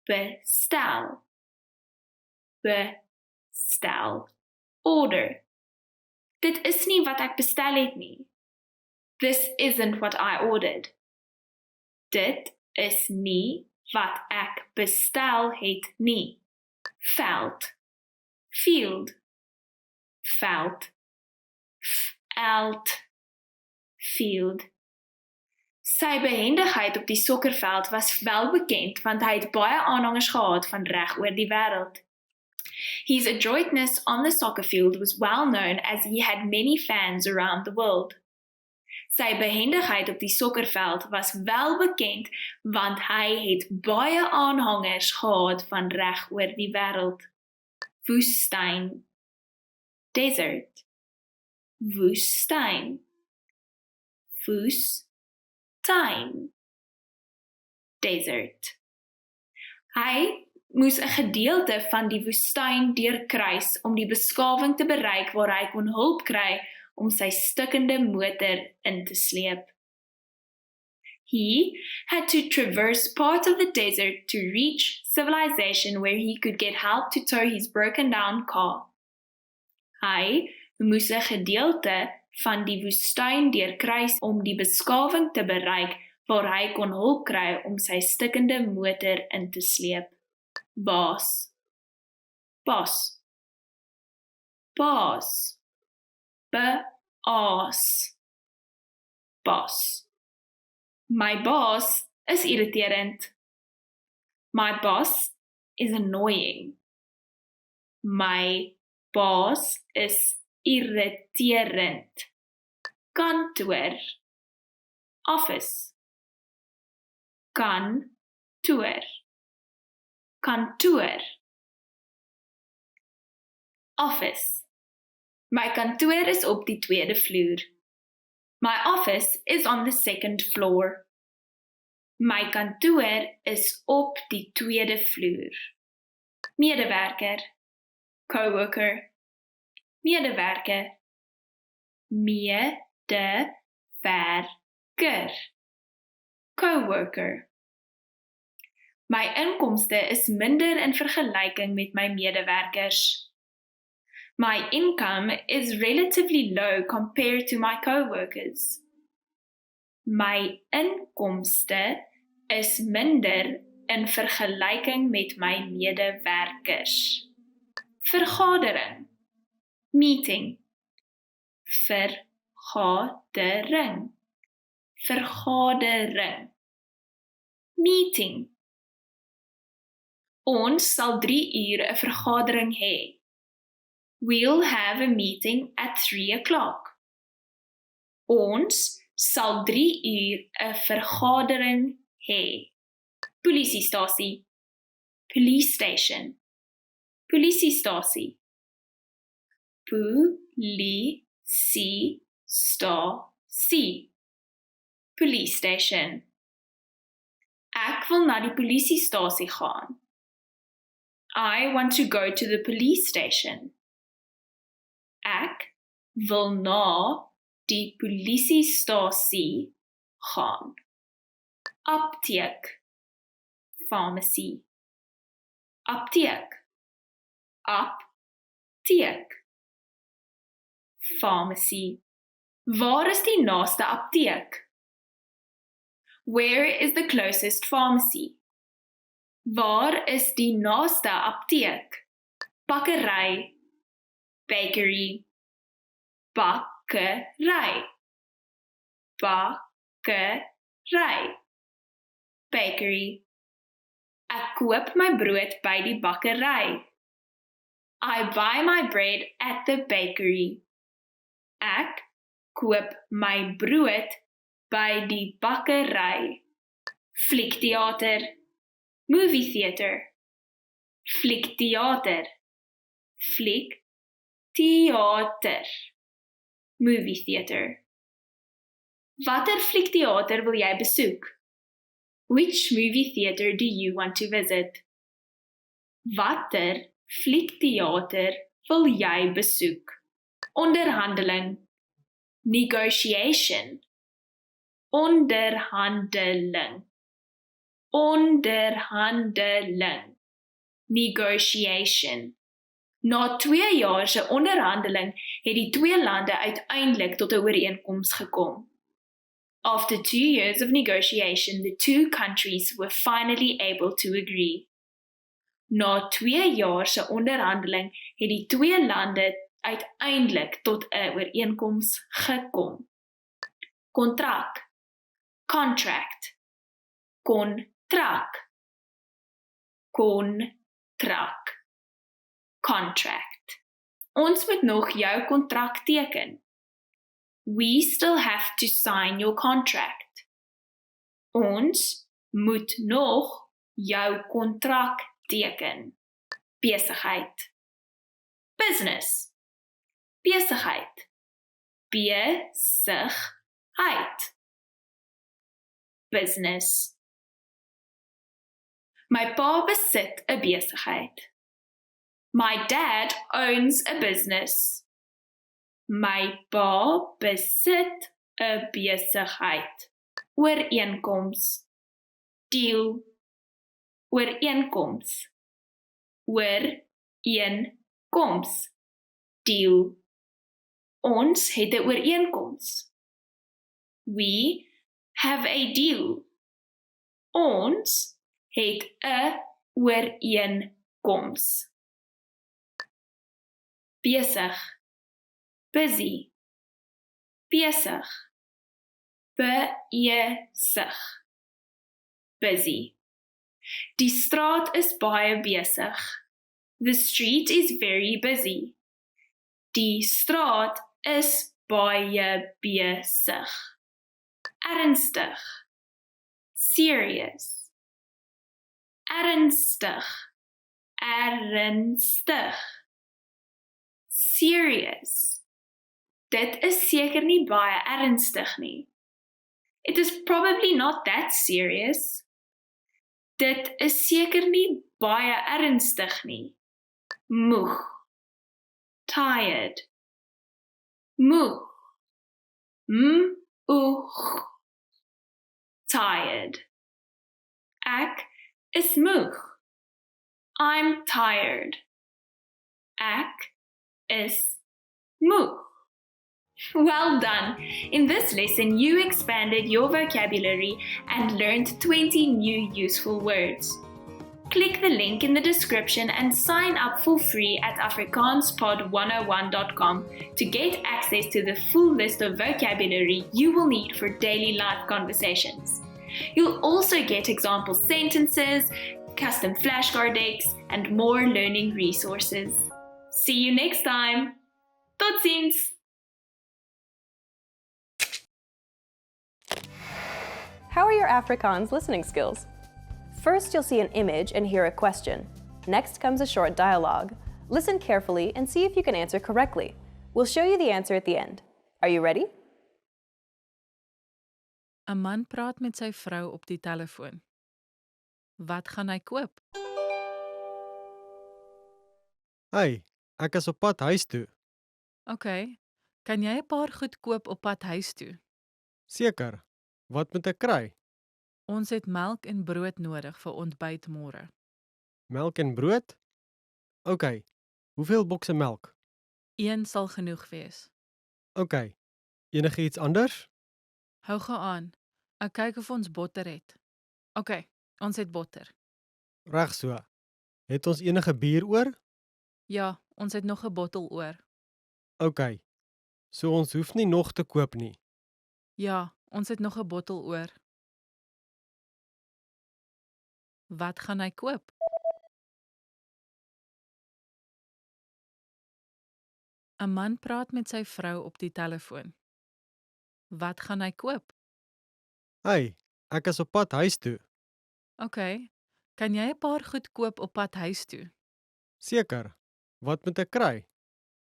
bestel, bestel, order. Dit is nie wat ek bestel het nie. This isn't what I ordered. Dit is nie wat ek bestel het nie. Veld, field, veld, veld, field. Sy behendigheid op die sokkerveld was wel bekend want hy het baie aanhangers gehad van reg oor die wêreld. His adroitness on the soccer field was well known as he had many fans around the world. Sy behendigheid op die sokkerveld was wel bekend want hy het baie aanhangers gehad van reg oor die wêreld. Woestyn, desert, woestyn, woestyn, desert. Hy moes 'n gedeelte van die woestyn deurkruis om die beskawing te bereik waar hy kon hulp kry om sy stikkende motor in te sleep. He had to traverse part of the desert to reach civilization where he could get help to tow his broken down car. Hy moes 'n gedeelte van die woestyn deurkruis om die beskawing te bereik waar hy kon hulp kry om sy stikkende motor in te sleep. Baas, bos, baas, baas, boss. My boss is irriterend. My boss is annoying. My boss is irriterend. Kantoor, office. Kantoor, kantoor. Office. My kantoor is op die tweede vloer. My office is on the second floor. My kantoor is op die tweede vloer. Medewerker, coworker. medewerker, medewerker, coworker. My inkomste is minder in vergelyking met my medewerkers. My income is relatively low compared to my coworkers. My inkomste is minder in vergelyking met my medewerkers. Vergadering, meeting, vergadering, vergadering, meeting. Ons sal 3 uur 'n vergadering hê. We'll have a meeting at 3 o'clock. Ons sal 3 uur 'n vergadering hê. Polisiestasie, police station, polisiestasie, polisiestasie, police station. Ek wil na die polisiestasie gaan. I want to go to the police station. Ek wil na die polisiestasie gaan. Apteek, pharmacy, apteek, apteek, pharmacy. Waar is die naaste apteek? Where is the closest pharmacy? Waar is die naaste apteek? Bakkery, bakery, bakkery, bakkery, bakery. Ek koop my brood by die bakkery. I buy my bread at the bakery. Ek koop my brood by die bakkery. Fliektheater, movie theater, fliektheater, fliektheater, movie theater. Watter fliektheater wil jy besoek? Which movie theater do you want to visit? Watter fliektheater wil jy besoek? Onderhandeling, negotiation, onderhandeling, onderhandeling, negotiation. Na 2 jaar se onderhandeling het die 2 lande uiteindelik tot 'n ooreenkoms gekom. After 2 years of negotiation, the 2 countries were finally able to agree. Na 2 jaar se onderhandeling het die 2 lande uiteindelik tot 'n ooreenkoms gekom. Kontrak, contract, kontrak, kontrak, contract. Ons moet nog jou kontrak teken. We still have to sign your contract. Ons moet nog jou kontrak teken. Besigheid, business, besigheid, besigheid, business. My pa besit 'n besigheid. My dad owns a business. My pa besit 'n besigheid. Ooreenkoms, deal, ooreenkoms, ooreenkoms, deal. Ons het 'n ooreenkoms. We have a deal. Ons het 'n ooreenkoms. Besig, busy, besig, besig, busy. Die straat is baie besig. The street is very busy. Die straat is baie besig. Ernstig, serious, ernstig, ernstig, serious. Dit is seker nie baie ernstig nie. It is probably not that serious. Dit is seker nie baie ernstig nie. Moeg, tired, moeg, moeg, tired. Ek is moeg. I'm tired. Ek is moeg. Well done! In this lesson, you expanded your vocabulary and learned 20 new useful words. Click the link in the description and sign up for free at afrikaanspod101.com to get access to the full list of vocabulary you will need for daily life conversations. You'll also get example sentences, custom flashcard decks, and more learning resources. See you next time! Tot ziens! How are your Afrikaans listening skills? First, you'll see an image and hear a question. Next comes a short dialogue. Listen carefully and see if you can answer correctly. We'll show you the answer at the end. Are you ready? 'n Man praat met sy vrou op die telefoon. Wat gaan hy koop? Hey, ek is op pad huis toe. OK, kan jy 'n paar goed koop op pad huis toe? Seker. Wat moet ek kry? Ons het melk en brood nodig vir ontbyt môre. Melk en brood? OK. Hoeveel bokse melk? 1 sal genoeg wees. OK. Enigiets anders? Hou gou aan. Ek kyk of ons botter het. OK, ons het botter. Reg so. Het ons enige bier oor? Ja, ons het nog 'n bottel oor. OK. So ons hoef nie nog te koop nie. Ja, ons het nog 'n bottel oor. Wat gaan hy koop? ‘n Man praat met sy vrou op die telefoon. Wat gaan hy koop? Hey, ek is op pad huis toe. OK, kan jy 'n paar goed koop op pad huis toe? Seker. Wat moet ek kry?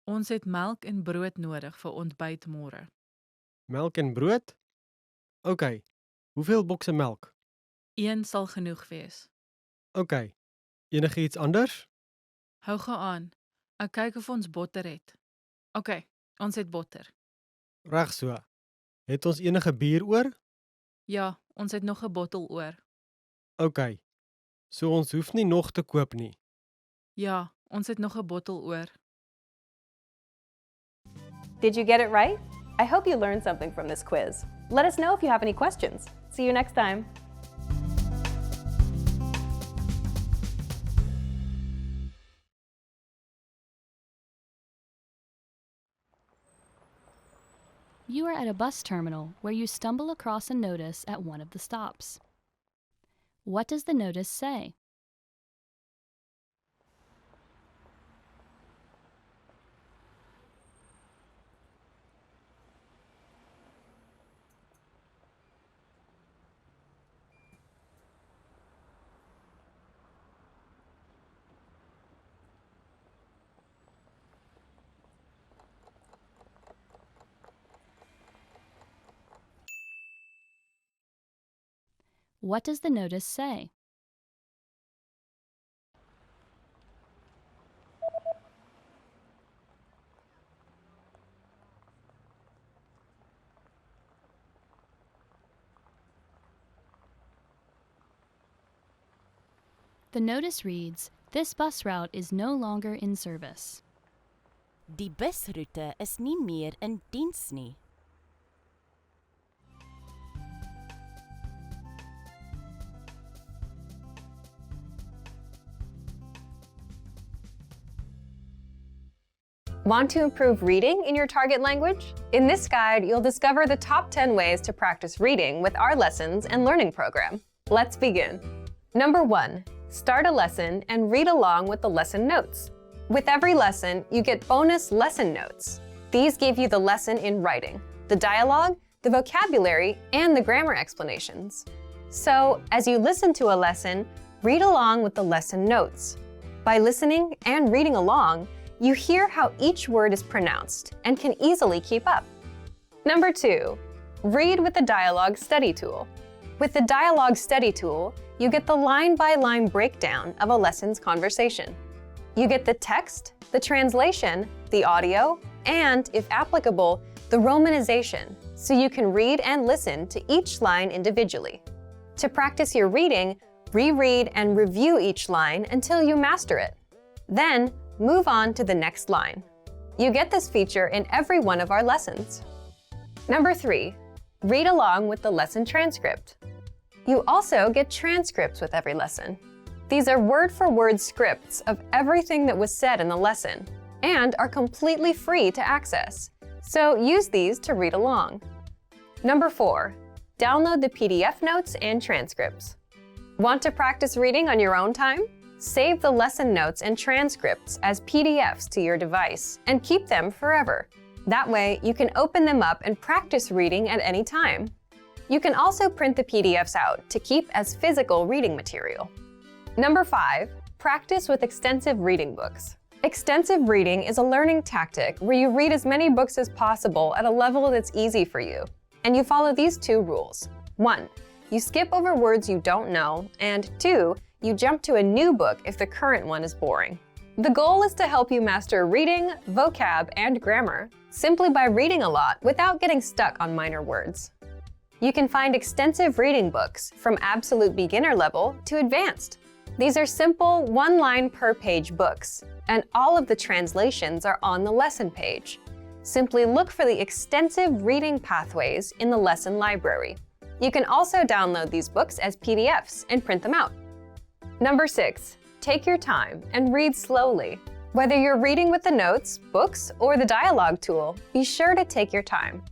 Ons het melk en brood nodig vir ontbyt môre. Melk en brood? OK. Hoeveel bokse melk? 1 sal genoeg wees. OK. Enigiets anders? Hou gou aan. Ek kyk of ons botter het. OK, ons het botter. Reg so. Het ons enige bier oor? Ja, ons het nog 'n bottel oor. OK. So ons hoef nie nog te koop nie. Ja, ons het nog 'n bottel oor. Did you get it right? I hope you learned something from this quiz. Let us know if you have any questions. See you next time. You are at a bus terminal where you stumble across a notice at one of the stops. What does the notice say? What does the notice say? The notice reads, "This bus route is no longer in service." Die busroete is nie meer in diens nie. Want to improve reading in your target language? In this guide, you'll discover the top 10 ways to practice reading with our lessons and learning program. Let's begin. Number 1, start a lesson and read along with the lesson notes. With every lesson, you get bonus lesson notes. These give you the lesson in writing, the dialogue, the vocabulary, and the grammar explanations. So, as you listen to a lesson, read along with the lesson notes. By listening and reading along, you hear how each word is pronounced and can easily keep up. Number 2, read with the dialogue study tool. With the dialogue study tool, you get the line-by-line breakdown of a lesson's conversation. You get the text, the translation, the audio, and, if applicable, the romanization, so you can read and listen to each line individually. To practice your reading, reread and review each line until you master it. Then, move on to the next line. You get this feature in every one of our lessons. Number 3, read along with the lesson transcript. You also get transcripts with every lesson. These are word-for-word scripts of everything that was said in the lesson and are completely free to access, so use these to read along. Number 4, download the PDF notes and transcripts. Want to practice reading on your own time? Save the lesson notes and transcripts as PDFs to your device and keep them forever. That way, you can open them up and practice reading at any time. You can also print the PDFs out to keep as physical reading material. Number 5, practice with extensive reading books. Extensive reading is a learning tactic where you read as many books as possible at a level that's easy for you, and you follow these 2 rules. 1, you skip over words you don't know, and 2, you jump to a new book if the current one is boring. The goal is to help you master reading, vocab, and grammar simply by reading a lot without getting stuck on minor words. You can find extensive reading books from absolute beginner level to advanced. These are simple, one-line per page books, and all of the translations are on the lesson page. Simply look for the extensive reading pathways in the lesson library. You can also download these books as PDFs and print them out. Number 6, take your time and read slowly. Whether you're reading with the notes, books, or the dialogue tool, be sure to take your time.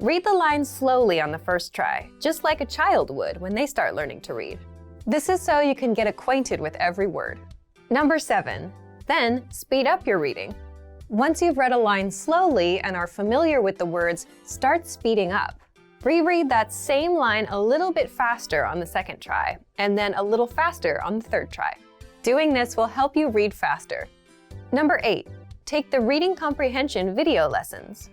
Read the lines slowly on the first try, just like a child would when they start learning to read. This is so you can get acquainted with every word. Number 7, then speed up your reading. Once you've read a line slowly and are familiar with the words, start speeding up. Reread that same line a little bit faster on the second try, and then a little faster on the third try. Doing this will help you read faster. Number 8, take the reading comprehension video lessons.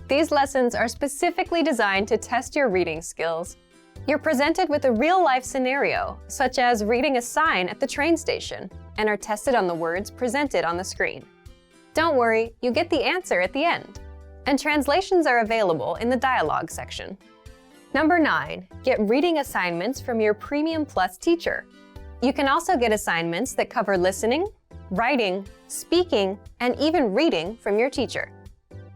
These lessons are specifically designed to test your reading skills. You're presented with a real-life scenario, such as reading a sign at the train station, and are tested on the words presented on the screen. Don't worry, you get the answer at the end. And translations are available in the dialogue section. Number 9, get reading assignments from your Premium Plus teacher. You can also get assignments that cover listening, writing, speaking, and even reading from your teacher.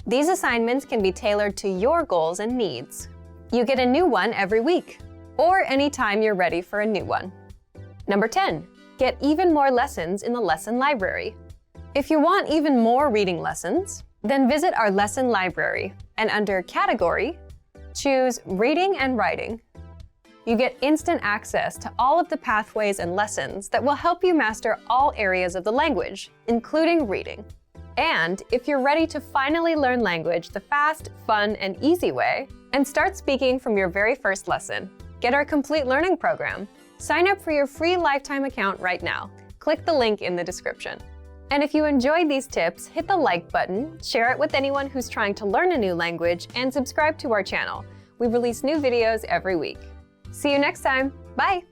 These assignments can be tailored to your goals and needs. You get a new one every week, or anytime you're ready for a new one. Number 10, get even more lessons in the lesson library. If you want even more reading lessons, then visit our lesson library, and under Category, choose Reading and Writing. You get instant access to all of the pathways and lessons that will help you master all areas of the language, including reading. And if you're ready to finally learn language the fast, fun, and easy way, and start speaking from your very first lesson, get our complete learning program. Sign up for your free lifetime account right now. Click the link in the description. And if you enjoyed these tips, hit the like button, share it with anyone who's trying to learn a new language, and subscribe to our channel. We release new videos every week. See you next time. Bye!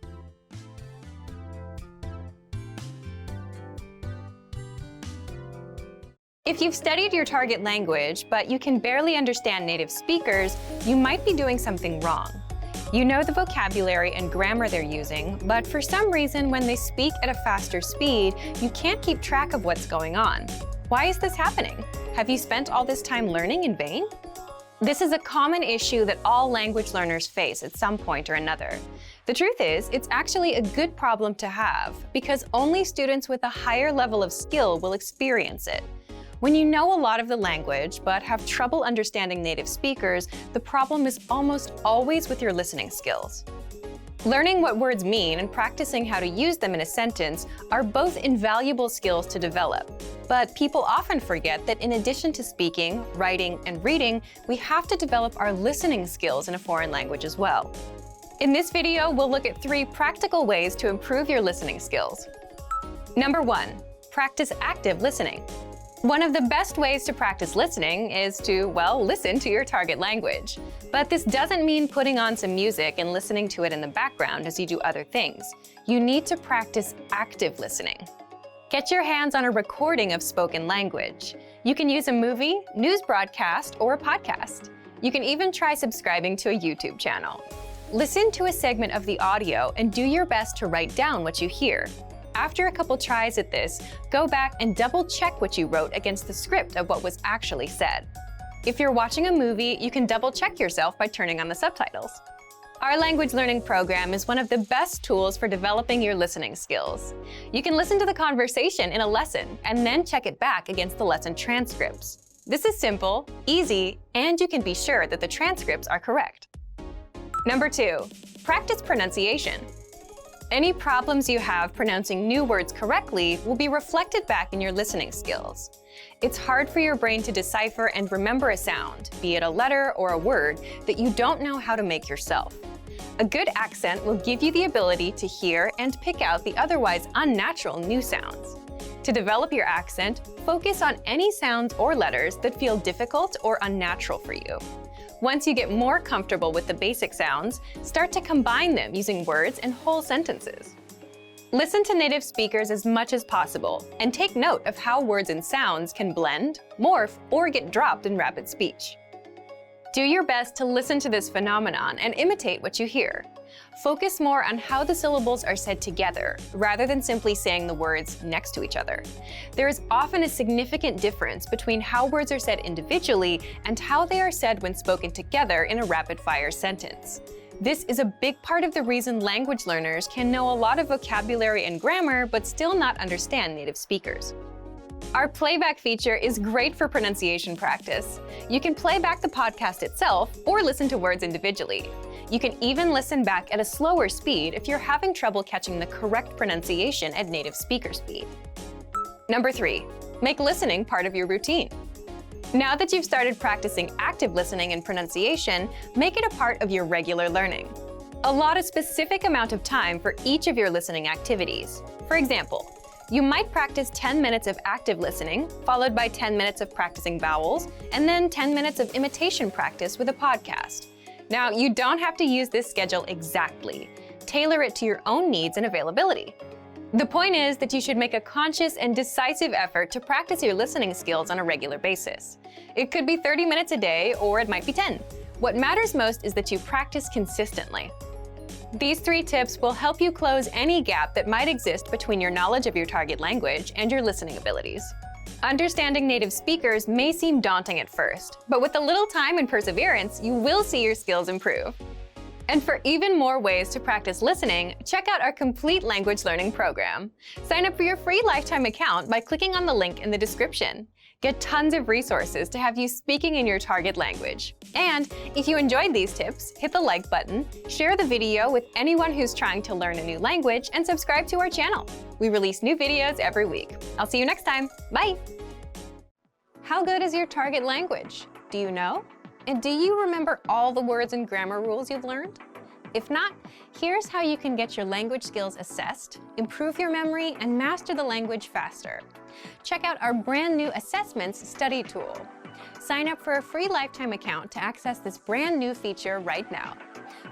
If you've studied your target language, but you can barely understand native speakers, you might be doing something wrong. You know the vocabulary and grammar they're using, but for some reason, when they speak at a faster speed, you can't keep track of what's going on. Why is this happening? Have you spent all this time learning in vain? This is a common issue that all language learners face at some point or another. The truth is, it's actually a good problem to have, because only students with a higher level of skill will experience it. When you know a lot of the language, but have trouble understanding native speakers, the problem is almost always with your listening skills. Learning what words mean and practicing how to use them in a sentence are both invaluable skills to develop. But people often forget that in addition to speaking, writing, and reading, we have to develop our listening skills in a foreign language as well. In this video, we'll look at 3 practical ways to improve your listening skills. Number 1, practice active listening. One of the best ways to practice listening is to, well, listen to your target language. But this doesn't mean putting on some music and listening to it in the background as you do other things. You need to practice active listening. Get your hands on a recording of spoken language. You can use a movie, news broadcast, or a podcast. You can even try subscribing to a YouTube channel. Listen to a segment of the audio and do your best to write down what you hear. After a couple tries at this, go back and double-check what you wrote against the script of what was actually said. If you're watching a movie, you can double-check yourself by turning on the subtitles. Our language learning program is one of the best tools for developing your listening skills. You can listen to the conversation in a lesson and then check it back against the lesson transcripts. This is simple, easy, and you can be sure that the transcripts are correct. Number 2, practice pronunciation. Any problems you have pronouncing new words correctly will be reflected back in your listening skills. It's hard for your brain to decipher and remember a sound, be it a letter or a word, that you don't know how to make yourself. A good accent will give you the ability to hear and pick out the otherwise unnatural new sounds. To develop your accent, focus on any sounds or letters that feel difficult or unnatural for you. Once you get more comfortable with the basic sounds, start to combine them using words and whole sentences. Listen to native speakers as much as possible and take note of how words and sounds can blend, morph, or get dropped in rapid speech. Do your best to listen to this phenomenon and imitate what you hear. Focus more on how the syllables are said together, rather than simply saying the words next to each other. There is often a significant difference between how words are said individually and how they are said when spoken together in a rapid-fire sentence. This is a big part of the reason language learners can know a lot of vocabulary and grammar but still not understand native speakers. Our playback feature is great for pronunciation practice. You can play back the podcast itself or listen to words individually. You can even listen back at a slower speed if you're having trouble catching the correct pronunciation at native speaker speed. Number 3, make listening part of your routine. Now that you've started practicing active listening and pronunciation, make it a part of your regular learning. Allot a specific amount of time for each of your listening activities. For example, you might practice 10 minutes of active listening, followed by 10 minutes of practicing vowels, and then 10 minutes of imitation practice with a podcast. Now, you don't have to use this schedule exactly. Tailor it to your own needs and availability. The point is that you should make a conscious and decisive effort to practice your listening skills on a regular basis. It could be 30 minutes a day, or it might be 10. What matters most is that you practice consistently. These 3 tips will help you close any gap that might exist between your knowledge of your target language and your listening abilities. Understanding native speakers may seem daunting at first, but with a little time and perseverance, you will see your skills improve. And for even more ways to practice listening, check out our complete language learning program. Sign up for your free lifetime account by clicking on the link in the description. Get tons of resources to have you speaking in your target language. And if you enjoyed these tips, hit the like button, share the video with anyone who's trying to learn a new language, and subscribe to our channel. We release new videos every week. I'll see you next time. Bye! How good is your target language? Do you know? And do you remember all the words and grammar rules you've learned? If not, here's how you can get your language skills assessed, improve your memory, and master the language faster. Check out our brand new Assessments study tool. Sign up for a free lifetime account to access this brand new feature right now.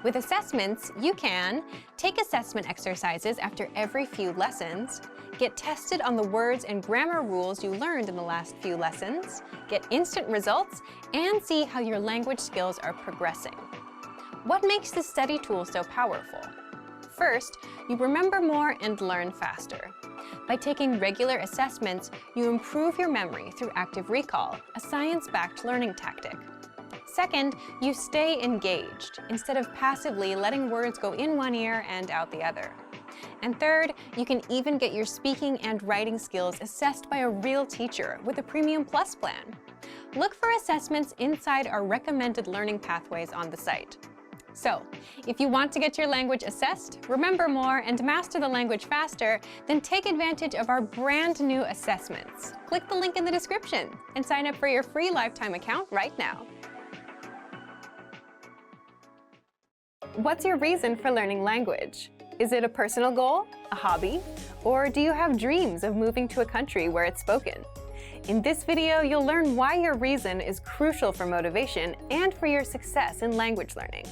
With Assessments, you can take assessment exercises after every few lessons, get tested on the words and grammar rules you learned in the last few lessons, get instant results, and see how your language skills are progressing. What makes this study tool so powerful? First, you remember more and learn faster. By taking regular assessments, you improve your memory through active recall, a science-backed learning tactic. Second, you stay engaged instead of passively letting words go in one ear and out the other. And third, you can even get your speaking and writing skills assessed by a real teacher with a Premium Plus plan. Look for assessments inside our recommended learning pathways on the site. So, if you want to get your language assessed, remember more, and master the language faster, then take advantage of our brand new assessments. Click the link in the description and sign up for your free lifetime account right now. What's your reason for learning language? Is it a personal goal, a hobby, or do you have dreams of moving to a country where it's spoken? In this video, you'll learn why your reason is crucial for motivation and for your success in language learning.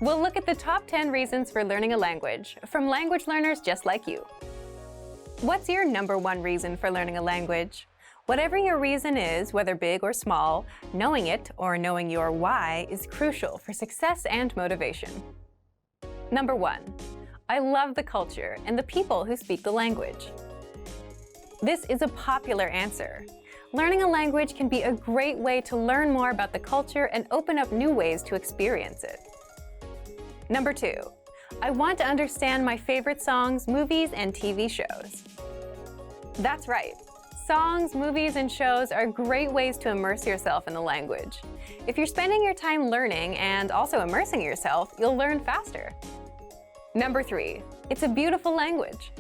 We'll look at the top 10 reasons for learning a language from language learners just like you. What's your number one reason for learning a language? Whatever your reason is, whether big or small, knowing it or knowing your why is crucial for success and motivation. Number 1. I love the culture and the people who speak the language. This is a popular answer. Learning a language can be a great way to learn more about the culture and open up new ways to experience it. Number 2. I want to understand my favorite songs, movies, and TV shows. That's right. Songs, movies, and shows are great ways to immerse yourself in the language. If you're spending your time learning and also immersing yourself, you'll learn faster. Number 3. It's a beautiful language.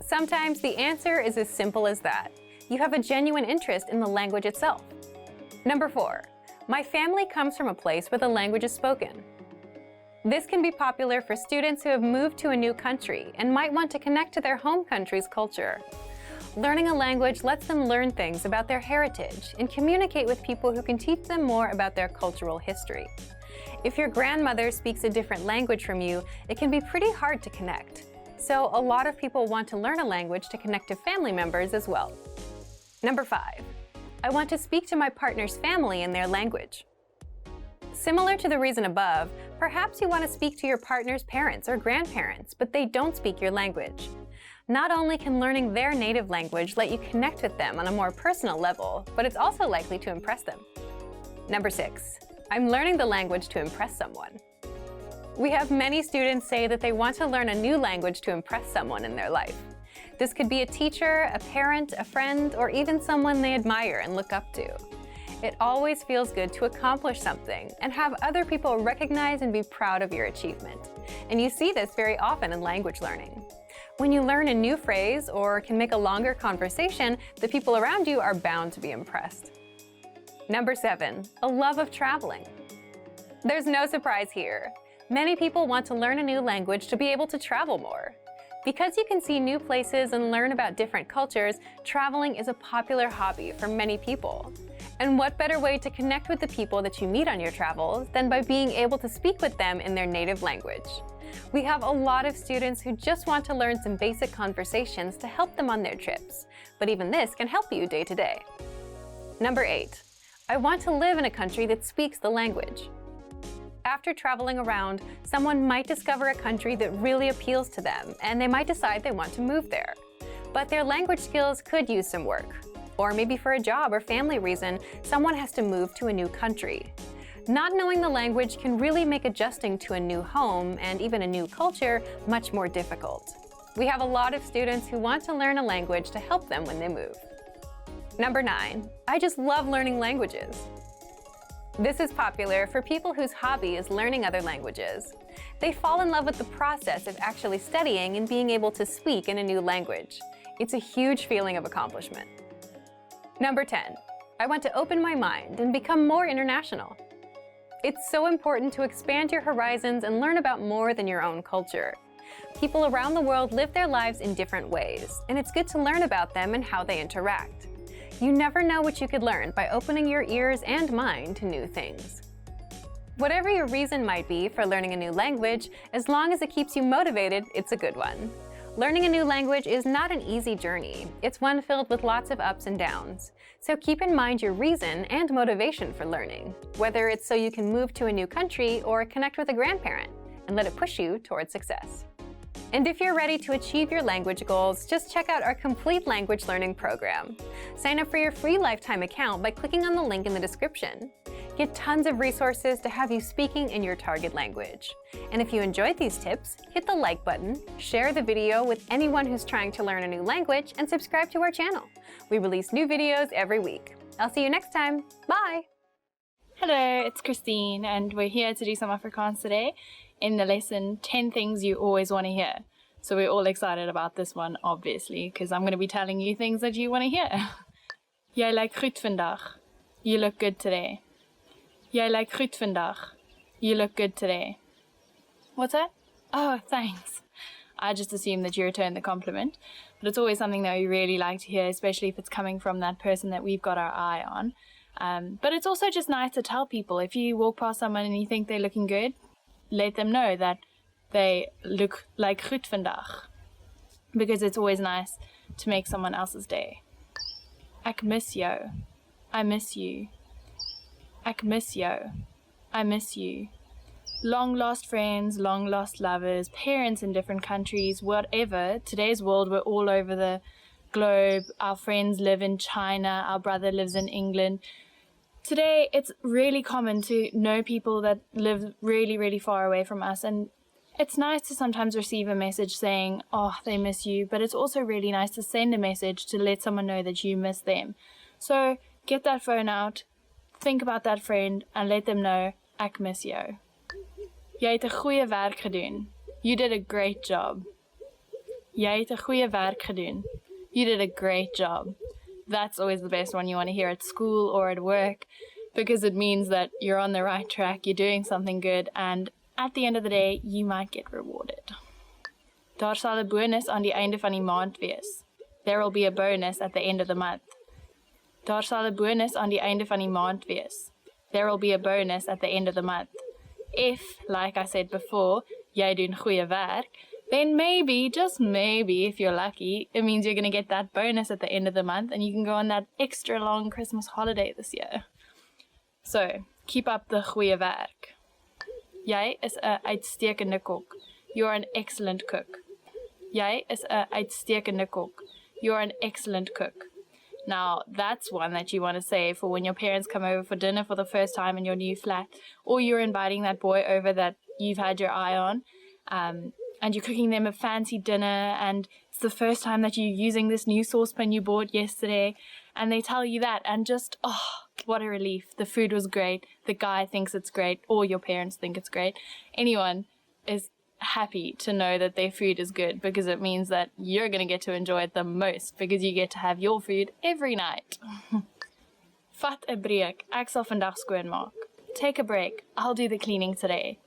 Sometimes the answer is as simple as that. You have a genuine interest in the language itself. Number 4. My family comes from a place where the language is spoken. This can be popular for students who have moved to a new country and might want to connect to their home country's culture. Learning a language lets them learn things about their heritage and communicate with people who can teach them more about their cultural history. If your grandmother speaks a different language from you, it can be pretty hard to connect. So a lot of people want to learn a language to connect to family members as well. Number 5. I want to speak to my partner's family in their language. Similar to the reason above, perhaps you want to speak to your partner's parents or grandparents, but they don't speak your language. Not only can learning their native language let you connect with them on a more personal level, but it's also likely to impress them. Number 6. I'm learning the language to impress someone. We have many students say that they want to learn a new language to impress someone in their life. This could be a teacher, a parent, a friend, or even someone they admire and look up to. It always feels good to accomplish something and have other people recognize and be proud of your achievement. And you see this very often in language learning. When you learn a new phrase or can make a longer conversation, the people around you are bound to be impressed. Number 7, a love of traveling. There's no surprise here. Many people want to learn a new language to be able to travel more. Because you can see new places and learn about different cultures, traveling is a popular hobby for many people. And what better way to connect with the people that you meet on your travels than by being able to speak with them in their native language? We have a lot of students who just want to learn some basic conversations to help them on their trips, but even this can help you day to day. Number 8. I want to live in a country that speaks the language. After traveling around, someone might discover a country that really appeals to them, and they might decide they want to move there. But their language skills could use some work. Or maybe for a job or family reason, someone has to move to a new country. Not knowing the language can really make adjusting to a new home and even a new culture much more difficult. We have a lot of students who want to learn a language to help them when they move. Number 9, I just love learning languages. This is popular for people whose hobby is learning other languages. They fall in love with the process of actually studying and being able to speak in a new language. It's a huge feeling of accomplishment. Number 10, I want to open my mind and become more international. It's so important to expand your horizons and learn about more than your own culture. People around the world live their lives in different ways, and it's good to learn about them and how they interact. You never know what you could learn by opening your ears and mind to new things. Whatever your reason might be for learning a new language, as long as it keeps you motivated, it's a good one. Learning a new language is not an easy journey. It's one filled with lots of ups and downs. So keep in mind your reason and motivation for learning, whether it's so you can move to a new country or connect with a grandparent, and let it push you towards success. And if you're ready to achieve your language goals, just check out our complete language learning program. Sign up for your free lifetime account by clicking on the link in the description. Get tons of resources to have you speaking in your target language. And if you enjoyed these tips, hit the like button, share the video with anyone who's trying to learn a new language, and subscribe to our channel. We release new videos every week. I'll see you next time. Bye! Hello, it's Christine, and we're here to do some Afrikaans today in the lesson 10 Things You Always Want to Hear. So we're all excited about this one, obviously, because I'm going to be telling you things that you want to hear. Jy lyk goed vandag. You look good today. Jy lyk goed vandag. You look good today. What's that? Oh, thanks. I just assume that you return the compliment, but it's always something that we really like to hear, especially if it's coming from that person that we've got our eye on. But it's also just nice to tell people, if you walk past someone and you think they're looking good, let them know that they look like goed vandag. because it's always nice to make someone else's day. Ek mis jou. I miss you. Ek mis jou. I miss you. Long lost friends, long lost lovers, parents in different countries, whatever. Today's world, we're all over the globe. Our friends live in China. Our brother lives in England. Today, it's really common to know people that live really, really far away from us. And it's nice to sometimes receive a message saying, oh, they miss you. But it's also really nice to send a message to let someone know that you miss them. So get that phone out, think about that friend, and let them know, ek mis jou. Jy het 'n goeie werk gedoen. You did a great job. Jy het 'n goeie werk gedoen. You did a great job. That's always the best one you want to hear at school or at work, because it means that you're on the right track, you're doing something good, and at the end of the day, you might get rewarded. Daar sal 'n bonus aan die einde van die maand wees. There will be a bonus at the end of the month. Daar sal 'n bonus aan die einde van die maand wees. There will be a bonus at the end of the month. If, like I said before, jy doen goeie werk, then maybe, just maybe, if you're lucky, it means you're going to get that bonus at the end of the month and you can go on that extra long Christmas holiday this year. So, keep up the goeie werk. Jy is 'n uitstekende kok. You're an excellent cook. Jy is 'n uitstekende kok. You're an excellent cook. Now, that's one that you want to say for when your parents come over for dinner for the first time in your new flat, or you're inviting that boy over that you've had your eye on, and you're cooking them a fancy dinner, and it's the first time that you're using this new saucepan you bought yesterday, and they tell you that, and just, oh, what a relief. The food was great, the guy thinks it's great, or your parents think it's great. Anyone is happy to know that their food is good, because it means that you're going to get to enjoy it the most, because you get to have your food every night. Vat 'n breek, ek sal vandag skoonmaak. Take a break, I'll do the cleaning today.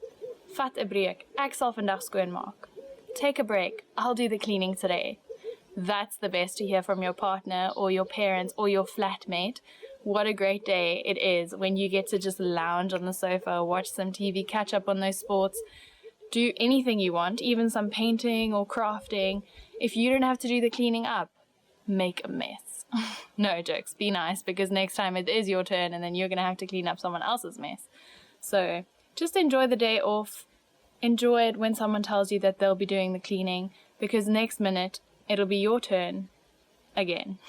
Vat 'n breek, ek sal vandag skoonmaak. Take a break, I'll do the cleaning today. That's the best to hear from your partner or your parents or your flatmate. What a great day it is when you get to just lounge on the sofa, watch some TV, catch up on those sports, do anything you want, even some painting or crafting. If you don't have to do the cleaning up, make a mess. No jokes, be nice, because next time it is your turn and then you're going to have to clean up someone else's mess. So just enjoy the day off. Enjoy it when someone tells you that they'll be doing the cleaning, because next minute it'll be your turn again.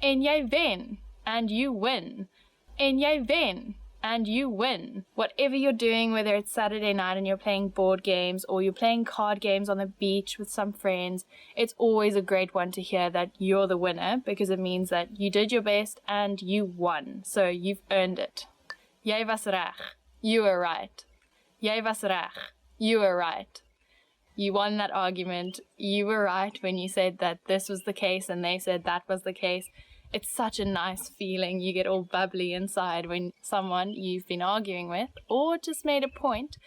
En jy wen, and you win. En jy wen, and you win. Whatever you're doing, whether it's Saturday night and you're playing board games or you're playing card games on the beach with some friends, it's always a great one to hear that you're the winner, because it means that you did your best and you won. So you've earned it. Jy was reg. You were right. Jy was reg. You were right. You won that argument. You were right when you said that this was the case and they said that was the case. It's such a nice feeling. You get all bubbly inside when someone you've been arguing with or just made a point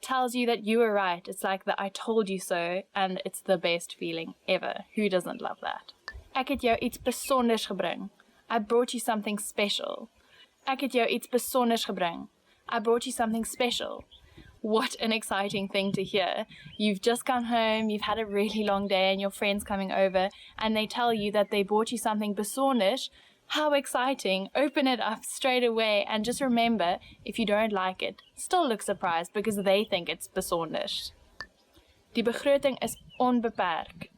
tells you that you were right. It's like the I told you so, and it's the best feeling ever. Who doesn't love that? Ek het jou iets besonders gebring. I brought you something special. Ek het jou iets besonders gebring. I brought you something special. What an exciting thing to hear. You've just come home, you've had a really long day, and your friend's coming over, and they tell you that they bought you something besonders. How exciting. Open it up straight away, and just remember, if you don't like it, still look surprised, because they think it's besonders. Die begroting is onbeperk.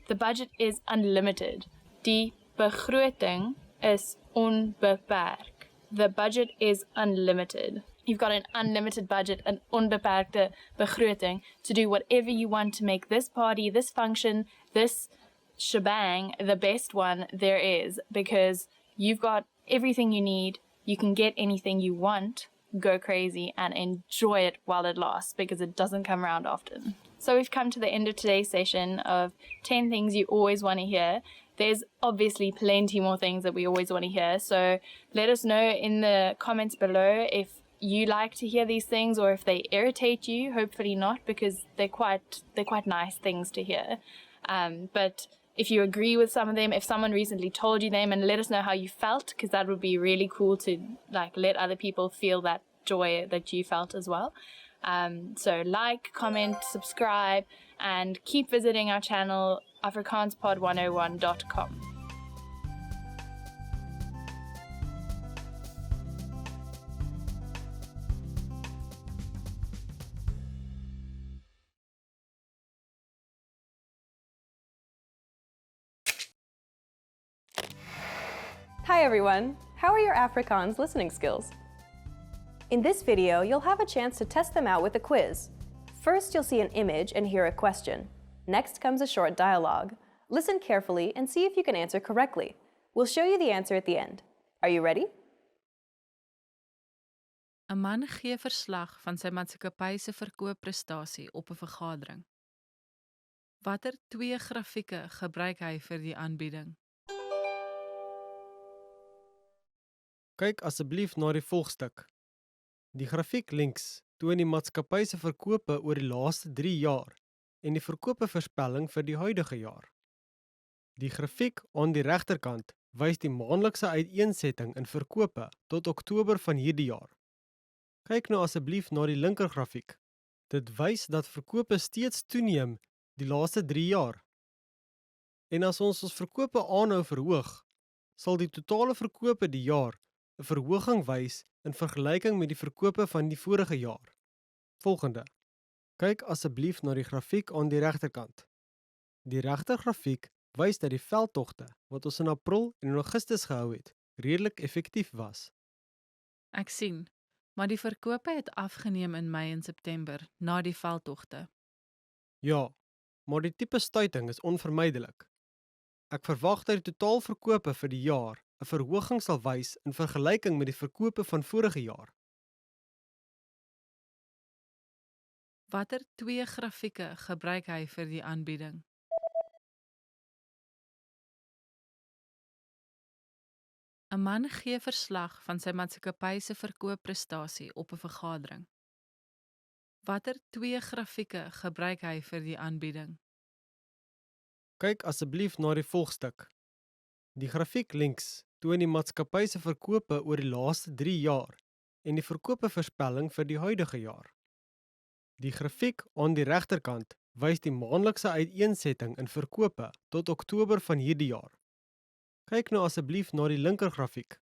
The budget is unlimited. Die begroting is onbeperk. The budget is unlimited. You've got an unlimited budget, an onbeperkte begroting, to do whatever you want to make this party, this function, this shebang the best one there is, because you've got everything you need. You can get anything you want. Go crazy and enjoy it while it lasts, because it doesn't come around often. So we've come to the end of today's session of 10 things you always want to hear. There's obviously plenty more things that we always want to hear, so let us know in the comments below if you like to hear these things or if they irritate you. Hopefully not, because they're quite nice things to hear. But if you agree with some of them, if someone recently told you them, and let us know how you felt, because that would be really cool to let other people feel that joy that you felt as well. So like, comment, subscribe, and keep visiting our channel, afrikaanspod101.com. Hi everyone! How are your Afrikaans listening skills? In this video, you'll have a chance to test them out with a quiz. First, you'll see an image and hear a question. Next comes a short dialogue. Listen carefully and see if you can answer correctly. We'll show you the answer at the end. Are you ready? 'n Man gee verslag van sy maatskappy se verkoopprestasie op 'n vergadering. Watter twee grafieke gebruik hy vir die aanbieding? Kyk asseblief na die volgstuk. Die grafiek links toon die maatskappy se verkope oor die laaste 3 jaar en die verkopevoorspelling vir die huidige jaar. Die grafiek aan die regterkant wys die maandelikse uiteensetting in verkope tot Oktober van hierdie jaar. Kyk nou asseblief na die linkergrafiek. Dit wys dat verkope steeds toeneem die laaste 3 jaar. En as ons verkope aanhou verhoog, sal die totale verkope die jaar 'n verhoging wys in vergelyking met die verkope van die vorige jaar. Volgende. Kyk asseblief na die grafiek aan die regterkant. Die regtergrafiek wys dat die veldtogte wat ons in April en in Augustus gehou het, redelik effektief was. Ek sien, maar die verkope het afgeneem in Mei en September na die veldtogte. Ja, maar die tipe stuiting is onvermydelik. Ek verwag dat die totaalverkope vir die jaar 'n verhoging sal wys in vergelyking met die verkope van vorige jaar. Watter twee grafieke gebruik hy vir die aanbieding? ‘n Man gee verslag van sy maatskappy se verkoopprestasie op 'n vergadering. Watter twee grafieke gebruik hy vir die aanbieding? Kyk asseblief na die volgstuk. Die grafiek links toon die maatskappy se verkope oor die laaste 3 jaar en die verkopevoorspelling vir die huidige jaar. Die grafiek aan die regterkant wys die maandelikse uiteensetting in verkope tot Oktober van hierdie jaar. Kyk nou asseblief na die linkergrafiek.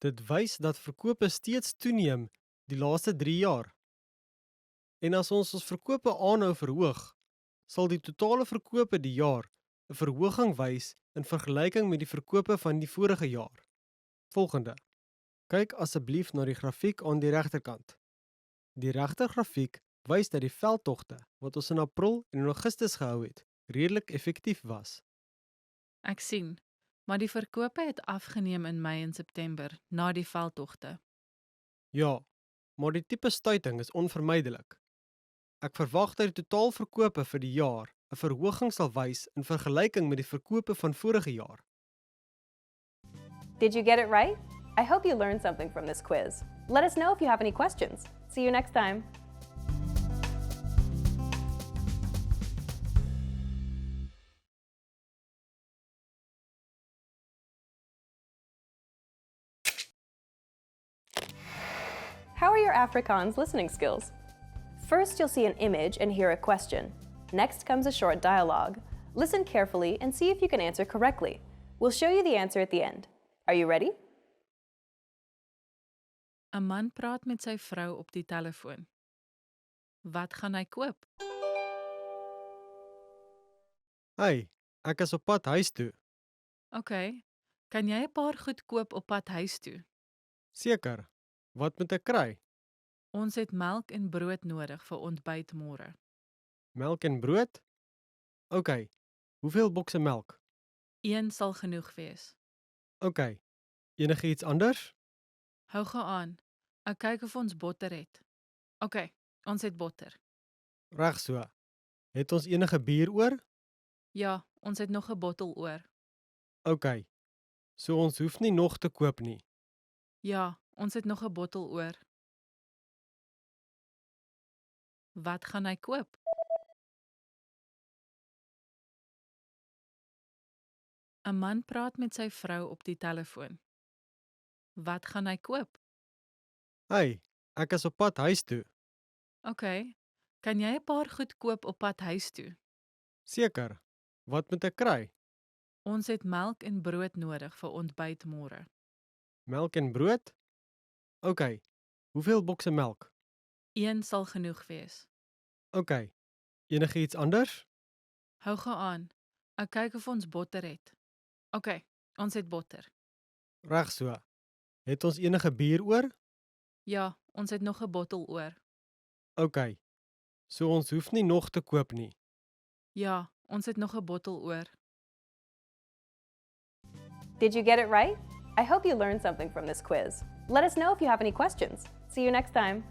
Dit wys dat verkope steeds toeneem die laaste 3 jaar. En as ons verkope aanhou verhoog, sal die totale verkope die jaar 'n verhoging wys in vergelyking met die verkope van die vorige jaar. Volgende. Kyk asseblief na die grafiek aan die regterkant. Die regtergrafiek wys dat die veldtogte wat ons in April en in Augustus gehou het, redelik effektief was. Ek sien, maar die verkope het afgeneem in Mei en September na die veldtogte. Ja, maar die tipe stuiting is onvermydelik. Ek verwag dat die totaalverkope vir die jaar 'n verhoging sal wys in vergelyking met die verkope van vorige jaar. Did you get it right? I hope you learned something from this quiz. Let us know if you have any questions. See you next time. How are your Afrikaans listening skills? First, you'll see an image and hear a question. Next comes a short dialogue. Listen carefully and see if you can answer correctly. We'll show you the answer at the end. Are you ready? 'n Man praat met sy vrou op die telefoon. Wat gaan hy koop? Hey, ek is op pad huis toe. OK, kan jy 'n paar goed koop op pad huis toe? Seker. Wat moet ek kry? Ons het melk en brood nodig vir ontbyt môre. Melk en brood? OK. Hoeveel bokse melk? 1 sal genoeg wees. OK. Enige iets anders? Hou gou aan. Ek kyk of ons botter het. OK, ons het botter. Reg so. Het ons enige bier oor? Ja, ons het nog 'n bottel oor. OK. So ons hoef nie nog te koop nie. Ja, ons het nog 'n bottel oor. Wat gaan hy koop? 'n Man praat met sy vrou op die telefoon. Wat gaan hy koop? Hey, ek is op pad huis toe. OK, kan jy 'n paar goed koop op pad huis toe? Seker. Wat moet ek kry? Ons het melk en brood nodig vir ontbyt môre. Melk en brood? OK. Hoeveel bokse melk? 1 sal genoeg wees. OK. Enige iets anders? Hou gou aan. Ek kyk of ons botter het. OK, ons het botter. Reg so. Het ons enige bier oor? Ja, ons het nog 'n bottel oor. OK. So ons hoef nie nog te koop nie. Ja, ons het nog 'n bottel oor. Did you get it right? I hope you learned something from this quiz. Let us know if you have any questions. See you next time.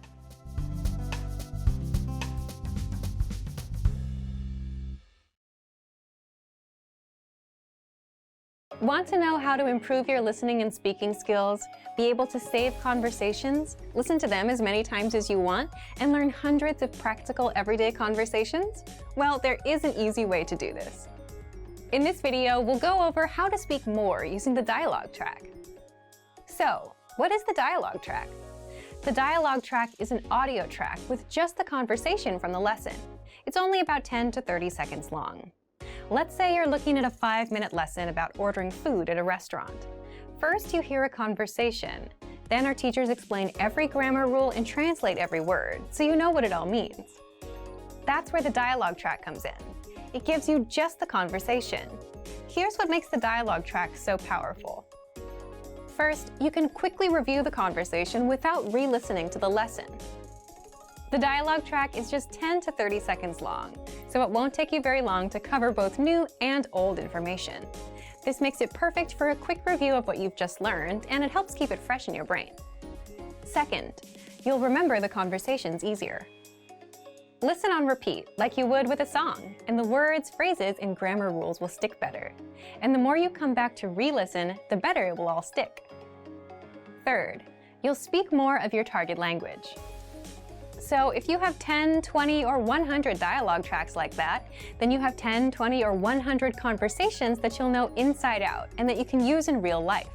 Want to know how to improve your listening and speaking skills, be able to save conversations, listen to them as many times as you want, and learn hundreds of practical everyday conversations? Well, there is an easy way to do this. In this video, we'll go over how to speak more using the dialogue track. So, what is the dialogue track? The dialogue track is an audio track with just the conversation from the lesson. It's only about 10 to 30 seconds long. Let's say you're looking at a 5-minute lesson about ordering food at a restaurant. First, you hear a conversation. Then our teachers explain every grammar rule and translate every word, so you know what it all means. That's where the dialogue track comes in. It gives you just the conversation. Here's what makes the dialogue track so powerful. First, you can quickly review the conversation without re-listening to the lesson. The dialogue track is just 10 to 30 seconds long, so it won't take you very long to cover both new and old information. This makes it perfect for a quick review of what you've just learned, and it helps keep it fresh in your brain. Second, you'll remember the conversations easier. Listen on repeat, like you would with a song, and the words, phrases, and grammar rules will stick better. And the more you come back to re-listen, the better it will all stick. Third, you'll speak more of your target language. So if you have 10, 20, or 100 dialogue tracks like that, then you have 10, 20, or 100 conversations that you'll know inside out and that you can use in real life.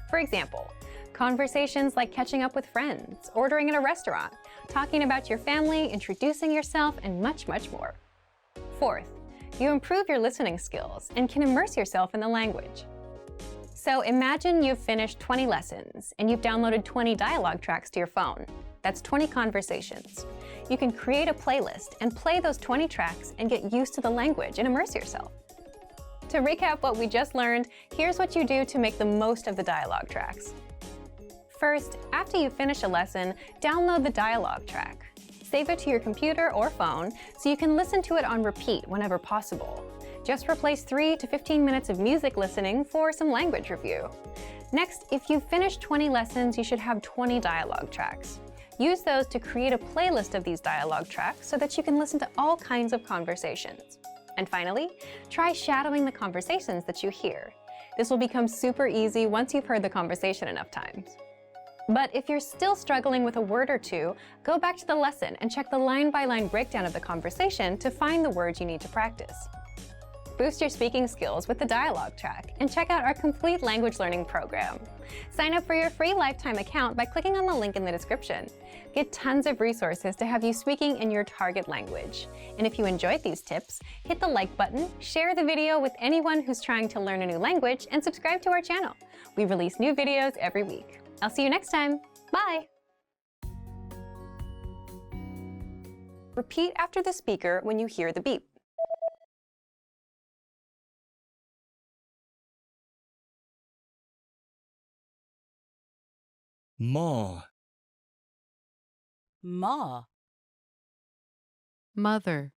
For example, conversations like catching up with friends, ordering at a restaurant, talking about your family, introducing yourself, and much, much more. Fourth, you improve your listening skills and can immerse yourself in the language. So imagine you've finished 20 lessons and you've downloaded 20 dialogue tracks to your phone. That's 20 conversations. You can create a playlist and play those 20 tracks and get used to the language and immerse yourself. To recap what we just learned, here's what you do to make the most of the dialogue tracks. First, after you finish a lesson, download the dialogue track. Save it to your computer or phone so you can listen to it on repeat whenever possible. Just replace 3 to 15 minutes of music listening for some language review. Next, if you've finished 20 lessons, you should have 20 dialogue tracks. Use those to create a playlist of these dialogue tracks so that you can listen to all kinds of conversations. And finally, try shadowing the conversations that you hear. This will become super easy once you've heard the conversation enough times. But if you're still struggling with a word or two, go back to the lesson and check the line-by-line breakdown of the conversation to find the words you need to practice. Boost your speaking skills with the dialogue track and check out our complete language learning program. Sign up for your free lifetime account by clicking on the link in the description. Get tons of resources to have you speaking in your target language. And if you enjoyed these tips, hit the like button, share the video with anyone who's trying to learn a new language, and subscribe to our channel. We release new videos every week. I'll see you next time. Bye! Repeat after the speaker when you hear the beep. Ma, Ma, Mother,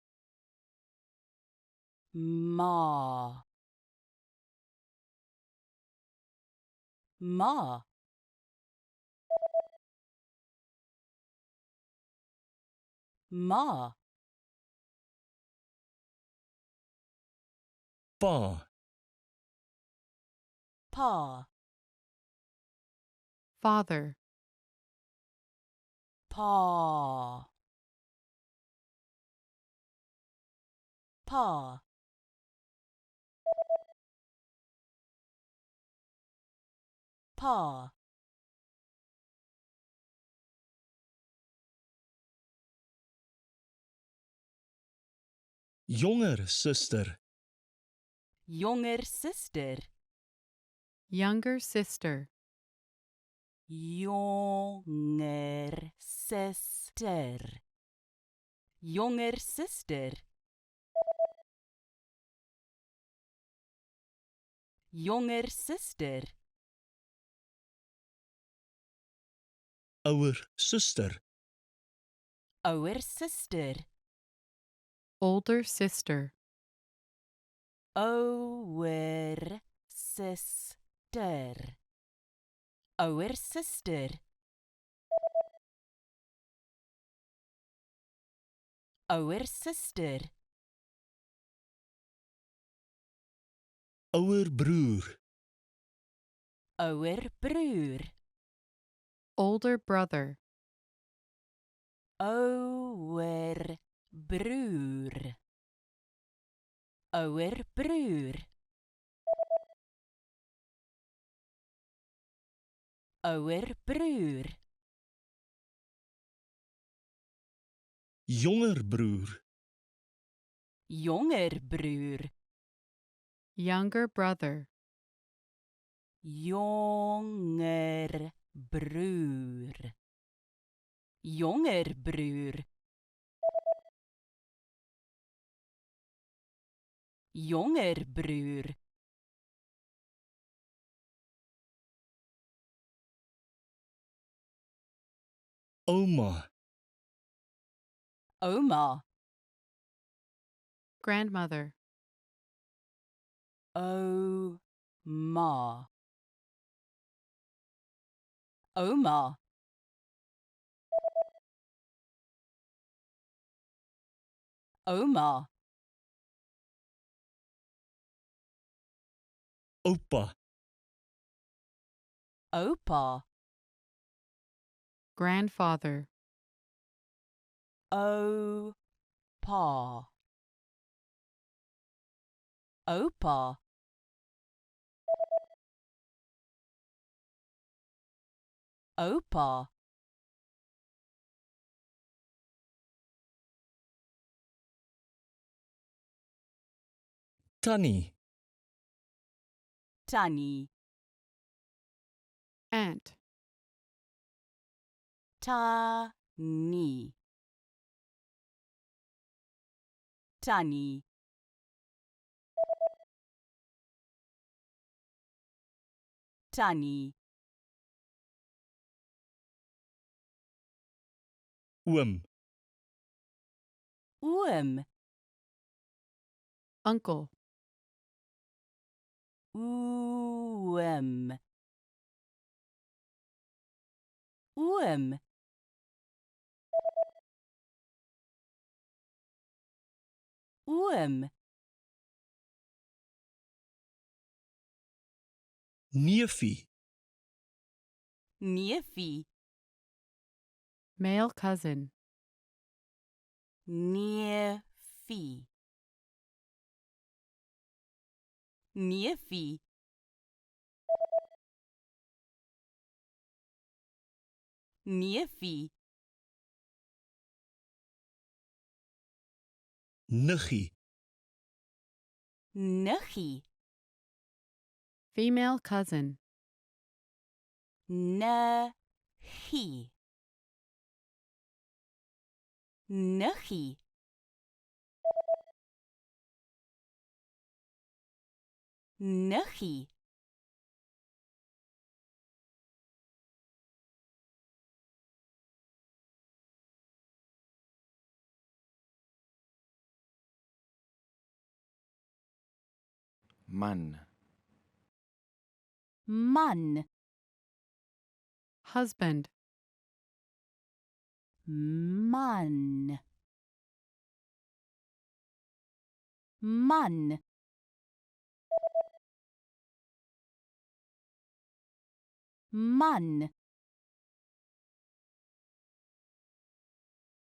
Ma, Ma, Ma, Pa, Pa, Father, Pa, Pa, Pa, Jonger suster. Jonger suster. Younger sister. Jonger sister. Jonger sister. Jonger sister. Ouer suster. Ouer suster. Older sister. Ouer sister. Ouer sister. Ouer sister. Ouer broer. Ouer broer. Older brother. Ouer broer. Ouer broer. Ouer broer. Jonger broer. Jonger broer. Younger brother. Jonger broer. Jonger broer. Jonger broer. Ouma. Oma. Grandmother. Oma. Oma. Oma. Oupa. Opa. Grandfather. Opa. Opa. Opa. Tannie. Tannie. Aunt. Tannie. Tannie. Tannie. Oom. Oom. Uncle. Oom. Oom. Oom. Neefie. Neefie. Male cousin. Neefie. Neefie. Neefie. Niggie. Niggie. Female cousin. Niggie. Niggie. Niggie. Man. Man. Husband. Man. Man. Man.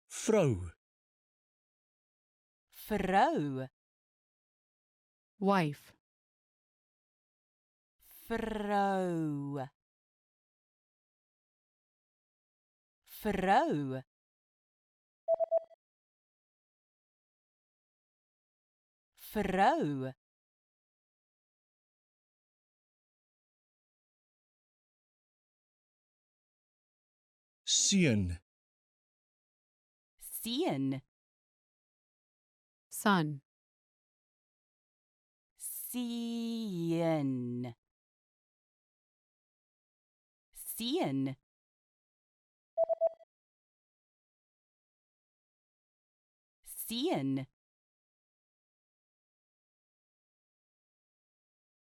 Vrou. Vrou. Wife. Vrou. Vrou. vrou, seun, seun, son, seun, seun, seun,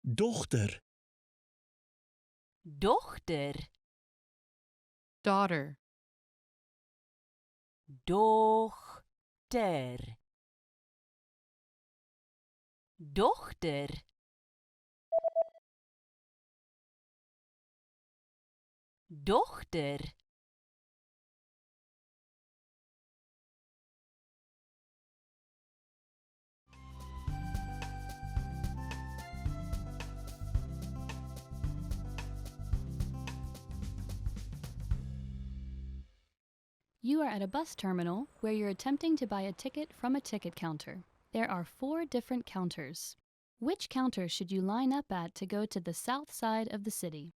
dogter, dogter, daughter, dogter, dogter, dogter, You are at a bus terminal where you're attempting to buy a ticket from a ticket counter. There are 4 different counters. Which counter should you line up at to go to the south side of the city?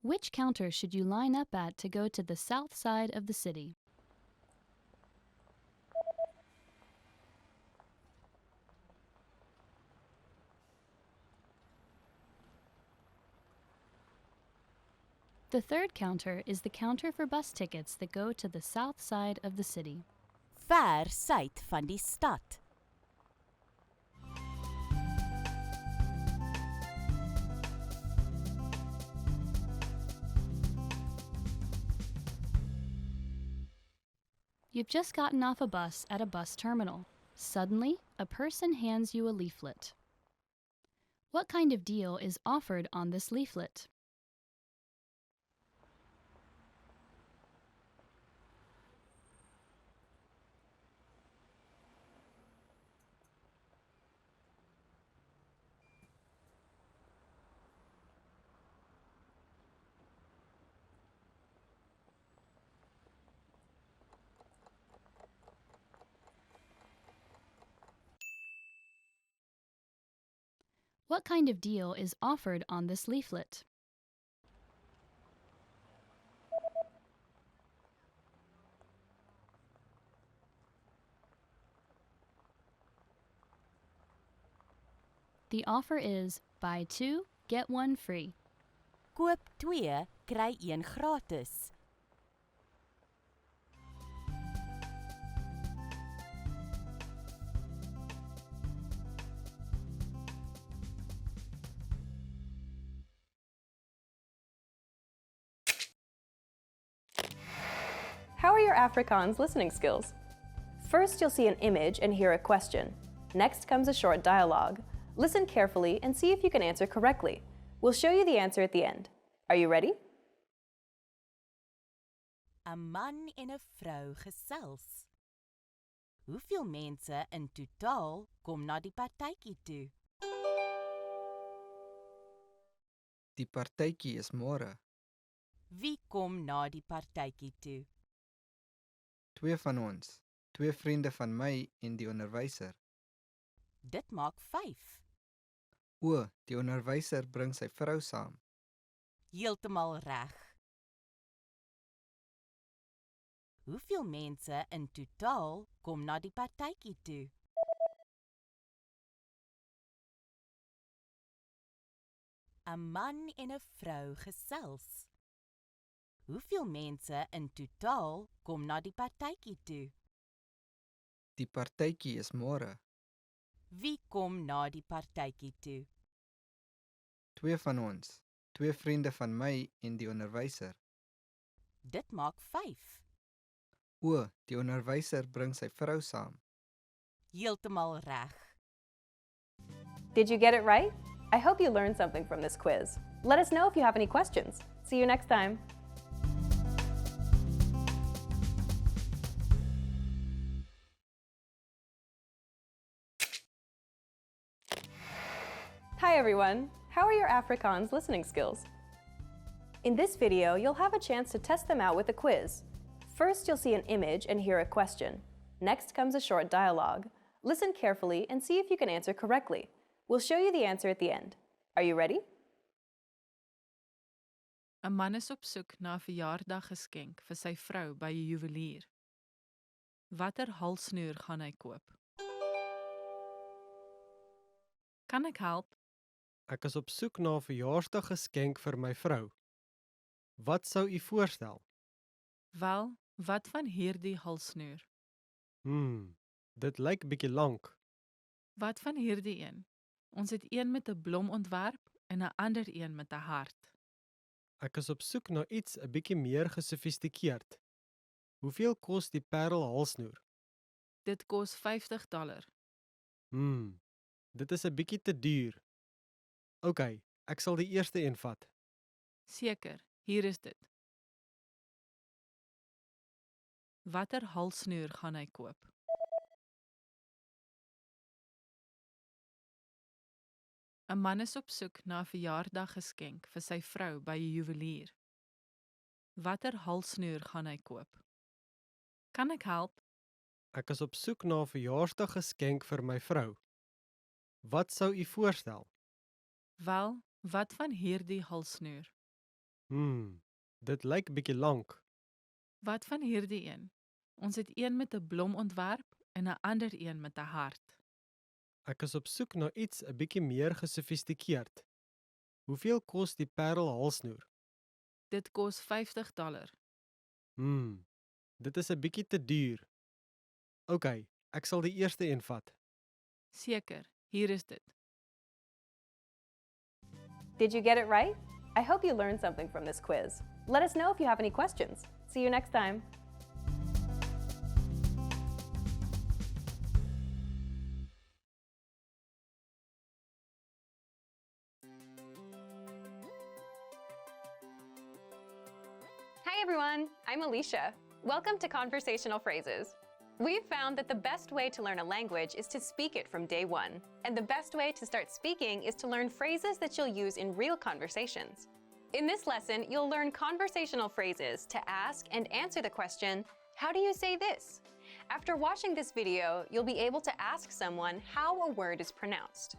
Which counter should you line up at to go to the south side of the city? The third counter is the counter for bus tickets that go to the south side of the city. ver suid van die stad. You've just gotten off a bus at a bus terminal. Suddenly, a person hands you a leaflet. What kind of deal is offered on this leaflet? What kind of deal is offered on this leaflet? The offer is buy 2, get 1 free. Koop 2, kry 1 gratis. How are your Afrikaans listening skills? First, you'll see an image and hear a question. Next comes a short dialogue. Listen carefully and see if you can answer correctly. We'll show you the answer at the end. Are you ready? 'n Man en 'n vrou gesels. Hoeveel mense in totaal kom na die partytjie toe? Die partytjie is môre. Wie kom na die partytjie toe? 2 van ons, 2 vriende van my en die onderwyser. Dit maak 5. O, die onderwyser bring sy vrou saam. Heeltemal reg. Hoeveel mense in totaal kom na die partytjie toe? 'n Man en 'n vrou gesels. Hoeveel mense in totaal kom na die partytjie toe? Die partytjie is môre. Wie kom na die partytjie toe? 2 van ons, 2 vriende van my en die onderwyser. Dit maak 5. O, die onderwyser bring sy vrou saam. Heeltemal reg. Did you get it right? I hope you learned something from this quiz. Let us know if you have any questions. See you next time. Hi everyone! How are your Afrikaans listening skills? In this video, you'll have a chance to test them out with a quiz. First, you'll see an image and hear a question. Next comes a short dialogue. Listen carefully and see if you can answer correctly. We'll show you the answer at the end. Are you ready? 'n man is op soek na 'n verjaardaggeskenk vir sy vrou by 'n juwelier. Watter halsnoer gaan hy koop? Kan ek help? Ek is op soek na 'n verjaarsdaggeskenk vir my vrou. Wat sou u voorstel? Wel, wat van hierdie halsnoer? Dit lyk bietjie lank. Wat van hierdie een? Ons het een met 'n blomontwerp en 'n ander een met 'n hart. Ek is op soek na iets 'n bietjie meer gesofistikeerd. Hoeveel kos die parelhalsnoer? Dit kos $50. Dit is 'n bietjie te duur. OK, ek sal die eerste een vat. Seker, hier is dit. Watter halsnoer gaan hy koop? Een man is op soek na 'n verjaardaggeskenk vir sy vrou by 'n juwelier. Watter halsnoer gaan hy koop? Kan ek help? Ek is op soek na 'n verjaarsdaggeskenk vir my vrou. Wat sou u voorstel? Wel, wat van hierdie halsnoer? Dit lyk bietjie lank. Wat van hierdie een? Ons het een met 'n blomontwerp en 'n ander een met 'n hart. Ek is op soek na iets 'n bietjie meer gesofistikeerd. Hoeveel kos die parelhalsnoer? Dit kos $50. Dit is 'n bietjie te duur. OK, ek sal die eerste een vat. Seker, hier is dit. Did you get it right? I hope you learned something from this quiz. Let us know if you have any questions. See you next time. Hi everyone, I'm Alicia. Welcome to Conversational Phrases. We've found that the best way to learn a language is to speak it from day one. And the best way to start speaking is to learn phrases that you'll use in real conversations. In this lesson, you'll learn conversational phrases to ask and answer the question, how do you say this? After watching this video, you'll be able to ask someone how a word is pronounced.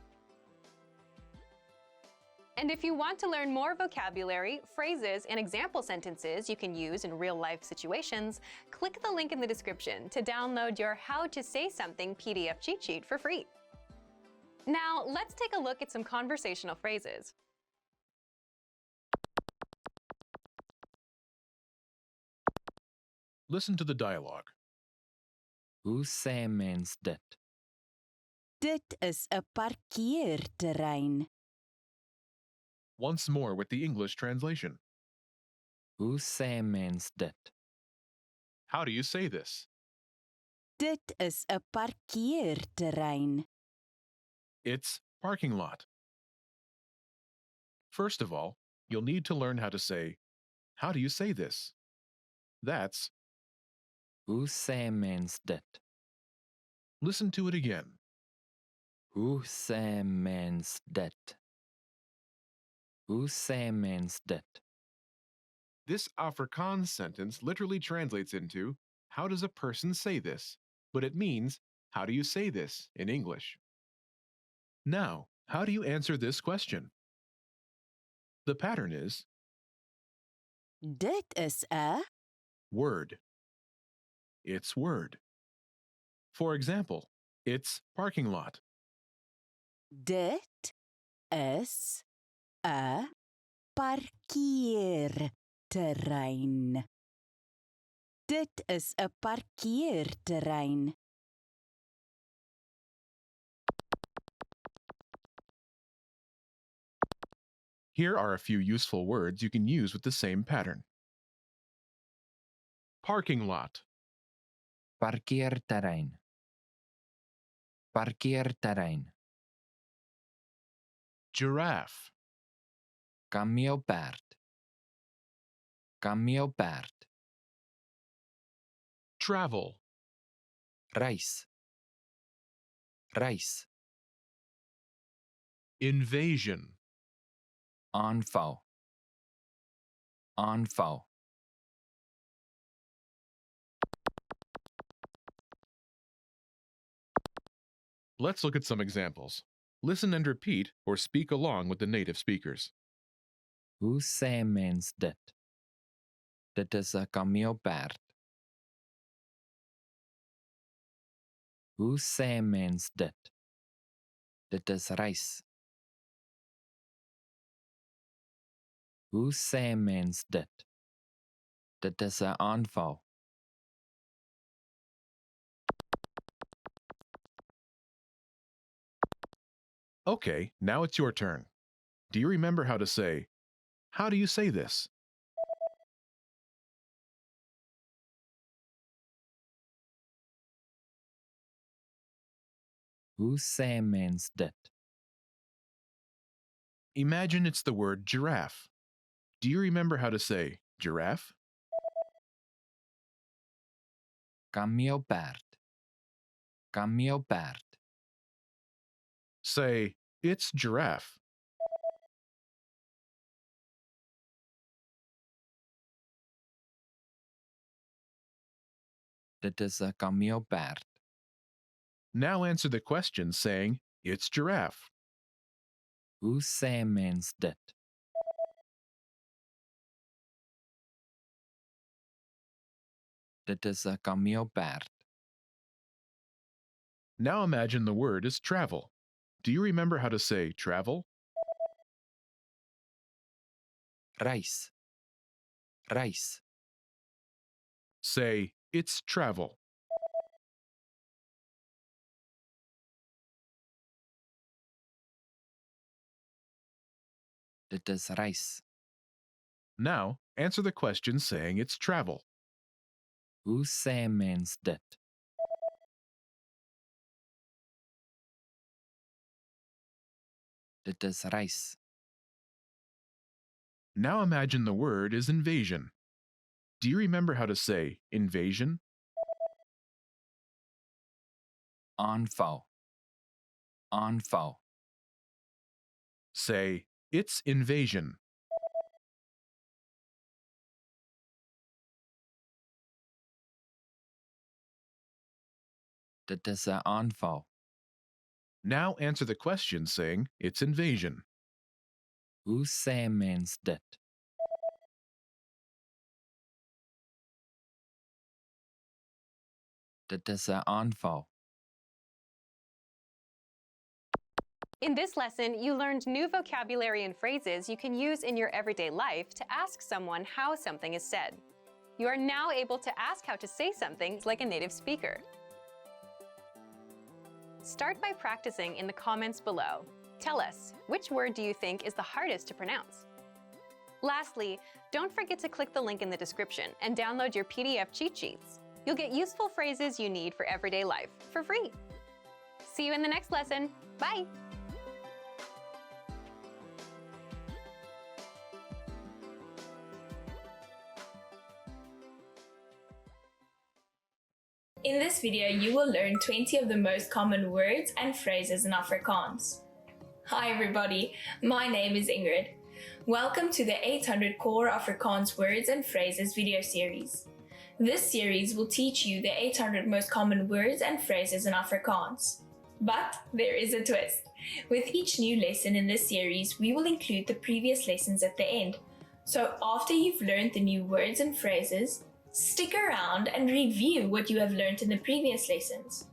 And if you want to learn more vocabulary, phrases, and example sentences you can use in real-life situations, click the link in the description to download your How to Say Something PDF cheat sheet for free. Now, let's take a look at some conversational phrases. Listen to the dialogue. Hoe sê mens dit? Dit is 'n parkeerterrein. Once more with the English translation. Hoe sê mens dit? How do you say this? Dit is 'n parkeerterrein. It's parking lot. First of all, you'll need to learn how to say, how do you say this? That's, Hoe sê mens dit? listen to it again. Hoe sê mens dit? Hoe sê mens dit? This Afrikaans sentence literally translates into, how does a person say this? But it means, how do you say this in English? Now, how do you answer this question? The pattern is Dit is 'n word. It's word. For example, it's parking lot. Dit is 'n parkeerterrein. Dit is 'n parkeerterrein. Here are a few useful words you can use with the same pattern. Parking lot, Parkeerterrein. Parkeerterrein. giraffe, Kameelperd. Kameelperd. Travel. Reis. Reis. Invasion. Aanval. Aanval. Let's look at some examples. Listen and repeat or speak along with the native speakers. Hoe sê mens dit? Dit is 'n kameelperd. Hoe sê mens dit? Dit is reis. Hoe sê mens dit? Dit is 'n aanval. Okay, now it's your turn. Do you remember how to say, how do you say this? Hoe sê mens dit? Imagine it's the word giraffe. Do you remember how to say giraffe? Kameelperd. Kameelperd. Say, it's giraffe. Dit is 'n kameelperd. Now answer the question saying, it's giraffe. Hoe sê mens dit? Dit is 'n kameelperd. Now imagine the word is travel. Do you remember how to say travel? Reis. Reis. Say, it's travel. Dit is reis. Now, answer the question saying it's travel. Hoe sê mens dit? Dit is reis. Now imagine the word is invasion. Do you remember how to say invasion? Aanval. Aanval. Say, it's invasion. Dit is 'n aanval. Now answer the question saying it's invasion. Hoe sê mens dit? Dit is 'n aanval. In this lesson, you learned new vocabulary and phrases you can use in your everyday life to ask someone how something is said. You are now able to ask how to say something like a native speaker. Start by practicing in the comments below. Tell us, which word do you think is the hardest to pronounce? Lastly, don't forget to click the link in the description and download your PDF cheat sheets. You'll get useful phrases you need for everyday life for free. See you in the next lesson. Bye! In this video, you will learn 20 of the most common words and phrases in Afrikaans. Hi everybody, my name is Ingrid. Welcome to the 800 Core Afrikaans Words and Phrases video series. This series will teach you the 800 most common words and phrases in Afrikaans. But there is a twist. With each new lesson in this series, we will include the previous lessons at the end. So after you've learned the new words and phrases, stick around and review what you have learned in the previous lessons.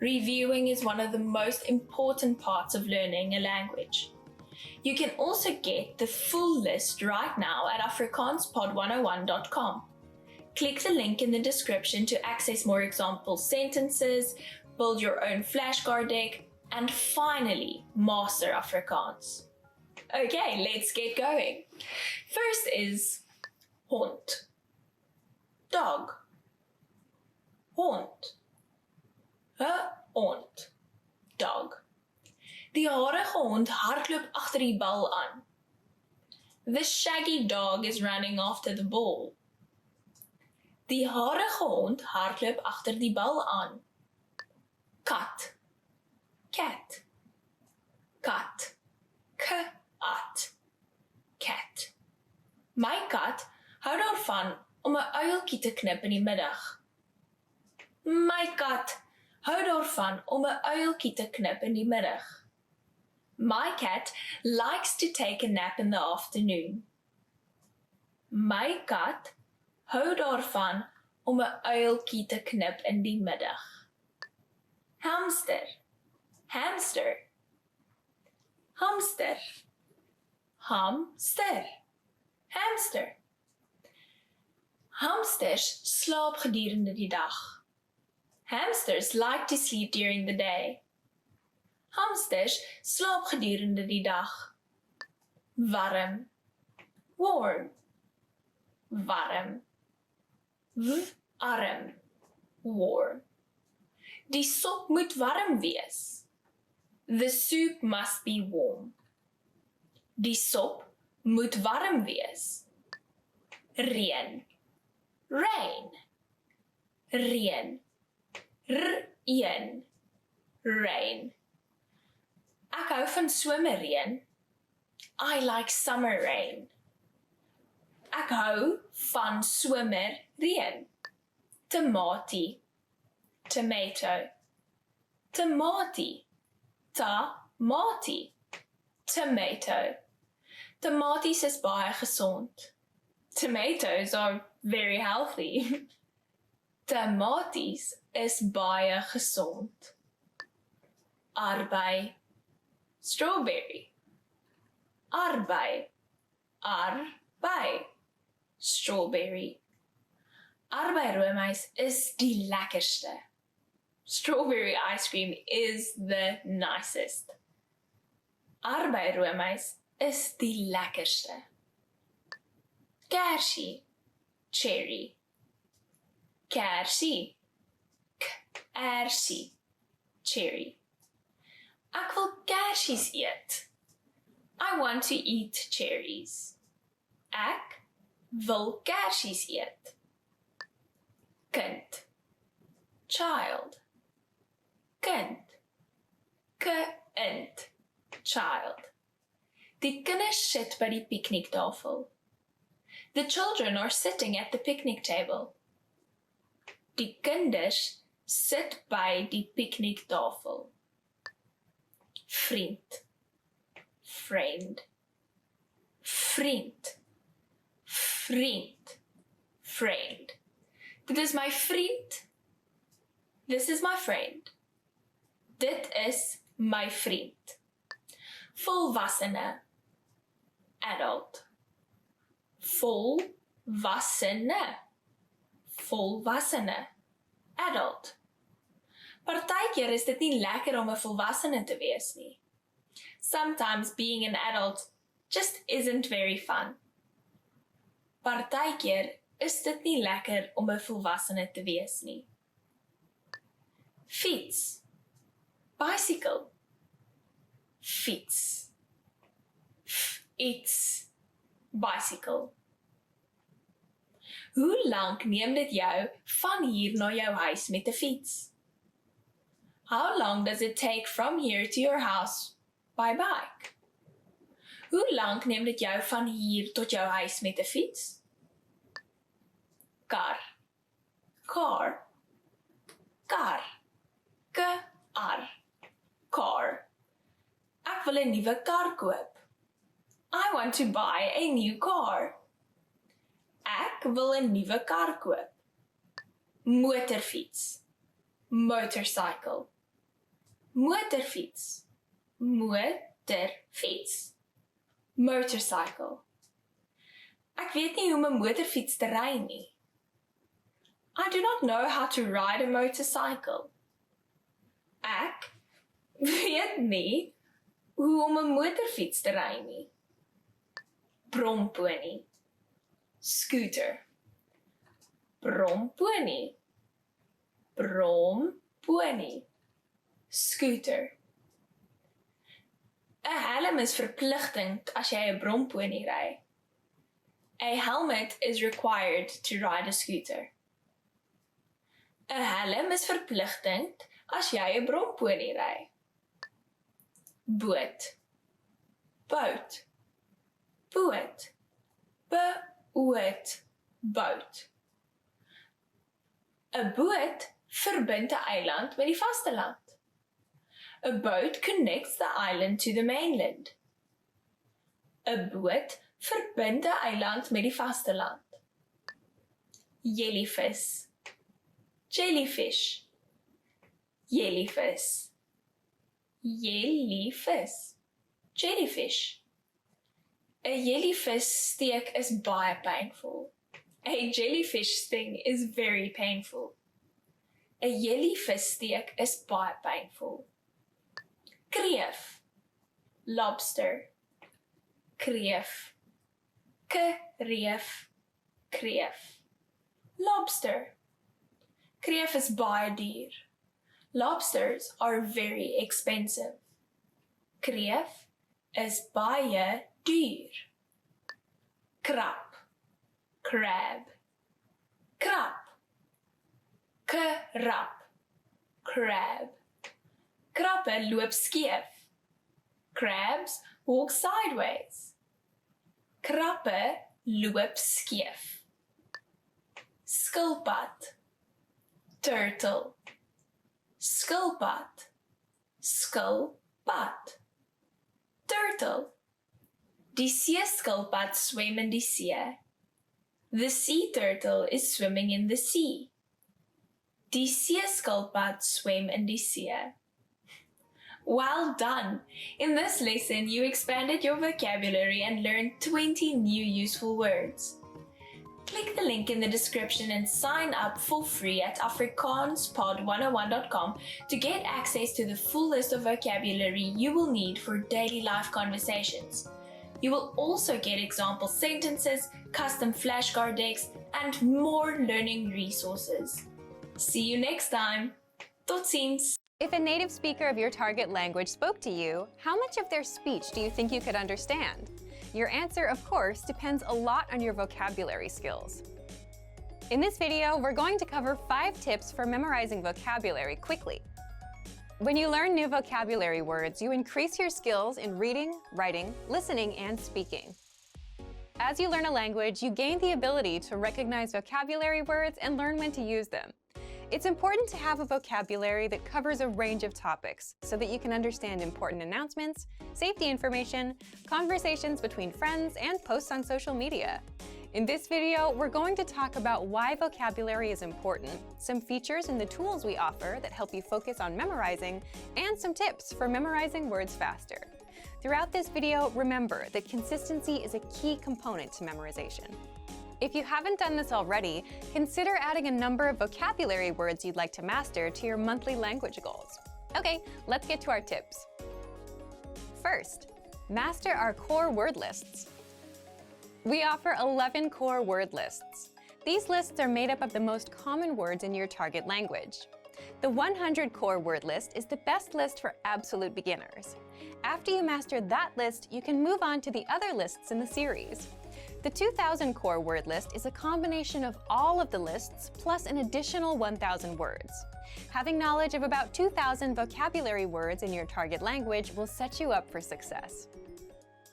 Reviewing is one of the most important parts of learning a language. You can also get the full list right now at afrikaanspod101.com. Click the link in the description to access more example sentences, build your own flashcard deck, and finally master Afrikaans. Okay, let's get going. First is hond. Dog. Hond. 'n hond. Dog. Die harige hond hardloop agter die bal aan. The shaggy dog is running after the ball. Die harige hond hardloop agter die bal aan. Kat, cat, kat, kat, cat. My kat hou daarvan om 'n uiltjie te knip in die middag. My kat hou daarvan om 'n uiltjie te knip in die middag. My cat likes to take a nap in the afternoon. My kat hou daarvan om 'n uiltjie te knip in die middag. Hamster, hamster, hamster, hamster, hamster. Hamsters slaap gedurende die dag. Hamsters like to sleep during the day. Hamsters slaap gedurende die dag. Warm, warm, warm, warm, warm. Die sop moet warm wees. The soup must be warm. Die sop moet warm wees. Reën, rain, reën, reën, rain. Ek hou van somerreën. I like summer rain. Ek hou van somerreën. Tomatie, tomato, tomatie, tomatie, tomato. Tomaties is baie gesond. Tomatoes are very healthy. Tomaties is baie gesond. Arbei, strawberry. Arbei, arbei, strawberry. Arbei roomys is die lekkerste. Strawberry ice cream is the nicest. Arbei roomys is die lekkerste. Kersie, cherry. Kersie, kersie, cherry. Ek wil kersies eet. I want to eat cherries. Ek wil kersies eet. Kind, child. Kind, kind, child. Die kinders sit by die pikniktafel. The children are sitting at the picnic table. Die kinders sit by die pikniktafel. Vriend, friend, vriend, vriend, friend. Dit is my vriend. This is my friend. Dit is my vriend. Volwassene, adult. Volwassene, volwassene, adult. Partykeer is dit nie lekker om 'n volwassene te wees nie. Sometimes being an adult just isn't very fun. Partykeer is dit nie lekker om 'n volwassene te wees nie. Fiets, bicycle, fiets, fiets, bicycle. Hoe lank neem dit jou van hier na jou huis met 'n fiets? How long does it take from here to your house by bike? Hoe lank neem dit jou van hier tot jou huis met 'n fiets? Kar, car, kar, kar, car. Ek wil 'n nuwe kar koop. I want to buy a new car. Ek wil 'n nuwe kar koop. Motorfiets, motorcycle, motorfiets, motorfiets, motorcycle. Ek weet nie hoe om 'n motorfiets te ry nie. I do not know how to ride a motorcycle. Ek weet nie hoe om 'n motorfiets te ry nie. Bromponie, scooter, bromponie, bromponie, scooter. 'n helm is verpligtend as jy 'n bromponie ry. A helmet is required to ride a scooter. 'n helm is verpligtend as jy 'n bromponie ry. Boot. Boot. Boot. Boot. Boot. 'n boot verbind 'n eiland met die vasteland. A boat connects the island to the mainland. 'n boot verbind 'n eiland met die vasteland. Jellyfish. Jellyfish. Jellyfish. Jellyfish. Jellyfish. 'n jellyfish steek is baie painful. A jellyfish sting is very painful. 'n jellyfish steek is baie painful. Kreef. Lobster. Kreef. Kreef. Kreef. Lobster. Kreef is baie duur. Lobsters are very expensive. Kreef is baie duur. Krab. Crab. Krab. Krab. Crab. Krabbe loop skeef. Crabs walk sideways. Krabbe loop skeef. Skilpad. Turtle. Skilpad. Skilpad. Turtle. Die seeskilpad swem in die see. The sea turtle is swimming in the sea. Die seeskilpad swem in die see. Well done! In this lesson, you expanded your vocabulary and learned 20 new useful words. Click the link in the description and sign up for free at afrikaanspod101.com to get access to the full list of vocabulary you will need for daily life conversations. You will also get example sentences, custom flashcard decks, and more learning resources. See you next time. Tot ziens! If a native speaker of your target language spoke to you, how much of their speech do you think you could understand? Your answer, of course, depends a lot on your vocabulary skills. In this video, we're going to cover 5 tips for memorizing vocabulary quickly. When you learn new vocabulary words, you increase your skills in reading, writing, listening, and speaking. As you learn a language, you gain the ability to recognize vocabulary words and learn when to use them. It's important to have a vocabulary that covers a range of topics so that you can understand important announcements, safety information, conversations between friends, and posts on social media. In this video, we're going to talk about why vocabulary is important, some features in the tools we offer that help you focus on memorizing, and some tips for memorizing words faster. Throughout this video, remember that consistency is a key component to memorization. If you haven't done this already, consider adding a number of vocabulary words you'd like to master to your monthly language goals. Okay, let's get to our tips. First, master our core word lists. We offer 11 core word lists. These lists are made up of the most common words in your target language. The 100 core word list is the best list for absolute beginners. After you master that list, you can move on to the other lists in the series. The 2000 core word list is a combination of all of the lists plus an additional 1,000 words. Having knowledge of about 2,000 vocabulary words in your target language will set you up for success.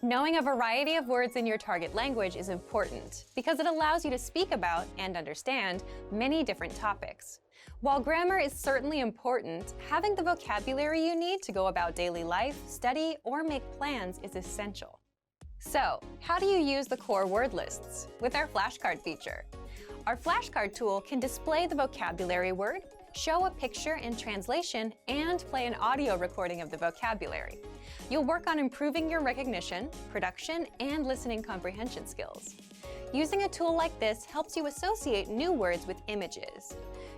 Knowing a variety of words in your target language is important because it allows you to speak about and understand many different topics. While grammar is certainly important, having the vocabulary you need to go about daily life, study, or make plans is essential. So, how do you use the core word lists? With our flashcard feature. Our flashcard tool can display the vocabulary word, show a picture and translation, and play an audio recording of the vocabulary. You'll work on improving your recognition, production, and listening comprehension skills. Using a tool like this helps you associate new words with images.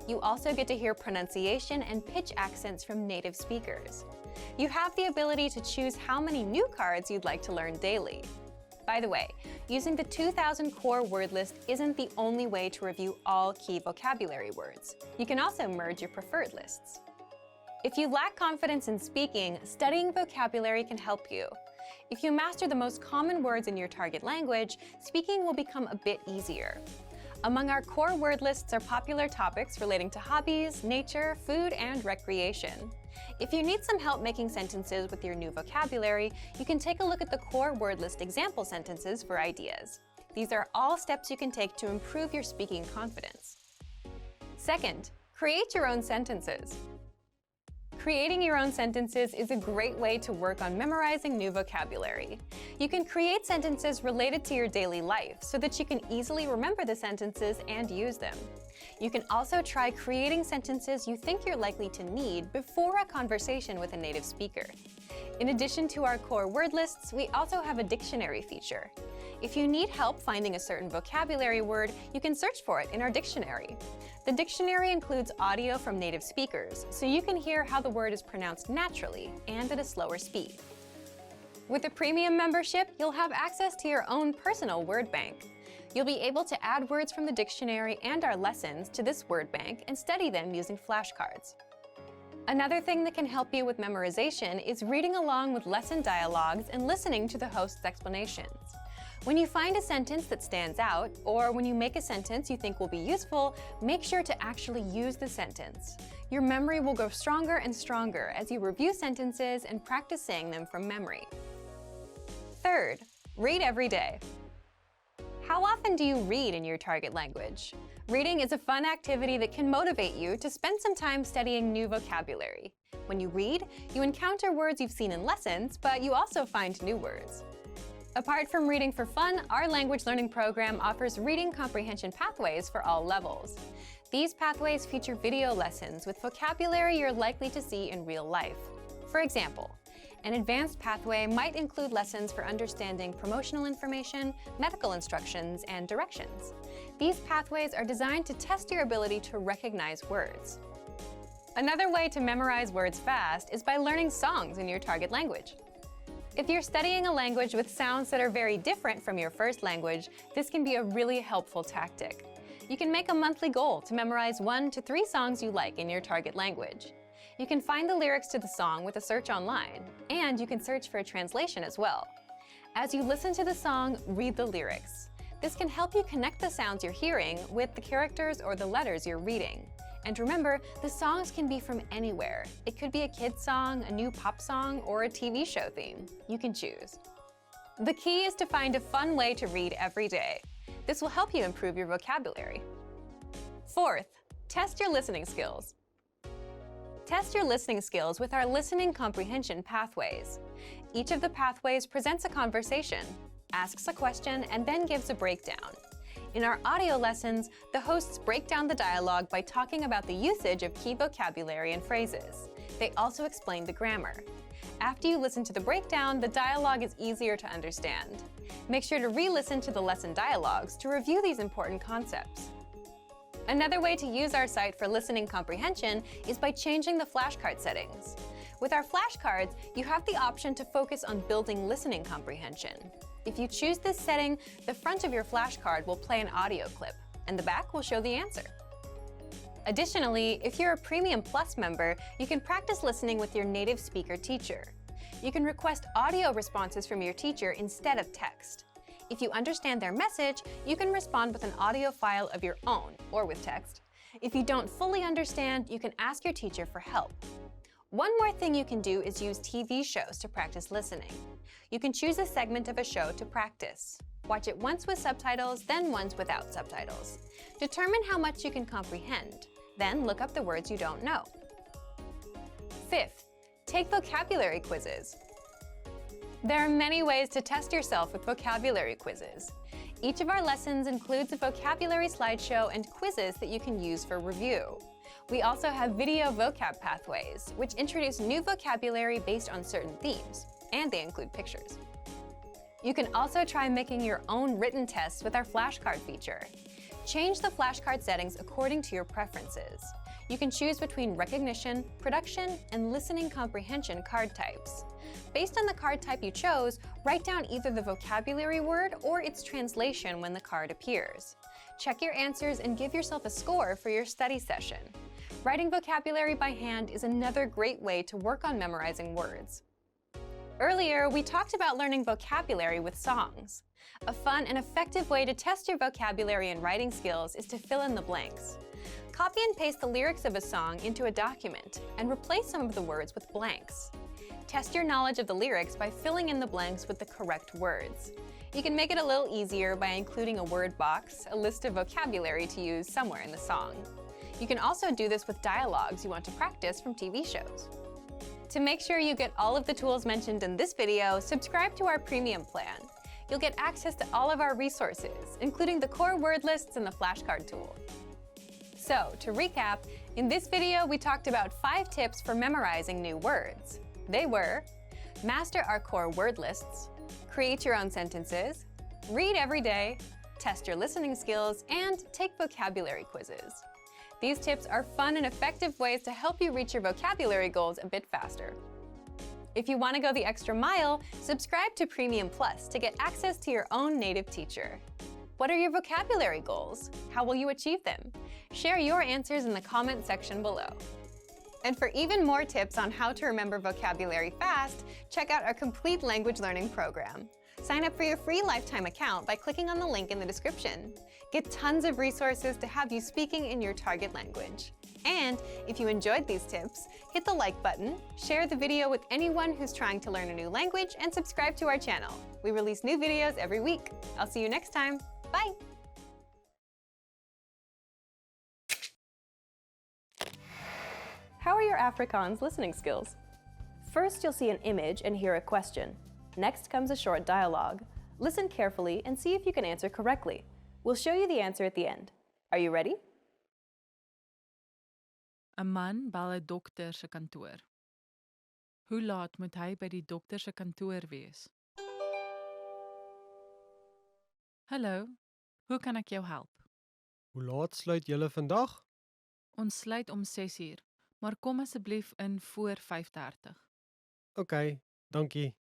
You also get to hear pronunciation and pitch accents from native speakers. You have the ability to choose how many new cards you'd like to learn daily. By the way, using the 2000 core word list isn't the only way to review all key vocabulary words. You can also merge your preferred lists. If you lack confidence in speaking, studying vocabulary can help you. If you master the most common words in your target language, speaking will become a bit easier. Among our core word lists are popular topics relating to hobbies, nature, food, and recreation. If you need some help making sentences with your new vocabulary, you can take a look at the core word list example sentences for ideas. These are all steps you can take to improve your speaking confidence. Second, create your own sentences. Creating your own sentences is a great way to work on memorizing new vocabulary. You can create sentences related to your daily life so that you can easily remember the sentences and use them. You can also try creating sentences you think you're likely to need before a conversation with a native speaker. In addition to our core word lists, we also have a dictionary feature. If you need help finding a certain vocabulary word, you can search for it in our dictionary. The dictionary includes audio from native speakers, so you can hear how the word is pronounced naturally and at a slower speed. With a premium membership, you'll have access to your own personal word bank. You'll be able to add words from the dictionary and our lessons to this word bank and study them using flashcards. Another thing that can help you with memorization is reading along with lesson dialogues and listening to the host's explanations. When you find a sentence that stands out, or when you make a sentence you think will be useful, make sure to actually use the sentence. Your memory will grow stronger and stronger as you review sentences and practice saying them from memory. Third, read every day. How often do you read in your target language? Reading is a fun activity that can motivate you to spend some time studying new vocabulary. When you read, you encounter words you've seen in lessons, but you also find new words. Apart from reading for fun, our language learning program offers reading comprehension pathways for all levels. These pathways feature video lessons with vocabulary you're likely to see in real life. For example, an advanced pathway might include lessons for understanding promotional information, medical instructions, and directions. These pathways are designed to test your ability to recognize words. Another way to memorize words fast is by learning songs in your target language. If you're studying a language with sounds that are very different from your first language, this can be a really helpful tactic. You can make a monthly goal to memorize 1 to 3 songs you like in your target language. You can find the lyrics to the song with a search online, and you can search for a translation as well. As you listen to the song, read the lyrics. This can help you connect the sounds you're hearing with the characters or the letters you're reading. And remember, the songs can be from anywhere. It could be a kid's song, a new pop song, or a TV show theme. You can choose. The key is to find a fun way to read every day. This will help you improve your vocabulary. Fourth, test your listening skills. Test your listening skills with our listening comprehension pathways. Each of the pathways presents a conversation, asks a question, and then gives a breakdown. In our audio lessons, the hosts break down the dialogue by talking about the usage of key vocabulary and phrases. They also explain the grammar. After you listen to the breakdown, the dialogue is easier to understand. Make sure to re-listen to the lesson dialogues to review these important concepts. Another way to use our site for listening comprehension is by changing the flashcard settings. With our flashcards, you have the option to focus on building listening comprehension. If you choose this setting, the front of your flashcard will play an audio clip, and the back will show the answer. Additionally, if you're a Premium Plus member, you can practice listening with your native speaker teacher. You can request audio responses from your teacher instead of text. If you understand their message, you can respond with an audio file of your own, or with text. If you don't fully understand, you can ask your teacher for help. One more thing you can do is use TV shows to practice listening. You can choose a segment of a show to practice. Watch it once with subtitles, then once without subtitles. Determine how much you can comprehend. Then look up the words you don't know. Fifth, take vocabulary quizzes. There are many ways to test yourself with vocabulary quizzes. Each of our lessons includes a vocabulary slideshow and quizzes that you can use for review. We also have video vocab pathways, which introduce new vocabulary based on certain themes, and they include pictures. You can also try making your own written tests with our flashcard feature. Change the flashcard settings according to your preferences. You can choose between recognition, production, and listening comprehension card types. Based on the card type you chose, write down either the vocabulary word or its translation when the card appears. Check your answers and give yourself a score for your study session. Writing vocabulary by hand is another great way to work on memorizing words. Earlier, we talked about learning vocabulary with songs. A fun and effective way to test your vocabulary and writing skills is to fill in the blanks. Copy and paste the lyrics of a song into a document and replace some of the words with blanks. Test your knowledge of the lyrics by filling in the blanks with the correct words. You can make it a little easier by including a word box, a list of vocabulary to use somewhere in the song. You can also do this with dialogues you want to practice from TV shows. To make sure you get all of the tools mentioned in this video, subscribe to our premium plan. You'll get access to all of our resources, including the core word lists and the flashcard tool. So, to recap, in this video we talked about 5 tips for memorizing new words. They were: master our core word lists, create your own sentences, read every day, test your listening skills, and take vocabulary quizzes. These tips are fun and effective ways to help you reach your vocabulary goals a bit faster. If you want to go the extra mile, subscribe to Premium Plus to get access to your own native teacher. What are your vocabulary goals? How will you achieve them? Share your answers in the comment section below. And for even more tips on how to remember vocabulary fast, check out our complete language learning program. Sign up for your free lifetime account by clicking on the link in the description. Get tons of resources to have you speaking in your target language. And if you enjoyed these tips, hit the like button, share the video with anyone who's trying to learn a new language, and subscribe to our channel. We release new videos every week. I'll see you next time. Bye! How are your Afrikaans listening skills? First, you'll see an image and hear a question. Next comes a short dialogue. Listen carefully and see if you can answer correctly. We'll show you the answer at the end. Are you ready? 'n man bel 'n dokter se kantoor. Hoe laat moet hy by die dokter se kantoor wees? Hallo, hoe kan ek jou help? Hoe laat sluit julle vandag? Ons sluit om 6uur, maar kom asseblief in voor 5:30. OK, dankie.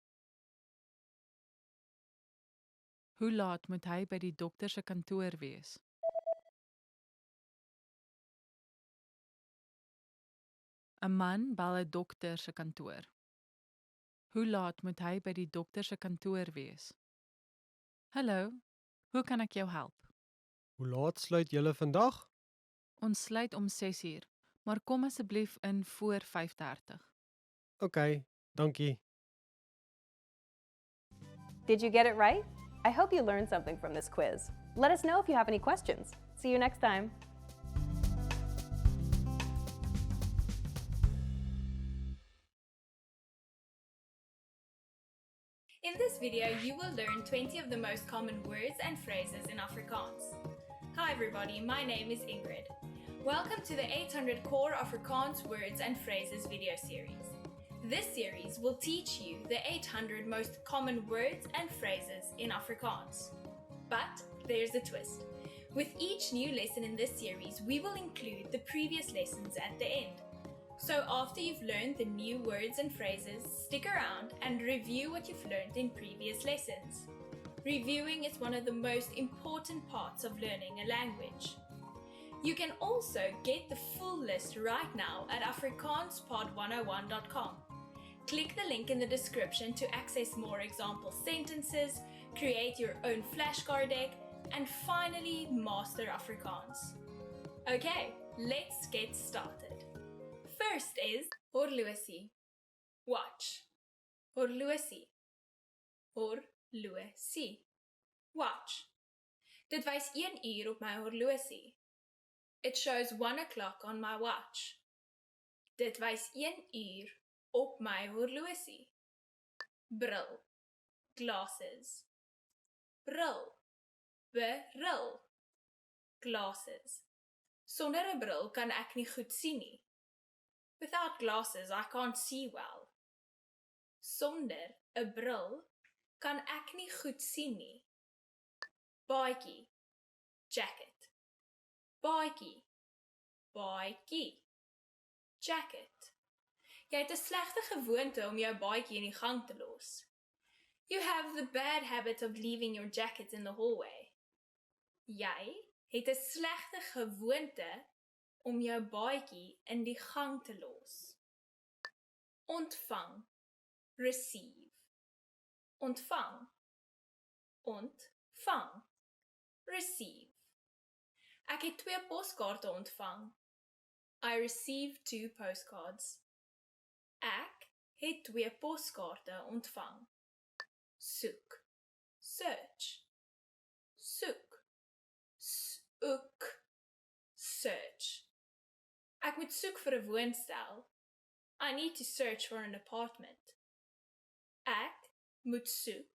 Hoe laat moet hy by die dokter se kantoor wees? 'n man bel 'n dokter se kantoor. Hoe laat moet hy by die dokter se kantoor wees? Hallo, hoe kan ek jou help? Hoe laat sluit julle vandag? Ons sluit om 6uur, maar kom asseblief in voor 5:30. OK, dankie. Did you get it right? I hope you learned something from this quiz. Let us know if you have any questions. See you next time. In this video, you will learn 20 of the most common words and phrases in Afrikaans. Hi everybody, my name is Ingrid. Welcome to the 800 Core Afrikaans Words and Phrases video series. This series will teach you the 800 most common words and phrases in Afrikaans. But there's a twist. With each new lesson in this series, we will include the previous lessons at the end. So after you've learned the new words and phrases, stick around and review what you've learned in previous lessons. Reviewing is one of the most important parts of learning a language. You can also get the full list right now at afrikaanspod101.com. Click the link in the description to access more example sentences, create your own flashcard deck, and finally master Afrikaans. Okay, let's get started. First is horlosie. Watch. Horlosie. Horlosie. Watch. Dit wys 1 uur op my horlosie. It shows 1 o'clock on my watch. Dit wys 1 uur op my horlosie. Bril. Glasses. Bril. Bril. Glasses. Sonder 'n bril kan ek nie goed sien nie. Without glasses, I can't see well. Sonder 'n bril kan ek nie goed sien nie. Baadjie. Jacket. Baadjie. Baadjie. Jacket. Jy het 'n slegte gewoonte om jou baadjie in die gang te los. You have the bad habit of leaving your jacket in the hallway. Jy het 'n slegte gewoonte om jou baadjie in die gang te los. Ontvang. Receive. ontvang, ontvang, receive. Ek het 2 poskaarte ontvang. I received 2 postcards. Ek het 2 poskaarte ontvang. Soek, search, soek, soek, search. Ek moet soek vir 'n woonstel. I need to search for an apartment. Ek moet soek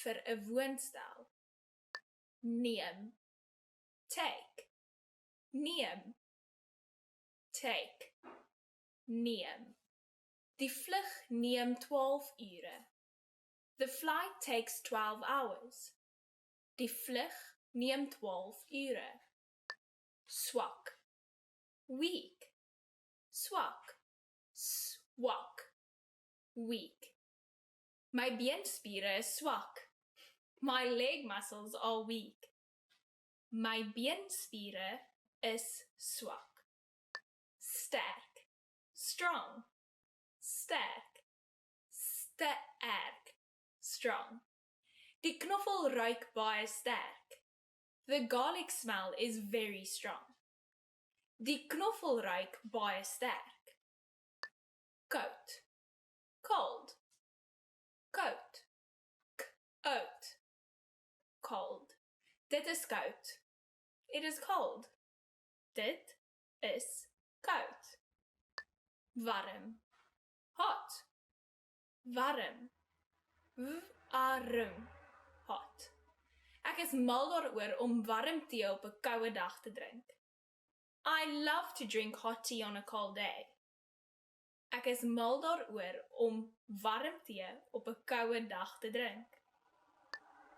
vir 'n woonstel. Neem, take, neem, take, neem. Die vlug neem 12 ure. The flight takes 12 hours. Die vlug neem 12 ure. Swak, weak, swak, swak, weak. My beenspiere is swak. My leg muscles are weak. My beenspiere is swak. Sterk, strong, sterk, sterk, strong. Die knoffel ruik baie sterk. The garlic smell is very strong. Die knoffel ruik baie sterk. Koud, cold, koud, koud, cold. Dit is koud. It is cold. Dit is koud. Warm, hot, warm, warm, hot. Ek is mal daaroor om warm tee op 'n koue dag te drink. I love to drink hot tea on a cold day. Ek is mal daaroor om warm tee op 'n koue dag te drink.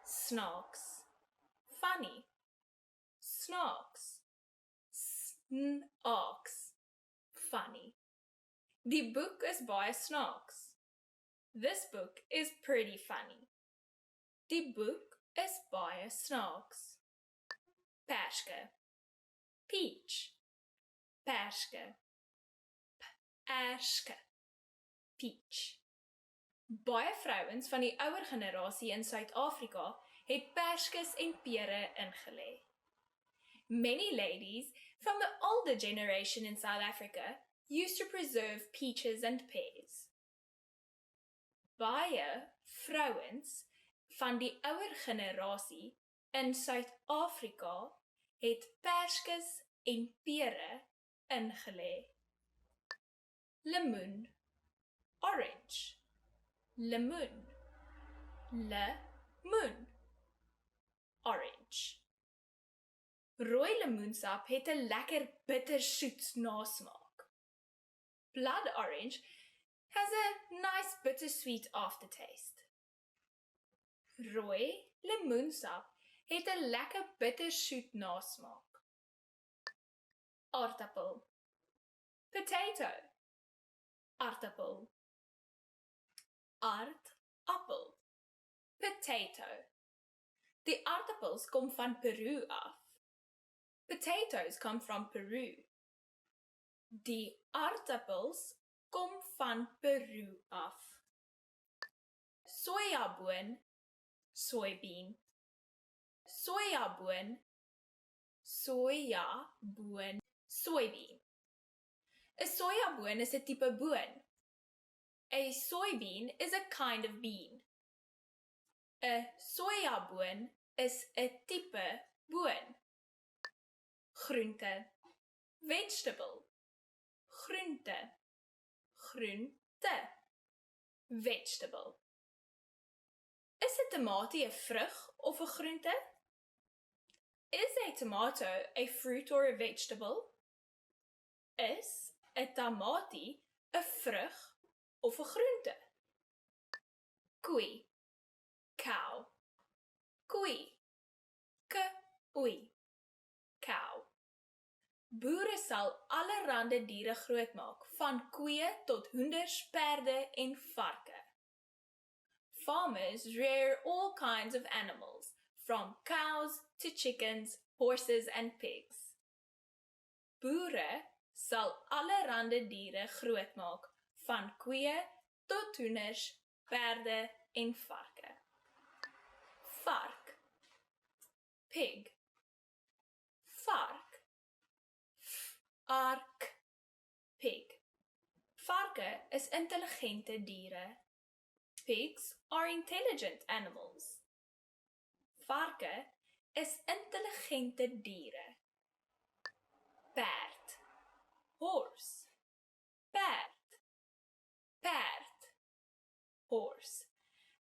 Snaaks, funny, snaaks, snaaks, funny. Die boek is baie snaaks. This book is pretty funny. Die boek is baie snaaks. Perske, peach, perske, perske, peach. Baie vrouens van die ouer generasie in Suid-Afrika het perskes en pere ingelê. Many ladies from the older generation in South Africa used to preserve peaches and pears. Baie vrouens van die ouer generasie in Suid-Afrika het perskes en pere ingelê. Lemoen, orange, lemoen, lemoen, orange. Rooi lemoensap het 'n lekker bittersoet nasmaak. Blood orange has a nice bittersweet aftertaste. Rooi lemoensap het 'n lekker bittersoet nasmaak. Aardappel, potato, aardappel, aardappel, potato. Die aardappels kom van Peru af. Potatoes come from Peru. Die aardappels kom van Peru af. Sojaboon, soybean. Sojaboon, sojaboon, soybean. 'n Sojaboon is 'n tipe boon. A soybean is a kind of bean. 'n Sojaboon is 'n tipe boon. Groente, vegetable, groente, groente, vegetable. Is 'n tamatie 'n vrug of 'n groente? Is a tomato a fruit or a vegetable? Is 'n tamatie 'n vrug of 'n groente? Koei, cow, koei, koei, cow. Boere sal allerlei diere grootmaak, van koeie tot hoenders, perde en varke. Farmers rear all kinds of animals, from cows to chickens, horses and pigs. Boere sal allerlei diere grootmaak, van koeie tot hoenders, perde en varke. vark, pig, vark, ark, pig. Varke is intelligente diere. Pigs are intelligent animals. Varke is intelligente diere. Perd, horse, perd, perd, horse.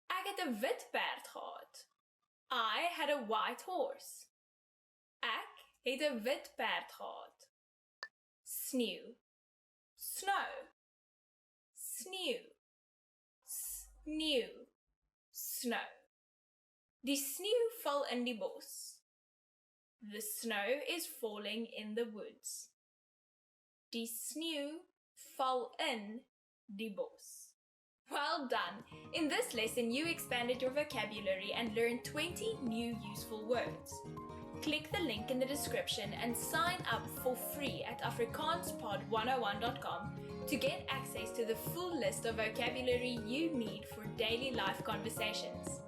Ek het 'n wit perd gehad. I had a white horse. Ek het 'n wit perd gehad. Sneeu, snow, sneeu, sneeu, snow. Die sneeu val in die bos. The snow is falling in the woods. Die sneeu val in die bos. Well done! In this lesson, you expanded your vocabulary and learned 20 new useful words. Click the link in the description and sign up for free at afrikaanspod101.com to get access to the full list of vocabulary you need for daily life conversations.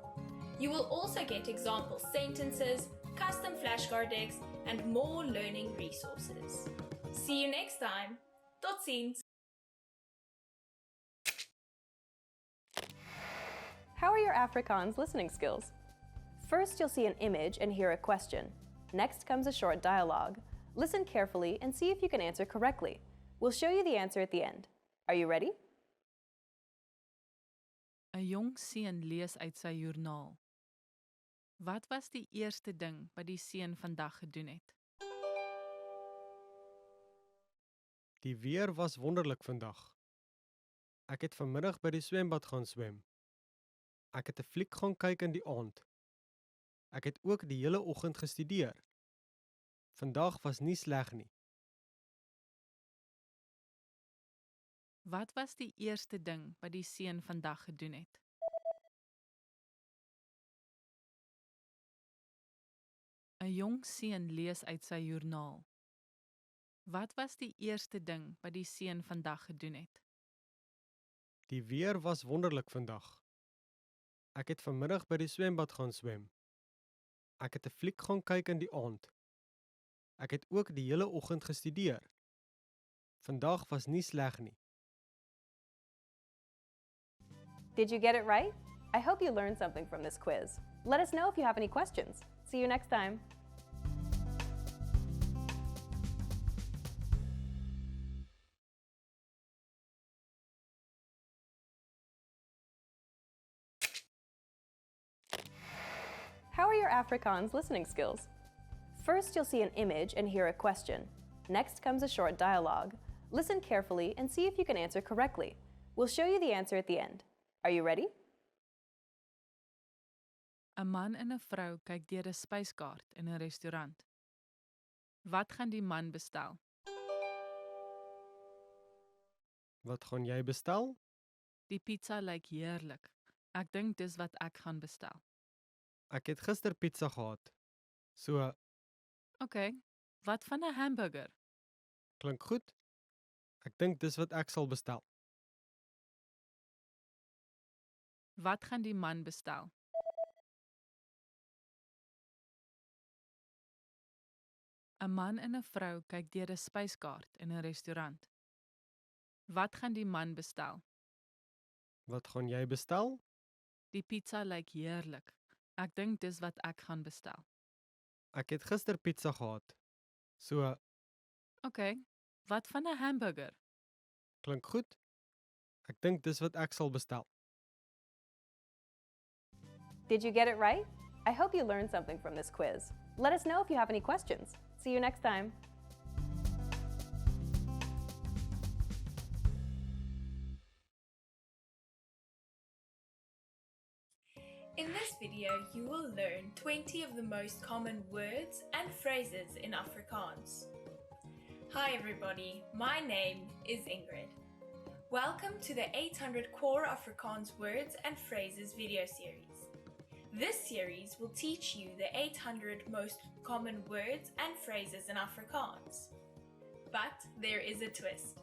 You will also get example sentences, custom flashcard decks, and more learning resources. See you next time. Tot ziens! How are your Afrikaans listening skills? First, you'll see an image and hear a question. Next comes a short dialogue. Listen carefully and see if you can answer correctly. We'll show you the answer at the end. Are you ready? 'n Jong seun lees uit sy joernaal. Wat was die eerste ding wat die seun vandag gedoen het? Die weer was wonderlik vandag. Ek het vanmiddag by die swembad gaan swem. Ek het 'n fliek gaan kyk in die aand. Ek het ook die hele oggend gestudeer. Vandag was nie sleg nie. Wat was die eerste ding wat die seun vandag gedoen het? Een jong seun lees uit sy joernaal. Wat was die eerste ding wat die seun vandag gedoen het? Die weer was wonderlik vandag. Ek het vanmiddag by die swembad gaan swem. Ek het 'n fliek gaan kyk in die aand. Ek het ook die hele oggend gestudeer. Vandag was nie sleg nie. Did you get it right? I hope you learned something from this quiz. Let us know if you have any questions. See you next time. How are your Afrikaans listening skills? First, you'll see an image and hear a question. Next comes a short dialogue. Listen carefully and see if you can answer correctly. We'll show you the answer at the end. Are you ready? 'n Man en 'n vrou kyk deur 'n spyskaart in 'n restaurant. Wat gaan die man bestel? Wat gaan jy bestel? Die pizza lyk heerlik. Ek dink dis wat ek gaan bestel. Ek het gister pizza gehad. So, OK, wat van 'n hamburger? klink goed. Ek dink dis wat ek sal bestel. Wat gaan die man bestel? 'n Man en 'n vrou kyk deur 'n spyskaart in 'n restaurant. Wat gaan die man bestel? Wat gaan jy bestel? Die pizza lyk heerlik. Ek dink dis wat ek gaan bestel. Ek het gister pizza gehad. So, OK, wat van 'n hamburger? klink goed. Ek dink dis wat ek sal bestel. Did you get it right? I hope you learned something from this quiz. Let us know if you have any questions. See you next time. In this video, you will learn 20 of the most common words and phrases in Afrikaans. Hi everybody, my name is Ingrid. Welcome to the 800 Core Afrikaans Words and Phrases video series. This series will teach you the 800 most common words and phrases in Afrikaans. But there is a twist.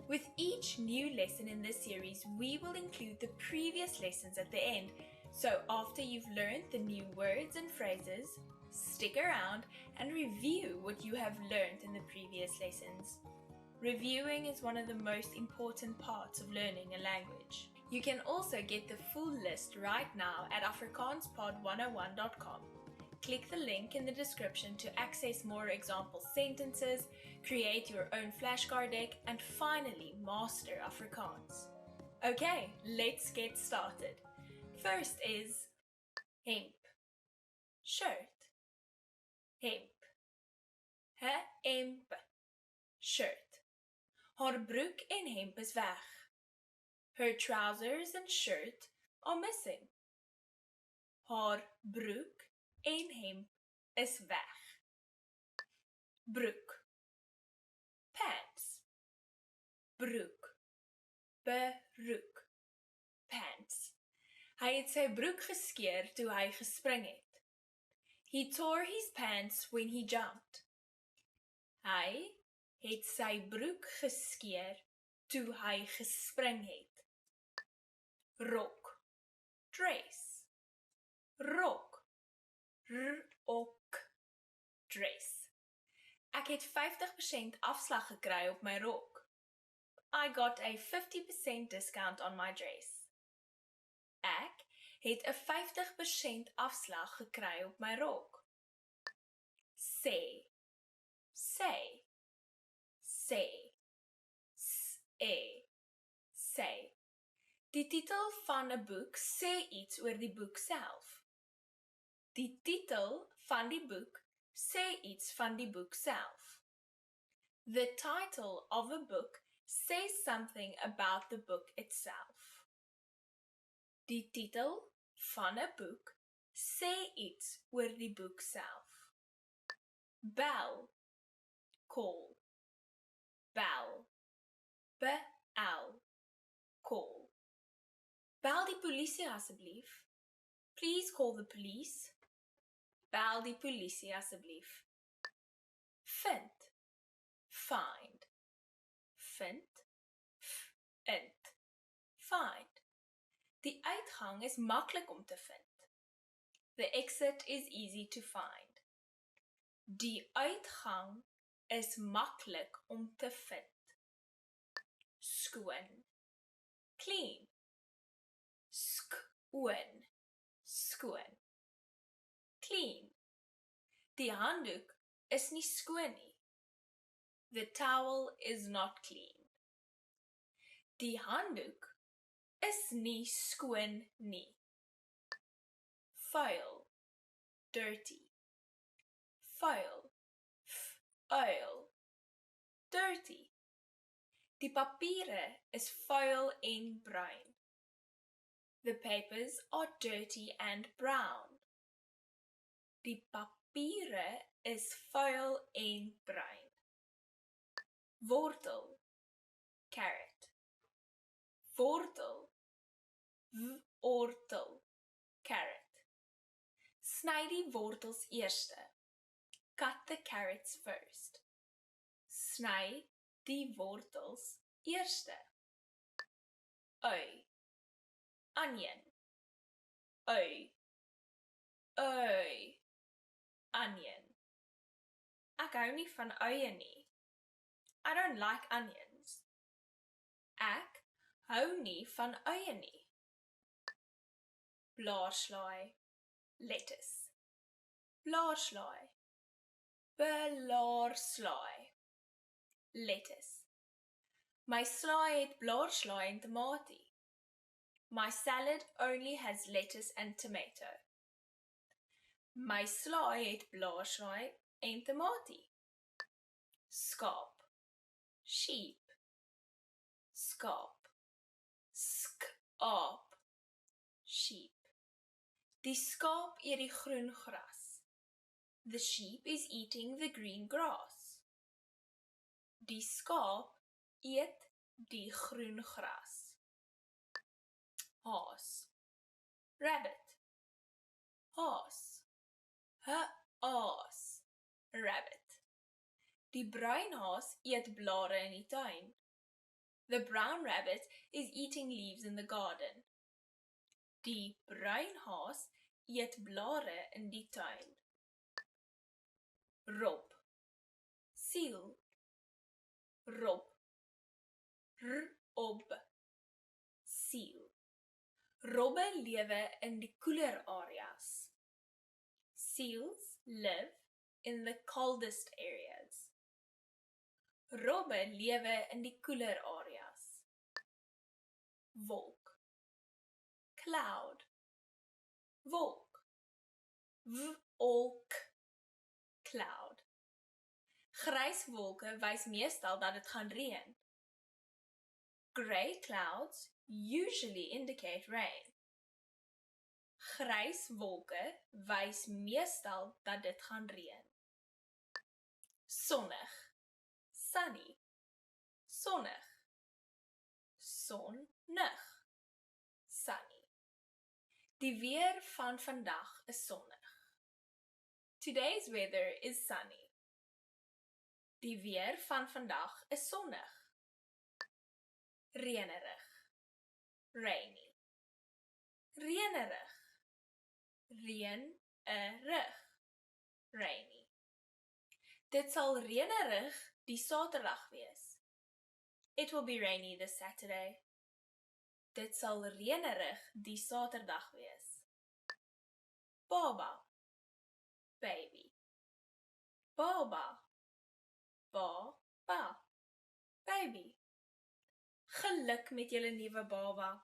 With each new lesson in this series, we will include the previous lessons at the end So after you've learned the new words and phrases, stick around and review what you have learned in the previous lessons. Reviewing is one of the most important parts of learning a language. You can also get the full list right now at afrikaanspod101.com. Click the link in the description to access more example sentences, create your own flashcard deck, and finally master Afrikaans. Okay, let's get started. First is hemp, shirt, hemp, hemp, shirt. Haar broek en hemp is weg. Her trousers and shirt are missing. Haar broek en hemp is weg. Broek, pants, broek, beroek, pants. Hy het sy broek geskeur toe hy gespring het. He tore his pants when he jumped. Hy het sy broek geskeur toe hy gespring het. Rok, dress, rok, rok, dress. Ek het 50% afslag gekry op my rok. I got a 50% discount on my dress. Ek het 'n 50% afslag gekry op my rok. Sê, say, say, say, say. Die titel van 'n boek sê iets oor die boek self. Die titel van die boek sê iets van die boek self. The title of a book says something about the book itself. Die titel van 'n boek sê iets oor die boek self. Bel, call, bel, bel, call. Bel die polisie asseblief. Please call the police. Bel die polisie asseblief. Vind, find, vind, find, find. Die uitgang is maklik om te vind. The exit is easy to find. Die uitgang is maklik om te vind. Skoon, clean, skoon, skoon, clean. Die handdoek is nie skoon nie. The towel is not clean. Die handdoek is nie skoon nie. Vuil, dirty, vuil, vuil, dirty. Die papiere is vuil en bruin. The papers are dirty and brown. Die papiere is vuil en bruin. Wortel, carrot. Wortel, wortel, carrot. Sny die wortels eerste. Cut the carrots first. Sny die wortels eerste. Ui, onion, ui, ui, onion. Ek hou nie van uie nie. I don't like onions. Ek hou nie van uie nie. Blaarslaai, lettuce. Blaarslaai, blaarslaai, lettuce. My slaai het blaarslaai en tamatie. My salad only has lettuce and tomato. My slaai het blaarslaai en tamatie. Skaap, sheep, skaap, skaap, sheep. Die skaap eet die groen gras. The sheep is eating the green grass. Die skaap eet die groen gras. Haas, rabbit, haas, haas, rabbit. Die bruin haas eet blare in die tuin. The brown rabbit is eating leaves in the garden. Die bruinhaas eet blare in die tuin. Rob, siel, rob, rob, siel. Robbe lewe in die koeler areas. Seals live in the coldest areas. Robbe lewe in die koeler areas. Wolk, cloud, wolk, wolk, cloud. Grys wolke wys meestal dat dit gaan reën. Grey clouds usually indicate rain. Grys wolke wys meestal dat dit gaan reën. Sonnig, sunny, sonnig, sonnig, sunny. Die weer van vandag is sonnig. Today's weather is sunny. Die weer van vandag is sonnig. Reënerig, rainy. Reënerig, reënerig, rainy. Dit sal reënerig die Saterdag wees. It will be rainy this Saturday. Dit sal reënerig die Saterdag wees. Baba, baby. Baba, baba, baby. Geluk met julle nuwe baba.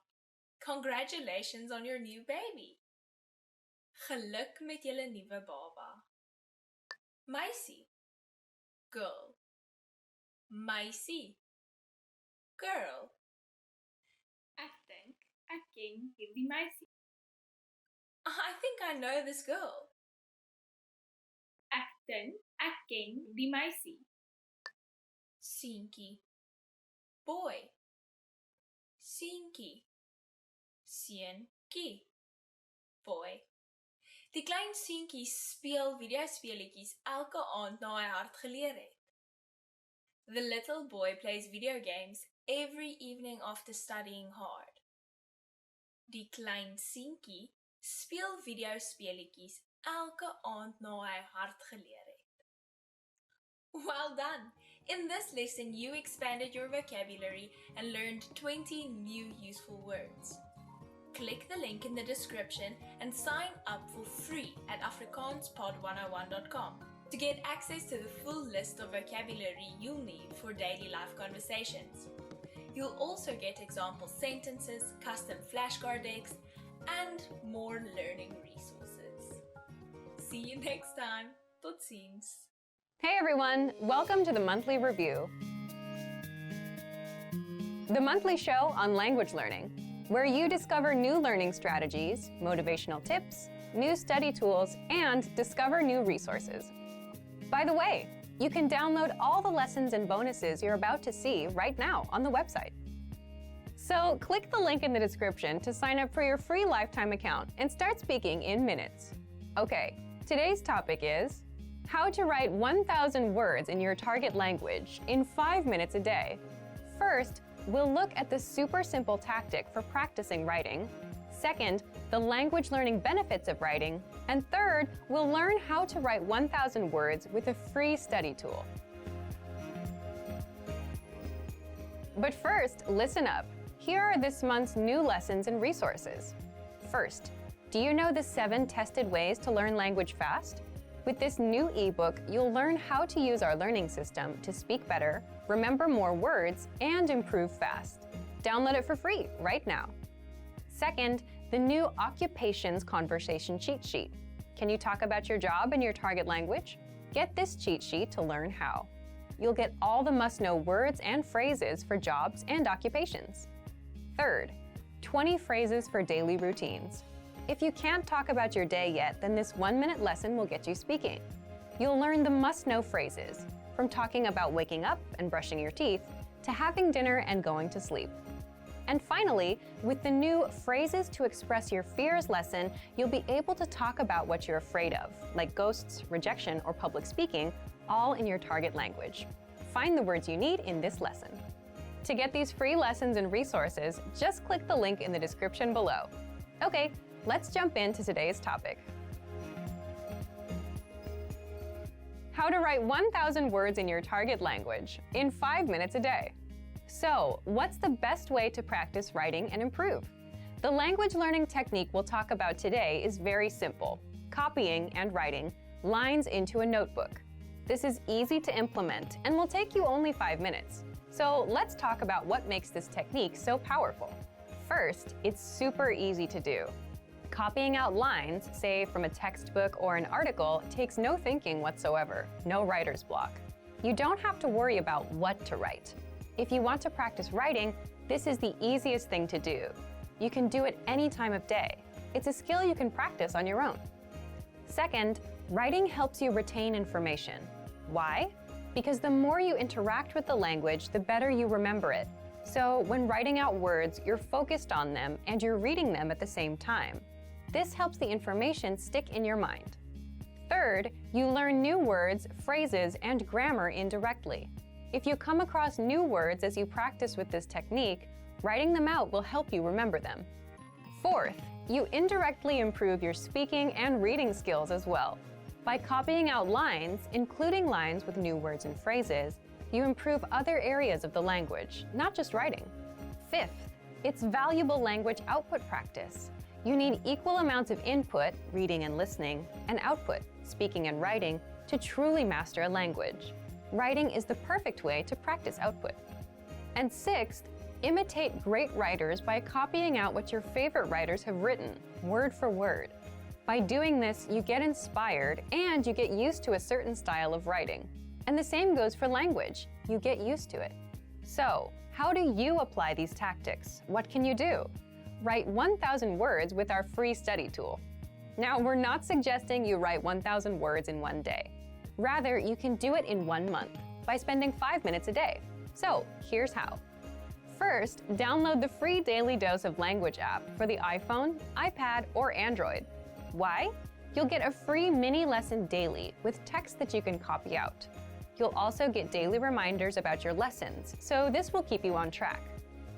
Congratulations on your new baby. Geluk met julle nuwe baba. Meisie, girl. Meisie, girl. Ek dink ek ken hierdie meisie. I think I know this girl. Ek dink ek ken die meisie. Seentjie, boy. Seentjie, seentjie, boy. Die klein seentjie speel videospeletjies elke aand na hy hard geleer het. The little boy plays video games every evening after studying hard. Die klein seentjie speel videospeletjies elke aand na hy hard geleer het. Well done! In this lesson, you expanded your vocabulary and learned 20 new useful words. Click the link in the description and sign up for free at afrikaanspod101.com to get access to the full list of vocabulary you'll need for daily life conversations. You'll also get example sentences, custom flashcard decks, and more learning resources. See you next time. Tot ziens. Hey everyone, welcome to the Monthly Review. The monthly show on language learning, where you discover new learning strategies, motivational tips, new study tools, and discover new resources. By the way, you can download all the lessons and bonuses you're about to see right now on the website. So click the link in the description to sign up for your free lifetime account and start speaking in minutes. Okay, today's topic is how to write 1,000 words in your target language in 5 minutes a day. First, we'll look at the super simple tactic for practicing writing. Second, the language learning benefits of writing. And third, we'll learn how to write 1,000 words with a free study tool. But first, listen up. Here are this month's new lessons and resources. First, do you know the 7 tested ways to learn language fast? With this new ebook, you'll learn how to use our learning system to speak better, remember more words, and improve fast. Download it for free right now. Second, the new Occupations Conversation Cheat Sheet. Can you talk about your job in your target language? Get this cheat sheet to learn how. You'll get all the must-know words and phrases for jobs and occupations. Third, 20 phrases for daily routines. If you can't talk about your day yet, then this 1-minute lesson will get you speaking. You'll learn the must-know phrases, from talking about waking up and brushing your teeth, to having dinner and going to sleep. And finally, with the new Phrases to Express Your Fears lesson, you'll be able to talk about what you're afraid of, like ghosts, rejection, or public speaking, all in your target language. Find the words you need in this lesson. To get these free lessons and resources, just click the link in the description below. Okay, let's jump into today's topic. How to write 1,000 words in your target language in 5 minutes a day. So, what's the best way to practice writing and improve? The language learning technique we'll talk about today is very simple: copying and writing lines into a notebook. This is easy to implement and will take you only 5 minutes. So, let's talk about what makes this technique so powerful. First, it's super easy to do. Copying out lines, say from a textbook or an article, takes no thinking whatsoever, no writer's block. You don't have to worry about what to write. If you want to practice writing, this is the easiest thing to do. You can do it any time of day. It's a skill you can practice on your own. Second, writing helps you retain information. Why? Because the more you interact with the language, the better you remember it. So when writing out words, you're focused on them and you're reading them at the same time. This helps the information stick in your mind. Third, you learn new words, phrases, and grammar indirectly. If you come across new words as you practice with this technique, writing them out will help you remember them. Fourth, you indirectly improve your speaking and reading skills as well. By copying out lines, including lines with new words and phrases, you improve other areas of the language, not just writing. Fifth, it's valuable language output practice. You need equal amounts of input, reading and listening, and output, speaking and writing, to truly master a language. Writing is the perfect way to practice output. And sixth, imitate great writers by copying out what your favorite writers have written, word for word. By doing this, you get inspired and you get used to a certain style of writing. And the same goes for language. You get used to it. So, how do you apply these tactics? What can you do? Write 1,000 words with our free study tool. Now, we're not suggesting you write 1,000 words in one day. Rather, you can do it in 1 month by spending 5 minutes a day. So, here's how. First, download the free Daily Dose of Language app for the iPhone, iPad, or Android. Why? You'll get a free mini lesson daily with text that you can copy out. You'll also get daily reminders about your lessons, so this will keep you on track.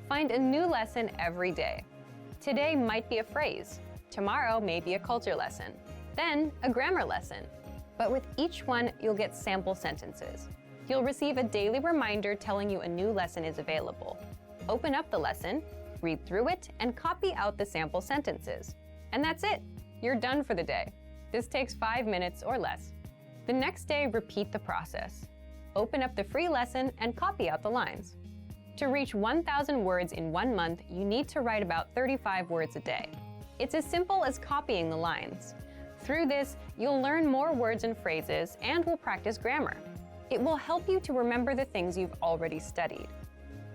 Find a new lesson every day. Today might be a phrase. Tomorrow may be a culture lesson. Then a grammar lesson. But with each one, you'll get sample sentences. You'll receive a daily reminder telling you a new lesson is available. Open up the lesson, read through it, and copy out the sample sentences. And that's it. You're done for the day. This takes 5 minutes or less. The next day, repeat the process. Open up the free lesson and copy out the lines. To reach 1,000 words in 1 month, you need to write about 35 words a day. It's as simple as copying the lines. Through this, you'll learn more words and phrases and will practice grammar. It will help you to remember the things you've already studied.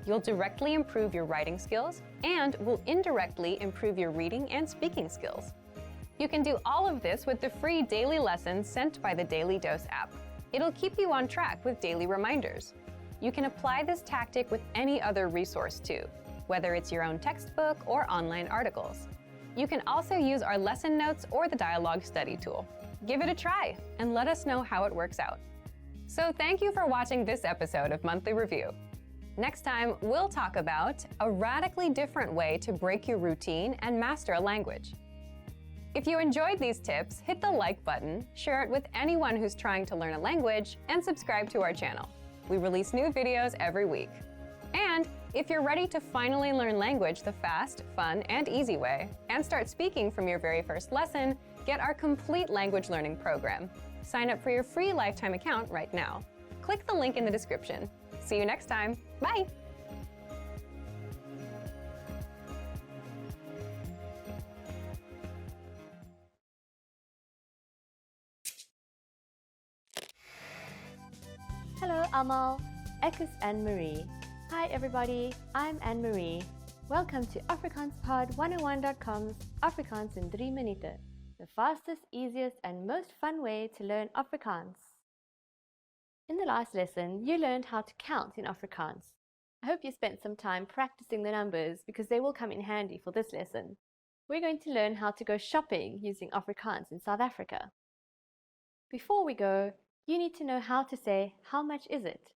You'll directly improve your writing skills and will indirectly improve your reading and speaking skills. You can do all of this with the free daily lessons sent by the Daily Dose app. It'll keep you on track with daily reminders. You can apply this tactic with any other resource too, whether it's your own textbook or online articles. You can also use our lesson notes or the dialogue study tool. Give it a try and let us know how it works out. So thank you for watching this episode of Monthly Review. Next time, we'll talk about a radically different way to break your routine and master a language. If you enjoyed these tips, hit the like button, share it with anyone who's trying to learn a language, and subscribe to our channel. We release new videos every week. And if you're ready to finally learn language the fast, fun, and easy way, and start speaking from your very first lesson, get our complete language learning program. Sign up for your free lifetime account right now. Click the link in the description. See you next time. Bye! Hello almal, ek is Anne-Marie. Hi everybody, I'm Anne-Marie. Welcome to AfrikaansPod101.com's Afrikaans in 3 minuten, the fastest, easiest and most fun way to learn Afrikaans. In the last lesson, you learned how to count in Afrikaans. I hope you spent some time practicing the numbers because they will come in handy for this lesson. We're going to learn how to go shopping using Afrikaans in South Africa. Before we go, you need to know how to say, how much is it?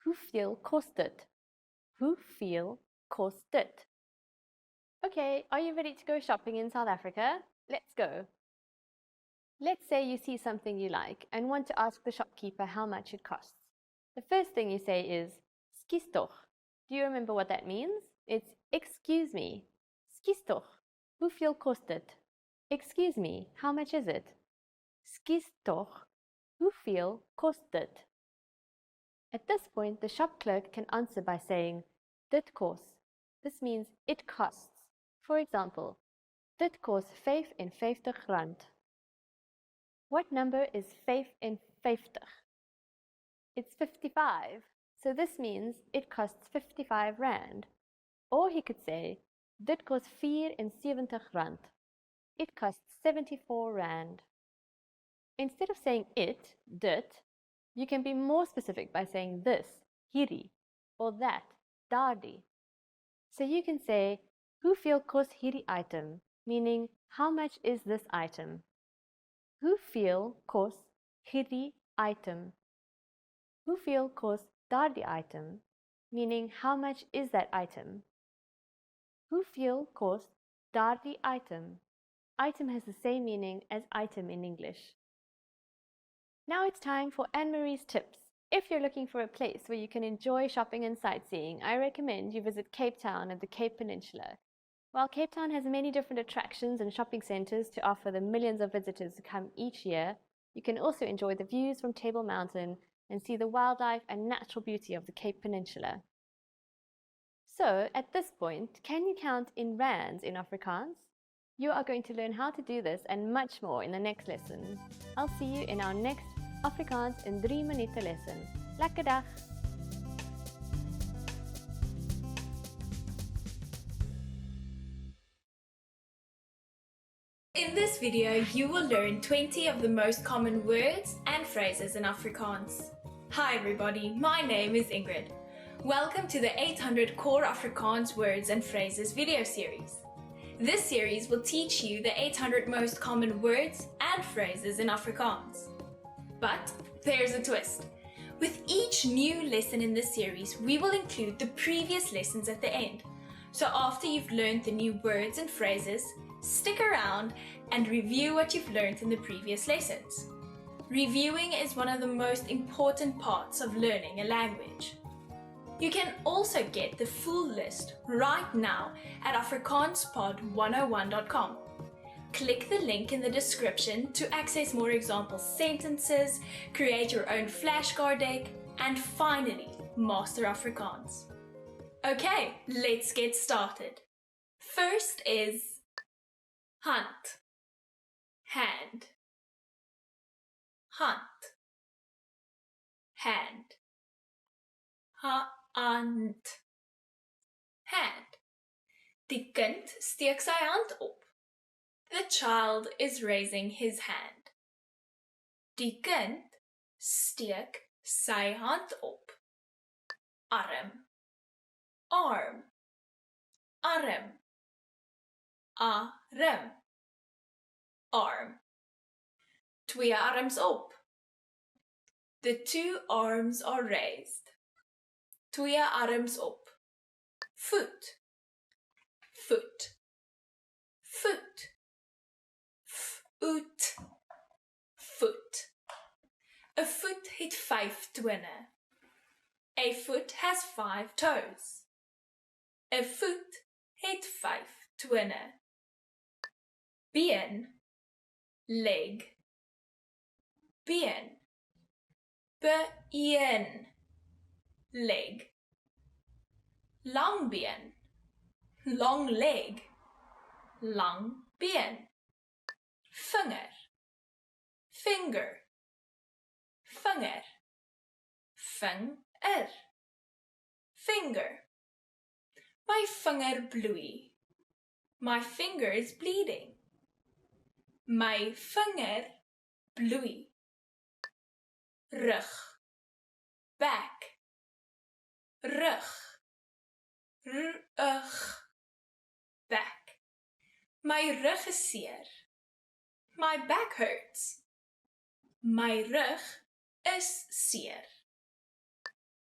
Hoeveel kost dit? Hoeveel kost dit? Okay, are you ready to go shopping in South Africa? Let's go. Let's say you see something you like and want to ask the shopkeeper how much it costs. The first thing you say is, "Skus toch." Do you remember what that means? It's, "Excuse me." "Skus toch." Hoeveel kost dit? Excuse me, how much is it? "Skus toch." Hoeveel kost dit? At this point, the shop clerk can answer by saying, "Dit kos." This means it costs. For example, "Dit kos R55." What number is 55? It's 55. So this means it costs 55 rand. Or he could say, "Dit kos R74." It costs 74 rand. Instead of saying it, dit, you can be more specific by saying this, hierdie, or that, daardie. So you can say, "Hoeveel kos hierdie item?" meaning, how much is this item? Hoeveel kos hierdie item? Hoeveel kos daardie item? Meaning, how much is that item? Hoeveel kos daardie item? Item has the same meaning as item in English. Now it's time for Anne-Marie's tips. If you're looking for a place where you can enjoy shopping and sightseeing, I recommend you visit Cape Town and the Cape Peninsula. While Cape Town has many different attractions and shopping centres to offer the millions of visitors who come each year, you can also enjoy the views from Table Mountain and see the wildlife and natural beauty of the Cape Peninsula. So, at this point, can you count in rands in Afrikaans? You are going to learn how to do this and much more in the next lesson. I'll see you in our next Afrikaans in 3 minuten lesson. Lekker dag! In this video, you will learn 20 of the most common words and phrases in Afrikaans. Hi everybody, my name is Ingrid. Welcome to the 800 Core Afrikaans Words and Phrases video series. This series will teach you the 800 most common words and phrases in Afrikaans. But there's a twist. With each new lesson in this series, we will include the previous lessons at the end. So after you've learned the new words and phrases, stick around and review what you've learned in the previous lessons. Reviewing is one of the most important parts of learning a language. You can also get the full list right now at afrikaanspod101.com. Click the link in the description to access more example sentences, create your own flashcard deck, and finally, master Afrikaans. Okay, let's get started. First is hand, hand, hand, hand, hand, hand. Die kind steek sy hand op. The child is raising his hand. Die kind steek sy hand op. Arm, arm, arm, arm, arm. Twee arms op. The two arms are raised. Twee arms op. Voet, voet, voet, voet, voet. A foot het 5 tone. A foot has 5 toes. A foot het 5 tone. Been, leg, been, been, leg. Long been, long leg, long been. Vinger, finger, vinger, vinger, finger. My vinger bloei. My finger is bleeding. My vinger bloei. Rug, back, rug, rug, back. My rug is seer. My back hurts. My rug is seer.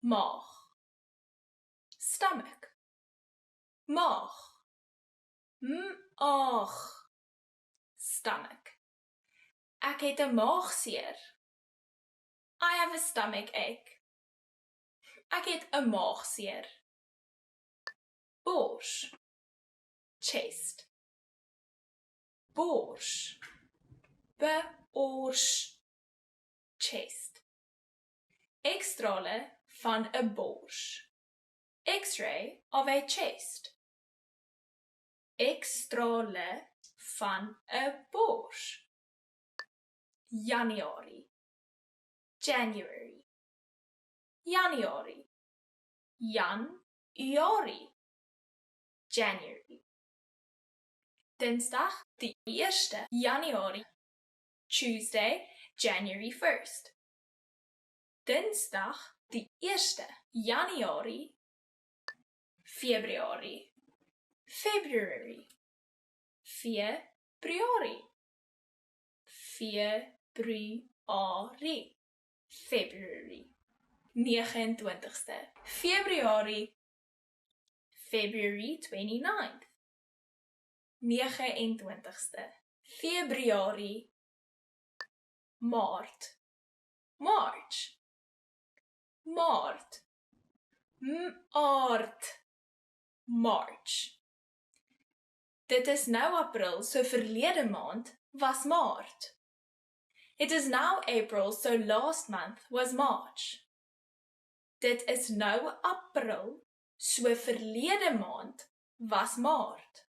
Maag, stomach, maag, Ag. Stomach. Ek het 'n maagseer. I have a stomach ache. Ek het 'n maagseer. Bors. Chest. Bors. Bors. Chest. Ekstrale van 'n bors. X-ray of a chest. Ekstrale van 'n bors. Januarie. January. Januarie. Januarie. January. Dinsdag, die 1ste Januarie. Tuesday, January 1st. Dinsdag, die 1ste Januarie. Februarie. February. Februarie. Februarie. February. 29ste Februarie. February 29th. 29ste Februarie. Maart. March. Maart. Maart. March. Dit is nou April, so verlede maand was Maart. It is now April, so last month was March. Dit is nou April, so verlede maand was Maart.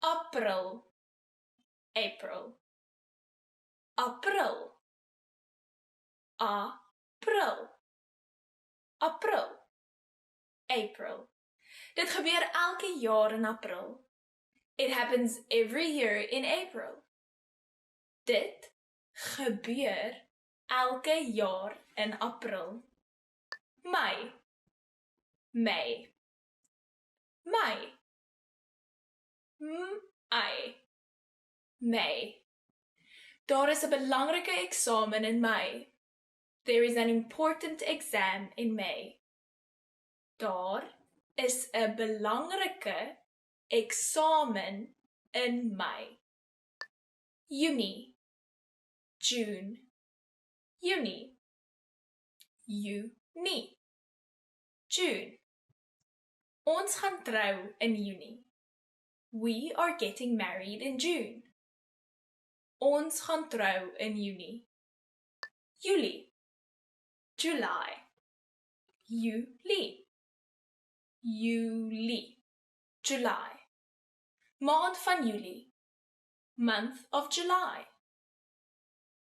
April. April. April. April. April. April. Dit gebeur elke jaar in April. It happens every year in April. Dit gebeur elke jaar in April. Mei. Mei. Mei. Mei. Mei. Daar is 'n belangrike eksamen in Mei. There is an important exam in May. Daar is 'n belangrike eksamen in Mei. Junie. June. Junie. Junie. June. Ons gaan trou in Junie. We are getting married in June. Ons gaan trou in Junie. Julie. July. Julie. Julie. July. Maand van Julie. Month of July.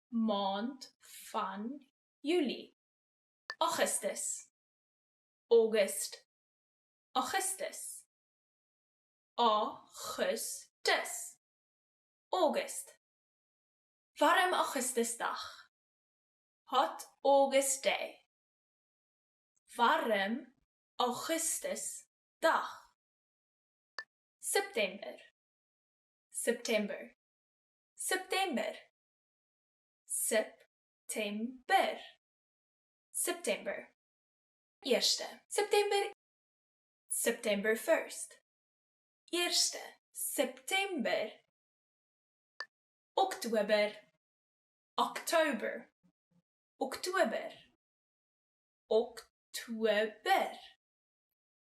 Maand van Julie. Augustus. August. Augustus. Augustus. August. Warm Augustusdag. Hot August day. Warm Augustusdag. September. September. September. September. September. Eerste. September. September 1st. Eerste. September. Oktober. October. Oktober. Oktober.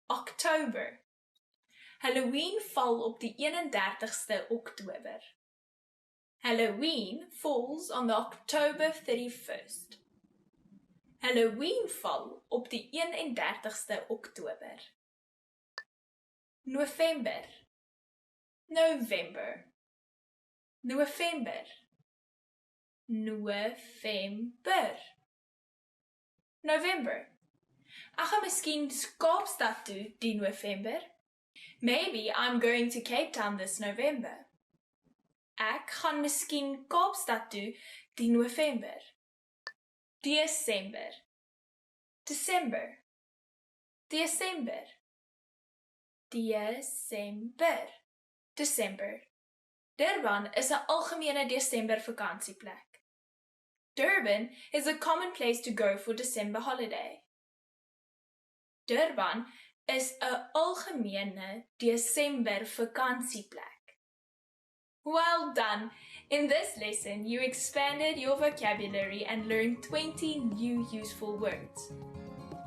Oktober. Halloween val op die 31ste Oktober. Halloween falls on the October 31st. Halloween val op die 31ste Oktober. November. November. November. November. November. Ek gaan miskien Kaapstad toe die November. Maybe I'm going to Cape Town this November. Ek gaan miskien Kaapstad toe die November. December. December. December. December. December. Durban is 'n algemene Desember vakansieplek. Durban is a common place to go for December holiday. Durban is 'n algemene Desember vakansieplek. Well done! In this lesson, you expanded your vocabulary and learned 20 new useful words.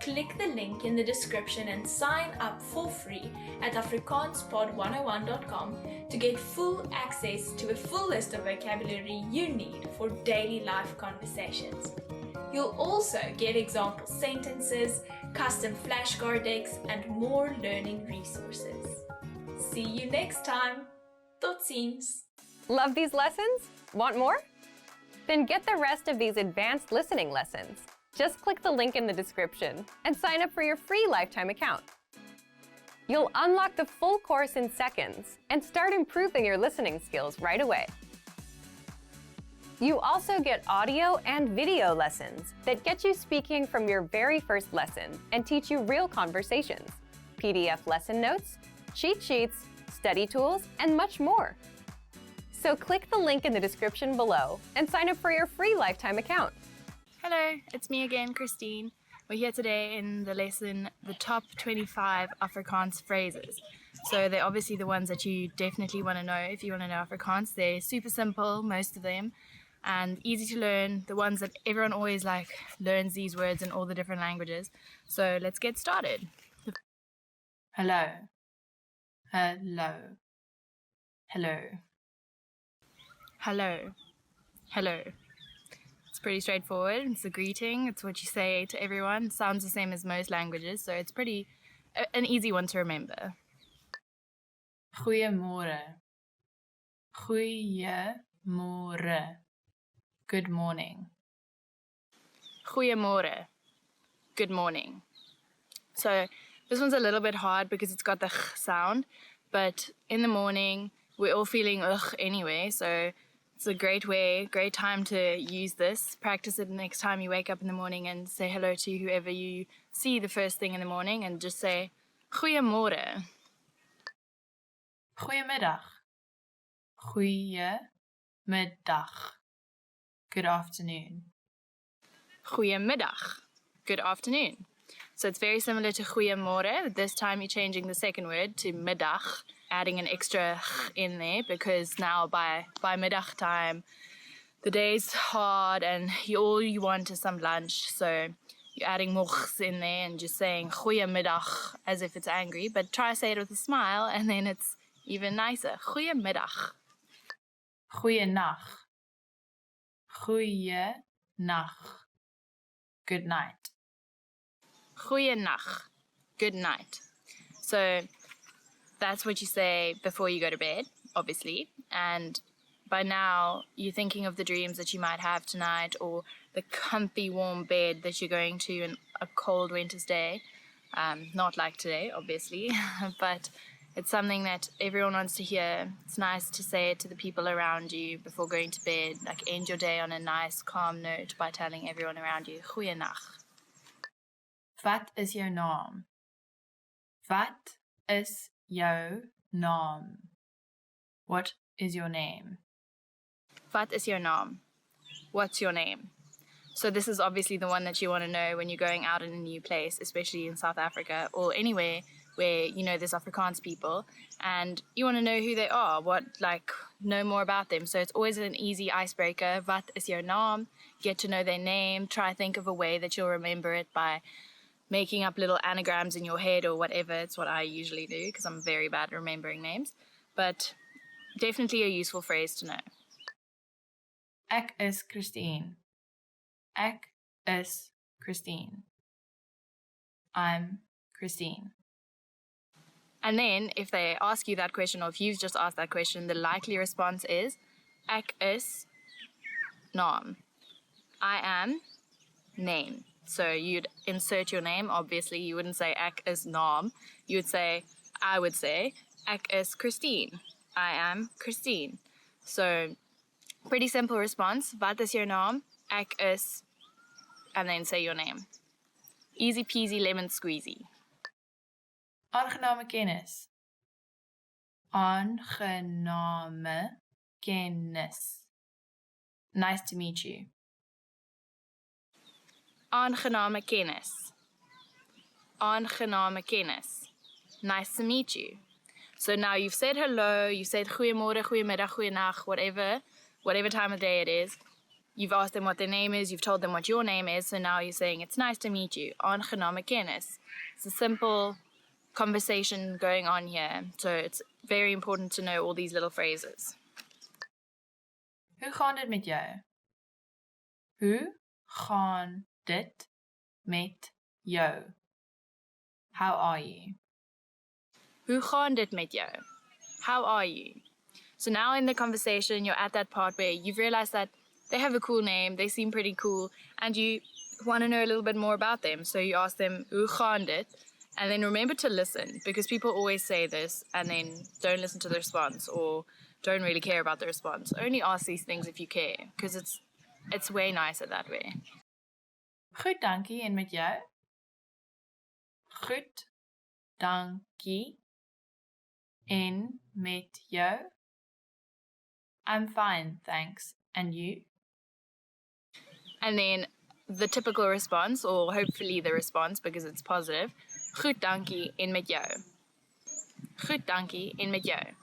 Click the link in the description and sign up for free at afrikaanspod101.com to get full access to a full list of vocabulary you need for daily life conversations. You'll also get example sentences, custom flashcard decks, and more learning resources. See you next time. Tot ziens. Love these lessons? Want more? Then get the rest of these advanced listening lessons. Just click the link in the description and sign up for your free lifetime account. You'll unlock the full course in seconds and start improving your listening skills right away. You also get audio and video lessons that get you speaking from your very first lesson and teach you real conversations, PDF lesson notes, cheat sheets, study tools, and much more. So click the link in the description below and sign up for your free lifetime account. Hello, it's me again, Christine. We're here today in the lesson, the top 25 Afrikaans phrases. So they're obviously the ones that you definitely want to know if you want to know Afrikaans. They're super simple, most of them, and easy to learn, the ones that everyone always learns these words in all the different languages. So let's get started. Hello. Hello. Hello. Hello. Hello. It's pretty straightforward. It's a greeting. It's what you say to everyone. It sounds the same as most languages, so it's pretty an easy one to remember. Goeiemôre. Goeiemôre. Good morning. Goeiemôre. Good morning. So this one's a little bit hard because it's got the ch sound, but in the morning we're all feeling ugh anyway, so it's a great time to use this. Practice it next time you wake up in the morning and say hello to whoever you see the first thing in the morning and just say goeiemôre. Goeiemiddag. Goeiemiddag. Good afternoon. Goeiemiddag. Good afternoon. So it's very similar to goeiemôre. This time you're changing the second word to middag, adding an extra in there because now by middag time the day's hard and all you want is some lunch. So you're adding mogs in there and just saying goeiemiddag as if it's angry, but try say it with a smile and then it's even nicer. Goeiemiddag. Goeienacht. Goeienacht. Good night. Goeienacht. Good night. So that's what you say before you go to bed, obviously. And by now, you're thinking of the dreams that you might have tonight or the comfy warm bed that you're going to in a cold winter's day. Not like today, obviously, but it's something that everyone wants to hear. It's nice to say it to the people around you before going to bed. Like end your day on a nice, calm note by telling everyone around you, Goeienacht. Wat is jou naam? Wat is jou naam? What is your name? Wat is jou naam? What's your name? So this is obviously the one that you want to know when you're going out in a new place, especially in South Africa or anywhere where you know there's Afrikaans people and you want to know who they are, know more about them. So it's always an easy icebreaker. Wat is jou naam? Get to know their name. Try think of a way that you'll remember it by making up little anagrams in your head or whatever. It's what I usually do because I'm very bad at remembering names. But definitely a useful phrase to know. Ek is Christine. Ek is Christine. I'm Christine. And then if they ask you that question or if you've just asked that question, the likely response is Ek is naam. I am name. So you'd insert your name. Obviously, you wouldn't say Ek is naam. I would say Ek is Christine. I am Christine. So pretty simple response. Wat is jou naam? Ek is, and then say your name. Easy peasy lemon squeezy. Aangename kennis. Aangename kennis. Nice to meet you. Aangename kennis. Aangename kennis. nice to meet you. So now you've said hello, you said goeiemorgen, goeiemiddag, goeienacht, whatever time of day it is. You've asked them what their name is, you've told them what your name is, so now you're saying it's nice to meet you. Aangename kennis. It's a simple conversation going on here, so it's very important to know all these little phrases. Hoe gaan dit met jou? Hoe gaan dit met jou? How are you? Hoe gaan dit met jou? How are you? So now in the conversation, you're at that part where you've realized that they have a cool name, they seem pretty cool, and you want to know a little bit more about them. So you ask them, hoe gaan dit? And then remember to listen, because people always say this and then don't listen to the response or don't really care about the response. Only ask these things if you care, because it's way nicer that way. Goed, dankie. En met jou? Goed, dankie. En met jou? I'm fine, thanks. And you? And then the typical response, or hopefully the response because it's positive. Goed, dankie. En met jou? Goed, dankie. En met jou?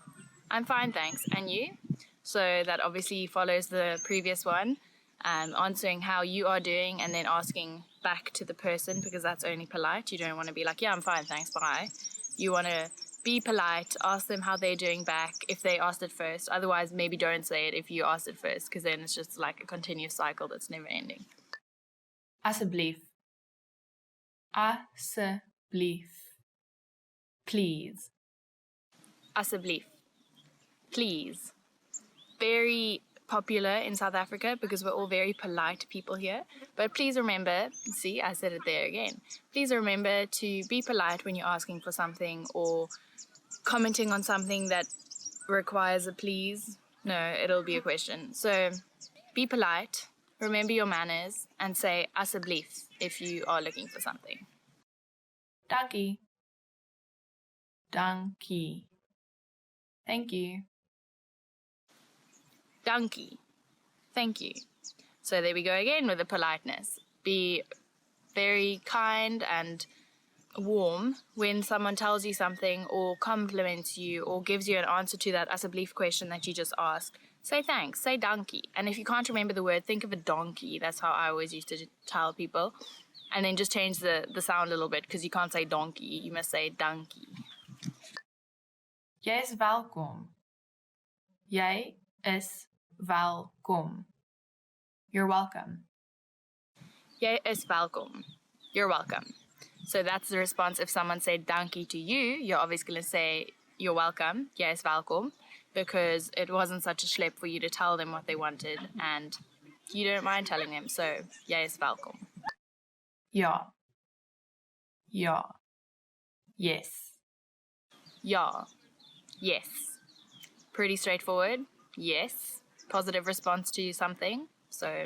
I'm fine, thanks. And you? So that obviously follows the previous one, answering how you are doing and then asking back to the person, because that's only polite. You don't want to be like, yeah, I'm fine, thanks, bye. You want to be polite, ask them how they're doing back if they asked it first. Otherwise, maybe don't say it if you asked it first, because then it's just like a continuous cycle that's never ending. Asseblief. Asseblief. Please. Asseblief. Please. Very popular in South Africa because we're all very polite people here. But please remember, see, I said it there again. Please remember to be polite when you're asking for something or commenting on something that requires a please. No, it'll be a question. So be polite, remember your manners, and say asseblief if you are looking for something. Dankie. Dankie. Thank you. Dankie. Thank you. So there we go again with the politeness. Be very kind and warm when someone tells you something or compliments you or gives you an answer to that asseblief question that you just asked. Say thanks, say dankie. And if you can't remember the word, think of a donkey. That's how I always used to tell people. And then just change the sound a little bit, because you can't say donkey, you must say dankie. Jy is welkom. Jy is welkom. You're welcome. Jy is welkom. You're welcome. So that's the response. If someone said dankie to you, you're obviously going to say you're welcome. Jy is welkom. Because it wasn't such a schlep for you to tell them what they wanted, and you don't mind telling them. So jy is welkom. Ja. Ja. Yes. Ja. Yes. Pretty straightforward. Yes. Positive response to something. So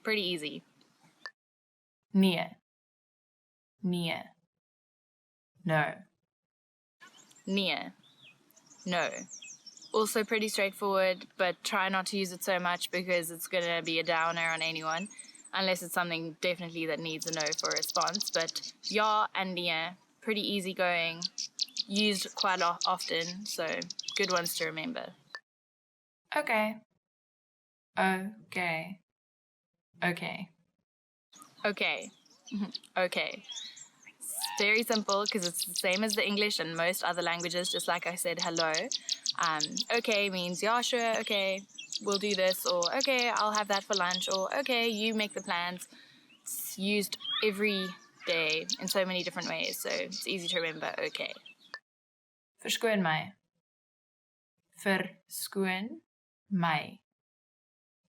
pretty easy. Nee. Nee. No. Nee. No. Also pretty straightforward, but try not to use it so much because it's going to be a downer on anyone, unless it's something definitely that needs a no for a response. But ja and nee, pretty easygoing, used quite often, so good ones to remember. Okay. Okay. Okay. Okay. Okay. It's very simple because it's the same as the English and most other languages, just like I said, hello. Okay means, yeah, sure, okay, we'll do this, or okay, I'll have that for lunch, or okay, you make the plans. It's used every day in so many different ways, so it's easy to remember, okay. Verskoon my. Verskoon my.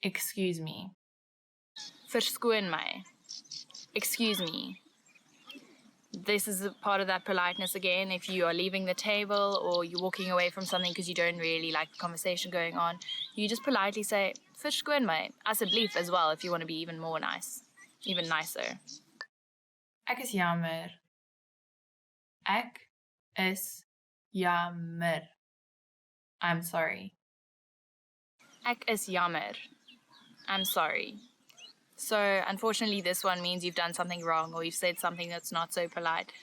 Excuse me. Verskoon my. Excuse me. This is a part of that politeness again. If you are leaving the table or you're walking away from something because you don't really like the conversation going on, you just politely say, verskoon my. Asseblief as well, if you want to be even more nice. Even nicer. Ek is jammer. Ek is jammer. I'm sorry. Ek is jammer. I'm sorry. So, unfortunately, this one means you've done something wrong or you've said something that's not so polite.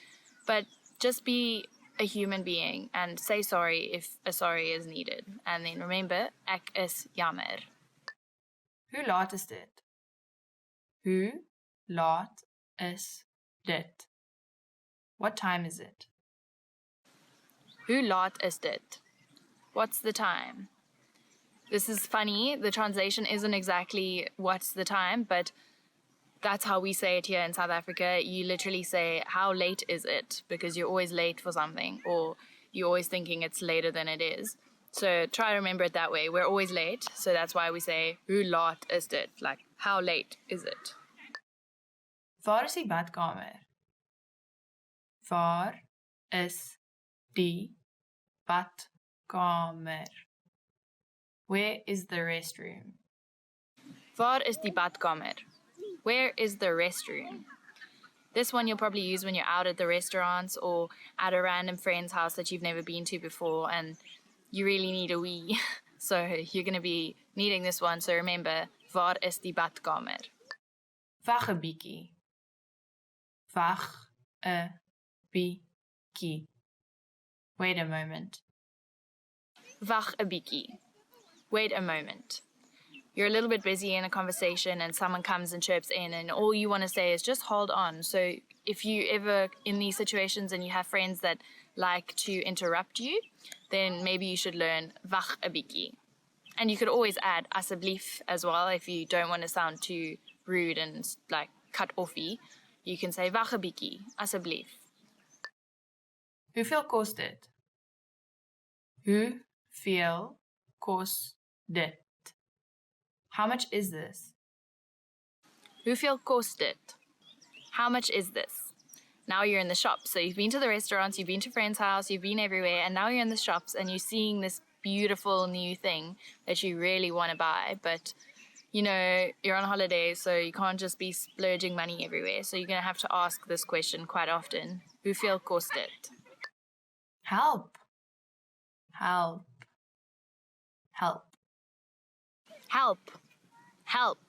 But just be a human being and say sorry if a sorry is needed. And then remember, ek is jammer. Hoe laat is dit? Hoe laat is dit? What time is it? Hoe laat is dit? What's the time? This is funny. The translation isn't exactly what's the time, but that's how we say it here in South Africa. You literally say, how late is it? Because you're always late for something, or you're always thinking it's later than it is. So try to remember it that way. We're always late, so that's why we say, hoe laat is dit? Like, how late is it? Waar is die badkamer? Waar is die badkamer? Where is the restroom? Waar is die badkamer? Where is the restroom? This one you'll probably use when you're out at the restaurants or at a random friend's house that you've never been to before and you really need a wee. So you're going to be needing this one. So remember, waar is die badkamer? Wag 'n bietjie. Wag 'n bietjie. Wait a moment. Wag 'n bietjie. Wait a moment. You're a little bit busy in a conversation and someone comes and chirps in and all you want to say is just hold on. So if you ever in these situations and you have friends that like to interrupt you, then maybe you should learn wag 'n bietjie. And you could always add asseblief as well if you don't want to sound too rude and like cut offy. You can say wag 'n bietjie, asseblief. Hoeveel kos dit? Hoeveel kos dit? How much is this? Hoeveel kos dit? How much is this? Now you're in the shops. So you've been to the restaurants, you've been to friends' house, you've been everywhere, and now you're in the shops and you're seeing this beautiful new thing that you really want to buy. But, you know, you're on holidays, so you can't just be splurging money everywhere. So you're going to have to ask this question quite often. Hoeveel kos dit? Help. Help. Help. Help. Help.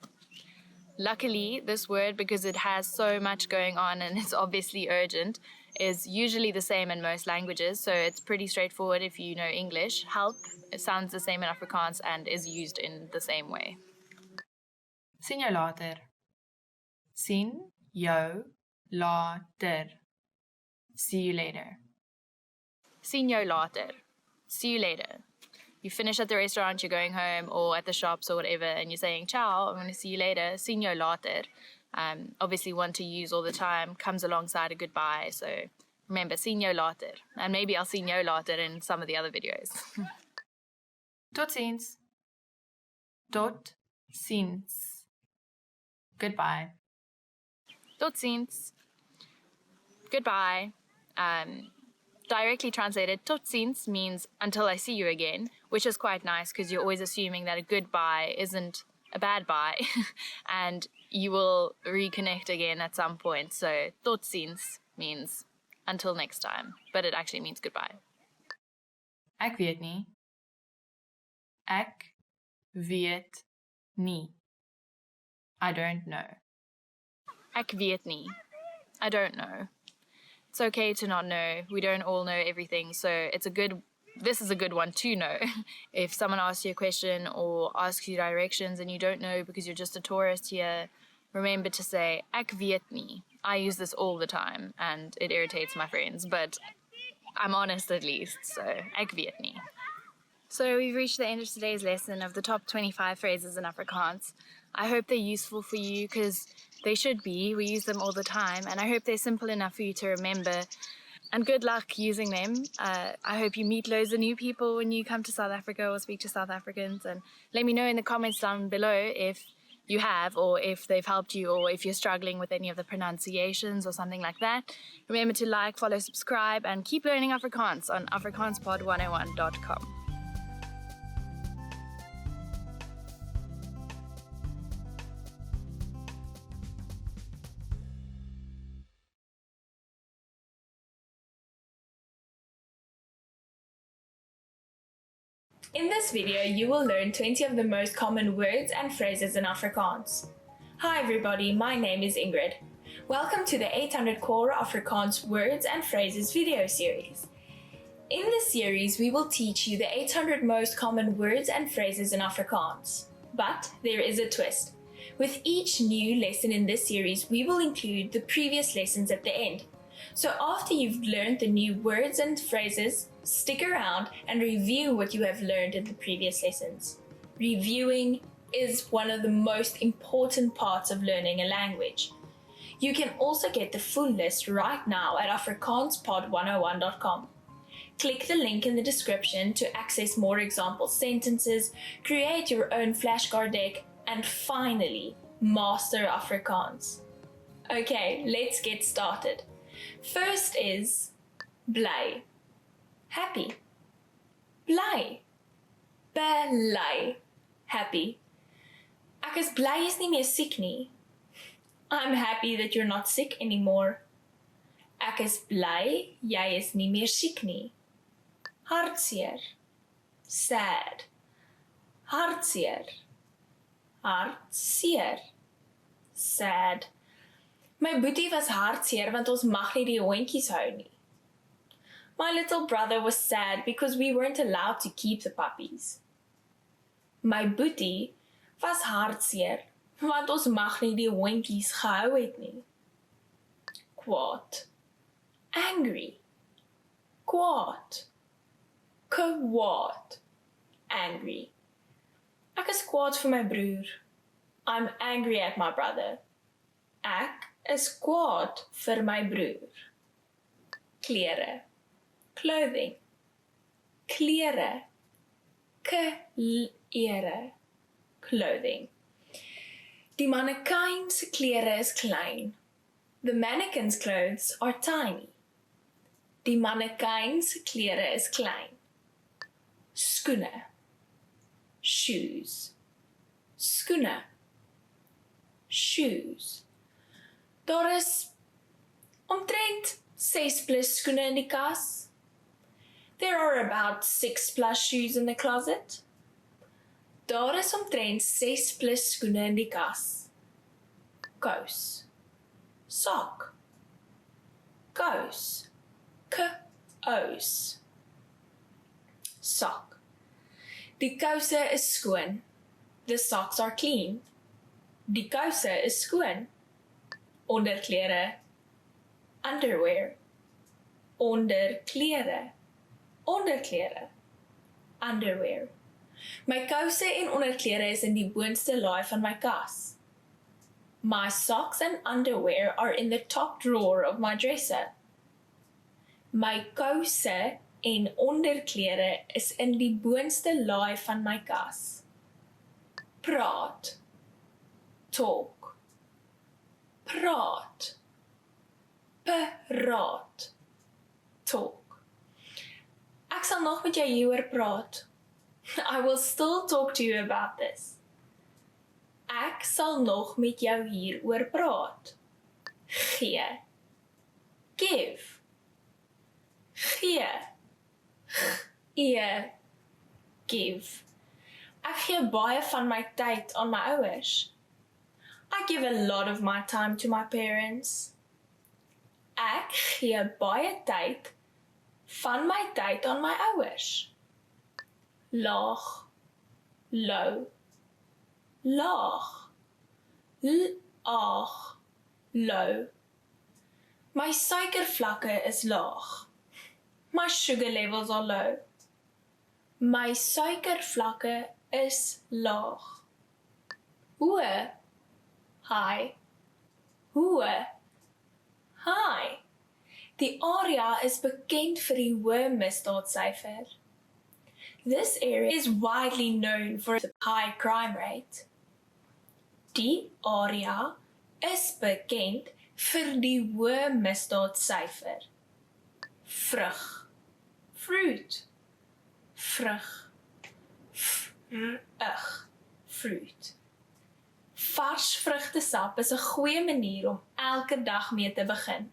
Luckily, this word, because it has so much going on and it's obviously urgent, is usually the same in most languages, so it's pretty straightforward if you know English. Help, it sounds the same in Afrikaans and is used in the same way. Sien jou later. Sien jou later. See you later. Sien jou later. See you later. You finish at the restaurant, you're going home, or at the shops or whatever, and you're saying, ciao, I'm going to see you later. Sien jou later. Obviously one to use all the time, comes alongside a goodbye, so remember, sien jou later. And maybe I'll sien jou later in some of the other videos. Tot ziens. Tot ziens. Goodbye. Tot ziens. Goodbye. Directly translated, tot ziens means until I see you again, which is quite nice because you're always assuming that a goodbye isn't a bad bye and you will reconnect again at some point. So tot ziens means until next time, but it actually means goodbye. Ek weet nie. Ek weet nie. I don't know. Ek weet nie. I don't know. It's okay to not know. We don't all know everything, so this is a good one to know. If someone asks you a question or asks you directions and you don't know because you're just a tourist here, remember to say, ek weet nie. I use this all the time and it irritates my friends, but I'm honest at least, so ek weet nie. So we've reached the end of today's lesson of the top 25 phrases in Afrikaans. I hope they're useful for you because they should be. We use them all the time, and I hope they're simple enough for you to remember. And good luck using them. I hope you meet loads of new people when you come to South Africa or speak to South Africans. And let me know in the comments down below if you have, or if they've helped you, or if you're struggling with any of the pronunciations or something like that. Remember to like, follow, subscribe, and keep learning Afrikaans on afrikaanspod101.com. In this video, you will learn 20 of the most common words and phrases in Afrikaans. Hi everybody, my name is Ingrid. Welcome to the 800 Core Afrikaans Words and Phrases video series. In this series, we will teach you the 800 most common words and phrases in Afrikaans. But there is a twist. With each new lesson in this series, we will include the previous lessons at the end. So after you've learned the new words and phrases, stick around and review what you have learned in the previous lessons. Reviewing is one of the most important parts of learning a language. You can also get the full list right now at afrikaanspod101.com. Click the link in the description to access more example sentences, create your own flashcard deck, and finally, master Afrikaans. Okay, let's get started. First is bly. Happy. Bly. Bly. Happy. Ek is bly jy's nie meer siek nie. I'm happy that you're not sick anymore. Ek is bly jy is nie meer siek nie. Hartseer. Sad. Hartseer. Hartseer. Sad. My boetie was hartseer want ons mag nie die hondjies hou nie. My little brother was sad because we weren't allowed to keep the puppies. My boetie was hartseer want ons mag nie die hondjies gehou het nie. Kwaad. Angry. Kwaad. Kwaad. Angry. Ek is kwaad vir my broer. I'm angry at my brother. Ek is kwaad vir my broer. Klere. Clothing. Klere. Klere. Clothing. Die mannequin se klere is klein. The mannequin's clothes are tiny. Die mannequin se klere is klein. Skoene. Shoes. Skoene. Shoes. Daar is omtrent 6+ skoene in die kas. There are about 6+ shoes in the closet. Daar is omtrent 6+ skoene in die kas. Kous. Sok. Kous. Kous. Sok. Die kouse is skoon. The socks are clean. Die kouse is skoon. Onderklere. Underwear. Onderklere. Onderklere. Underwear. My kouse en onderklere is in die boonste laai van my kas. My socks and underwear are in the top drawer of my dresser. My kouse en onderklere is in die boonste laai van my kas. Praat. Talk. Praat. Praat. Talk. Ek sal nog met jou hieroor praat. I will still talk to you about this. Ek sal nog met jou hieroor praat. Gee. Give. Gee. Give. Ek gee baie van my tyd aan my ouers. I give a lot of my time to my parents. Ek gee baie tyd van my tyd aan my ouers. Laag. Low. Laag. Laag. Low. My suikervlakke is laag. My sugar levels are low. My suikervlakke is laag. Hoë. High. Hoë. High. Die area is bekend vir die hoë misdaadsyfer. This area is widely known for its high crime rate. Die area is bekend vir die hoë misdaadsyfer. Vrug. Fruit. Vrug. Fruit. Vars vrugtesap is 'n goeie manier om elke dag mee te begin.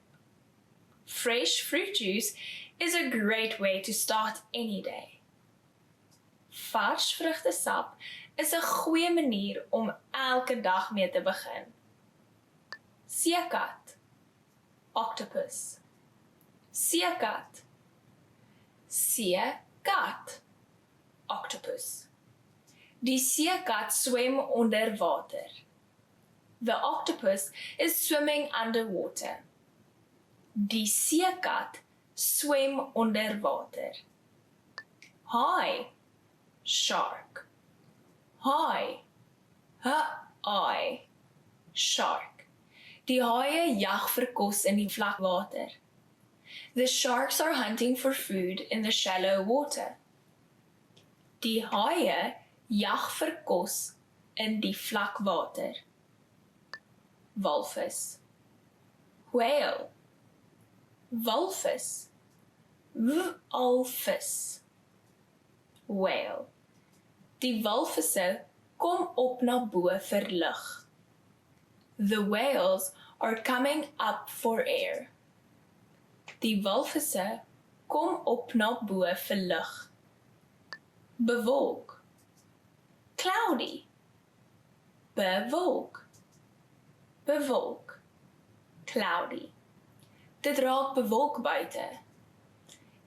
Fresh fruit juice is a great way to start any day. Vars vrugtesap is 'n goeie manier om elke dag mee te begin. Seekat. Octopus. Seekat. Seekat, octopus. Die seekat swem onder water. The octopus is swimming underwater. Die seekat swem onder water. Haai, shark. Haai, haai, shark. Die haie jag vir kos in die vlak water. The sharks are hunting for food in the shallow water. Die haie jag vir kos in die vlak water. Walvis. Whale. Walvis. Walvis. Whale. Die walvisse kom op na bo vir lug. The whales are coming up for air. Die walvisse kom op na bo vir lug. Bewolk. Cloudy. Bewolk. Bewolk. Cloudy. Dit raak bewolk buite.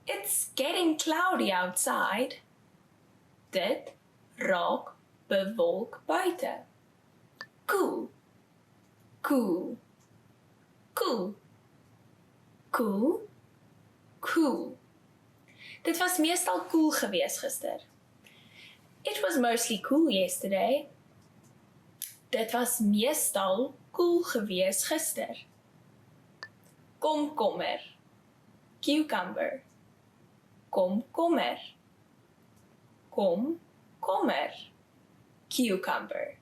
It's getting cloudy outside. Dit raak bewolk buite. Koel. Koel. Koel. Koel. Koel. Dit was meestal koel gewees gister. It was mostly cool yesterday. Dit was meestal koel gewees gister. Komkommer. Cucumber. Komkommer. Komkommer. Cucumber.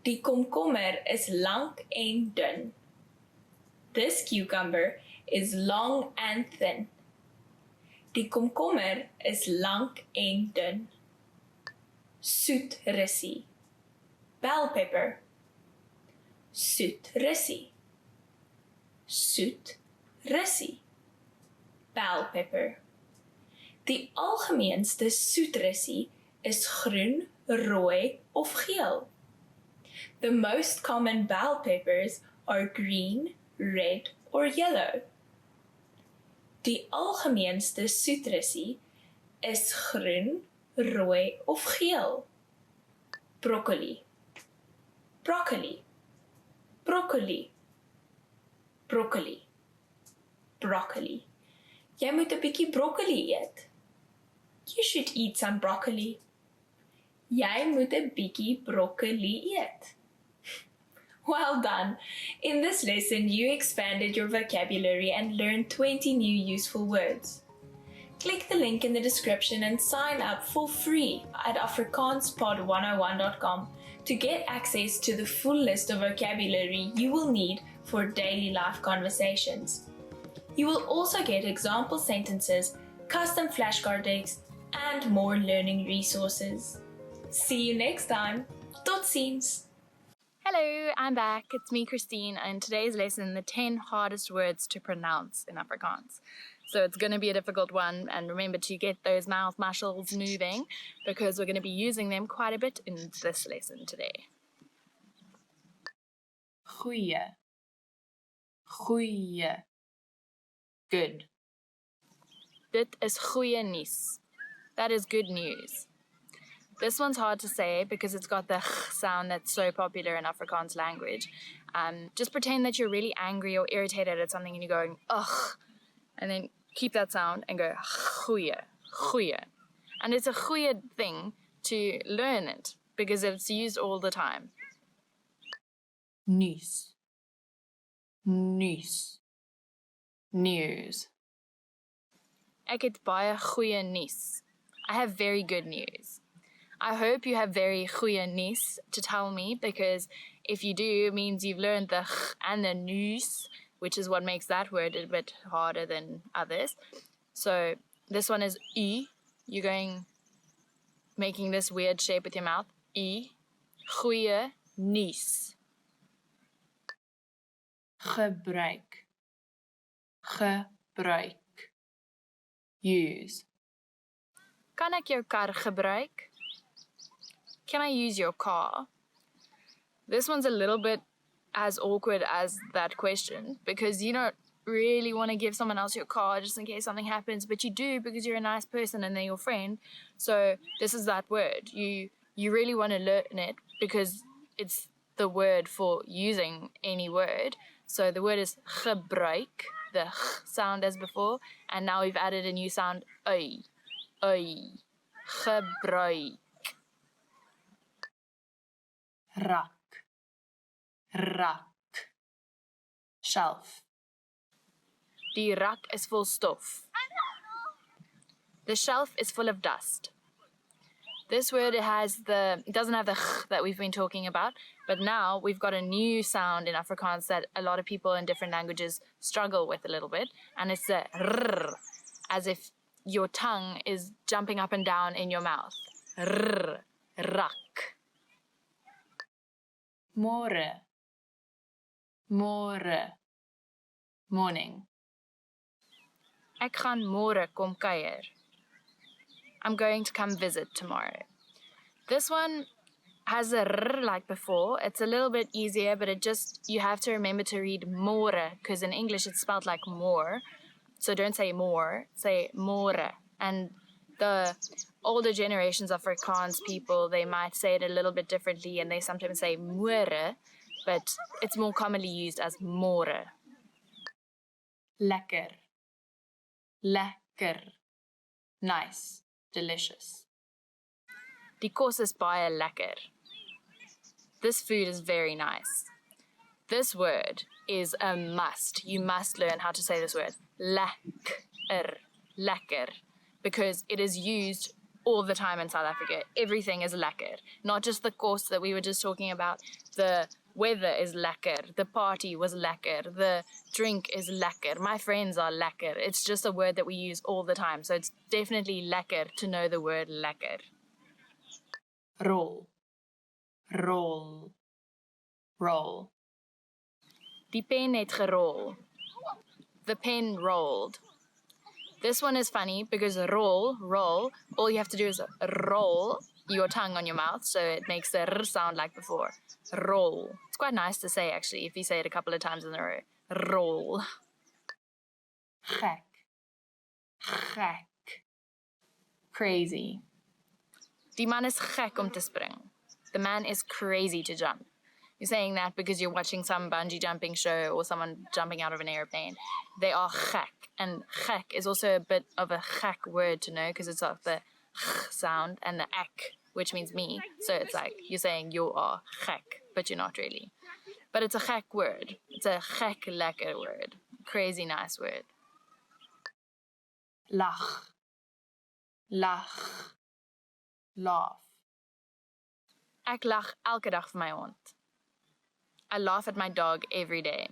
Die komkommer is lank en dun. This cucumber is long and thin. Die komkommer is lank en dun. Soet russie. Bell pepper. Soet russie. Soet russie. Bell pepper. Die algemeenste soet russie is groen, rooi of geel. The most common bell peppers are green, red or yellow. Die algemeenste soet russie is groen, rooi of geel. Broccoli. Broccoli. Broccoli. Broccoli. Broccoli. Jy moet 'n bietjie broccoli eet. You should eat some broccoli. Jy moet 'n bietjie broccoli eet. Well done! In this lesson, you expanded your vocabulary and learned 20 new useful words. Click the link in the description and sign up for free at afrikaanspod101.com to get access to the full list of vocabulary you will need for daily life conversations. You will also get example sentences, custom flashcard decks, and more learning resources. See you next time. Tot ziens! Hello, I'm back. It's me, Christine, and today's lesson, the 10 hardest words to pronounce in Afrikaans. So it's going to be a difficult one, and remember to get those mouth muscles moving because we're going to be using them quite a bit in this lesson today. Goeie. Goeie. Good. Dit is goeie nuus. That is good news. This one's hard to say because it's got the ch sound that's so popular in Afrikaans language. Just pretend that you're really angry or irritated at something and you're going, ugh, and then keep that sound and go, goeie, goeie. And it's a goeie thing to learn it because it's used all the time. Nuus. Nuus. News. Ek het baie goeie nuus. I have very good news. I hope you have very goeie nuus to tell me because if you do, it means you've learned the ch and the nuus, which is what makes that word a bit harder than others. So this one is u. You're making this weird shape with your mouth. U. Goeie nuus. Gebruik. Gebruik. Use. Kan ek jou kar gebruik? Can I use your car? This one's a little bit as awkward as that question because you don't really want to give someone else your car just in case something happens, but you do because you're a nice person and they're your friend. So this is that word. You really want to learn it because it's the word for using any word. So the word is gebruik, the ch sound as before, and now we've added a new sound, ui, gebruik. Rak, shelf. Die rak is full stof. The shelf is full of dust. This word it doesn't have the ch that we've been talking about, but now we've got a new sound in Afrikaans that a lot of people in different languages struggle with a little bit, and it's the rrr, as if your tongue is jumping up and down in your mouth. Rrr, rak. Môre, morning. Ek gaan môre kom kuier. I'm going to come visit tomorrow. This one has a r like before. It's a little bit easier, but you have to remember to read môre, because in English it's spelled like more. So don't say more, say môre. And the older generations of Afrikaans people, they might say it a little bit differently, and they sometimes say môre, but it's more commonly used as môre. Lekker. Nice. Delicious. Die kos is baie lekker. This food is very nice. This word is a must. You must learn how to say this word. Lekker. Because it is used all the time in South Africa. Everything is lekker. Not just the kos that we were just talking about. The weather is lekker. The party was lekker. The drink is lekker. My friends are lekker. It's just a word that we use all the time. So it's definitely lekker to know the word lekker. Rol. Die pen het gerol. The pen rolled. This one is funny because roll, all you have to do is roll your tongue on your mouth, so it makes the r sound like before. Roll. It's quite nice to say, actually, if you say it a couple of times in a row. Roll. Gek. Crazy. Die man is gek om te spring. The man is crazy to jump. You're saying that because you're watching some bungee jumping show or someone jumping out of an airplane. They are gek. And gek is also a bit of a gek word to know because it's like the ch sound and the ek, which means me. So it's like you're saying you are gek, but you're not really. But it's a gek word. It's a gek lekker word. Crazy nice word. Lach. Laugh. Ek lag elke dag vir my hond. I laugh at my dog every day.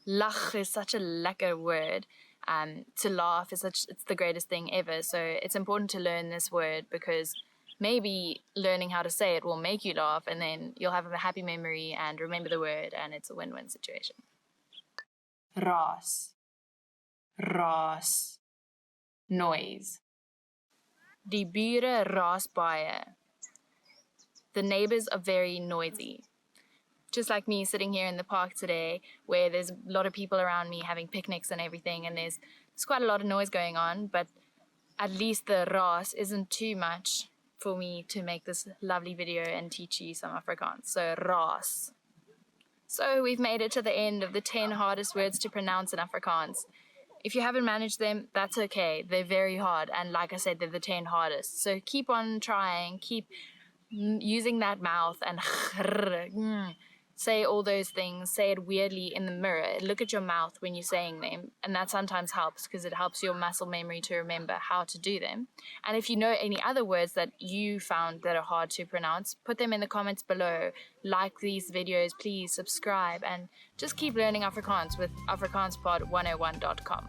Lach is such a lekker word. To laugh is it's the greatest thing ever. So it's important to learn this word because maybe learning how to say it will make you laugh and then you'll have a happy memory and remember the word and it's a win-win situation. Raas. Noise. Die bure raas baie. The neighbors are very noisy. Just like me sitting here in the park today where there's a lot of people around me having picnics and everything and there's quite a lot of noise going on, but at least the raas isn't too much for me to make this lovely video and teach you some Afrikaans. So raas. So we've made it to the end of the 10 hardest words to pronounce in Afrikaans. If you haven't managed them, that's okay. They're very hard and like I said, they're the 10 hardest. So keep on trying, keep using that mouth and say all those things, say it weirdly in the mirror. Look at your mouth when you're saying them, and that sometimes helps because it helps your muscle memory to remember how to do them. And if you know any other words that you found that are hard to pronounce, put them in the comments below. Like these videos, please subscribe, and just keep learning Afrikaans with afrikaanspod101.com.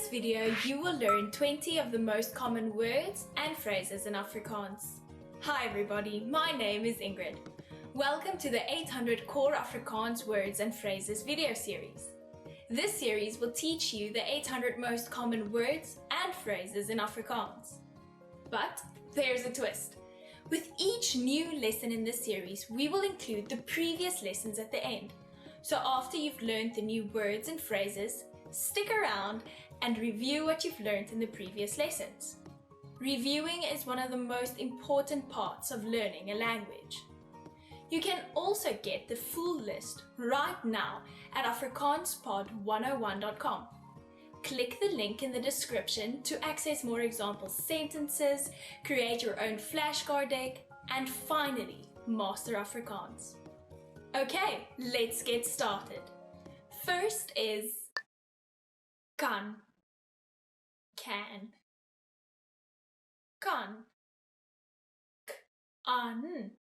this video, you will learn 20 of the most common words and phrases in Afrikaans. Hi everybody, my name is Ingrid. Welcome to the 800 Core Afrikaans Words and Phrases video series. This series will teach you the 800 most common words and phrases in Afrikaans. But there's a twist. With each new lesson in this series, we will include the previous lessons at the end. So after you've learned the new words and phrases, stick around and review what you've learned in the previous lessons. Reviewing is one of the most important parts of learning a language. You can also get the full list right now at afrikaanspod101.com. Click the link in the description to access more example sentences, create your own flashcard deck, and finally, master Afrikaans. Okay, let's get started. First is kan, can, kan, an,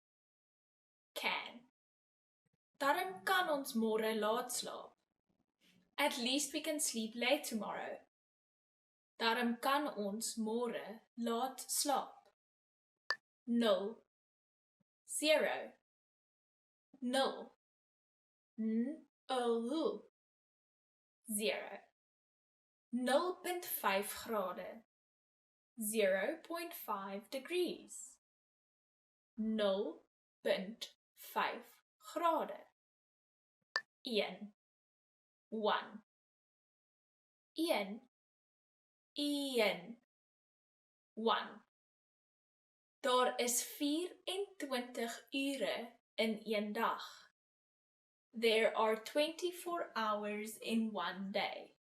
can. Daarom kan ons môre laat slaap. At least we can sleep late tomorrow. Daarom kan ons môre laat slaap. 0, 0, 0, 0, 0.5 grade, 0.5 degrees, 0.5 grade. 1, 1, 1, 1, 1. Daar is 24 ure in een dag. There are 24 hours in one day.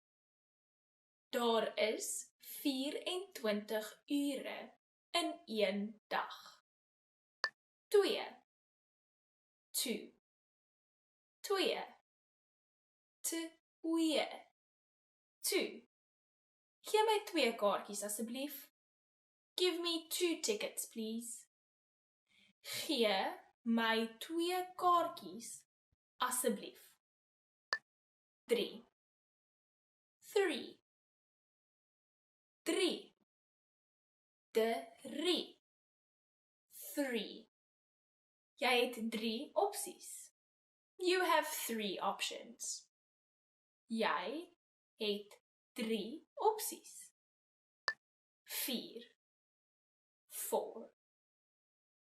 Daar is 24 ure in een dag. 2, 2, 2, 2, 2. Gee my 2 kaartjies asseblief. Give me 2 tickets, please. Gee my 2 kaartjies asseblief. 3, 3, 3, 3, 3. Jy het 3 opsies. You have 3 options. Jy het 3 opsies. 4, 4,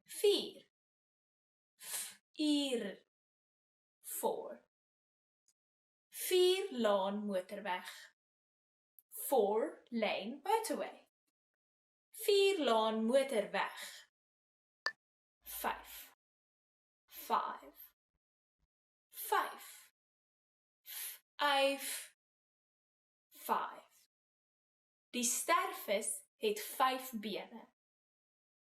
4, 4, 4. 4 laan motorweg. 4 lane motorway. 4 laan motorweg. 5, 5, 5, 5, 5. Die stervis het 5 bene.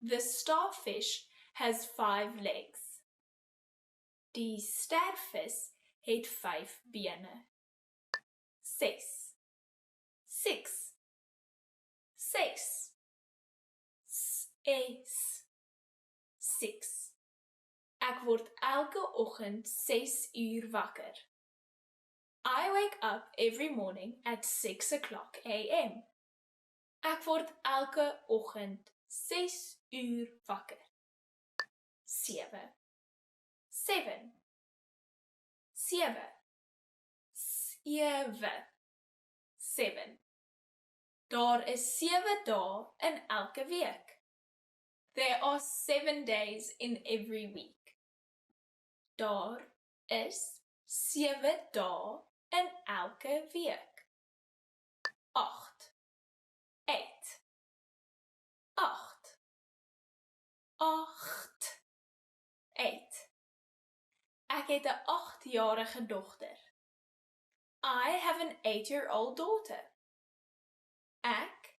The starfish has 5 legs. Die stervis het 5 bene. 6, 6, 6, 6. Ek word elke oggend 6 uur wakker. I wake up every morning at 6 o'clock a.m. Ek word elke oggend 6 uur wakker. 7, 7, 7, 7, 7. Daar is 7 dae in elke week. There are 7 days in every week. Daar is 7 dae in elke week. 8, 8, 8, 8, 8. Ek het 'n 8-jarige dogter. I have an 8-year-old daughter. Ek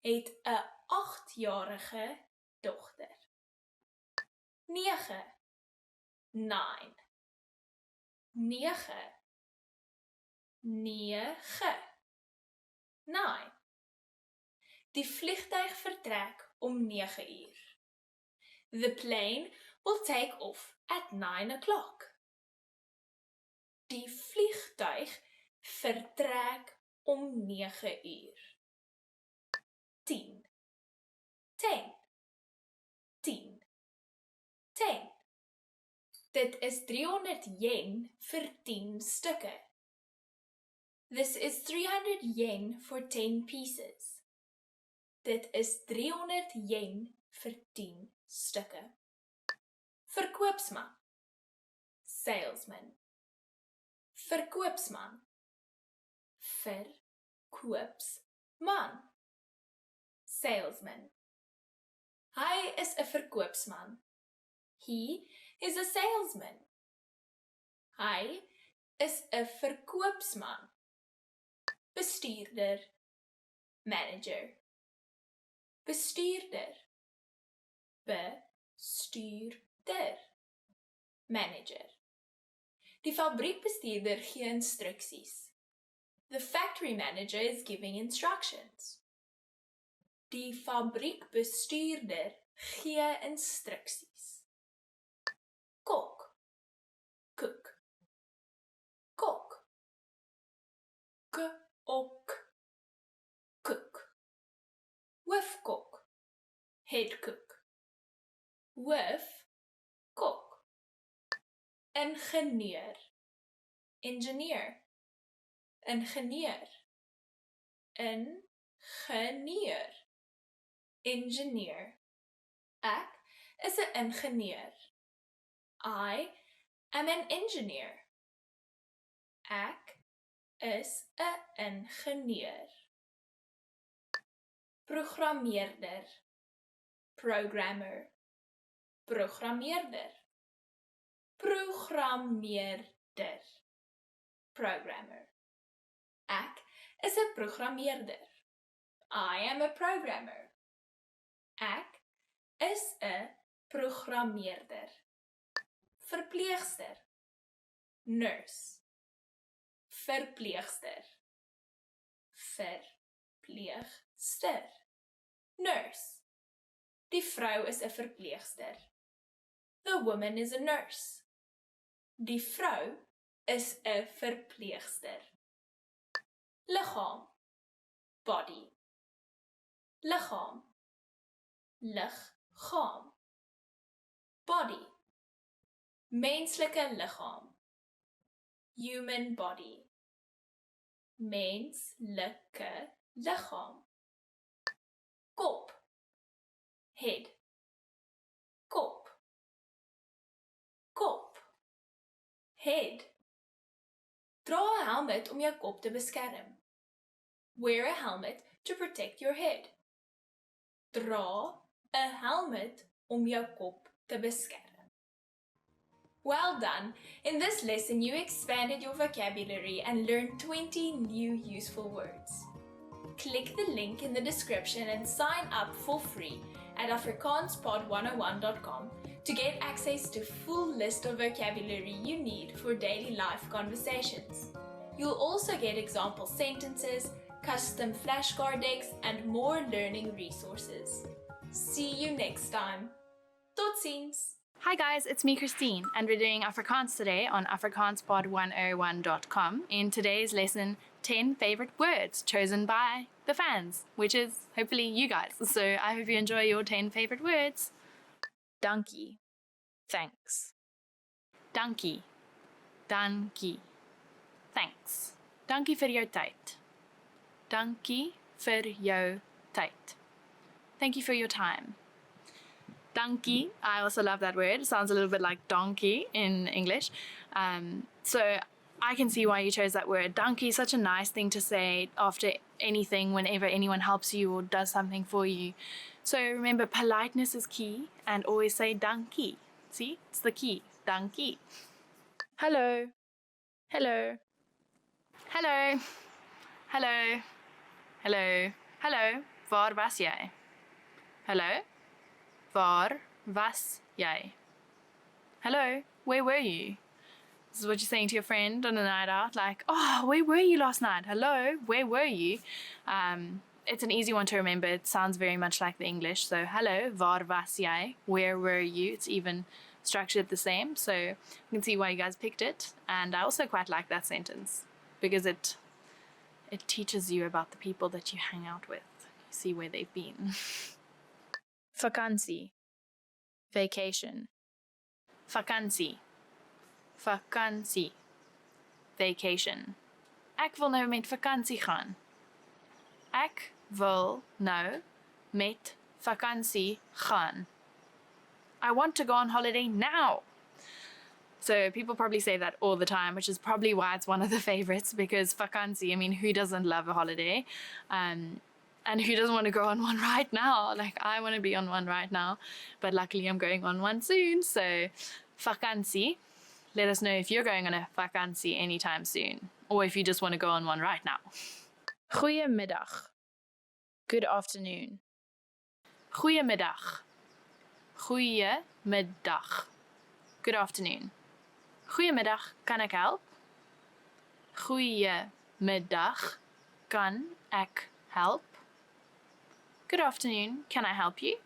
het 'n 8-jarige dogter. 9, 9, 9, 9, 9. Die vliegtuig vertrek om 9 uur. The plane will take off at 9 o'clock. Die vliegtuig vertrek om 9 uur. 10. 10. 10. 10. Dit is 300 yen vir 10 stukke. This is 300 yen for 10 pieces. Dit is 300 yen vir 10 stukke. Verkoopsman. Salesman. Verkoopsman. Verkoopsman. Salesman. Hy is 'n verkoopsman. He is a salesman. Hy is 'n verkoopsman. Bestuurder. Manager. Bestuurder. Bestuurder. Manager. Die fabriekbestuurder gee instruksies. The factory manager is giving instructions. Die fabriekbestuurder gee instruksies. Kok. Cook. Kok. K-ok. Cook. Hoofkok. Head cook. Hoofkok. Ingenieur. Engineer. Ingenieur. Ingenieur. Engineer. Ek is 'n ingenieur. I am an engineer. Ek is 'n ingenieur. Programmeerder. Programmer. Programmeerder. Programmeerder. Programmer. Ek is 'n programmeerder. I am a programmer. Ek is 'n programmeerder. Verpleegster. Nurse. Verpleegster. Verpleegster. Nurse. Die vrou is 'n verpleegster. The woman is a nurse. Die vrou is 'n verpleegster. Liggaam. Body. Liggaam. Liggaam. Body. Menslike liggaam. Human body. Menslike liggaam. Kop. Head. Kop. Kop. Head. Dra 'n helmet om jou kop te beskerm. Wear a helmet to protect your head. Dra 'n helmet om jou kop te beskerm. Well done! In this lesson, you expanded your vocabulary and learned 20 new useful words. Click the link in the description and sign up for free at afrikaanspod101.com to get access to full list of vocabulary you need for daily life conversations. You'll also get example sentences, custom flashcard decks, and more learning resources. See you next time. Tot ziens! Hi guys, it's me Christine, and we're doing Afrikaans today on afrikaanspod101.com. In today's lesson, 10 favorite words chosen by the fans, which is hopefully you guys. So I hope you enjoy your 10 favorite words. Dankie. Thanks. Dankie. Dankie. Thanks. Dankie vir jou tyd. Dankie vir jou tyd. Thank you for your time. Dankie. I also love that word. It sounds a little bit like donkey in English. So I can see why you chose that word. Dankie is such a nice thing to say after anything, whenever anyone helps you or does something for you. So remember, politeness is key, and always say dankie. See, it's the key. Dankie. Hello. Hello. Hello. Hello. Hello. Hello. Waar was jy? Hello. Waar was jy? Hello, where were you? This is what you're saying to your friend on a night out, like, oh, where were you last night? Hello, where were you? It's an easy one to remember. It sounds very much like the English. So, hello, waar was jy? Where were you? It's even structured the same. So, you can see why you guys picked it. And I also quite like that sentence because it It teaches you about the people that you hang out with. You see where they've been. Vakansie. Vacation. Vakansie. Vakansie. Vacation. Ek wil nou met vakansie gaan. Ek wil nou met vakansie gaan. I want to go on holiday now. So people probably say that all the time, which is probably why it's one of the favorites, because vakansie, I mean, who doesn't love a holiday? And who doesn't want to go on one right now? Like, I want to be on one right now, but luckily I'm going on one soon. So vakansie, let us know if you're going on a vakansie anytime soon, or if you just want to go on one right now. Goeiemiddag. Good afternoon. Goeiemiddag. Goeiemiddag. Good afternoon. Goeiemiddag, kan ek help? Goeiemiddag, kan ek help? Good afternoon, can I help you?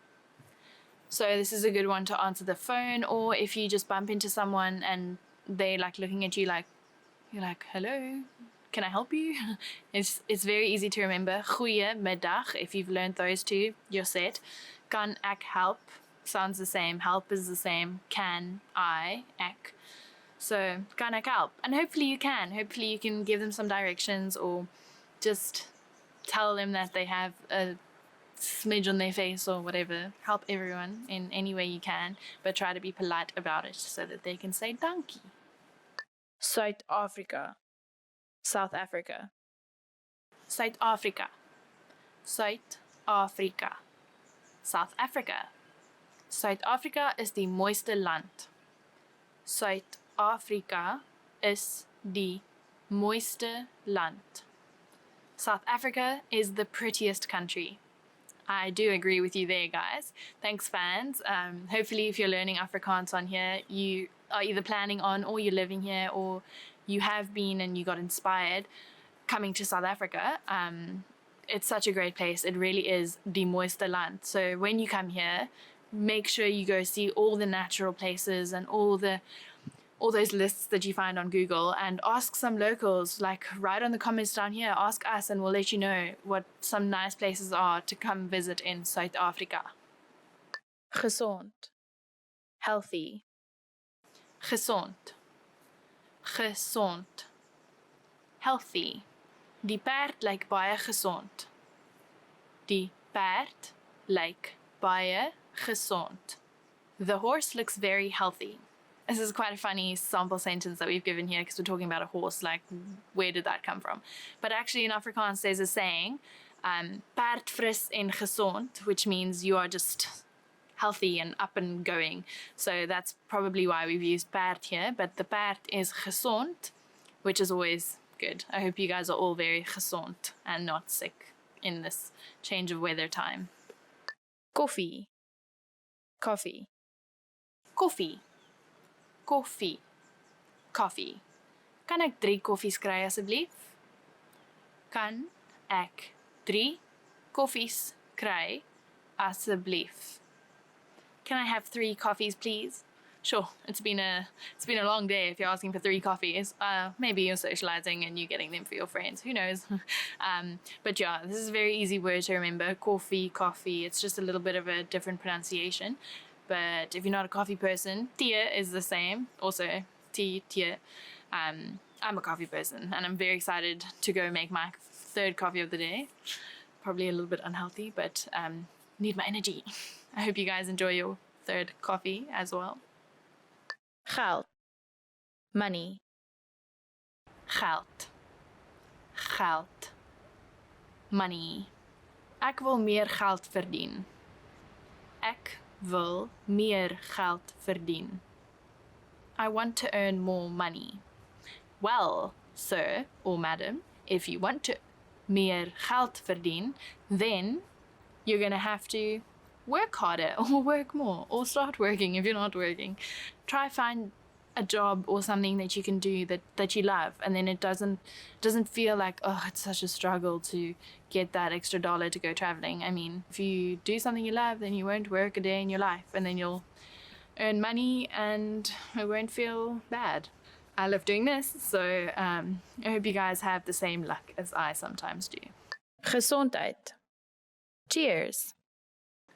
So this is a good one to answer the phone, or if you just bump into someone and they're like looking at you like, you're like, hello, can I help you? It's very easy to remember. Goeiemiddag, if you've learned those two, you're set. Kan ek help? Sounds the same. Help is the same. Can I, ek. So, kan ek help? And hopefully you can. Hopefully you can give them some directions, or just tell them that they have a smidge on their face or whatever. Help everyone in any way you can, but try to be polite about it so that they can say dankie. South Africa. South Africa. South Africa. South Africa. South Africa. Suid-Afrika is die mooiste land. Suid-Afrika is die mooiste land. South Africa is the prettiest country. I do agree with you there, guys. Thanks, fans. Hopefully, if you're learning Afrikaans on here, you are either planning on, or you're living here, or you have been and you got inspired coming to South Africa. It's such a great place. It really is die mooiste land. So when you come here, make sure you go see all the natural places and all those lists that you find on Google, and ask some locals, like write on the comments down here, ask us, and we'll let you know what some nice places are to come visit in South Africa. Gesond. Healthy. Gesond. Gesond. Healthy. Die perd lyk baie gesond. Die perd lyk baie gesond. The horse looks very healthy. This is quite a funny sample sentence that we've given here, because we're talking about a horse, like where did that come from? But actually in Afrikaans there's a saying, perd fris en gesond, which means you are just healthy and up and going. So that's probably why we've used perd here, but the perd is gesond, which is always good. I hope you guys are all very gesond and not sick in this change of weather time. Koffie. Coffee. Koffie. Koffie. Coffee. Kan ek 3 koffies kry asseblief? Kan ek 3 koffies kry asseblief? Can I have 3 coffees, please? Sure, it's been a long day if you're asking for 3 coffees. Maybe you're socializing and you're getting them for your friends. Who knows? But yeah, this is a very easy word to remember. Coffee, coffee. It's just a little bit of a different pronunciation. But if you're not a coffee person, tea is the same. Also, tea. I'm a coffee person, and I'm very excited to go make my 3rd coffee of the day. Probably a little bit unhealthy, but need my energy. I hope you guys enjoy your 3rd coffee as well. Geld. Money. Geld. Geld. Money. Ek wil meer geld verdien. Ek wil meer geld verdien. I want to earn more money. Well, sir or madam, if you want to meer geld verdien, then you're going to have to work harder or work more or start working if you're not working. Try find a job or something that you can do that you love, and then it doesn't feel like, oh, it's such a struggle to get that extra dollar to go traveling. I mean, if you do something you love, then you won't work a day in your life, and then you'll earn money and it won't feel bad. I love doing this, so I hope you guys have the same luck as I sometimes do. Gesondheid. Cheers.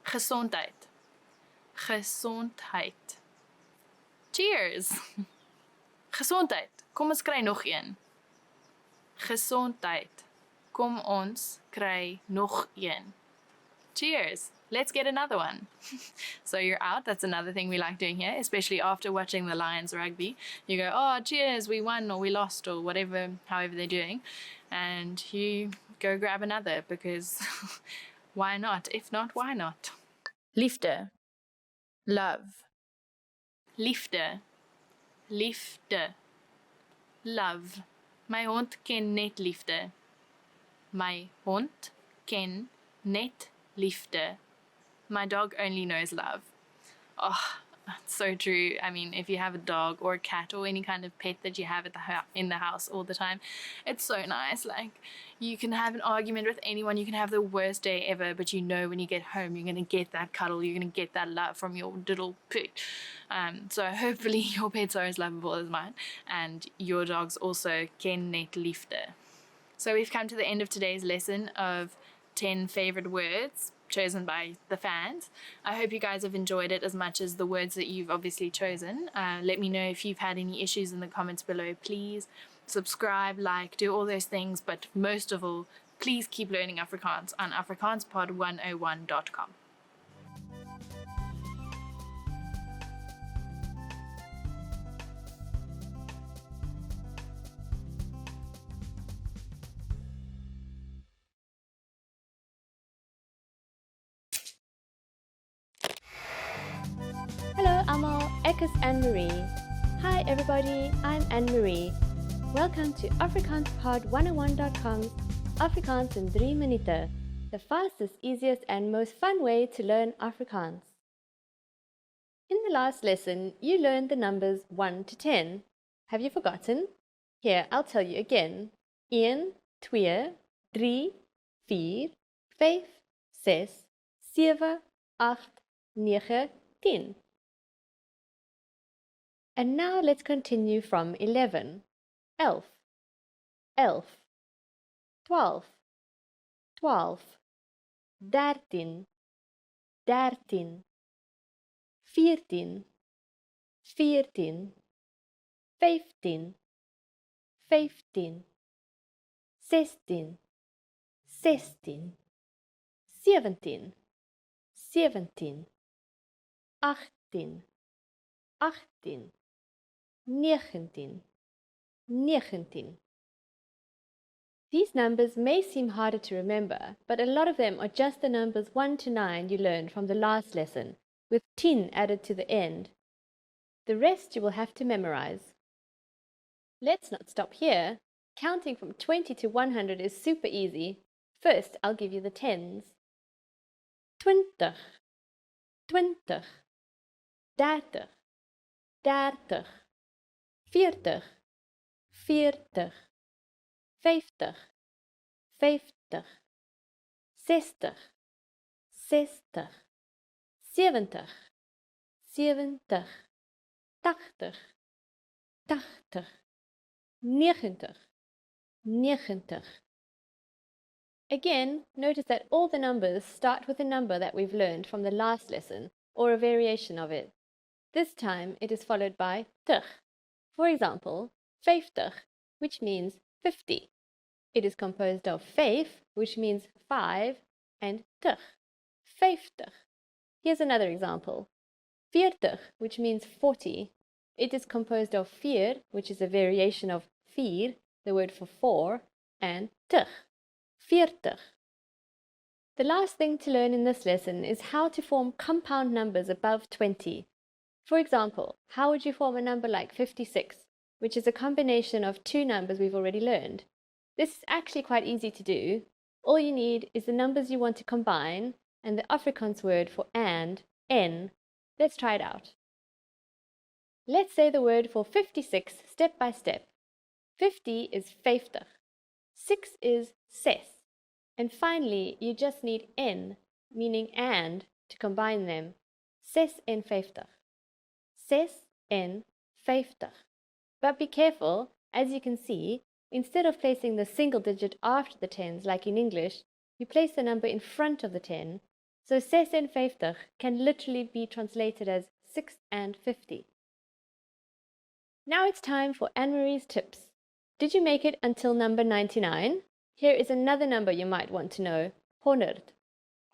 Gesondheid. Gesondheid. Cheers. Gesondheid. Kom ons kry nog een. Gesondheid. Kom ons kry nog een. Cheers. Let's get another one. So you're out. That's another thing we like doing here, especially after watching the Lions rugby. You go, oh, cheers, we won or we lost or whatever, however they're doing. And you go grab another because why not? If not, why not? Liefde. Love. Liefde. Liefde. Love. My hond ken net liefde. My hond ken net liefde. My dog only knows love. Oh, that's so true. I mean, if you have a dog or a cat or any kind of pet that you have at in the house all the time, it's so nice. Like, you can have an argument with anyone, you can have the worst day ever, but you know when you get home, you're going to get that cuddle, you're going to get that love from your little pet. So hopefully your pets are as lovable as mine, and your dogs also ken net liefde. So we've come to the end of today's lesson of 10 favorite words chosen by the fans. I hope you guys have enjoyed it as much as the words that you've obviously chosen. Let me know if you've had any issues in the comments below. Please subscribe, like, do all those things, but most of all, please keep learning Afrikaans on afrikaanspod101.com. Hello almal, ek is Anne-Marie. Hi everybody, I'm Anne-Marie. Welcome to afrikaanspod101.com's Afrikaans in 3 minuten, the fastest, easiest and most fun way to learn Afrikaans. In the last lesson, you learned the numbers 1 to 10. Have you forgotten? Here, I'll tell you again. 1, 2, 3, 4, 5, 6, 7, 8, 9, 10. And now let's continue from 11. 11, 11, 12, 12, 13, 13, 14, 14, 15, 15, 16, 16, 17, 17, 18, 18, 19, 19. These numbers may seem harder to remember, but a lot of them are just the numbers 1 to 9 you learned from the last lesson, with 10 added to the end. The rest you will have to memorize. Let's not stop here. Counting from 20 to 100 is super easy. First, I'll give you the tens. 20, 20, 30, 30, 40, 40, 50, 50, 60, 60, 70, 70, 80, 80, 90, 90. Again, notice that all the numbers start with a number that we've learned from the last lesson, or a variation of it. This time it is followed by tig. For example, 50, which means 50. It is composed of 5, which means 5, and tig, 50. Here's another example. 40, which means 40. It is composed of 4, which is a variation of 4, the word for 4, and tig, 40. The last thing to learn in this lesson is how to form compound numbers above 20. For example, how would you form a number like 56, which is a combination of two numbers we've already learned? This is actually quite easy to do. All you need is the numbers you want to combine and the Afrikaans word for and, n. Let's try it out. Let's say the word for 56 step by step. 50 is 50. 6 is 6. And finally, you just need n, meaning and, to combine them. 56 en 50. 6 en 50. But be careful, as you can see, instead of placing the single digit after the tens like in English, you place the number in front of the 10, so 56 can literally be translated as 6 and 50. Now it's time for Anne-Marie's tips. Did you make it until number 99? Here is another number you might want to know, 100.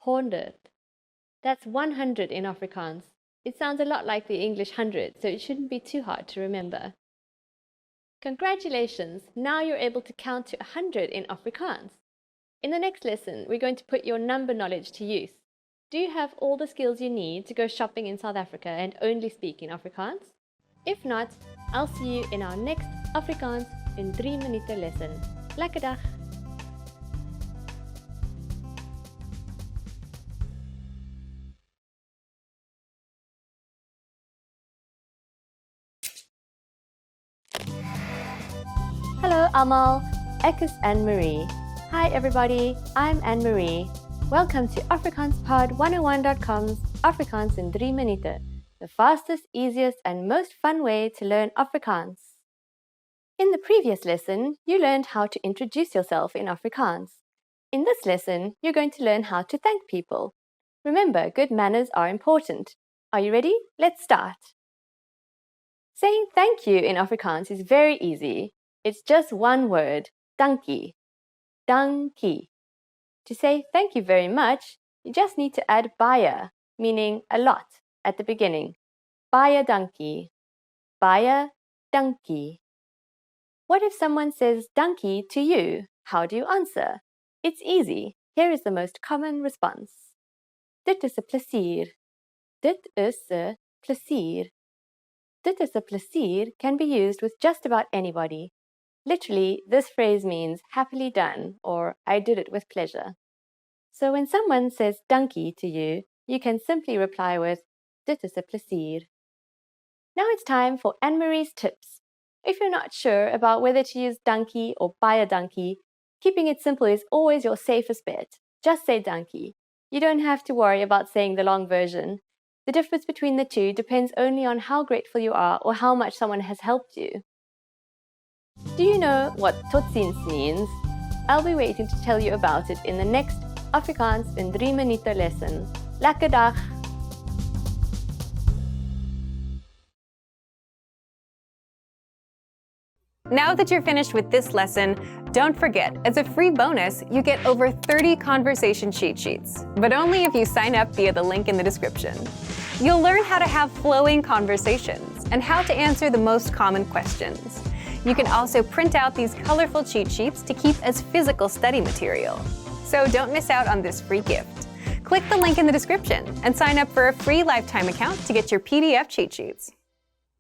100. That's 100 in Afrikaans. It sounds a lot like the English 100, so it shouldn't be too hard to remember. Congratulations! Now you're able to count to 100 in Afrikaans. In the next lesson, we're going to put your number knowledge to use. Do you have all the skills you need to go shopping in South Africa and only speak in Afrikaans? If not, I'll see you in our next Afrikaans in 3 minute lesson. Lekker dag! Hello almal, ek is Anne-Marie. Hi everybody, I'm Anne-Marie. Welcome to AfrikaansPod101.com's Afrikaans in 3 minute, the fastest, easiest and most fun way to learn Afrikaans. In the previous lesson, you learned how to introduce yourself in Afrikaans. In this lesson, you're going to learn how to thank people. Remember, good manners are important. Are you ready? Let's start. Saying thank you in Afrikaans is very easy. It's just one word, dankie. Dankie. To say thank you very much, you just need to add baie, meaning a lot, at the beginning. Baie dankie. Baie dankie. What if someone says dankie to you? How do you answer? It's easy. Here is the most common response. Dit is 'n plesier. Dit is 'n plesier. Dit is 'n plesier can be used with just about anybody. Literally, this phrase means happily done or I did it with pleasure. So when someone says dankie to you, you can simply reply with dit is 'n plesier. Now it's time for Anne-Marie's tips. If you're not sure about whether to use dankie or baie dankie, keeping it simple is always your safest bet. Just say dankie. You don't have to worry about saying the long version. The difference between the two depends only on how grateful you are or how much someone has helped you. Do you know what totsiens means? I'll be waiting to tell you about it in the next Afrikaans in 3 minute lesson. Lekker dag! Now that you're finished with this lesson, don't forget, as a free bonus, you get over 30 conversation cheat sheets, but only if you sign up via the link in the description. You'll learn how to have flowing conversations and how to answer the most common questions. You can also print out these colorful cheat sheets to keep as physical study material. So don't miss out on this free gift. Click the link in the description and sign up for a free lifetime account to get your PDF cheat sheets.